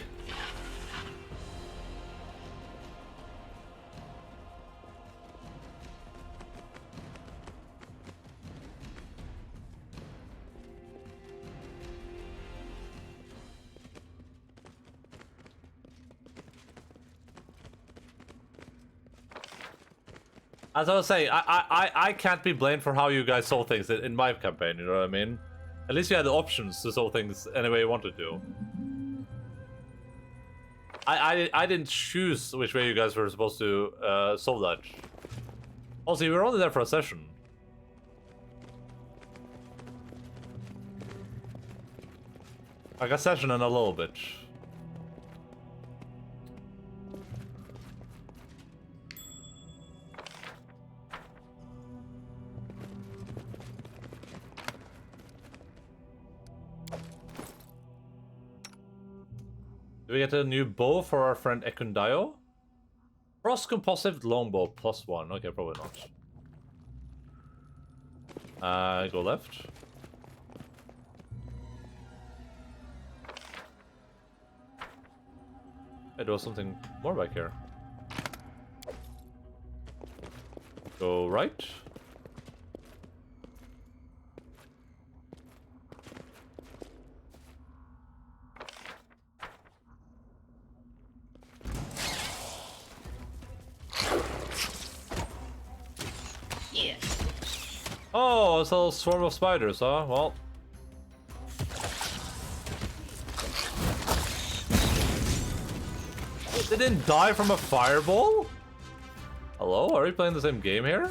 As I was saying, I can't be blamed for how you guys solve things in my campaign, you know what I mean? At least you had the options to solve things any way you wanted to. I didn't choose which way you guys were supposed to solve that. Also, you were only there for a session. Like a session and a little bit. Do we get a new bow for our friend Ekundayo? Frost composite longbow +1. Okay, probably not. Go left. Hey, there was something more back here. Go right. Oh, it's a little swarm of spiders, huh? Well. They didn't die from a fireball? Hello? Are we playing the same game here?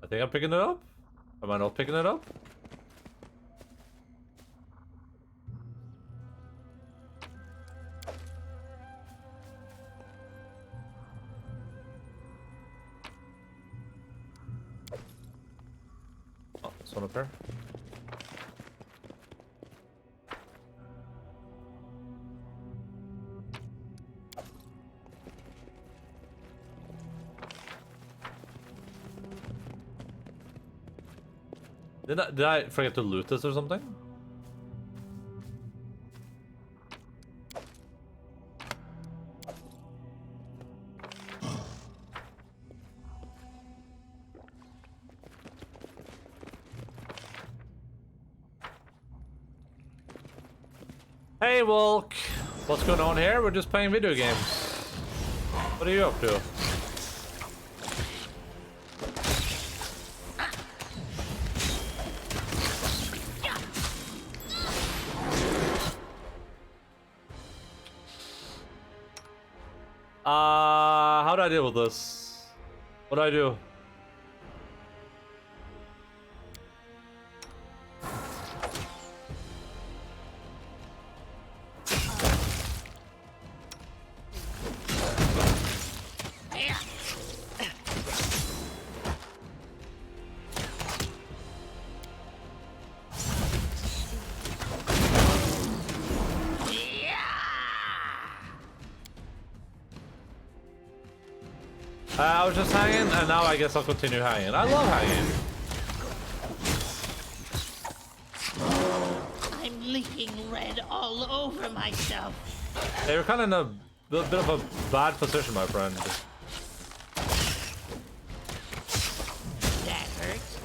I think I'm picking it up? Am I not picking it up? Oh, there's one up there. Did I forget to loot this or something? Hey, Wolk! What's going on here? We're just playing video games. What are you up to? do I deal with this? What do I do? I was just hanging, and now I guess I'll continue hanging. I love hanging. I'm leaking red all over myself. Hey, you're kind of in a bit of a bad position, my friend. That hurts.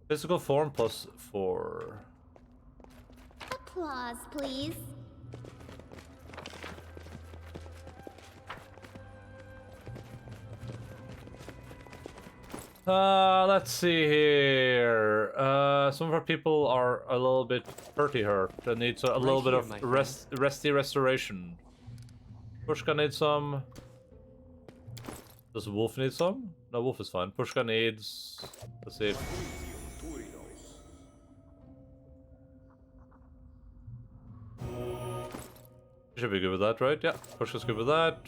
Physical form plus 4. Applause, please. Let's see here. Some of our people are a little bit pretty hurt and needs a little bit of resty restoration. Pushka needs some. Does Wolf need some? No, Wolf is fine. Pushka needs. Let's see. Should be good with that, right? Yeah, Pushka's good with that.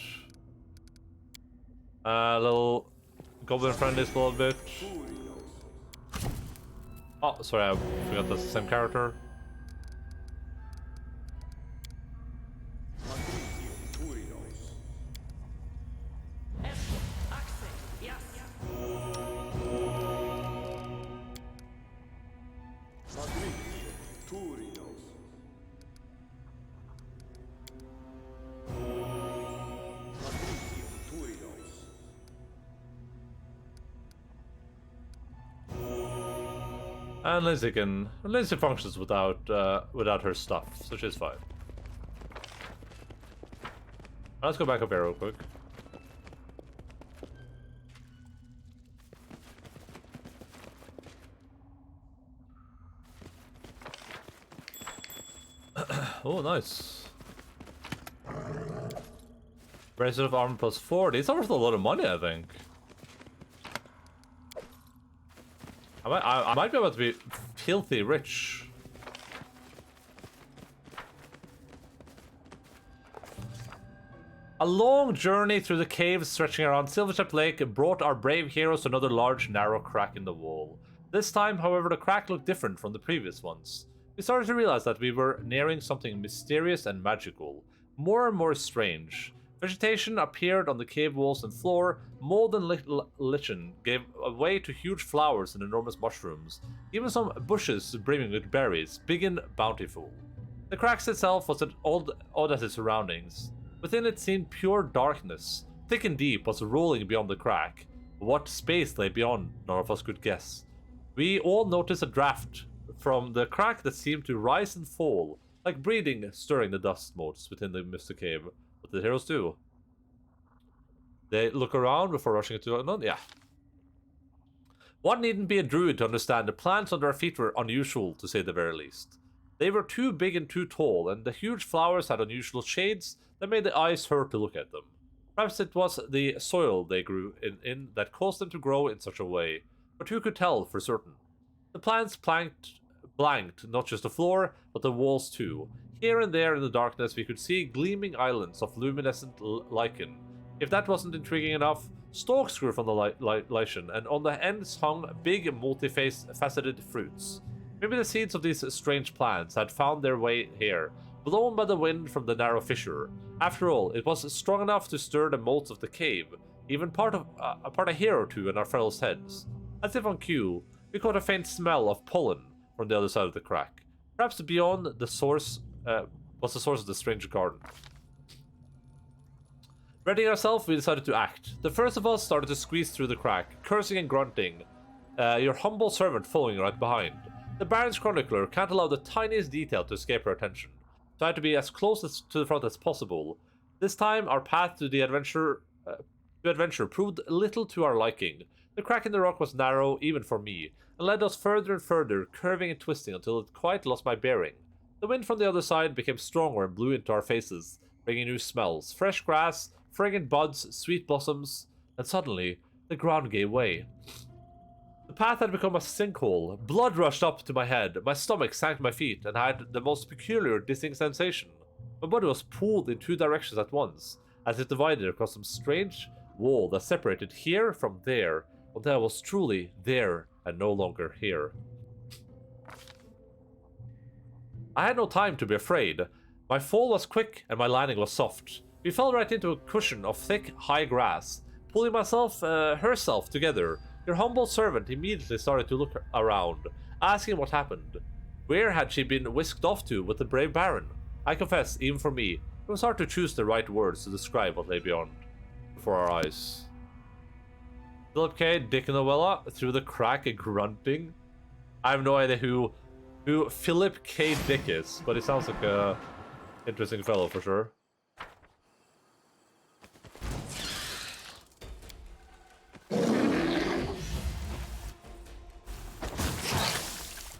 Little goblin friend is a little bit. Oh, sorry, I forgot that's the same character. And Lindsay functions without her stuff, so she's fine. Let's go back up here real quick. Oh, nice. Bracelet of armor plus 4. These are worth a lot of money, I think. I might be able to be filthy rich. A long journey through the caves stretching around Silverstep Lake brought our brave heroes to another large, narrow crack in the wall. This time, however, the crack looked different from the previous ones. We started to realize that we were nearing something mysterious and magical, more and more strange. Vegetation appeared on the cave walls and floor. Mold and lichen gave way to huge flowers and enormous mushrooms. Even some bushes brimming with berries, big and bountiful. The crack itself was odd as its surroundings. Within it seemed pure darkness. Thick and deep was rolling beyond the crack. What space lay beyond, none of us could guess. We all noticed a draft from the crack that seemed to rise and fall, like breathing stirring the dust motes within the mystic cave. What did the heroes do? They look around before rushing into unknown? Yeah. One needn't be a druid to understand the plants under our feet were unusual, to say the very least. They were too big and too tall, and the huge flowers had unusual shades that made the eyes hurt to look at them. Perhaps it was the soil they grew in that caused them to grow in such a way, but who could tell for certain? The plants blanked not just the floor, but the walls too. Here and there in the darkness we could see gleaming islands of luminescent lichen. If that wasn't intriguing enough, stalks grew from the lichen, and on the ends hung big multi-faceted fruits. Maybe the seeds of these strange plants had found their way here, blown by the wind from the narrow fissure. After all, it was strong enough to stir the moats of the cave, even part a hair or two in our fellows' heads. As if on cue, we caught a faint smell of pollen from the other side of the crack. Perhaps beyond the source was the source of the strange garden. Readying ourselves, we decided to act. The first of us started to squeeze through the crack, cursing and grunting, your humble servant following right behind. The Baron's chronicler can't allow the tiniest detail to escape her attention, so I had to be as close to the front as possible. This time, our path to adventure proved little to our liking. The crack in the rock was narrow, even for me, and led us further and further, curving and twisting until it quite lost my bearing. The wind from the other side became stronger and blew into our faces, bringing new smells, fresh grass, fragrant buds, sweet blossoms, and suddenly, the ground gave way. The path had become a sinkhole. Blood rushed up to my head, my stomach sank to my feet, and I had the most peculiar dizzying sensation. My body was pulled in two directions at once, as if divided across some strange wall that separated here from there, until I was truly there and no longer here. I had no time to be afraid. My fall was quick and my landing was soft. We fell right into a cushion of thick, high grass. Pulling herself together, your humble servant immediately started to look around, asking what happened. Where had she been whisked off to with the brave Baron? I confess, even for me, it was hard to choose the right words to describe what lay before our eyes. Philip K. Dick Novella through the crack grunting. I have no idea who Philip K. Dick is, but he sounds like a interesting fellow for sure.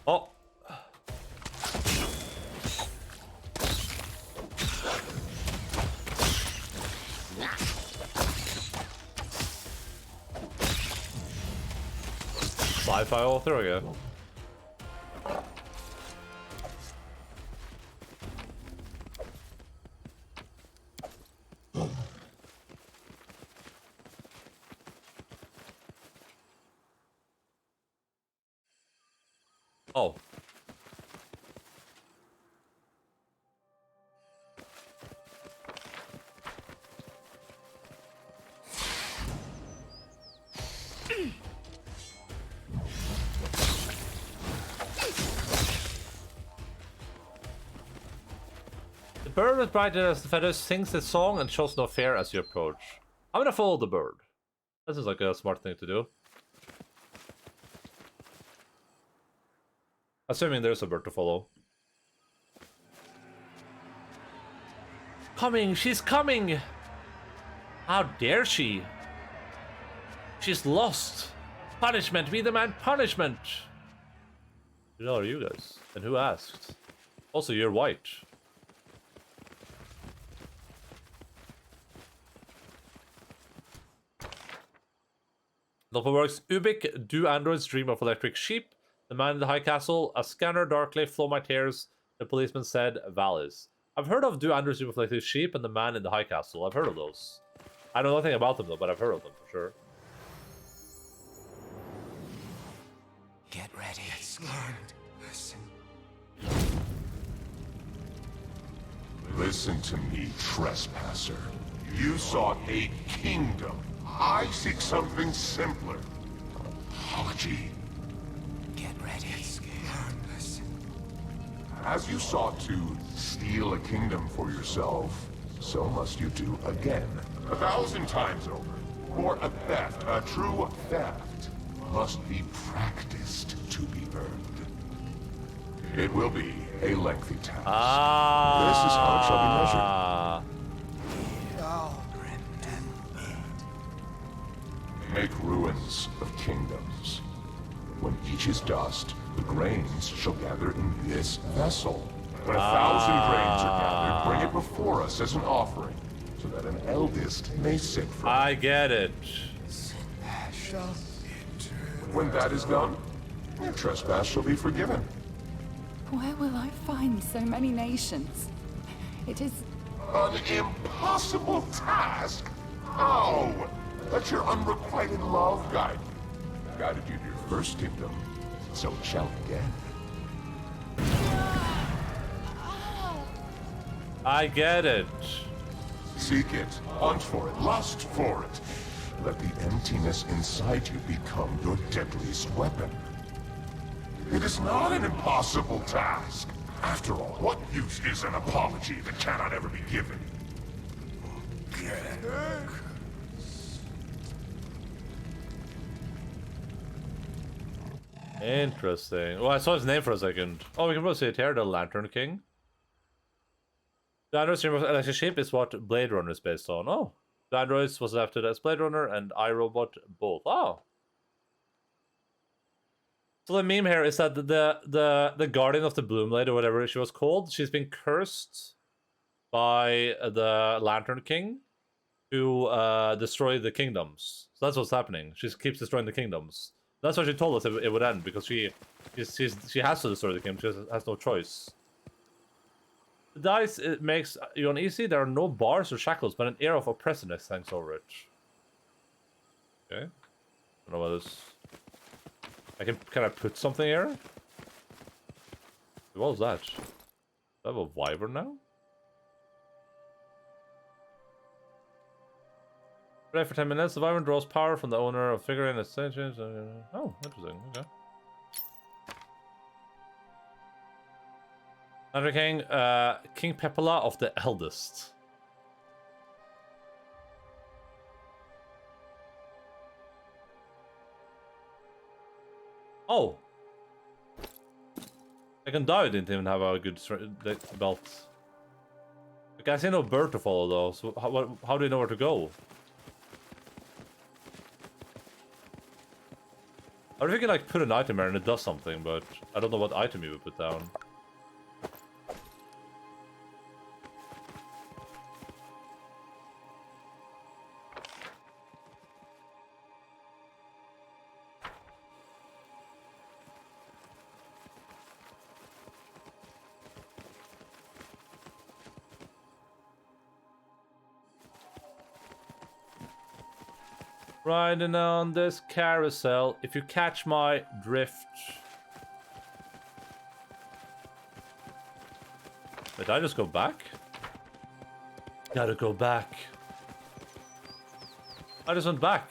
Oh. Sci-fi author, there we go. Oh. The bird with bright as the feathers sings its song and shows no fear as you approach. I'm gonna follow the bird. This is like a smart thing to do. Assuming there's a bird to follow. Coming! She's coming! How dare she? She's lost! Punishment! We demand punishment! Who the hell are you guys? And who asked? Also, you're white. Novel works. Ubik, do androids dream of electric sheep? The man in the high castle, a scanner darkly flow my tears. The policeman said, Valis. I've heard of do androids dream of electric sheep and the man in the high castle. I've heard of those. I know nothing about them though, but I've heard of them for sure. Get ready. Get scared. Listen. Listen to me, trespasser. You sought a kingdom. I seek something simpler. Apology. Get ready. Get scared. Listen. As you sought to steal a kingdom for yourself, so must you do again. 1,000 times over. For a theft, a true theft, must be practiced to be earned. It will be a lengthy task. This is how it shall be measured. Oh, Make ruins of kingdoms. When each is dust, the grains shall gather in this vessel. When 1,000 grains are gathered, bring it before us as an offering, so that an eldest may sip from it. I get it. When that is done, your trespass shall be forgiven. Where will I find so many nations? It is... An impossible task? How? Let your unrequited love guide you. Guided you to your first kingdom, so it shall again. I get it. Seek it, hunt for it, lust for it. Let the emptiness inside you become your deadliest weapon. It is not an impossible task. After all, what use is an apology that cannot ever be given? Interesting. Well, I saw his name for a second. Oh, we can probably see it here, the Lantern King. The android's stream of electric sheep is what Blade Runner is based on. Oh. The androids was adapted as Blade Runner and iRobot both. Oh. So the meme here is that the guardian of the Bloom Lady, or whatever she was called, she's been cursed by the Lantern King to destroy the kingdoms. So that's what's happening. She keeps destroying the kingdoms. That's why she told us it would end, because she has to destroy the kingdom. She has no choice. The dice, it makes you uneasy. There are no bars or shackles, but an air of oppressiveness hangs over it. Okay. I don't know what this. Can I put something here? What was that? Do I have a wyvern now? Play for 10 minutes. The wyvern draws power from the owner of figurine extensions. Oh, interesting. Okay. Another king, King Pepela of the Eldest. Oh! I can die, didn't even have a good belt. Like, I see no bird to follow though, so how do you know where to go? I don't think you can like put an item there and it does something, but I don't know what item you would put down. Riding on this carousel, if you catch my drift. Did I just go back? Gotta go back. I just went back.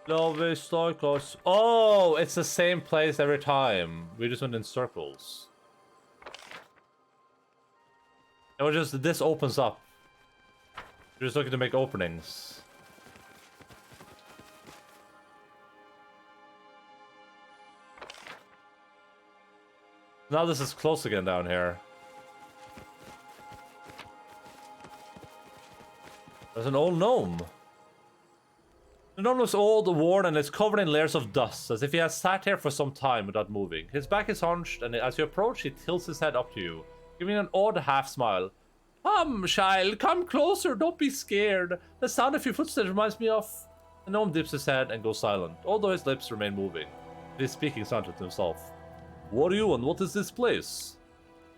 Love is like us. Oh, it's the same place every time. We just went in circles. It was just, this opens up. You're just looking to make openings. Now this is close again down here. There's an old gnome. The gnome looks old, worn, and is covered in layers of dust, as if he has sat here for some time without moving. His back is hunched, and as you approach, he tilts his head up to you, giving an odd half-smile. Come, child, come closer, don't be scared. The sound of your footsteps reminds me of... The gnome dips his head and goes silent, although his lips remain moving. He is speaking silently to himself. What are you and what is this place?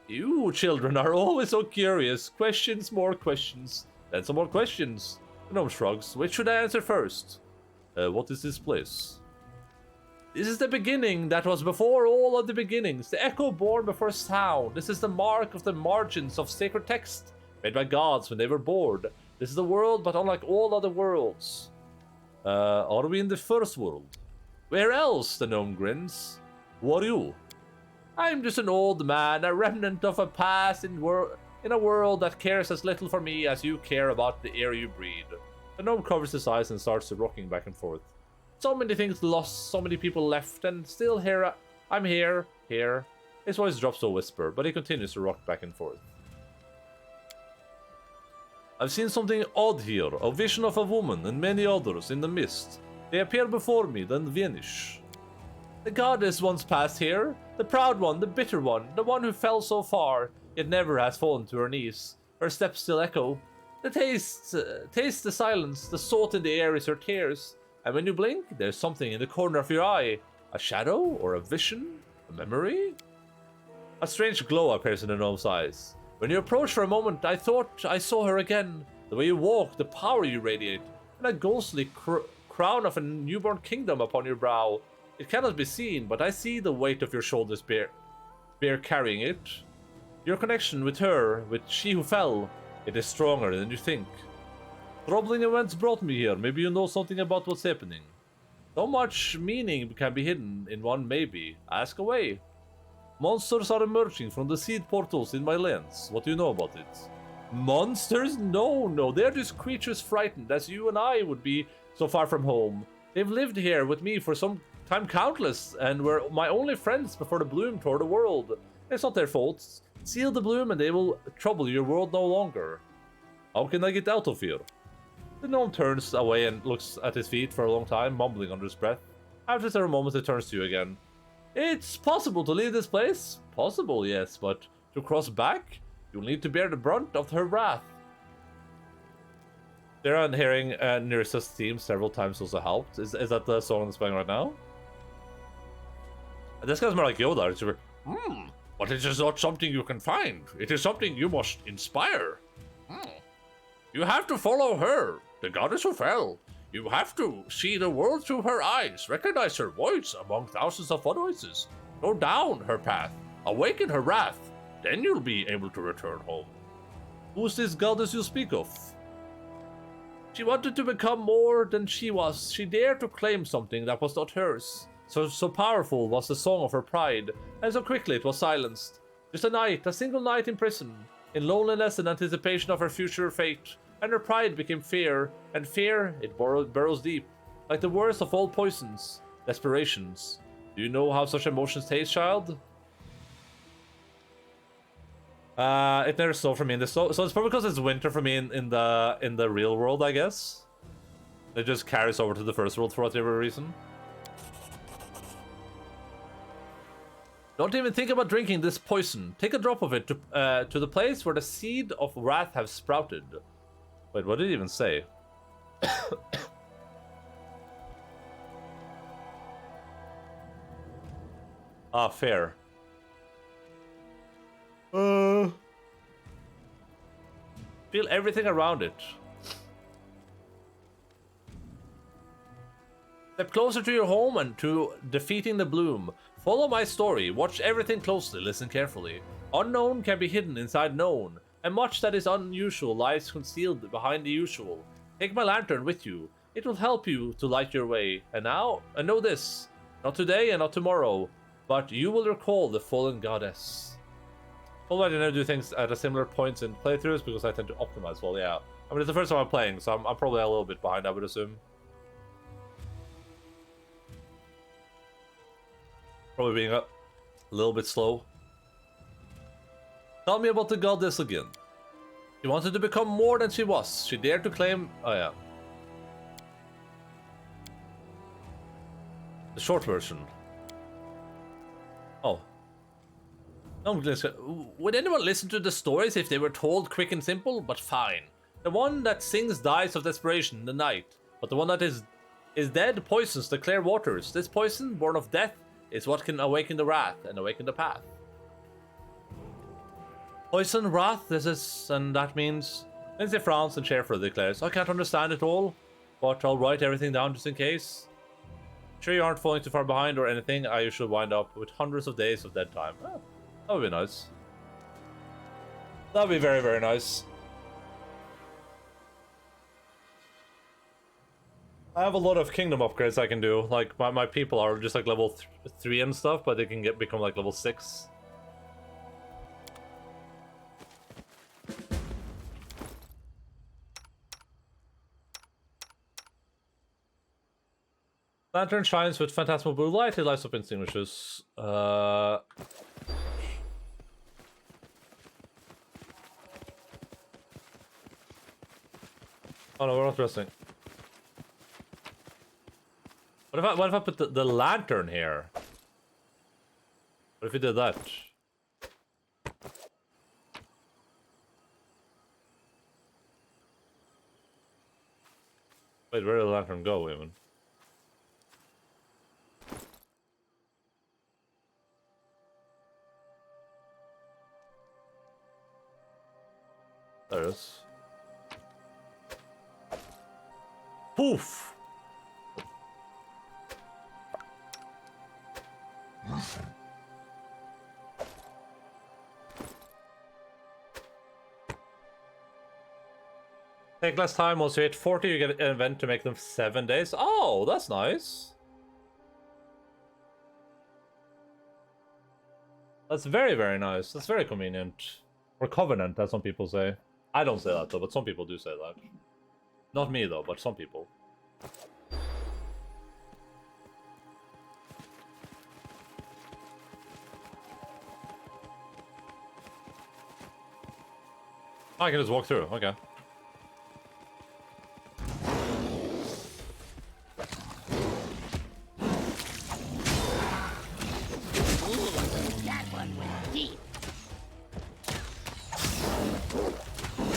You children are always so curious. Questions, more questions. Then some more questions. The gnome shrugs. Which should I answer first? What is this place? This is the beginning that was before all of the beginnings. The echo born before sound. This is the mark of the margins of sacred text, made by gods when they were bored. This is the world, but unlike all other worlds. Are we in the first world? Where else? The gnome grins. What are you? I'm just an old man, a remnant of a past in a world that cares as little for me as you care about the air you breathe. The gnome covers his eyes and starts rocking back and forth. So many things lost, so many people left, and still here, I'm here. His voice drops to a whisper, but he continues to rock back and forth. I've seen something odd here, a vision of a woman and many others in the mist. They appear before me, then vanish. The goddess once passed here, the proud one, the bitter one, the one who fell so far, yet never has fallen to her knees. Her steps still echo. The taste the silence, the salt in the air is her tears. And when you blink, there's something in the corner of your eye. A shadow or a vision? A memory? A strange glow appears in the gnome's eyes. When you approach for a moment, I thought I saw her again. The way you walk, the power you radiate, and a ghostly crown of a newborn kingdom upon your brow. It cannot be seen, but I see the weight of your shoulders bear carrying it. Your connection with her, with she who fell, it is stronger than you think. Troubling events brought me here. Maybe you know something about what's happening. So much meaning can be hidden in one maybe. Ask away. Monsters are emerging from the seed portals in my lands. What do you know about it? Monsters? No. They're just creatures frightened, as you and I would be so far from home. They've lived here with me for some time countless and were my only friends before the bloom tore the world. It's not their fault. Seal the bloom and they will trouble your world no longer. How can I get out of here? The gnome turns away and looks at his feet for a long time, mumbling under his breath. After several moments, it turns to you again. It's possible to leave this place? Possible, yes, but to cross back, you'll need to bear the brunt of her wrath. There and hearing Nirsa's theme several times also helped. Is that the song that's playing right now? This guy's more like Yoda. It's super, But it is not something you can find. It is something you must inspire. You have to follow her, the goddess who fell. You have to see the world through her eyes, recognize her voice among thousands of other voices. Go down her path, awaken her wrath. Then you'll be able to return home. Who's this goddess you speak of? She wanted to become more than she was. She dared to claim something that was not hers. So powerful was the song of her pride, and so quickly it was silenced. Just a single night in prison, in loneliness and anticipation of her future fate, and her pride became fear, and fear, it burrows deep, like the worst of all poisons, desperations. Do you know how such emotions taste, child? It never snowed for me in this, so it's probably because it's winter for me in the real world, I guess. It just carries over to the first world for whatever reason. Don't even think about drinking this poison. Take a drop of it to the place where the seed of wrath have sprouted. Wait, what did he even say? Ah, fair. Feel everything around it. Step closer to your home and to defeating the bloom. Follow my story, watch everything closely, listen carefully. Unknown can be hidden inside known, and much that is unusual lies concealed behind the usual. Take my lantern with you. It will help you to light your way. And now, know this. Not today and not tomorrow, but you will recall the fallen goddess. Although I never do things at a similar points in playthroughs because I tend to optimize well, yeah. I mean, it's the first time I'm playing, so I'm probably a little bit behind, I would assume. Probably being a little bit slow. Tell me about the goddess again. She wanted to become more than she was. She dared to claim... Oh, yeah. The short version. Oh. Would anyone listen to the stories if they were told quick and simple? But fine. The one that sings dies of desperation in the night. But the one that is dead poisons the clear waters. This poison, born of death, is what can awaken the wrath and awaken the path. Poison, wrath, this is, and that means... Lindsay frowns and Schaefer declares, I can't understand it all, but I'll write everything down just in case. Sure you aren't falling too far behind or anything, I usually wind up with hundreds of days of dead time. Oh, that would be nice. That would be very, very nice. I have a lot of kingdom upgrades I can do. Like, my people are just like level 3 and stuff, but they can become like level 6. Lantern shines with phantasmal blue light, it lights up extinguishes. Oh no, we're not resting. What if I put the lantern here? What if we did that? Wait, where did the lantern go even? There it is. Poof! Take less time, once you hit 40 you get an event to make them 7 days. Oh, that's nice. That's very, very nice. That's very convenient. Or covenant, as some people say. I don't say that though, but some people do say that. Not me though, but some people. Oh, I can just walk through. Okay. That one went deep.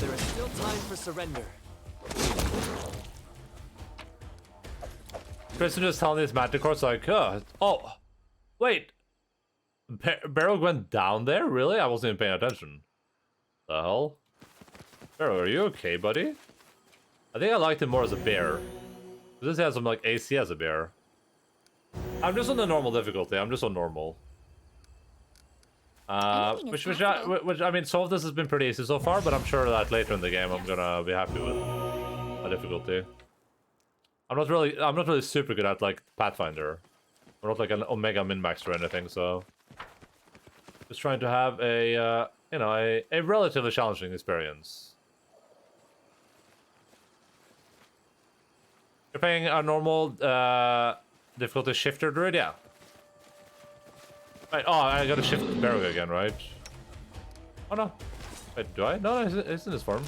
There is still time for surrender. Kristen just telling these manticores like, oh, wait. Barrel went down there? Really? I wasn't even paying attention. The hell? Barrel, are you okay, buddy? I think I liked him more as a bear. This has some like AC as a bear. I'm just on the normal difficulty. I'm just on normal. Which I mean, some of this has been pretty easy so far, but I'm sure that later in the game I'm gonna be happy with my difficulty. I'm not really super good at like Pathfinder. I'm not like an Omega min-max or anything, so just trying to have a you know, a relatively challenging experience. You're playing a normal difficulty shifter druid, yeah. Right, oh, I gotta shift Barrow again, right? Oh no. Wait, do I? No, it's in this form.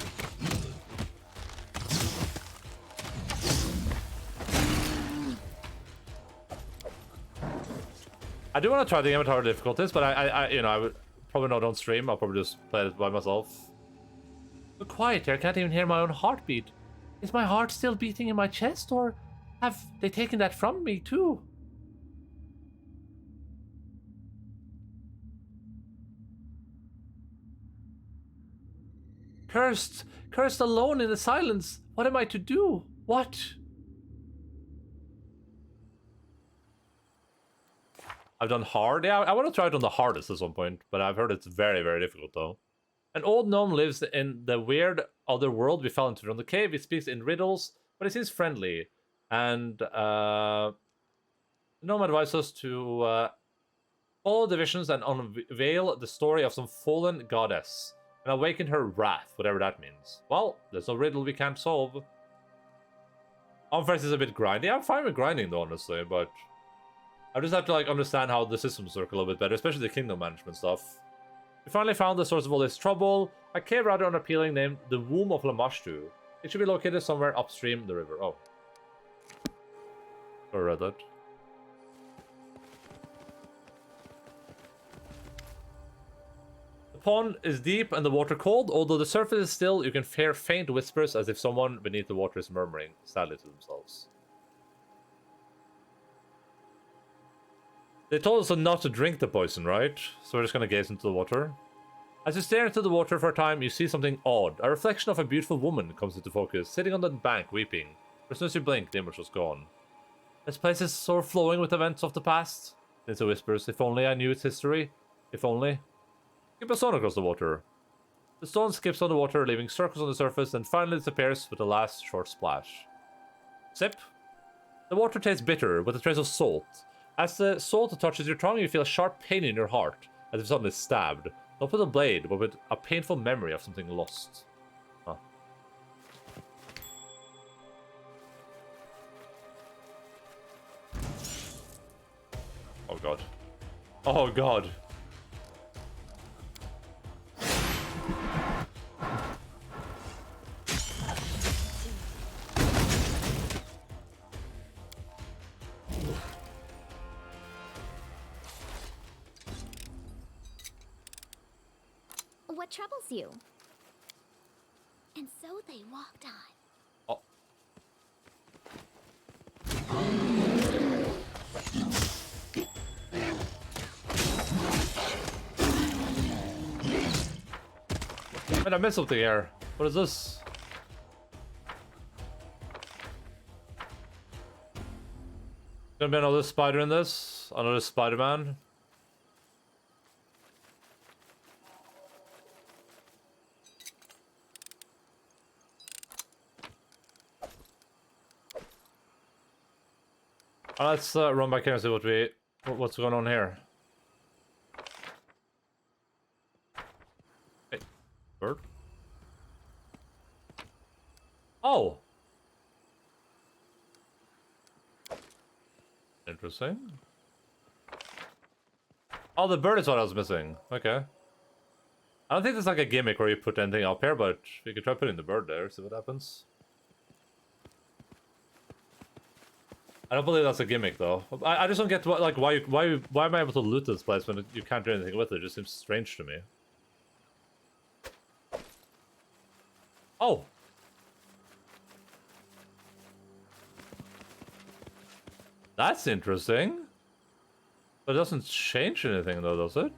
I do want to try the game at harder difficulties, but I you know, I would probably not on stream. I'll probably just play it by myself. So quiet here, I can't even hear my own heartbeat. Is my heart still beating in my chest, or have they taken that from me too? Cursed! Cursed alone in the silence! What am I to do? What? I've done hard? Yeah, I want to try it on the hardest at some point, but I've heard it's very, very difficult though. An old gnome lives in the weird other world we fell into from the cave. He speaks in riddles, but he seems friendly. And gnome advises us to follow the visions and unveil the story of some fallen goddess and awaken her wrath, whatever that means. Well, there's no riddle we can't solve. Unfair is a bit grindy. I'm fine with grinding though, honestly, but I just have to like understand how the systems work a little bit better, especially the kingdom management stuff. We finally found the source of all this trouble, a cave rather unappealing named the Womb of Lamashtu. It should be located somewhere upstream the river. Oh. I read that. The pond is deep and the water cold. Although the surface is still, you can hear faint whispers as if someone beneath the water is murmuring sadly to themselves. They told us not to drink the poison, right? So we're just gonna gaze into the water. As you stare into the water for a time, you see something odd. A reflection of a beautiful woman comes into focus, sitting on the bank, weeping. As soon as you blink, the image was gone. This place is so overflowing with events of the past. Lindsay whispers, if only I knew its history. If only. Skip a stone across the water. The stone skips on the water, leaving circles on the surface, and finally disappears with a last short splash. Sip. The water tastes bitter, with a trace of salt. As the salt touches your tongue, you feel a sharp pain in your heart, as if someone is stabbed. Not with a blade, but with a painful memory of something lost. Huh. Oh god. Oh god. What troubles you? And so they walked on. Oh. Wait, I missed something here. What is this? Gonna be another spider in this? Another Spider-Man? Let's run back here and see what's going on here. Hey, bird. Oh, interesting. Oh, the bird is what I was missing. Okay. I don't think there's like a gimmick where you put anything up here, but you could try putting the bird there, see what happens. I don't believe that's a gimmick though. I just don't get what, like why am I able to loot this place when you can't do anything with it? It just seems strange to me. Oh. That's interesting. But it doesn't change anything though, does it?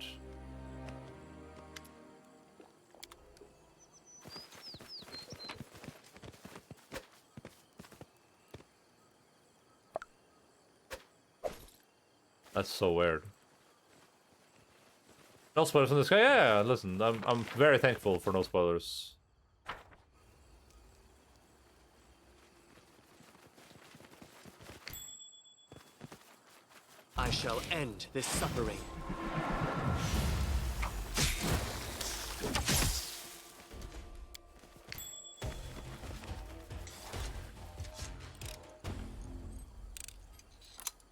That's so weird. No spoilers on this guy? Yeah, listen, I'm very thankful for no spoilers. I shall end this suffering.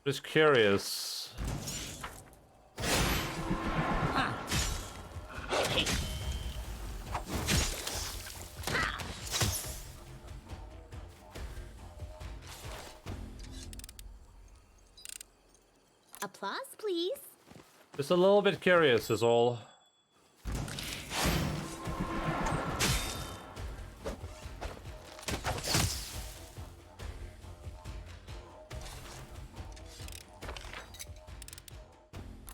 Just curious. Applause, please. Just a little bit curious is all.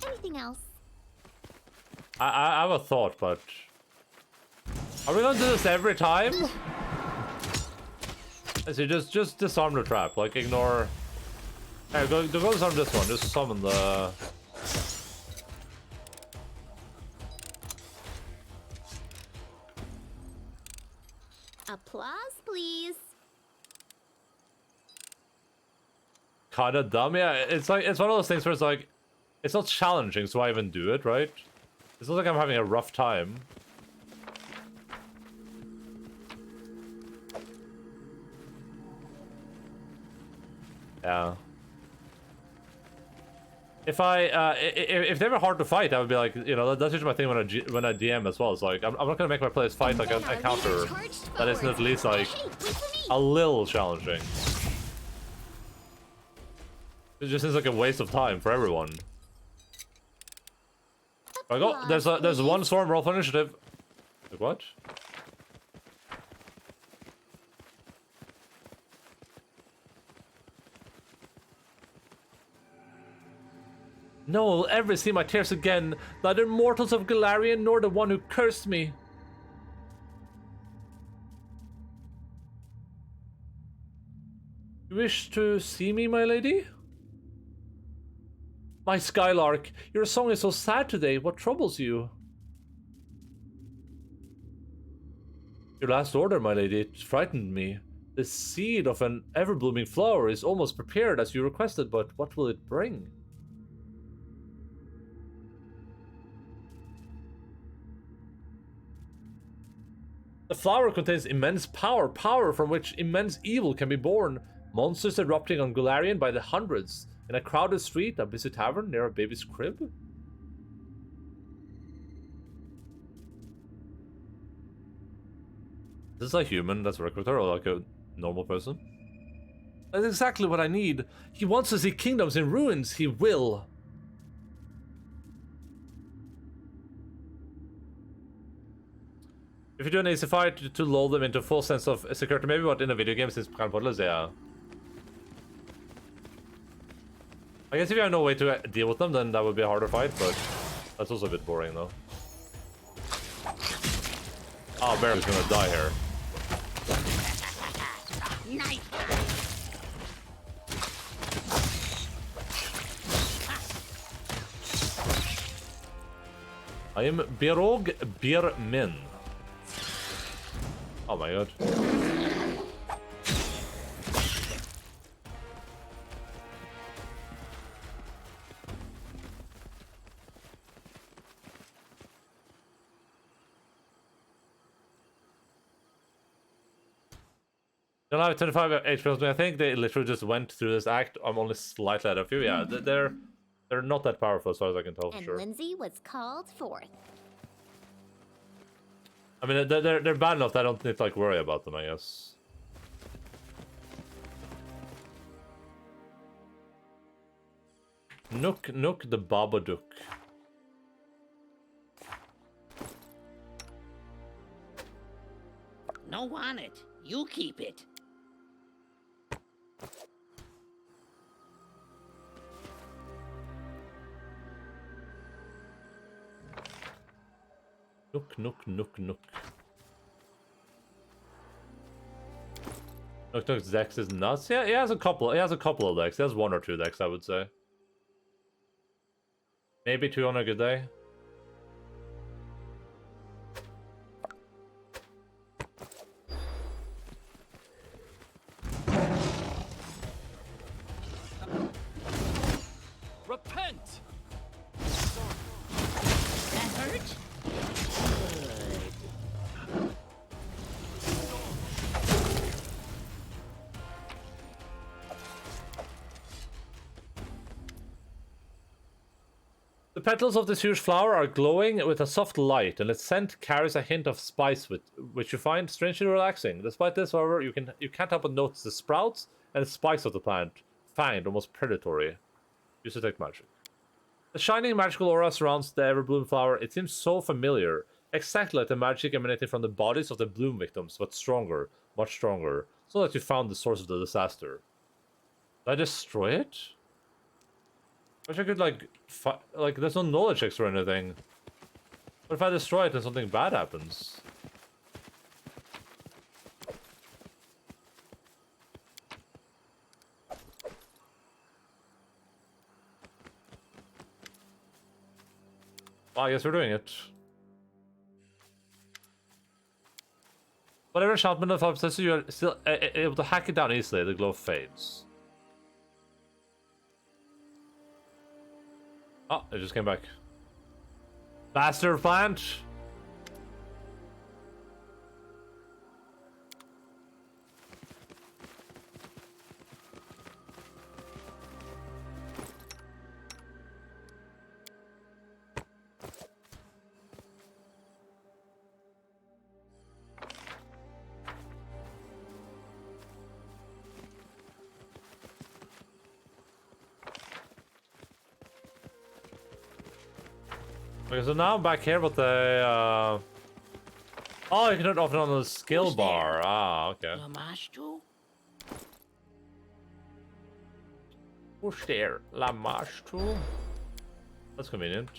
Anything else? I have a thought, but are we gonna do this every time? I see, just disarm the trap, like ignore. Hey, go disarm this one. Just summon the. Applause, please. Kinda dumb, yeah. It's like it's one of those things where it's like, it's not challenging, so I even do it, right? It's not like I'm having a rough time. Yeah. If they were hard to fight, I would be like, you know, that's usually my thing when I DM as well. It's like I'm not gonna make my players fight like a counter that isn't at least like a little challenging. It just seems like a waste of time for everyone. Like, oh, there's one storm roll for initiative. Like what? No one will ever see my tears again, neither mortals of Galarian nor the one who cursed me. You wish to see me, my lady? My Skylark, your song is so sad today. What troubles you? Your last order, my lady, it frightened me. The seed of an ever-blooming flower is almost prepared as you requested, but what will it bring? The flower contains immense power, power from which immense evil can be born. Monsters erupting on Galarian by the hundreds. In a crowded street, a busy tavern near a baby's crib. Is this a human that's a recruiter or like a normal person? That's exactly what I need. He wants to see kingdoms in ruins. He will. If you do an easy fight to lull them into full sense of security, maybe what in a video game is kind of pointless, yeah. I guess if you have no way to deal with them, then that would be a harder fight, but that's also a bit boring though. Oh, Barry's gonna die here. Nice. I am Birog Birmin. Oh my god. Don't have 25 HP. I think they literally just went through this act. I'm only slightly ahead of you. Yeah, they're not that powerful as far as I can tell for And sure. Lindsay was called forth. I mean, they're bad enough that I don't need to like worry about them, I guess. Nook the Babadook. No want it. You keep it. Nook. Nook's dex is nuts. Yeah, he has a couple. He has a couple of decks. He has 1 or 2 decks, I would say. Maybe 2 on a good day. Repent! That hurt? The petals of this huge flower are glowing with a soft light, and its scent carries a hint of spice, which you find strangely relaxing. Despite this, however, you can't help but notice the sprouts and the spice of the plant, fanged, almost predatory. Use detect magic. The shining magical aura surrounds the ever-bloom flower. It seems so familiar, exactly like the magic emanating from the bodies of the bloom victims, but stronger, much stronger, so that you found the source of the disaster. Did I destroy it? I wish I could, like, there's no knowledge checks or anything. What if I destroy it and something bad happens? Well, I guess we're doing it. Whatever enchantment of possesses, you are still able to hack it down easily. The glow fades. Oh, it just came back. Bastard plant! Okay, so now I'm back here, but the oh, you can turn it off and on the skill bar. Ah, okay. Who's there? Lamashtu? That's convenient.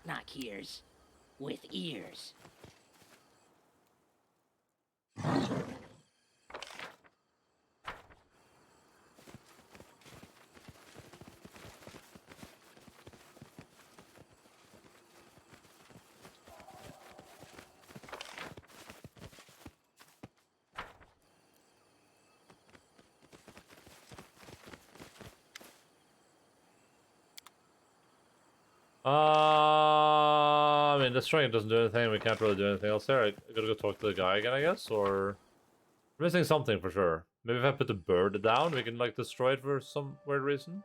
Knock hears. With ears. I mean, destroying it doesn't do anything. We can't really do anything else there. I gotta go talk to the guy again, I guess, or we're missing something for sure. Maybe if I put the bird down, we can like destroy it for some weird reason.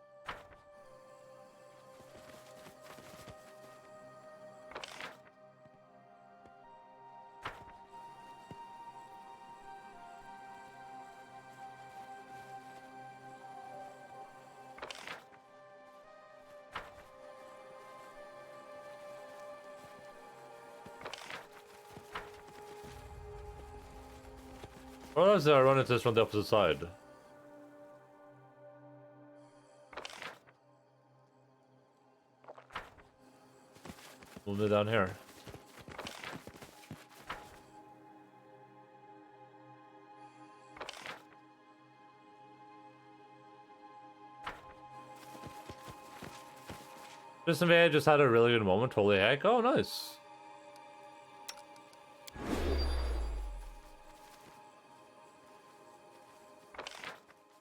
Or else I run into this from the opposite side. Move it down here. Just just had a really good moment. Holy heck! Oh, nice.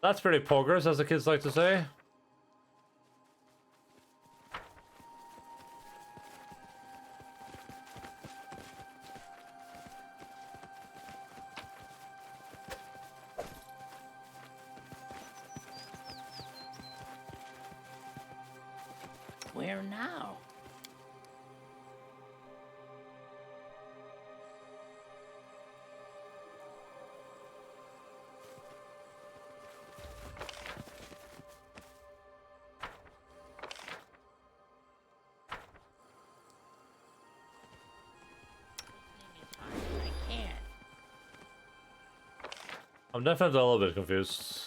That's pretty poggers, as the kids like to say. Where now? I'm definitely a little bit confused.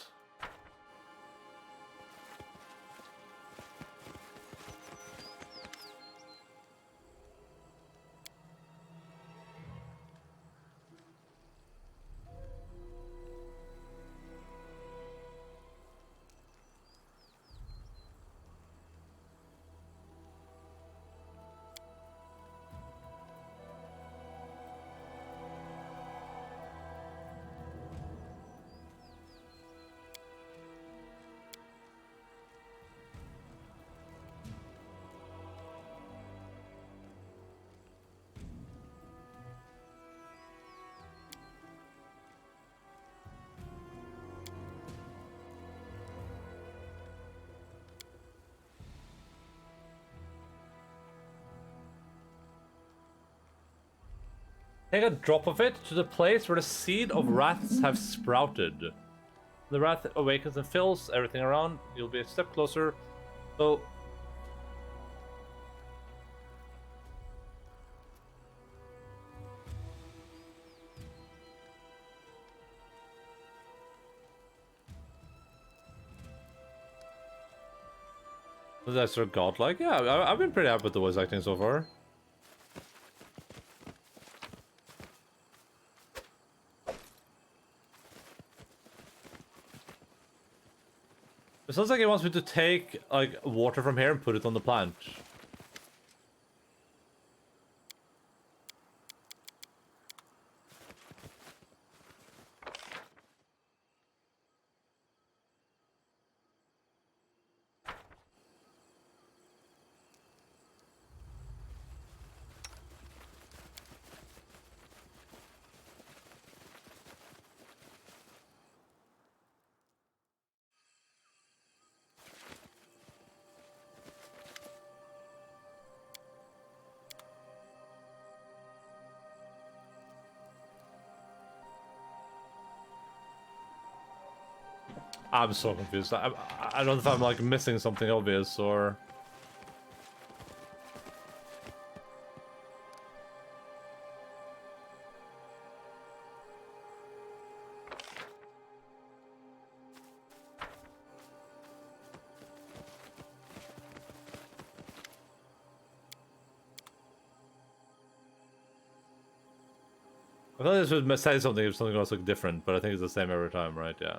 Take a drop of it to the place where the seed of wraths have sprouted. The wrath awakens and fills everything around. You'll be a step closer. So... Was that sort of godlike? Yeah, I've been pretty happy with the voice acting so far. It sounds like he wants me to take, like, water from here and put it on the plant. I'm so confused. I don't know if I'm like missing something obvious or... I thought this would say something if something else looked different, but I think it's the same every time, right? Yeah.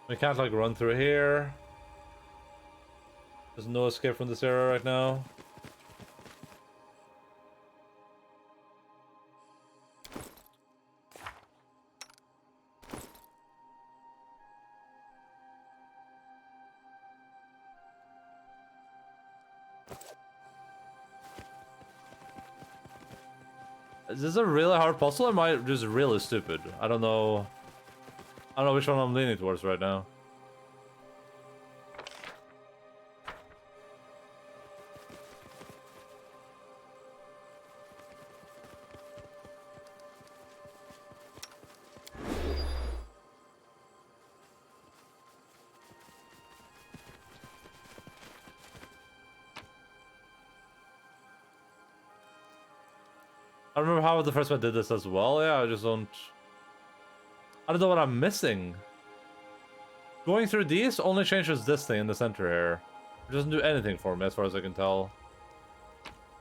We can't like run through here. There's no escape from this area right now. Is this a really hard puzzle or am I just really stupid? I don't know. I don't know which one I'm leaning towards right now. I remember how the first one did this as well. Yeah, I just don't... I don't know what I'm missing. Going through these only changes this thing in the center here. It doesn't do anything for me as far as I can tell.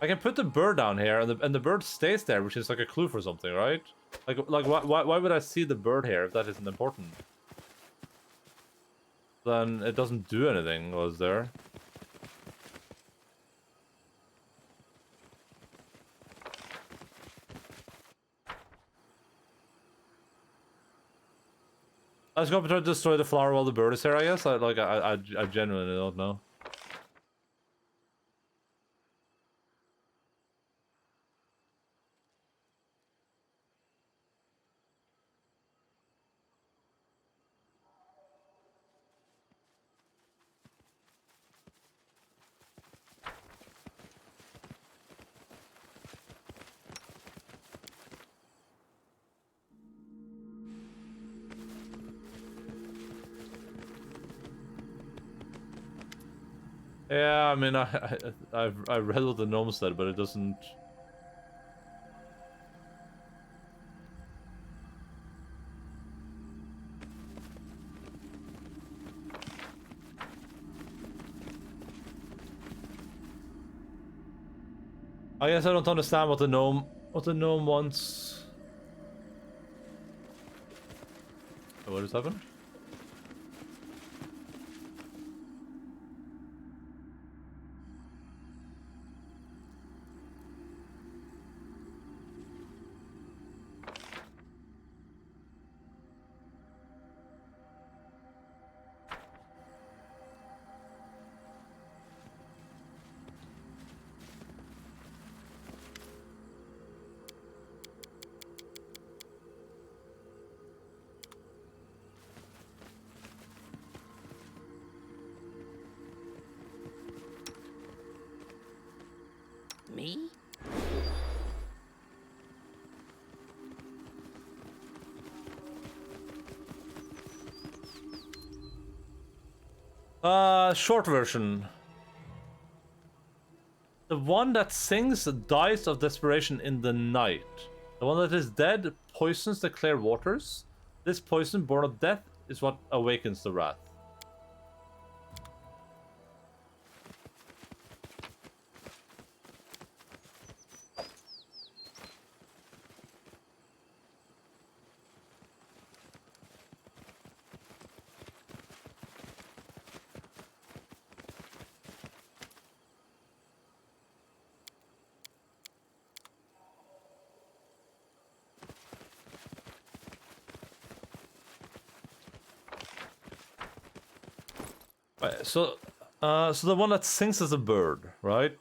I can put the bird down here and the bird stays there, which is like a clue for something, right? Like why would I see the bird here if that isn't important? Then it doesn't do anything, was there? Let's go up and try to destroy the flower while the bird is here, I guess. I genuinely don't know. Yeah, I mean, I read what the gnome said, but it doesn't. I guess I don't understand what the gnome wants. What just happened? Me? Short version. The one that sings dies of desperation in the night. The one that is dead poisons the clear waters. This poison, born of death, is what awakens the wrath. Right, so the one that sings is a bird, right?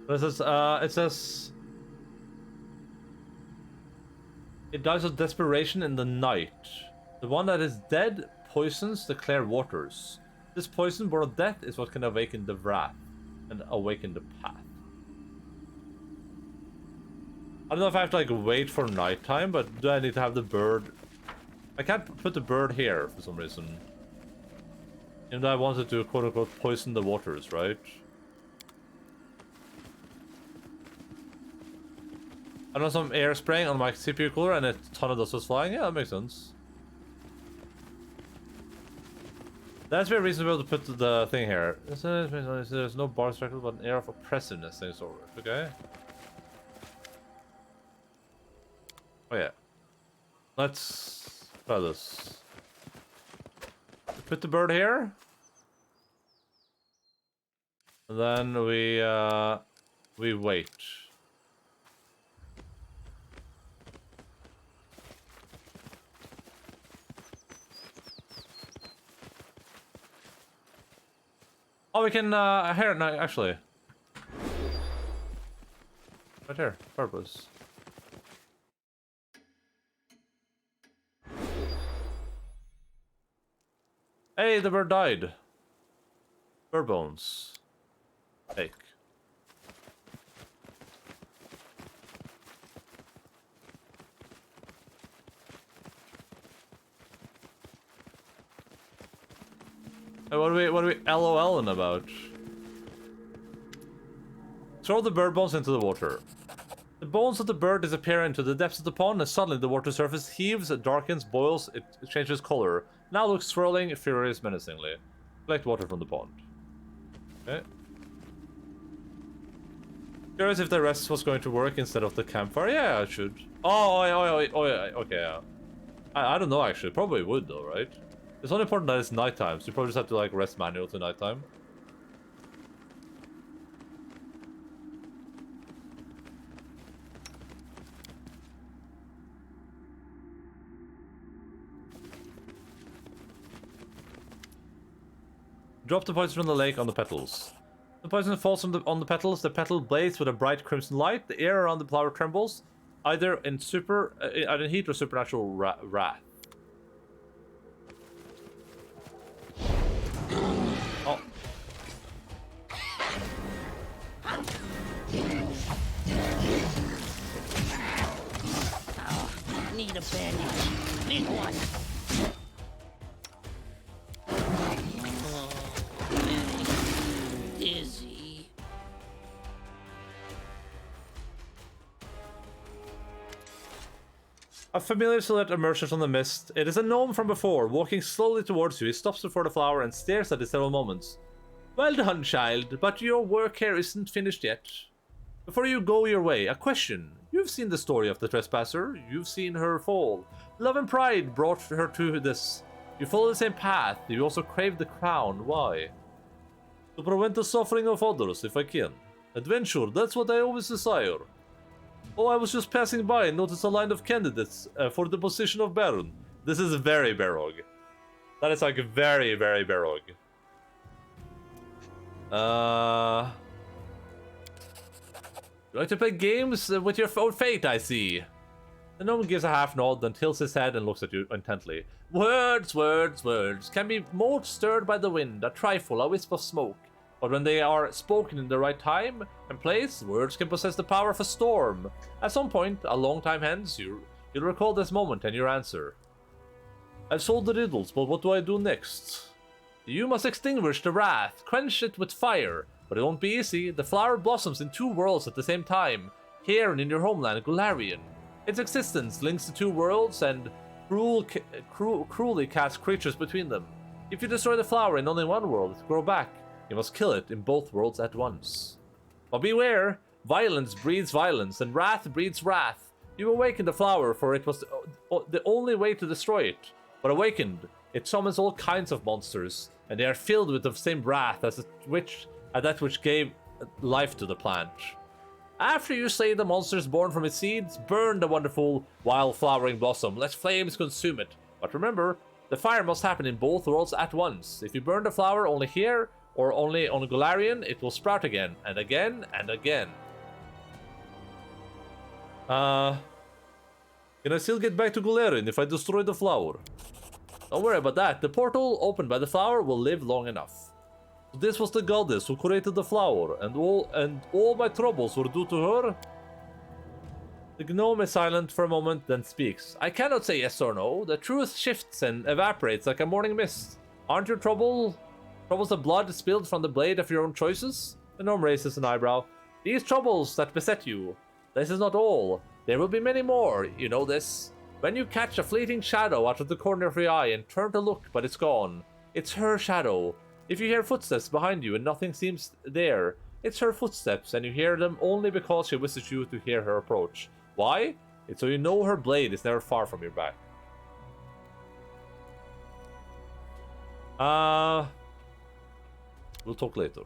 It says it dies of desperation in the night. The one that is dead poisons the clear waters. This poison, born of death, is what can awaken the wrath and awaken the path. I don't know if I have to like wait for nighttime, but do I need to have the bird? I can't put the bird here for some reason. And I wanted to quote unquote poison the waters, right? I know some air spraying on my CPU cooler and a ton of dust was flying. Yeah, that makes sense. That's very reasonable to put the thing here. There's no bar circle, but an air of oppressiveness things over it. Okay. Oh yeah. Let's try this. Put the bird here. And then we wait. Oh, we can here no actually. Right here, purpose. Hey, the bird died. Bird bones. Fake. Hey, what are we LOLing about? Throw the bird bones into the water. The bones of the bird disappear into the depths of the pond, and suddenly the water surface heaves, darkens, boils, it changes color. Now looks swirling, furious, menacingly. Collect water from the pond. Okay. Curious if the rest was going to work instead of the campfire. Yeah, it should. Oh, yeah. Okay, yeah. I don't know, actually. Probably would, though, right? It's not important that it's nighttime, so you probably just have to, like, rest manual to nighttime. Drop the poison from the lake on the petals. The poison falls on the petals. The petal blazes with a bright crimson light. The air around the flower trembles, either in heat or supernatural wrath. Oh. need a bandage. Big one. Dizzy. A familiar silhouette emerges from the mist. It is a gnome from before, walking slowly towards you. He stops before the flower and stares at it several moments. Well done, child, but your work here isn't finished yet. Before you go your way, a question. You've seen the story of the trespasser. You've seen her fall. Love and pride brought her to this. You follow the same path. You also crave the crown. Why? To prevent the suffering of others, if I can. Adventure, that's what I always desire. Oh, I was just passing by and noticed a line of candidates for the position of Baron. This is very Barog. That is like very, very Barog. You like to play games with your own fate, I see. The gnome gives a half nod, then tilts his head and looks at you intently. Words, words, words can be mold stirred by the wind, a trifle, a wisp of smoke. But when they are spoken in the right time and place, words can possess the power of a storm. At some point, a long time hence, you'll recall this moment and your answer. I've solved the riddles, but what do I do next? You must extinguish the wrath, quench it with fire. But it won't be easy. The flower blossoms in two worlds at the same time, here and in your homeland, Golarion. Its existence links the two worlds and cruelly casts creatures between them. If you destroy the flower in only one world, to grow back, you must kill it in both worlds at once. But beware, violence breeds violence, and wrath breeds wrath. You awaken the flower, for it was the only way to destroy it. But awakened, it summons all kinds of monsters, and they are filled with the same wrath as that which gave life to the plant. After you slay the monsters born from its seeds, burn the wonderful, wild flowering blossom. Let flames consume it. But remember, the fire must happen in both worlds at once. If you burn the flower only here, or only on Golarion, it will sprout again, and again, and again. Can I still get back to Golarion if I destroy the flower? Don't worry about that. The portal opened by the flower will live long enough. This was the goddess who created the flower, and all my troubles were due to her? The gnome is silent for a moment, then speaks. I cannot say yes or no. The truth shifts and evaporates like a morning mist. Aren't your troubles the blood spilled from the blade of your own choices? The gnome raises an eyebrow. These troubles that beset you. This is not all. There will be many more, you know this. When you catch a fleeting shadow out of the corner of your eye and turn to look, but it's gone. It's her shadow. If you hear footsteps behind you and nothing seems there, it's her footsteps, and you hear them only because she wishes you to hear her approach. Why? It's so you know her blade is never far from your back. We'll talk later.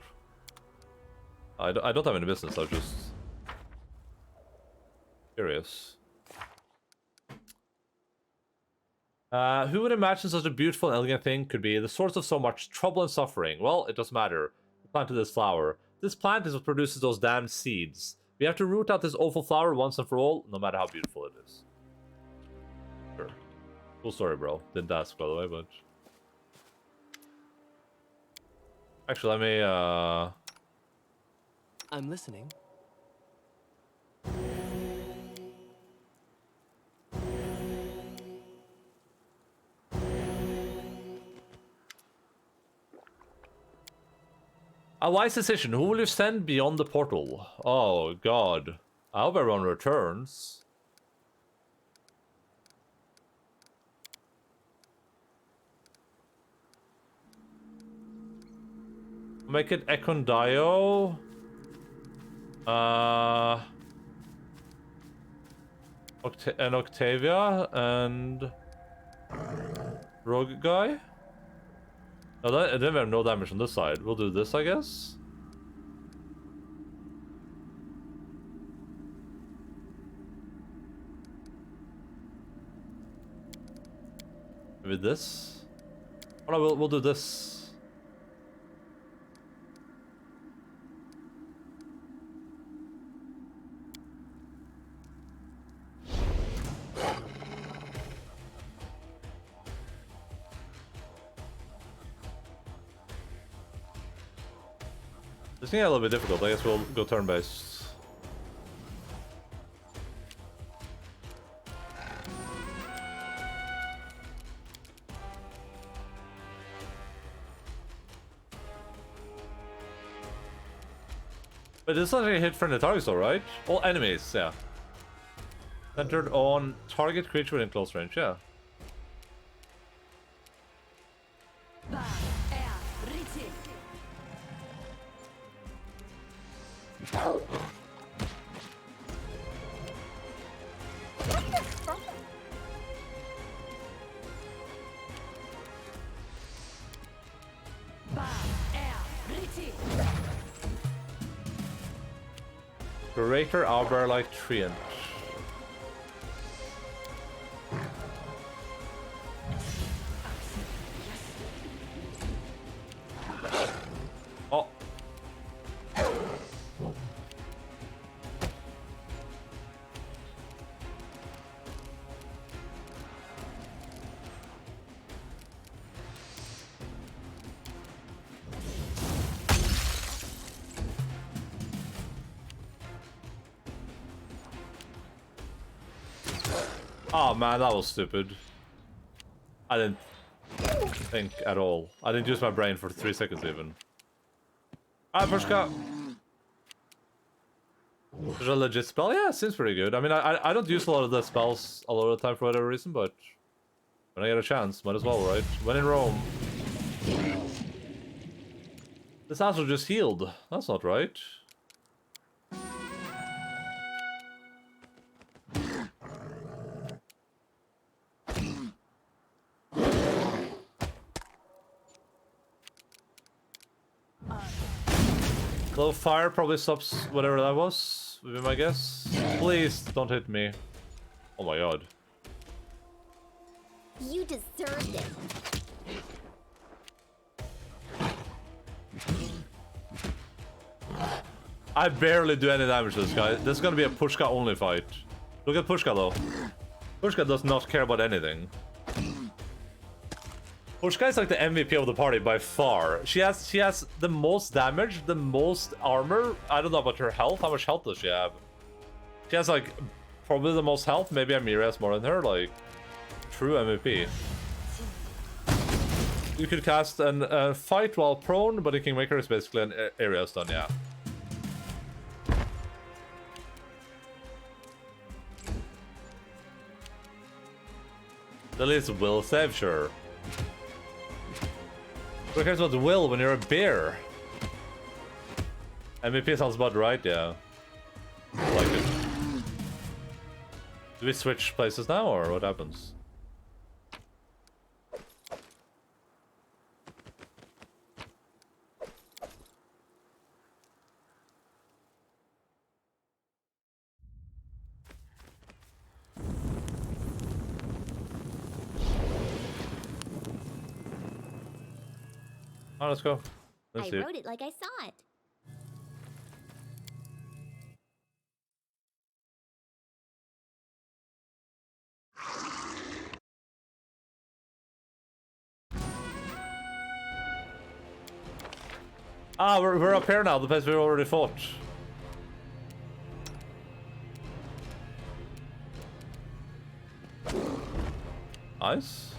I don't have any business, I'm just curious. Who would imagine such a beautiful and elegant thing could be the source of so much trouble and suffering? Well, it doesn't matter. We planted this flower. This plant is what produces those damned seeds. We have to root out this awful flower once and for all, no matter how beautiful it is. Sure. Cool story, bro. Didn't ask, by the way, but... Actually, let me, I'm listening. A wise decision. Who will you send beyond the portal? Oh, God. I hope everyone returns. Make it Econdio. And Octavia and Rogue guy. No, that, then we have no damage on this side. We'll do this, I guess. Maybe this. Oh no, we'll do this. This thing is a little bit difficult. I guess we'll go turn-based. But it's not like a hit friendly targets, though, right? All enemies, yeah. Centered on target creature within close range, yeah. Greater Arbor like Treant. Oh. Oh man, that was stupid. I didn't think at all. I didn't use my brain for 3 seconds even. Ah, Pushka! Is it a legit spell? Yeah, it seems pretty good. I mean, I don't use a lot of the spells a lot of the time for whatever reason, but when I get a chance, might as well, right? When in Rome. This asshole just healed. That's not right. Low fire probably stops whatever that was, would be my guess. Please don't hit me. Oh my god. You deserved it. I barely do any damage to this guy. This is gonna be a Pushka only fight. Look at Pushka though. Pushka does not care about anything. Pushka is like the MVP of the party by far. She has the most damage, the most armor. I don't know about her health. How much health does she have? She has like probably the most health. Maybe Amira has more than her. Like true MVP. You could cast and fight while prone, but the Kingmaker is basically an area stun. Yeah. The least will save, sure. Who cares about will when you're a bear? MVP sounds about right, yeah. I like it. Do we switch places now, or what happens? Oh, let's go. Let's see. I wrote it like I saw it. Ah, we're up here now, the place we already fought. Nice.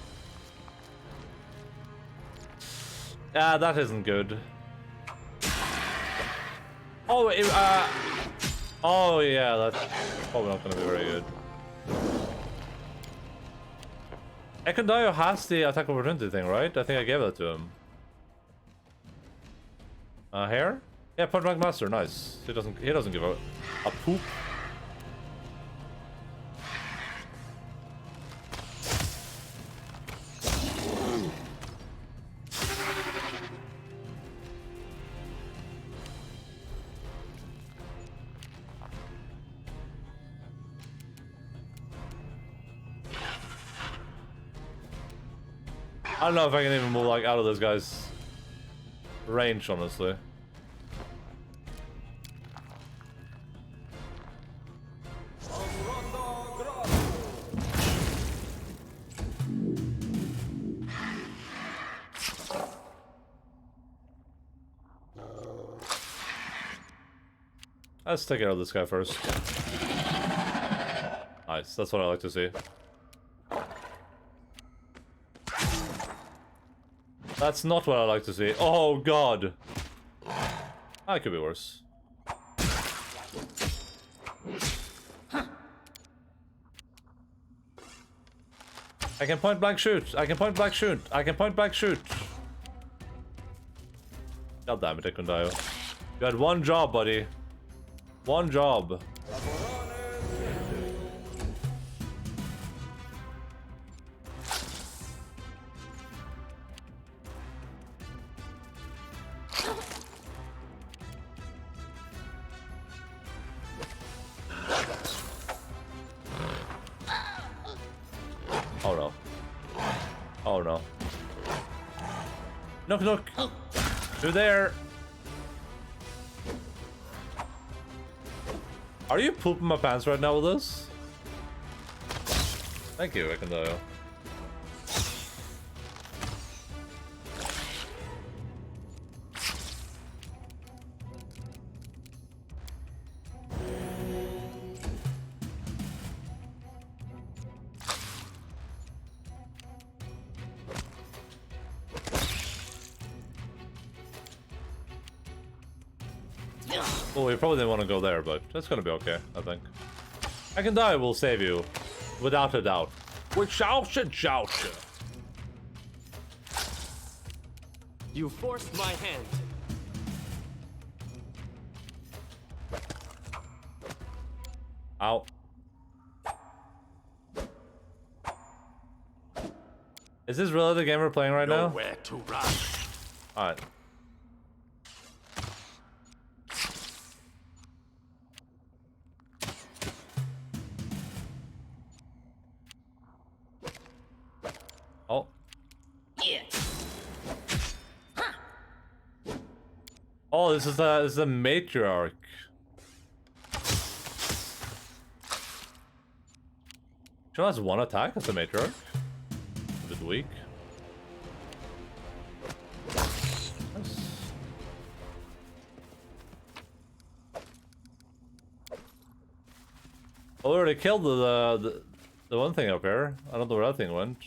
Yeah, that isn't good. Oh, oh yeah, that's probably not gonna be very good. Ekondayo has the attack opportunity thing, right? I think I gave that to him. Hair? Yeah, Punch Rank Master, nice. He doesn't give a poop. I don't know if I can even move like out of this guy's range, honestly. Let's take care of this guy first. Nice, that's what I like to see. That's not what I like to see. Oh god. That could be worse. I can point blank shoot. I can point blank shoot. I can point blank shoot. God damn it, Ekundayo. You had one job, buddy. One job. Oh no. Oh no. Look, look. You're there. Are you pooping my pants right now with this? Thank you, Ekundayo. Well, we probably didn't want to go there, but that's gonna be okay, I think. Ekundayo will save you, without a doubt. Without a doubt. You forced my hand. Ow. Is this really the game we're playing right now? Nowhere to run. Alright. Oh. Yeah. Oh, this is a matriarch. She only has one attack as a matriarch. A bit weak. Nice. Oh, we already killed the one thing up here. I don't know where that thing went.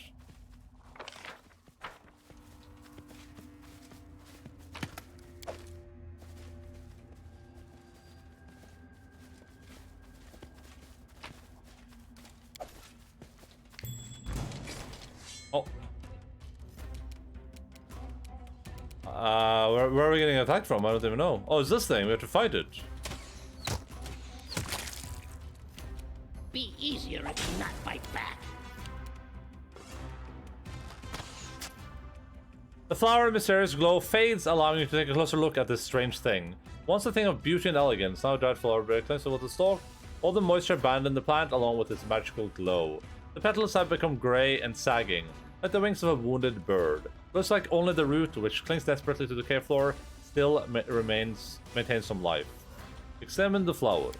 Oh. Where are we getting attacked from? I don't even know. Oh, it's this thing. We have to fight it. Be easier if you not fight back. The flower mysterious glow fades, allowing you to take a closer look at this strange thing. Once a thing of beauty and elegance, now a dried flower breaks with the stalk, all the moisture abandoned the plant along with its magical glow. The petals have become grey and sagging, like the wings of a wounded bird. Looks like only the root, which clings desperately to the cave floor, still maintains some life. Examine the flower.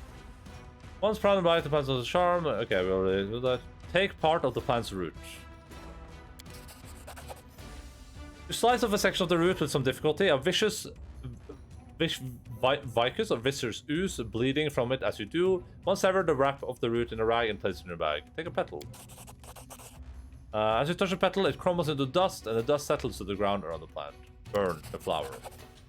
Once proud and bright, the plant has a charm. Okay, we already do that. Take part of the plant's root. You slice off a section of the root with some difficulty. A vicus or viscous ooze bleeding from it as you do. Once sever the wrap of the root in a rag and place it in your bag. Take a petal. As you touch the petal, it crumbles into dust, and the dust settles to the ground around the plant. Burn the flower.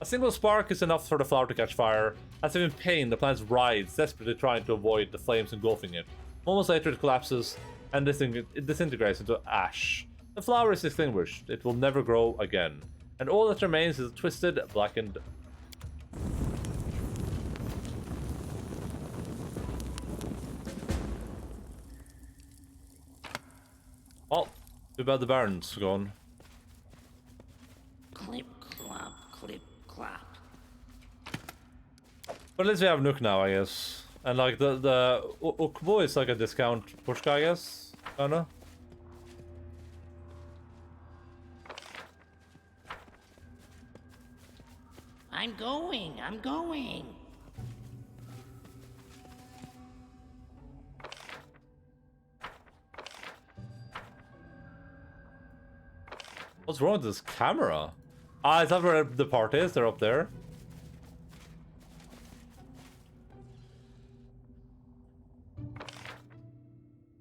A single spark is enough for the flower to catch fire. As if in pain, the plant writhes, desperately trying to avoid the flames engulfing it. Moments later, it collapses, and it disintegrates into ash. The flower is extinguished. It will never grow again. And all that remains is a twisted, blackened... Oh, too bad the Baron's gone. Clip, clop, clip, clop. But at least we have Nook now, I guess. And like the Ukbo is like a discount pushka, I guess. I don't know. I'm going. What's wrong with this camera? Ah, is that where the part is? They're up there.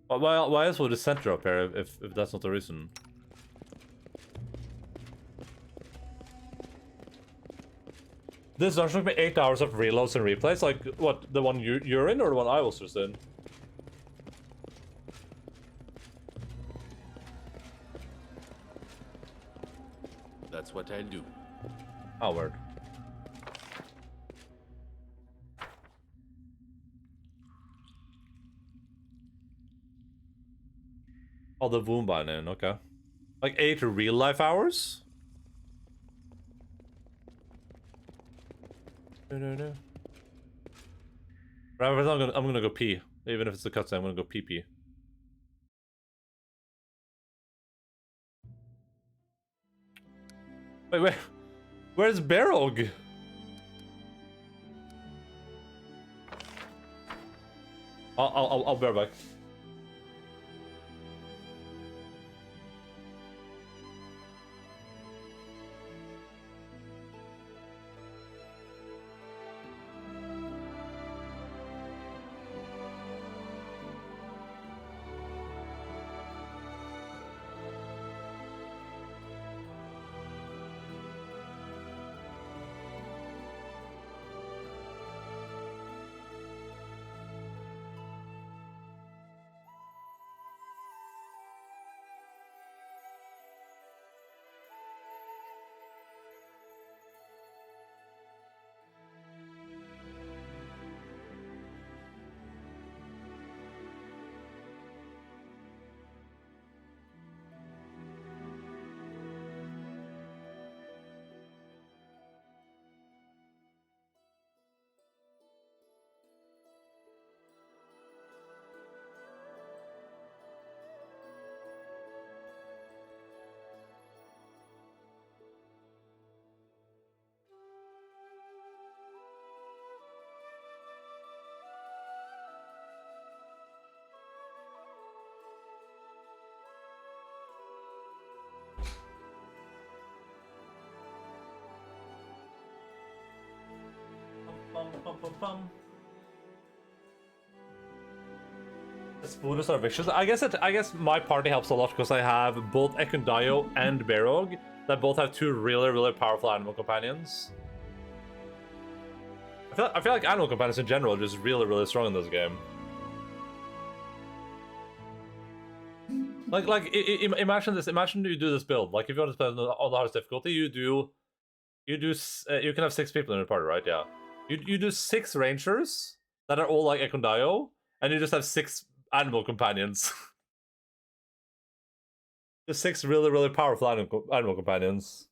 Why else would the center up here if that's not the reason? This dungeon took me 8 hours of reloads and replays. Like, what, the one you're in or the one I was just in? That's what I'll do. Oh, word. Oh, the Woomba in, okay. Like 8 real life hours? No. I'm gonna go pee. Even if it's a cutscene, I'm gonna go pee. Wait, where's Barog? I'll be right back. Spooners are vicious. I guess my party helps a lot because I have both Ekundayo and Barog that both have 2 really powerful animal companions. I feel like animal companions in general are just really strong in this game. Like imagine this. Imagine you do this build. Like if you want to play on the hardest difficulty, you can have 6 people in your party, right? Yeah. You do 6 rangers that are all like Ekundayo, and you just have 6 animal companions. Just 6 really powerful animal companions.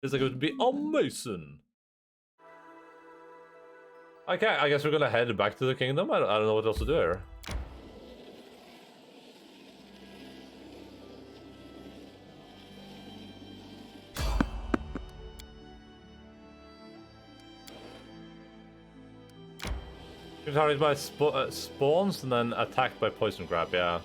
It's like it would be amazing. Okay, I guess we're gonna head back to the kingdom. I don't know what else to do here. You're targeted by spawns and then attacked by poison crab, yeah.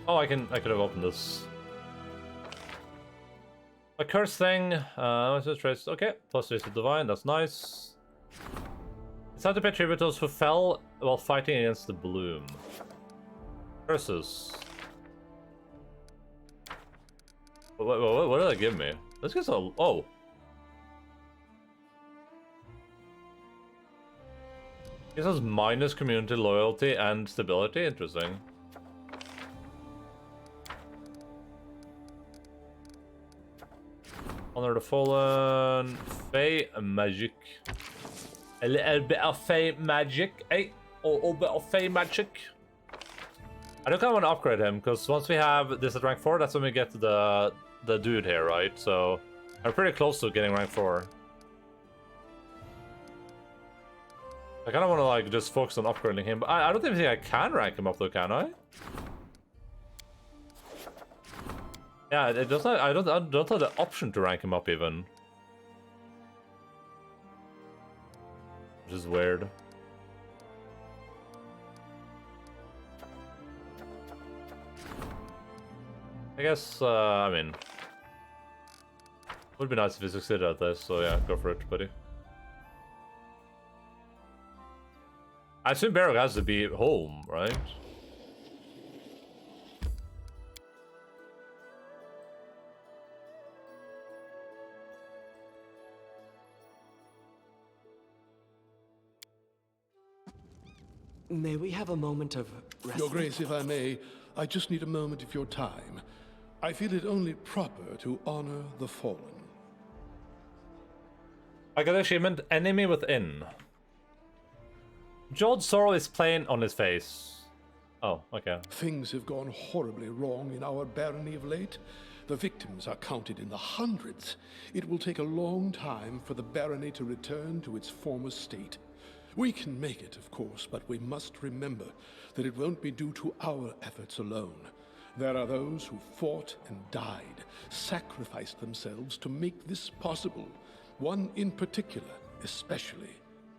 Oh, I could have opened this. A curse thing. Okay, plus 3 to divine. That's nice. It's time to pay tribute to those who fell while fighting against the bloom. Curses. What did that give me? This gets a... Oh. This has minus community loyalty and stability. Interesting. Honor the Fallen. Fey Magic. A little bit of Fey Magic, eh? Or a bit of Fey Magic. I don't kind of want to upgrade him, because once we have this at rank 4, that's when we get to the dude here, right? So, I'm pretty close to getting rank 4. I kind of want to, like, just focus on upgrading him, but I don't even think I can rank him up, though, can I? Yeah, it doesn't. I don't have the option to rank him up, even. Which is weird. I guess, I mean... Would be nice if you succeeded at this, so yeah, go for it, buddy. I assume Barrow has to be home, right? May we have a moment of rest? Your Grace, if I may, I just need a moment of your time. I feel it only proper to honor the fallen. I got achievement, enemy within. Jod's sorrow is plain on his face. Oh, okay. Things have gone horribly wrong in our barony of late. The victims are counted in the hundreds. It will take a long time for the barony to return to its former state. We can make it, of course, but we must remember that it won't be due to our efforts alone. There are those who fought and died, sacrificed themselves to make this possible. One in particular, especially,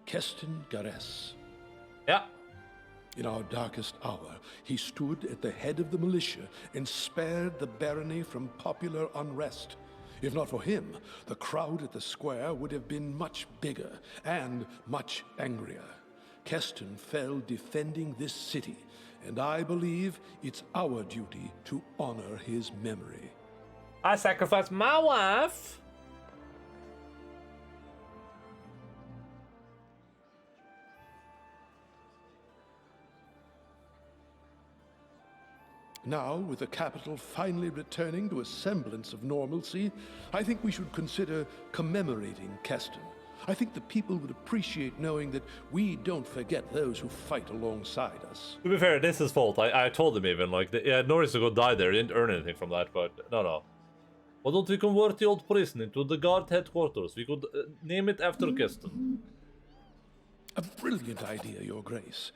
Keston Gares. Yeah. In our darkest hour, he stood at the head of the militia and spared the barony from popular unrest. If not for him, the crowd at the square would have been much bigger and much angrier. Keston fell defending this city, and I believe it's our duty to honor his memory. I sacrificed my wife. Now, with the capital finally returning to a semblance of normalcy, I think we should consider commemorating Keston. I think the people would appreciate knowing that we don't forget those who fight alongside us. To be fair, it is his fault. I told him even, like, yeah, Norris to go die there. He didn't earn anything from that, but no. Why don't we convert the old prison into the guard headquarters? We could name it after Keston. A brilliant idea, Your Grace.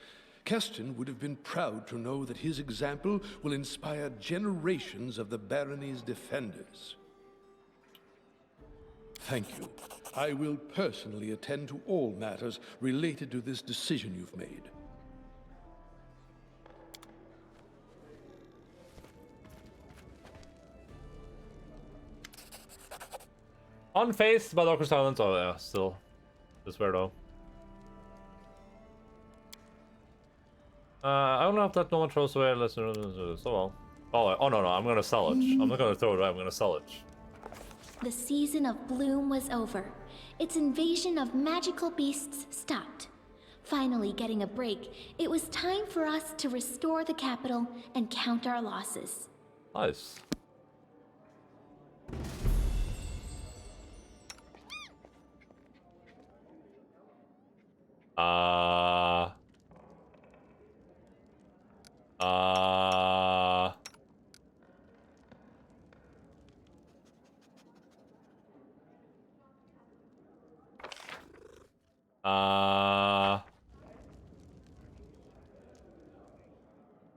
Keston would have been proud to know that his example will inspire generations of the barony's defenders. Thank you. I will personally attend to all matters related to this decision you've made. Unfaced by Dr. Silence. Oh yeah, still. Just weirdo. I don't know if that no one throws away unless so well. Oh no, I'm gonna sell it. I'm not gonna throw it away, I'm gonna sell it. The season of bloom was over. Its invasion of magical beasts stopped. Finally getting a break, it was time for us to restore the capital and count our losses. Nice.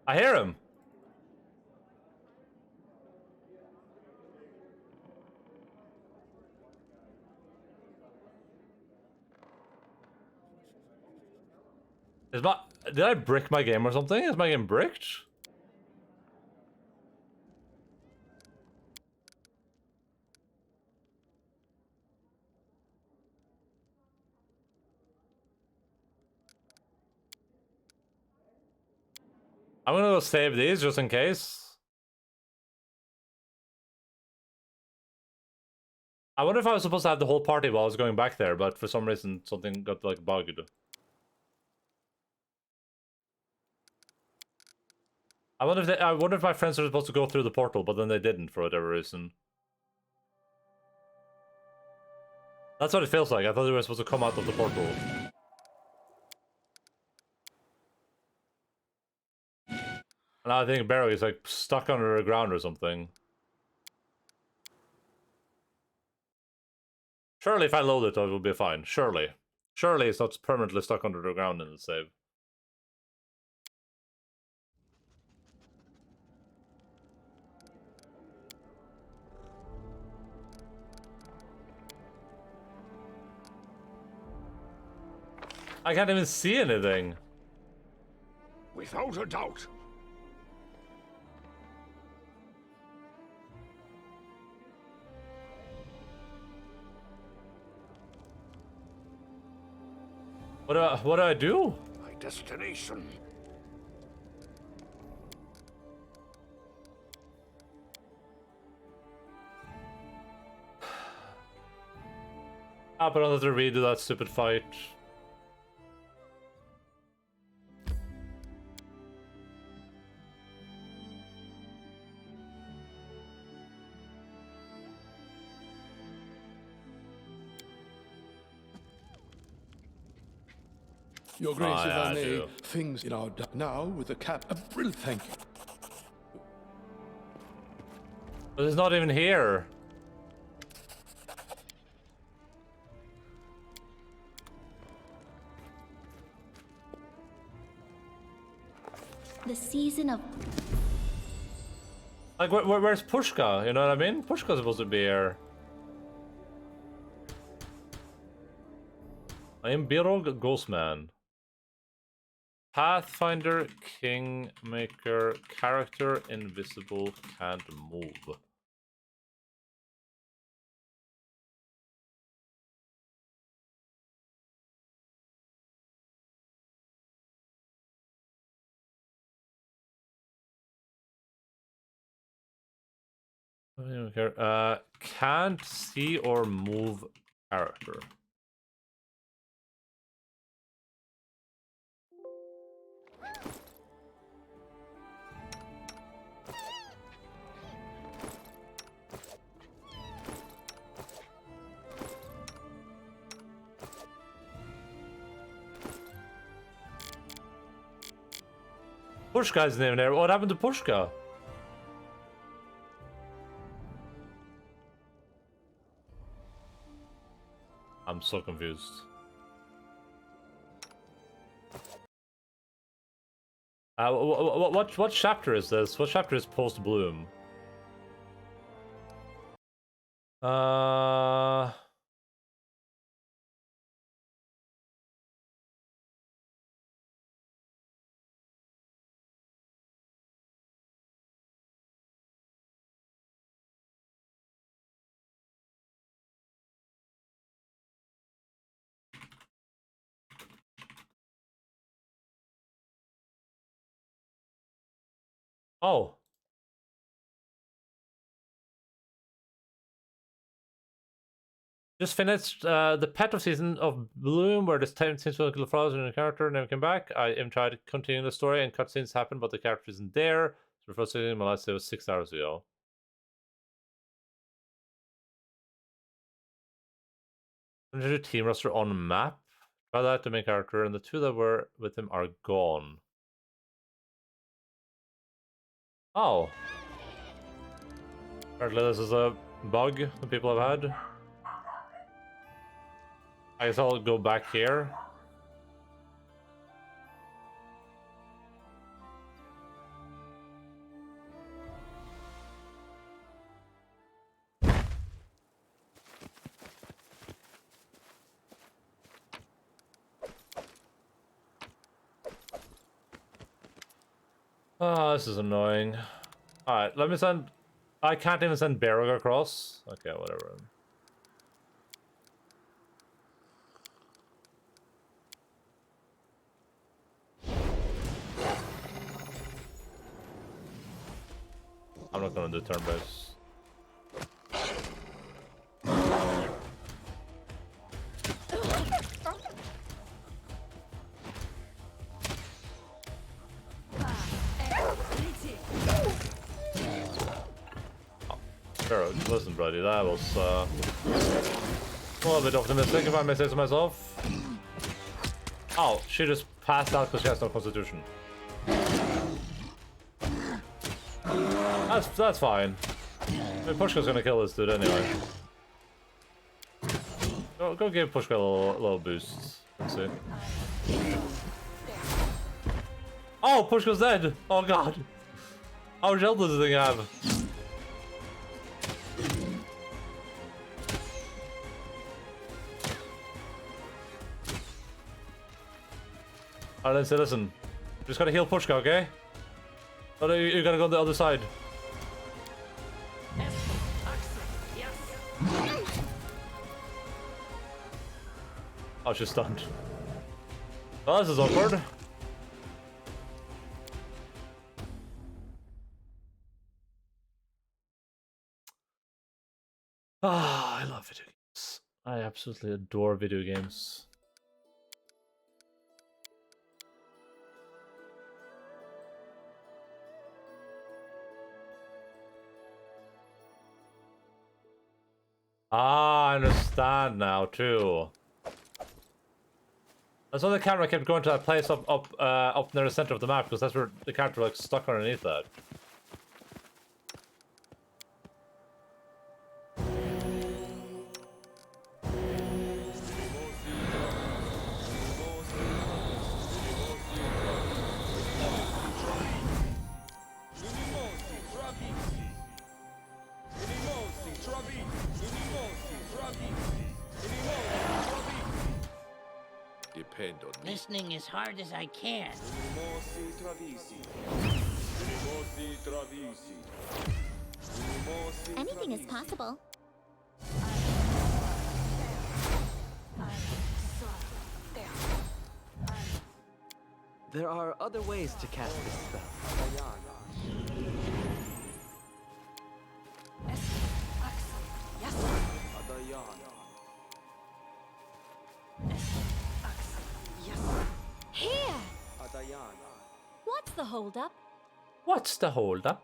I hear him. Did I brick my game or something? Is my game bricked? I'm gonna go save these just in case. I wonder if I was supposed to have the whole party while I was going back there, but for some reason something got like bugged. I wonder if my friends were supposed to go through the portal, but then they didn't for whatever reason. That's what it feels like. I thought they were supposed to come out of the portal. And I think Barrow is like stuck under the ground or something. Surely if I load it, it will be fine. Surely. Surely it's not permanently stuck under the ground in the save. I can't even see anything. Without a doubt. What do I do? I destination. Ah, but I'll have to redo that stupid fight. Your Grace, if I may, do. things in our now with the cap. Brilliant, thank you. But it's not even here. The season of Like, where's Pushka? You know what I mean? Pushka's supposed to be here. I am Birog Ghostman. Pathfinder, Kingmaker, character invisible, can't move. I don't care. Can't see or move character. Pushka's name there. What happened to Pushka? I'm so confused. What chapter is this? What chapter is post Bloom? Oh. Just finished the pet of season of Bloom, where this time seems to kill flowers in the character never came back. I am trying to continue the story and cutscenes happen, but the character isn't there. So first season, my last day was 6 hours ago. Your team roster on map. Try that to make character, and the two that were with him are gone. Oh. Apparently this is a bug that people have had. I guess I'll go back here. Oh, this is annoying. Alright, let me send... I can't even send Barrog across. Okay, whatever. I'm not gonna do turn-based. Barrog, listen, buddy, that was a little bit optimistic, if I may say so myself. Oh, she just passed out because she has no constitution. That's fine. I mean, Pushka's gonna kill this dude anyway. Go give Pushka a little boost. Let's see. Oh, Pushka's dead! Oh god! How much health does this thing have? Alright, let's say, listen. Just gotta heal Pushka, okay? Oh, you gotta go on the other side. Oh, she's stunned. Well, this is awkward. Ah, I love video games. I absolutely adore video games. Ah, I understand now too. That's why the camera kept going to that place up near the center of the map, because that's where the character like stuck underneath that. Depend on me. Listening as hard as I can. Anything is possible. There are other ways to cast this spell. Here! What's the holdup? What's the holdup?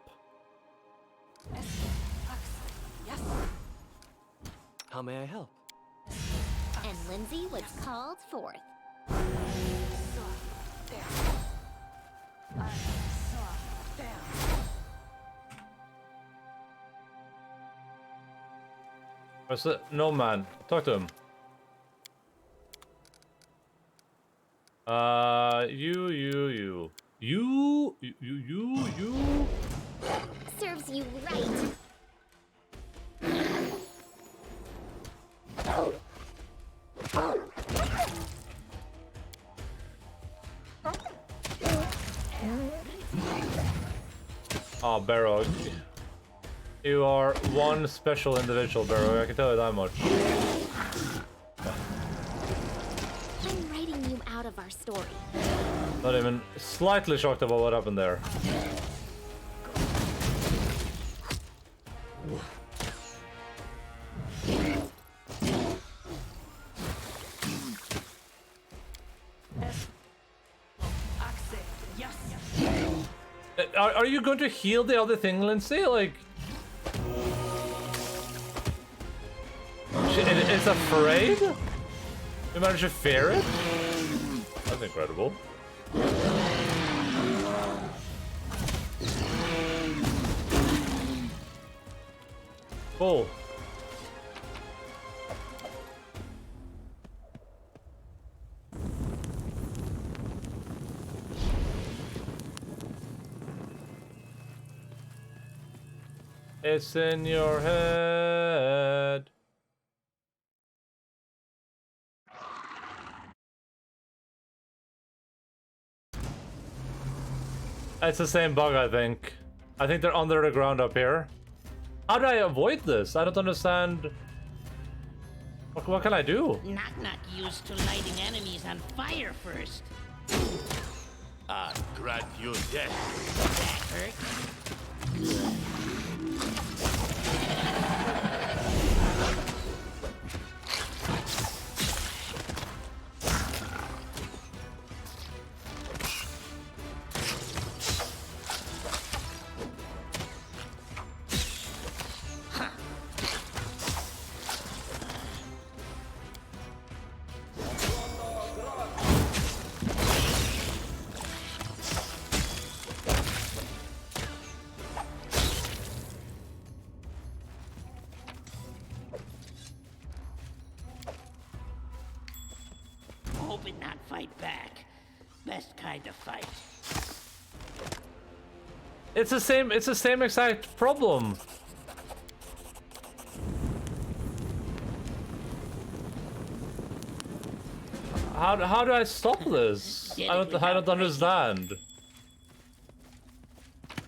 How may I help? And Lindsay was called forth. Where's the... No, man. Talk to him. You. Serves you right. Oh, Barrow. You are one special individual, Barrow. I can tell you that much. I'm writing you out of our story. Not even slightly shocked about what happened there. Are you going to heal the other thing, Lindsay? Like... It's afraid? You managed to fear it? That's incredible. Cool. It's in your head. It's the same bug, I think. I think they're under the ground up here. How do I avoid this? I don't understand. What can I do? Knock-knock used to lighting enemies on fire first. I grant you death. That hurt. Hope it not fight back. Best kind of fight. It's the same exact problem. How do I stop this? I don't understand.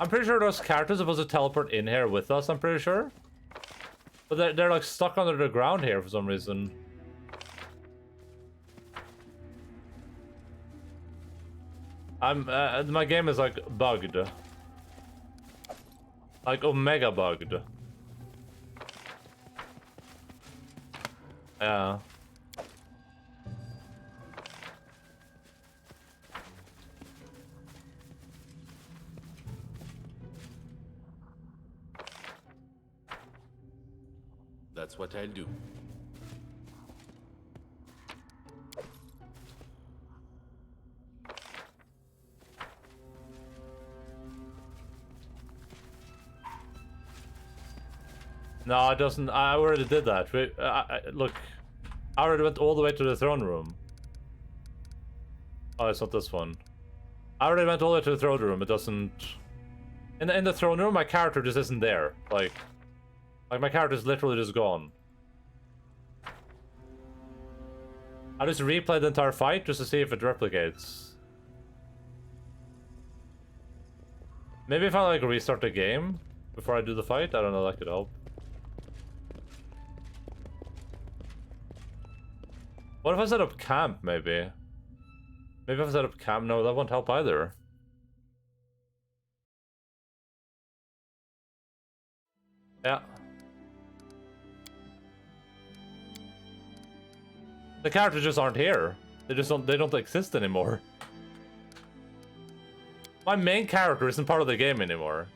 I'm pretty sure those characters are supposed to teleport in here with us, I'm pretty sure. But they're like stuck under the ground here for some reason. My game is like bugged. Like Omega bugged. Yeah. That's what I'll do. No, it doesn't. I already did that. Look, I already went all the way to the throne room. Oh, it's not this one. I already went all the way to the throne room. It doesn't. In the throne room, my character just isn't there. Like my character's literally just gone. I just replayed the entire fight just to see if it replicates. Maybe if I like restart the game before I do the fight, I don't know, that could help. What if I set up camp, maybe? Maybe if I set up camp, no, that won't help either. Yeah. The characters just aren't here. They don't exist anymore. My main character isn't part of the game anymore.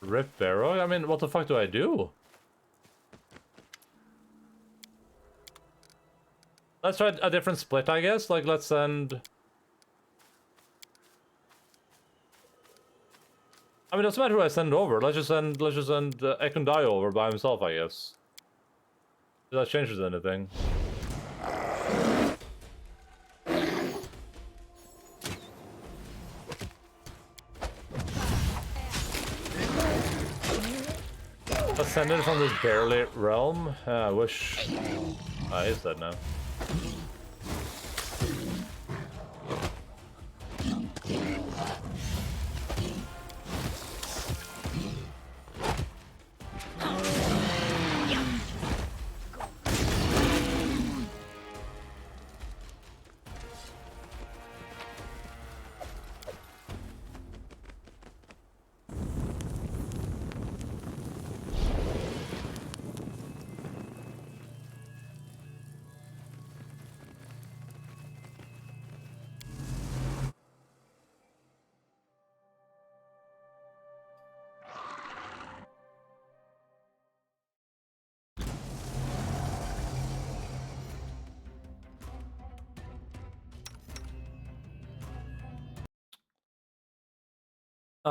Rip Barrow? I mean, what the fuck do I do? Let's try a different split, I guess. Like, let's send... I mean, it doesn't matter who I send over. Let's just send Ekundai over by himself, I guess. If that changes anything. Ascended from this barely realm? I wish... he's dead now.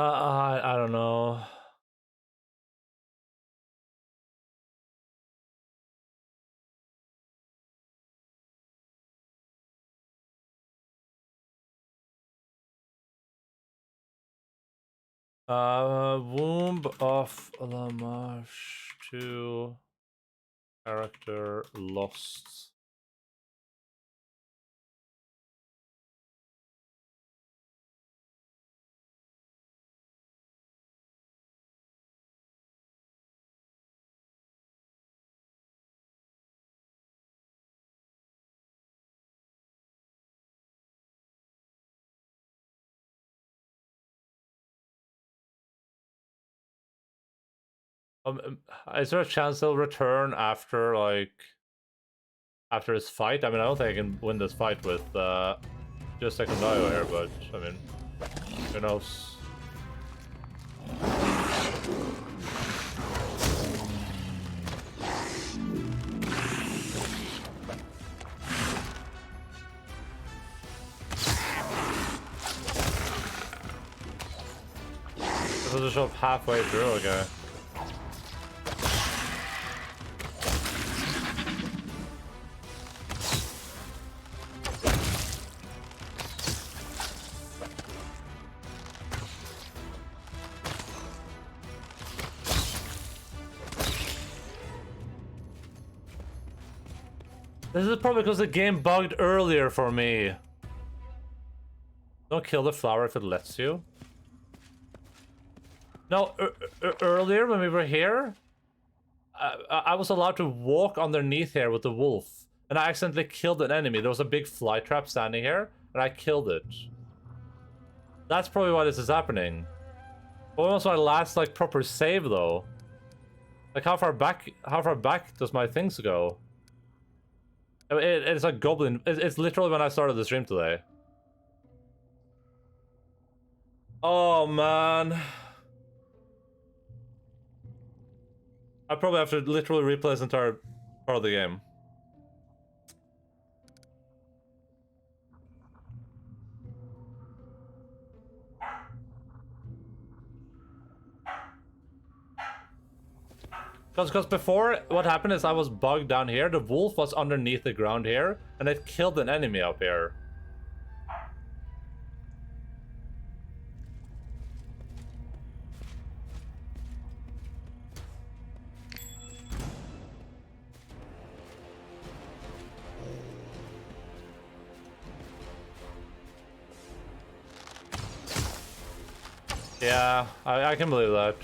I don't know. Womb of Lamash to character lost. Is there a chance they'll return after, like, after this fight? I mean, I don't think I can win this fight with just Secundario here, but I mean, who knows? This will just show up halfway through, okay. This is probably because the game bugged earlier for me. Don't kill the flower if it lets you. No, earlier when we were here, I was allowed to walk underneath here with the wolf, and I accidentally killed an enemy. There was a big fly trap standing here, and I killed it. That's probably why this is happening. But when was my last like proper save though? Like how far back does my things go? It's like goblin. It's literally when I started the stream today. Oh man. I probably have to literally replay this entire part of the game. Because before, what happened is I was bugged down here, the wolf was underneath the ground here, and it killed an enemy up here. Yeah, I can believe that.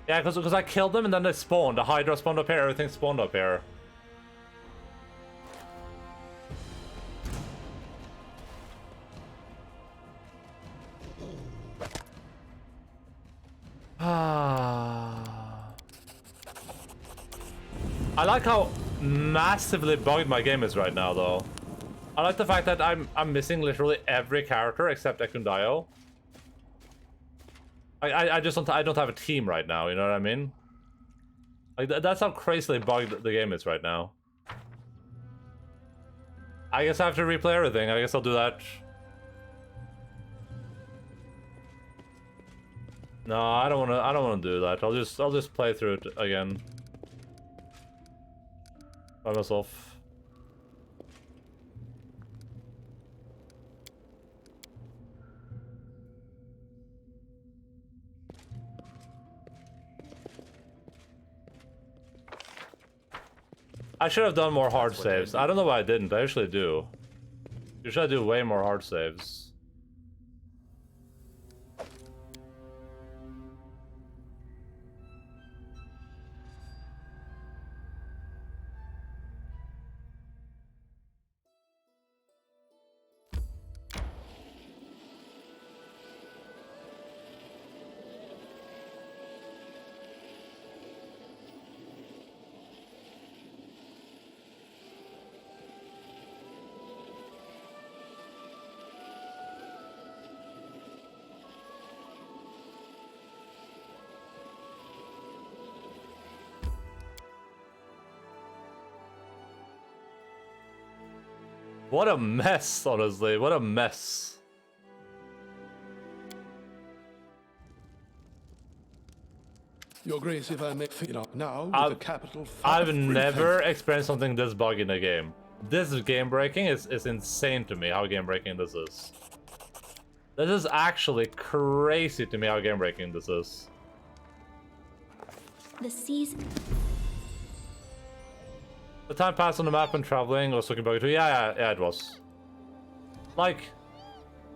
Yeah, because I killed them and then they spawned. The Hydra spawned up here, everything spawned up here. I like how massively bugged my game is right now, though. I like the fact that I'm missing literally every character except Ekundayo. I don't have a team right now. You know what I mean? Like that's how crazily bugged the game is right now. I guess I have to replay everything. I guess I'll do that. No, I don't wanna do that. I'll just play through it again by myself. I should have done more hard saves. I don't know why I didn't. I usually do. Usually I do way more hard saves. What a mess, honestly. What a mess. Your Grace, if I may, now with the capital. I've never experienced something this buggy in a game. This is game breaking. Is insane to me how game breaking this is. This is actually crazy to me how game breaking this is. The season. The time passed on the map and traveling was looking buggy too. Yeah, it was. Like,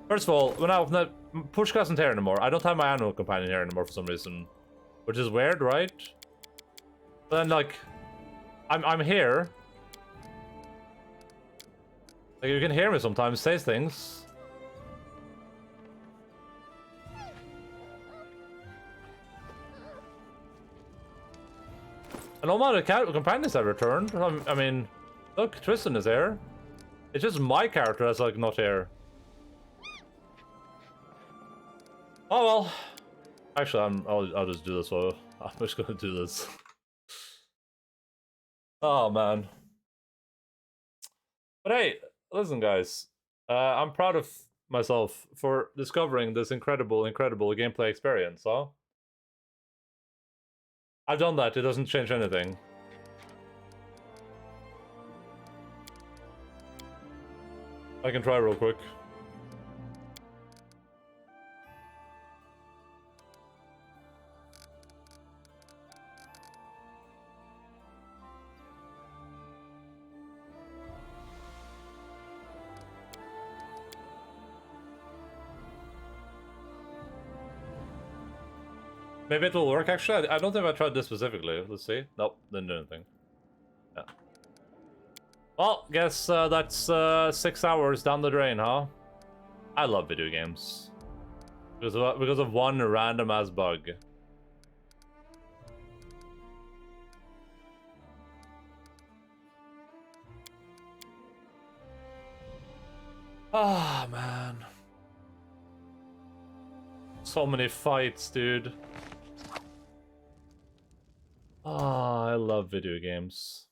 first of all, when I open that, Pushka isn't here anymore. I don't have my animal companion here anymore for some reason, which is weird, right? But then, like, I'm here. Like, you can hear me sometimes say things. And all my companions have returned. I mean, look, Tristan is here. It's just my character that's like not here. Oh well. Actually, I'll just do this. So I'm just gonna do this. Oh man. But hey, listen, guys. I'm proud of myself for discovering this incredible gameplay experience. Huh? I've done that, it doesn't change anything. I can try real quick. Maybe it will work, actually. I don't think I tried this specifically. Let's see. Nope, didn't do anything. Yeah. Well, guess that's 6 hours down the drain, huh? I love video games. Because of one random-ass bug. Ah, man. So many fights, dude. Ah, I love video games.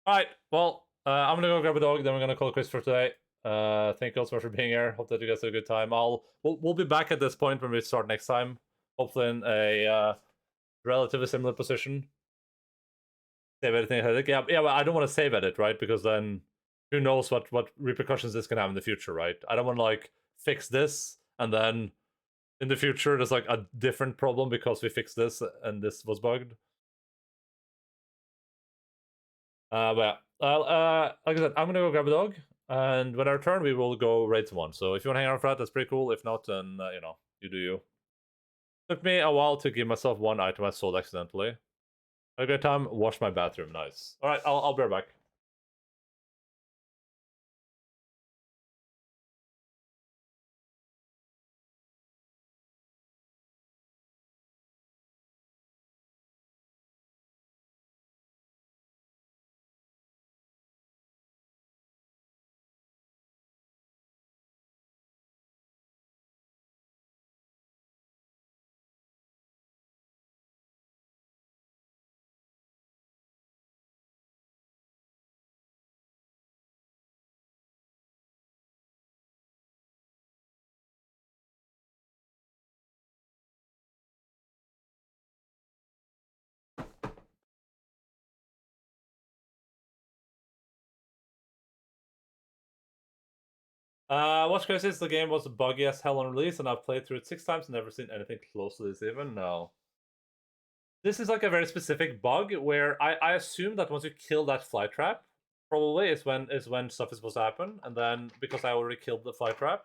Alright, well, I'm gonna go grab a dog, then we're gonna call it quits for today. Thank you all so much for being here. Hope that you guys had a good time. We'll be back at this point when we start next time. Hopefully in a relatively similar position. Save editing headache. Yeah, but I don't want to save edit, right? Because then who knows what repercussions this can have in the future, right? I don't want to like fix this and then in the future there's like a different problem because we fixed this and this was bugged. But yeah, like I said, I'm gonna go grab a dog, and when I return, we will go raid someone. So if you want to hang out for that, that's pretty cool. If not, then you know, you do you. Took me a while to give myself one item I sold accidentally. Had a great time. Wash my bathroom. Nice. All right, I'll be right back. What's crazy is the game was buggy as hell on release, and I've played through it 6 times and never seen anything close to this even. No. This is like a very specific bug where I assume that once you kill that fly trap, probably is when stuff is supposed to happen, and then because I already killed the fly trap,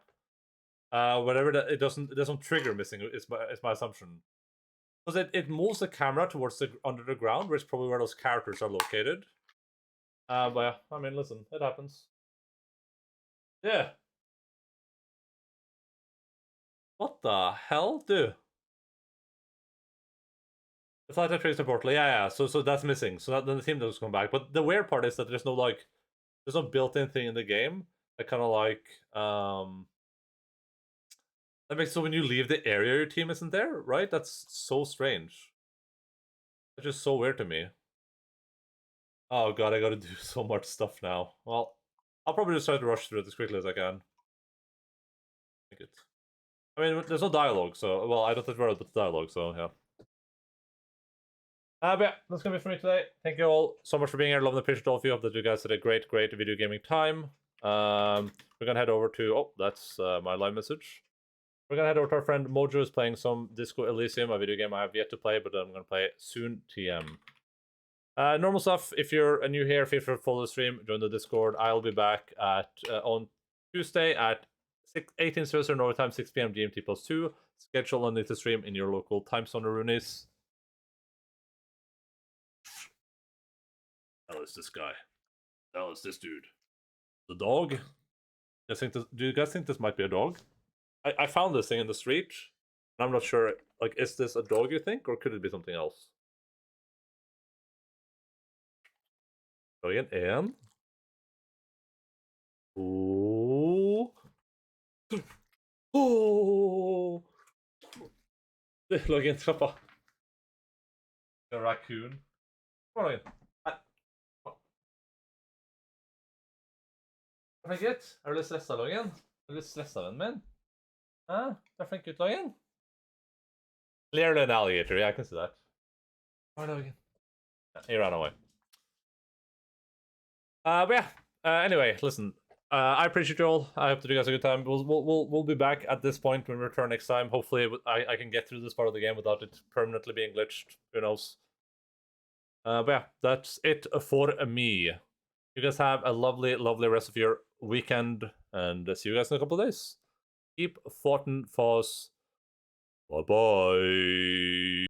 whatever that it doesn't trigger missing is my assumption. Because it moves the camera towards under the ground, which is probably where those characters are located. But yeah, I mean, listen, it happens. Yeah. What the hell, dude? The flight triggers the portal. Yeah. So that's missing. So then the team doesn't come back. But the weird part is that there's no built-in thing in the game that kind of like that makes so when you leave the area, your team isn't there, right? That's so strange. It's just so weird to me. Oh god, I gotta do so much stuff now. Well, I'll probably just try to rush through it as quickly as I can. I mean, there's no dialogue, so well, I don't have to worry about the dialogue, so yeah. But yeah, that's gonna be it for me today. Thank you all so much for being here. Love and appreciate all of you. Hope that you guys had a great video gaming time. We're gonna head over to that's my live message. We're gonna head over to our friend Mojo, who's playing some Disco Elysium, a video game I have yet to play, but I'm gonna play it soon. TM. Normal stuff. If you're new here, feel free to follow the stream, join the Discord. I'll be back at on Tuesday at 18:00 Norway time, 6 p.m. GMT +2. Schedule on the stream in your local time zone, Runis. Hell is this guy? Hell is this dude? The dog? Do you guys think this might be a dog? I found this thing in the street, and I'm not sure. Like, is this a dog, you think, or could it be something else? Going in. Ooh. Oh. Logg in trappa. A raccoon. Come on in. Hva er gutt? Er du litt stressa, Loggen? Er du litt stressa, vennen min? Hæ? Du er flink gutt, Loggen? Clearly an alligator, yeah, I can see that. Where are Loggen? He ran away. But yeah, anyway, listen. I appreciate you all. I hope that you guys had a good time. We'll be back at this point when we return next time. Hopefully, I can get through this part of the game without it permanently being glitched. Who knows? But yeah, that's it for me. You guys have a lovely rest of your weekend, and see you guys in a couple of days. Keep fighting for us. Bye-bye.